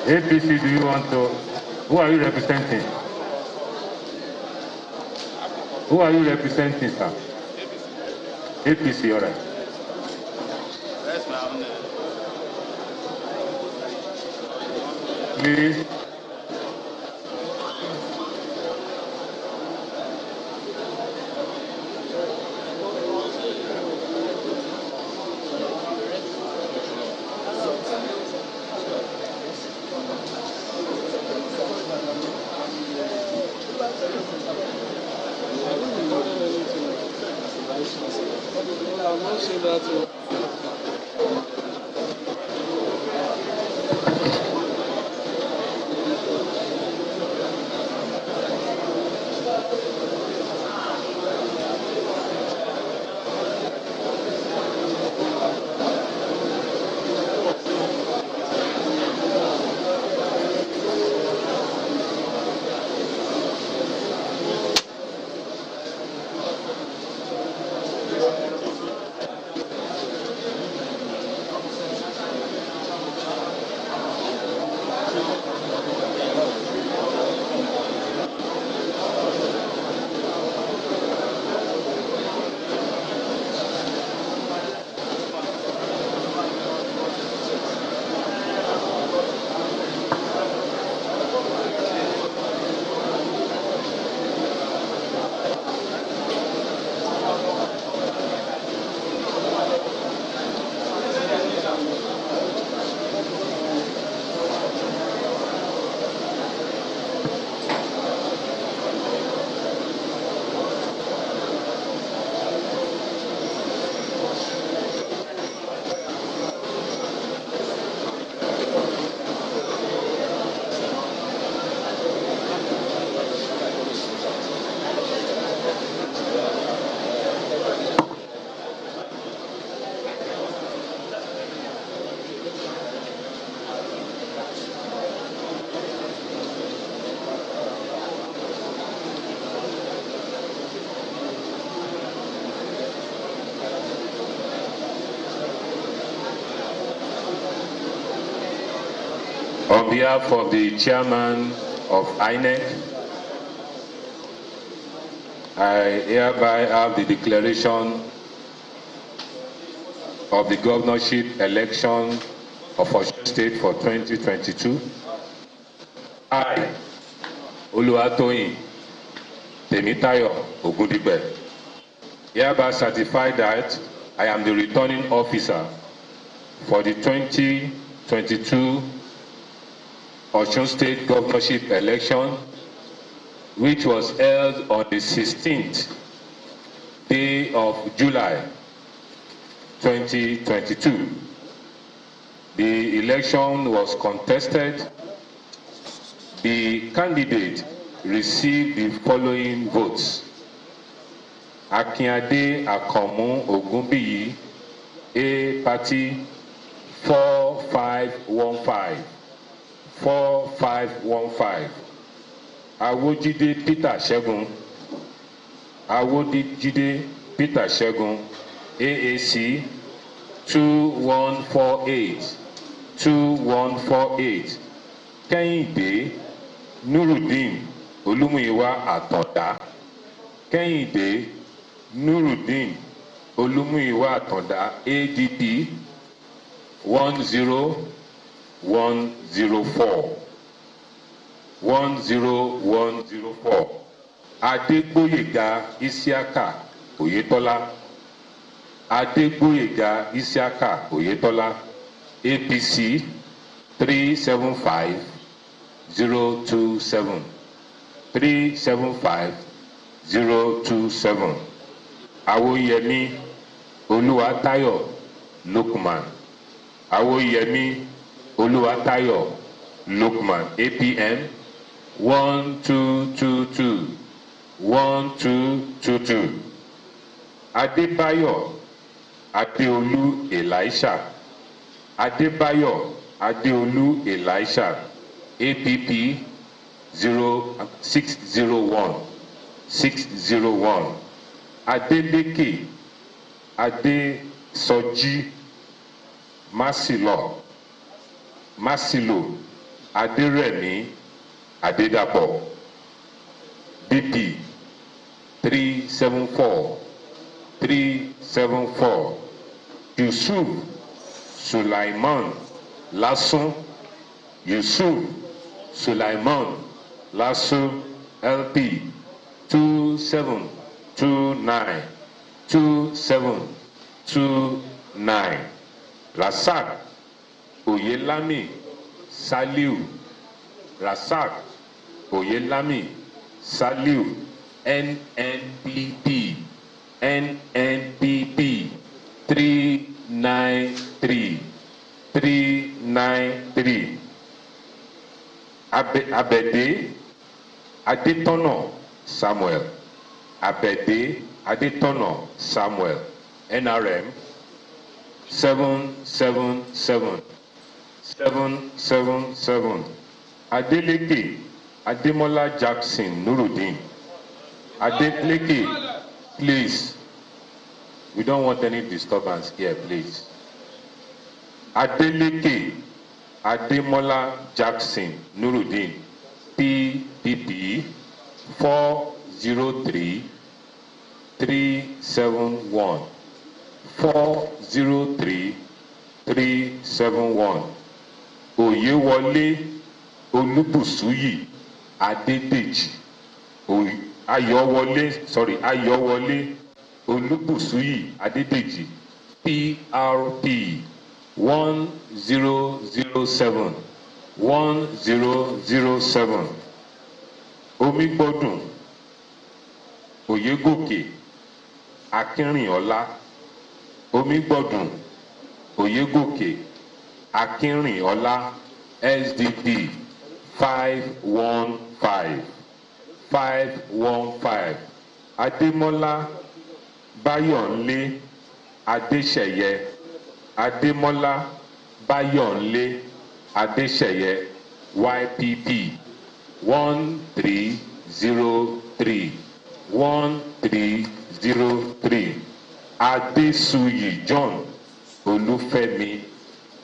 APC, do you want to? Who are you representing? Who are you representing, sir? APC, all right. Please. On behalf of the chairman of INEC, I hereby have the declaration of the governorship election of Osun State for 2022. I, Oluwaduoro, Temitayo Ogundipe, hereby certify that I am the returning officer for the 2022 Osun State governorship election, which was held on the 16th day of July 2022. The election was contested. The candidate received the following votes: Akinade Akomu Ogunbiyi, A party, 4515. 4515. Awojide Peter Segun, Awojide Peter Segun, AAC, 2148. 2148. Kehinde Nurudeen Olumuyiwa Atonda, Kehinde Nurudeen Olumuyiwa Atonda, ADP, 10104. 10104. Adegboyega Isiaka Oyetola, Adegboyega Isiaka Oyetola, APC, 375027. 375027. Awoyemi Oluwatayo Lukman, Awoyemi Oluwatayo Lukman, APM, 1222. 1222. Adebayo Adeolu Elisha, Adebayo Adeolu Elisha, APP, 0601. 601. Adeleke Adesoji Masilo Aderemi Adedapo, BP, 374. 374. Yusuf Sulaiman Lasso, Yusuf Sulaiman Lasso, LP, 2729. 2729. Rasak Oyelami Saliu, Rasak Oyelami Saliu, NNPP, 393. 393. Abede Adetono Samuel, Abede Adetono Samuel, NRM, 777. 777. Adeleke Ademola Jackson Nuruddin, Adeleke, please, we don't want any disturbance here, please. Adeleke Ademola Jackson Nuruddin, PDP, 403 371. 403 371. Oyewole Olubusuyi Adedeji, Ayowole Olubusuyi Adedeji, PRP, 1007. 1007. Omigbodun Oyegoke Akinrinola, Omigbodun Oyegoke Akinrinola, SDP, 515. 515. Ademola Bayonle Adeseye, Ademola Bayonle Adeseye, YPP, 1303. 1303. Adesuyi John Olufemi,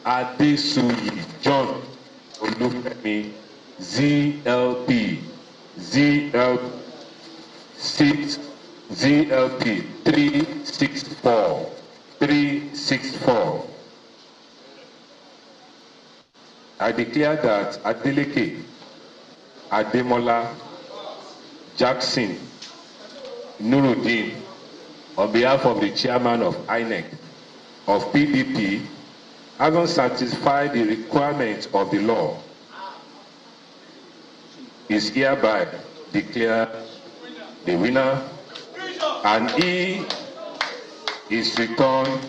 Adesuyi John Olufemi, ZLP, ZLP 364. I declare that Adeleke, Ademola, Jackson, Nuruddin, on behalf of the chairman of INEC of PDP, having satisfied the requirements of the law, is hereby declared the winner, and he is returned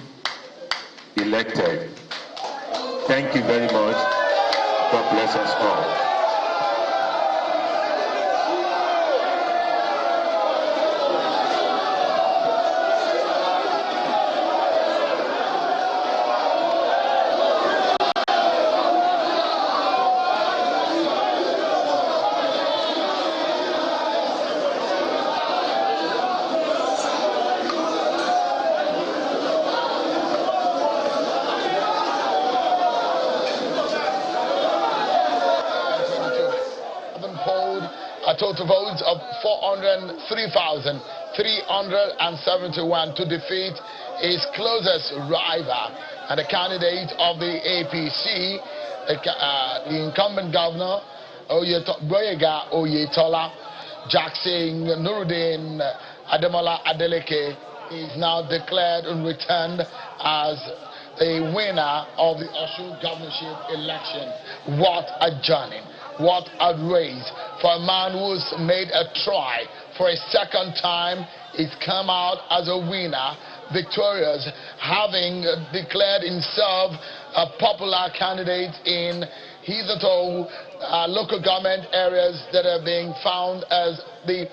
elected. Thank you very much. God bless us all. 403,371 to defeat his closest rival and the candidate of the APC, the incumbent governor, Boyega Oyetola. Jackson Nuruddin Ademola Adeleke is now declared and returned as the winner of the Osun governorship election. What a journey. What a race for a man who's made a try for a second time. He's come out as a winner, victorious, having declared himself a popular candidate in hitherto local government areas that are being found as the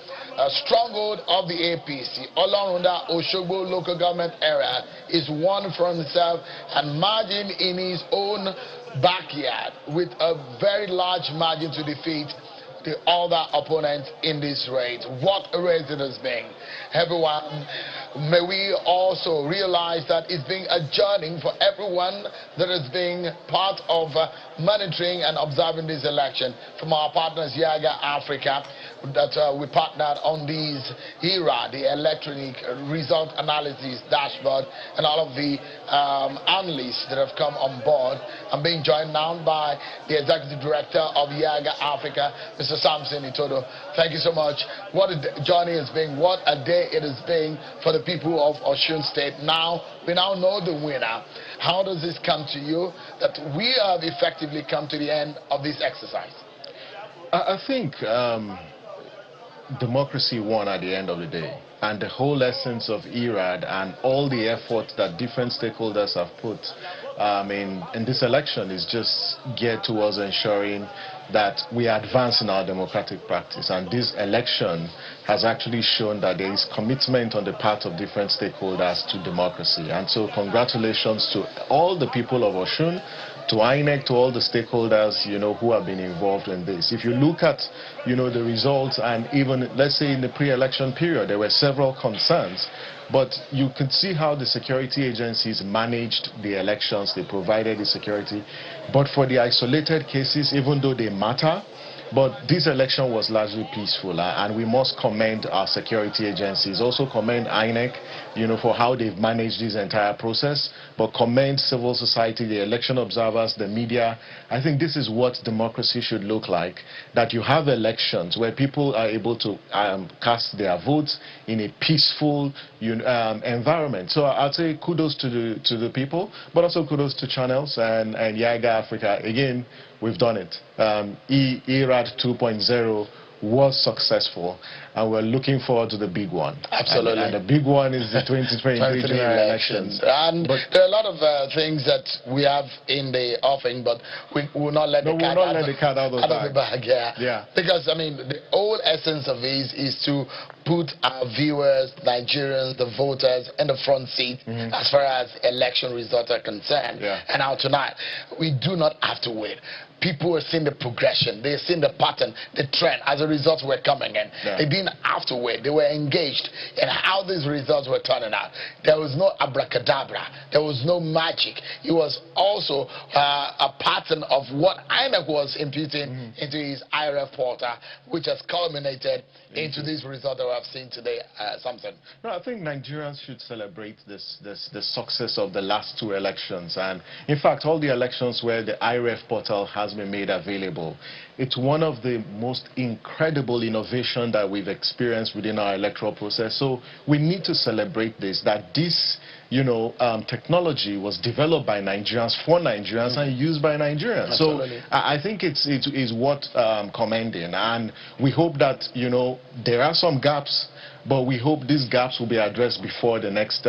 stronghold of the APC. Olorunda, Oshoko local government area is won for himself and margin in his own backyard with a very large margin to defeat the other opponents in this race. What a race it has been. Everyone, may we also realize that it's been a journey for everyone that has been part of monitoring and observing this election. From our partners, Yaga Africa, that we partnered on these ERA, the electronic result analysis dashboard, and all of the analysts that have come on board. I'm being joined now by the executive director of Yaga Africa, Mr. Samson Itodo. Thank you so much. What a journey it's been. What a day it has been for the people of Osun State. Now, we now know the winner. How does this come to you that we have effectively come to the end of this exercise? I think democracy won at the end of the day. And the whole essence of ERAD and all the effort that different stakeholders have put in this election is just geared towards ensuring that we advance in our democratic practice. And this election has actually shown that there is commitment on the part of different stakeholders to democracy. And so congratulations to all the people of Osun, to INEC, to all the stakeholders, who have been involved in this. If you look at, the results, and even, let's say, in the pre-election period, there were several concerns, but you could see how the security agencies managed the elections. They provided the security. But for the isolated cases, even though they matter, but this election was largely peaceful, and we must commend our security agencies. Also commend INEC, for how they've managed this entire process, but commend civil society, the election observers, the media. I think this is what democracy should look like, that you have elections where people are able to cast their votes in a peaceful environment. So I'd say kudos to the people, but also kudos to channels and Yaga Africa. Again, we've done it. ERAD 2.0 was successful, and we're looking forward to the big one. Absolutely. And the big one is the 2023 general elections. And there are a lot of things that we have in the offing, but we will not let the cat out of the bag. Yeah. Because, the whole essence of this is to put our viewers, Nigerians, the voters in the front seat as far as election results are concerned. And now tonight, we do not have to wait. people were seeing the progression, they were seeing the pattern, the trend as the results were coming in. They didn't have to wait. They were engaged in how these results were turning out. There was no abracadabra. There was no magic. It was also a pattern of what INEC was imputing into his IRF portal, which has culminated into this result that we have seen today, Samson. No, I think Nigerians should celebrate the success of the last 2 elections. And in fact, all the elections where the IRF portal has been made available, it's one of the most incredible innovation that we've experienced within our electoral process. So we need to celebrate this, that this technology was developed by Nigerians for Nigerians and used by Nigerians. Absolutely. So I think it's worth commending, and we hope that there are some gaps, but we hope these gaps will be addressed before the next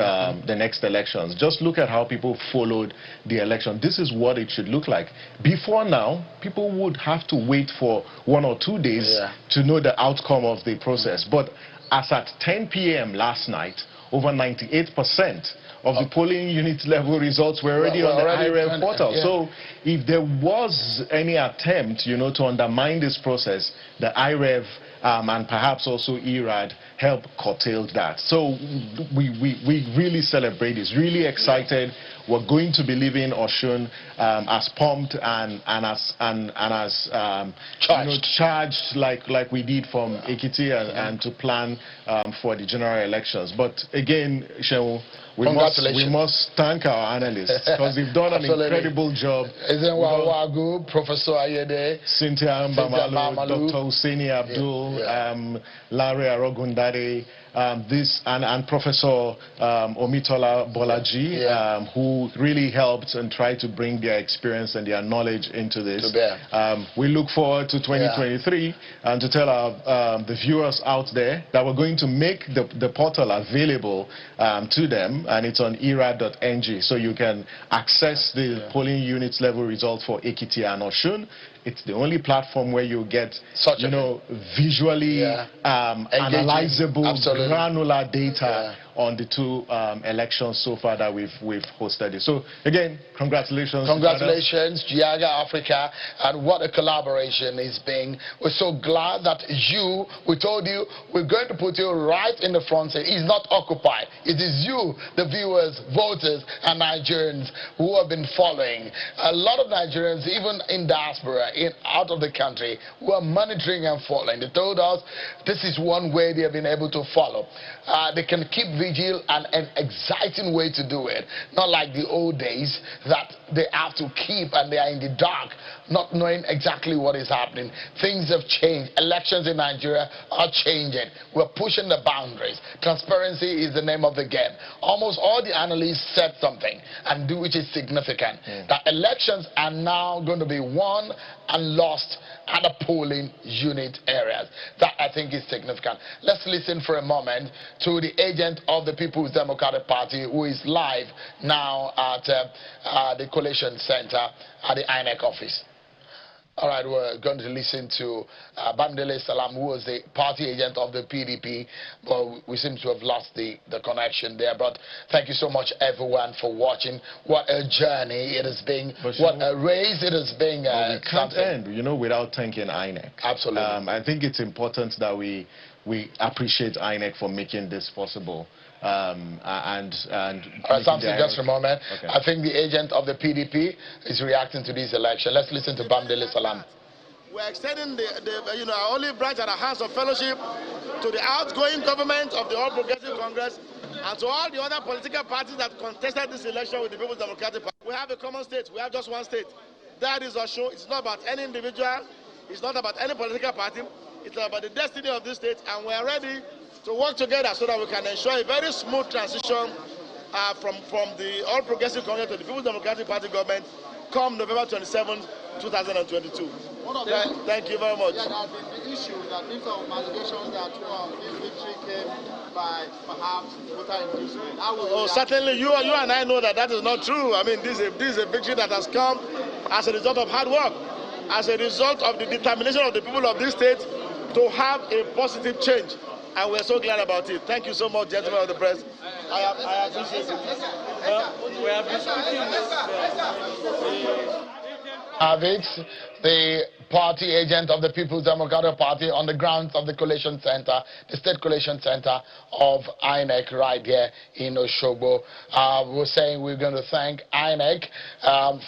elections. Just look at how people followed the election. This is what it should look like. Before now, people would have to wait for 1 or 2 days to know the outcome of the process. But as at 10 p.m. last night, over 98% of the polling unit level results were already on the IRF portal. So if there was any attempt, to undermine this process, the IRF and perhaps also ERAD help curtail that. So we really celebrate this, really excited. We're going to be leaving Osun as pumped and as charged like we did from Ekiti and to plan for the general elections. But again, Shehu, we must thank our analysts because they've done an incredible job. Wagu, Professor Ayedade, Cynthia Mbamalu, Dr. Husseini Abdul, Larry Arogundade, and Professor Omitola Bolaji, who really helped and tried to bring their experience and their knowledge into this. We look forward to 2023 and to tell the viewers out there that we're going to make the portal available to them, and it's on era.ng, so you can access the polling units level results for Ekiti and Osun. It's the only platform where you get such visually analyzable, granular data on the 2 elections so far that we've hosted it. So again, congratulations. Congratulations, Giaga Africa, and what a collaboration it's been. We're so glad that we told you, we're going to put you right in the front. It's not occupied. It is you, the viewers, voters, and Nigerians who have been following. A lot of Nigerians, even in diaspora, out of the country, who are monitoring and following. They told us this is one way they have been able to follow. They can keep vigil, and an exciting way to do it. Not like the old days that they have to keep and they are in the dark, not knowing exactly what is happening. Things have changed. Elections in Nigeria are changing. We're pushing the boundaries. Transparency is the name of the game. Almost all the analysts said something, and which is significant. That elections are now going to be won and lost at the polling unit areas. That, I think, is significant. Let's listen for a moment to the agent of the People's Democratic Party, who is live now at the Collation Center at the INEC office. All right, we're going to listen to Bamdele Salam, who was the party agent of the PDP, but we seem to have lost the connection there. But thank you so much, everyone, for watching. What a journey it has been. What a race it has been. We can't end, without thanking INEC. Absolutely. I think it's important that we appreciate INEC for making this possible. Something just a moment. Okay. I think the agent of the PDP is reacting to this election. Let's listen to Bamdele Salam. We're extending our olive branch and our hands of fellowship to the outgoing government of the All Progressive Congress and to all the other political parties that contested this election with the People's Democratic Party. We have a common state. We have just one state. That is Osun. It's not about any individual. It's not about any political party. It's about the destiny of this state, and we are ready to work together so that we can ensure a very smooth transition from the All Progressive Congress to the People's Democratic Party government come November 27, 2022. Thank you very much. There has been the issue that if some allegations that this victory came by perhaps voter inducement. Certainly, you and I know that is not true. I mean, this is a victory that has come as a result of hard work, as a result of the determination of the people of this state to have a positive change. And we're so glad about it. Thank you so much, gentlemen of the press. I appreciate it. We have been speaking with Have it, the party agent of the People's Democratic Party on the grounds of the Collation Center, the State Collation Center of INEC right here in Oshoko. We're saying we're going to thank INEC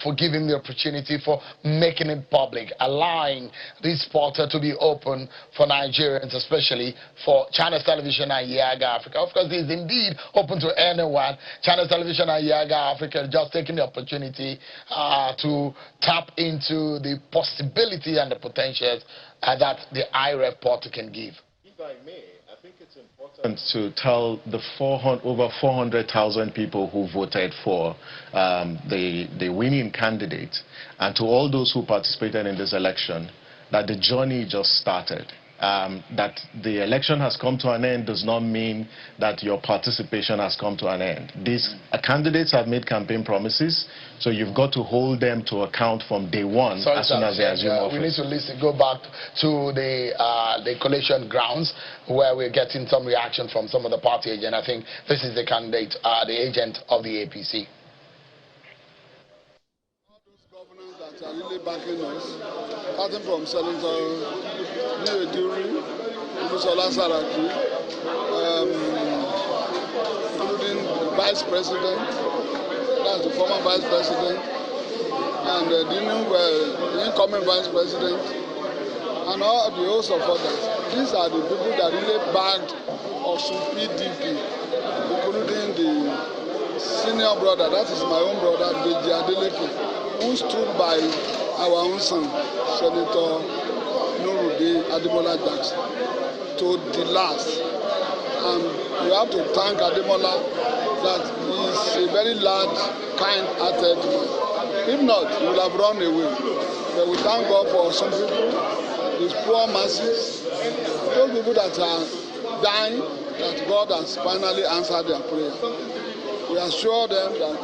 for giving the opportunity for making it public, allowing this portal to be open for Nigerians, especially for Channels Television and Yaga Africa. Of course, it is indeed open to anyone. Channels Television and Yaga Africa just taking the opportunity to tap into the possibility and the potentials that the IREF portal can give. If I may, I think it's important to tell the over 400,000 people who voted for the winning candidate, and to all those who participated in this election, that the journey just started. That the election has come to an end does not mean that your participation has come to an end. These candidates have made campaign promises, so you've got to hold them to account from day one as soon as they assume office. We need to go back to the collation grounds where we're getting some reaction from some of the party agents. I think this is the candidate, the agent of the APC. That are really backing us, starting from Senator Egbedore, including the Vice President, that's the former Vice President, and the incoming Vice President, and all the host of others. These are the people that really backed Osun PDP, including the senior brother, that is my own brother, Adeleke, who stood by our own son, Senator Ademola Jackson, to the last. And we have to thank Ademola that he is a very large, kind-hearted man. If not, he would have run away. But we thank God for some people, these poor masses, those people that are dying, that God has finally answered their prayer. We assure them that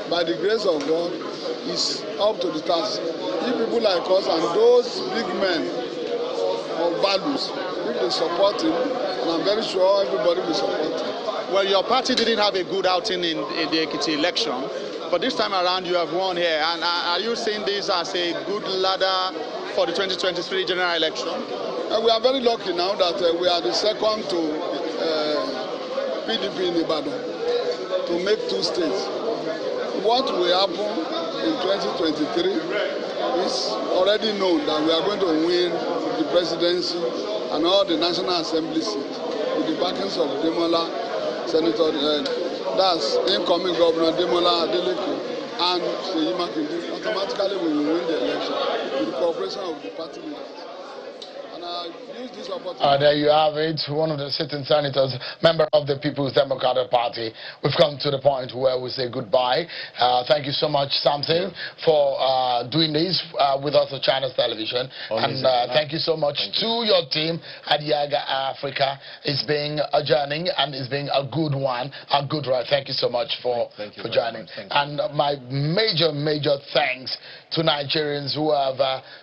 by the grace of God, is up to the task. If people like us and those big men of values, if they support him, and I'm very sure everybody will support him. Well, your party didn't have a good outing in the Ekiti election, but this time around you have won here. And are you seeing this as a good ladder for the 2023 general election? We are very lucky now that we are the second to PDP in Ibadan to make 2 states. What will happen in 2023 is already known that we are going to win the presidency and all the National Assembly seats with the backings of Demola, Senator, that's incoming Governor Demola Adeleke and Seyi Makinde. Automatically we will win the election with the cooperation of the party leaders. And I use this opportunity. There you have it, one of the sitting senators, member of the People's Democratic Party. We've come to the point where we say goodbye. Thank you so much, Samson, for doing this with us on Channels Television. And thank you so much to your team at Yaga Africa. It's been a journey and it's been a good one, a good ride. Thank you so much for joining. And my major thanks to Nigerians who have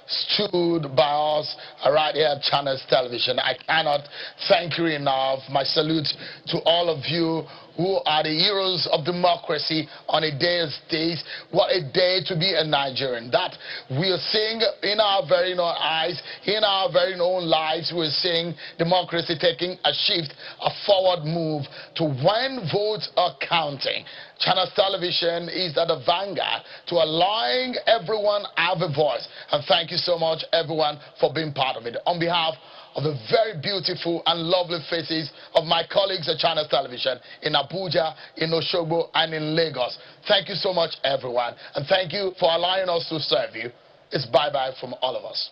stood by us right here at Channels Television. I cannot thank you enough. My salute to all of you who are the heroes of democracy on a day's days. What a day to be a Nigerian. That we are seeing in our very own eyes, in our very own lives, we're seeing democracy taking a shift, a forward move to when votes are counting. Channels Television is at the vanguard to allowing everyone have a voice. And thank you so much, everyone, for being part of it. On behalf of the very beautiful and lovely faces of my colleagues at Channels Television in Abuja, in Oshoko, and in Lagos. Thank you so much, everyone. And thank you for allowing us to serve you. It's bye-bye from all of us.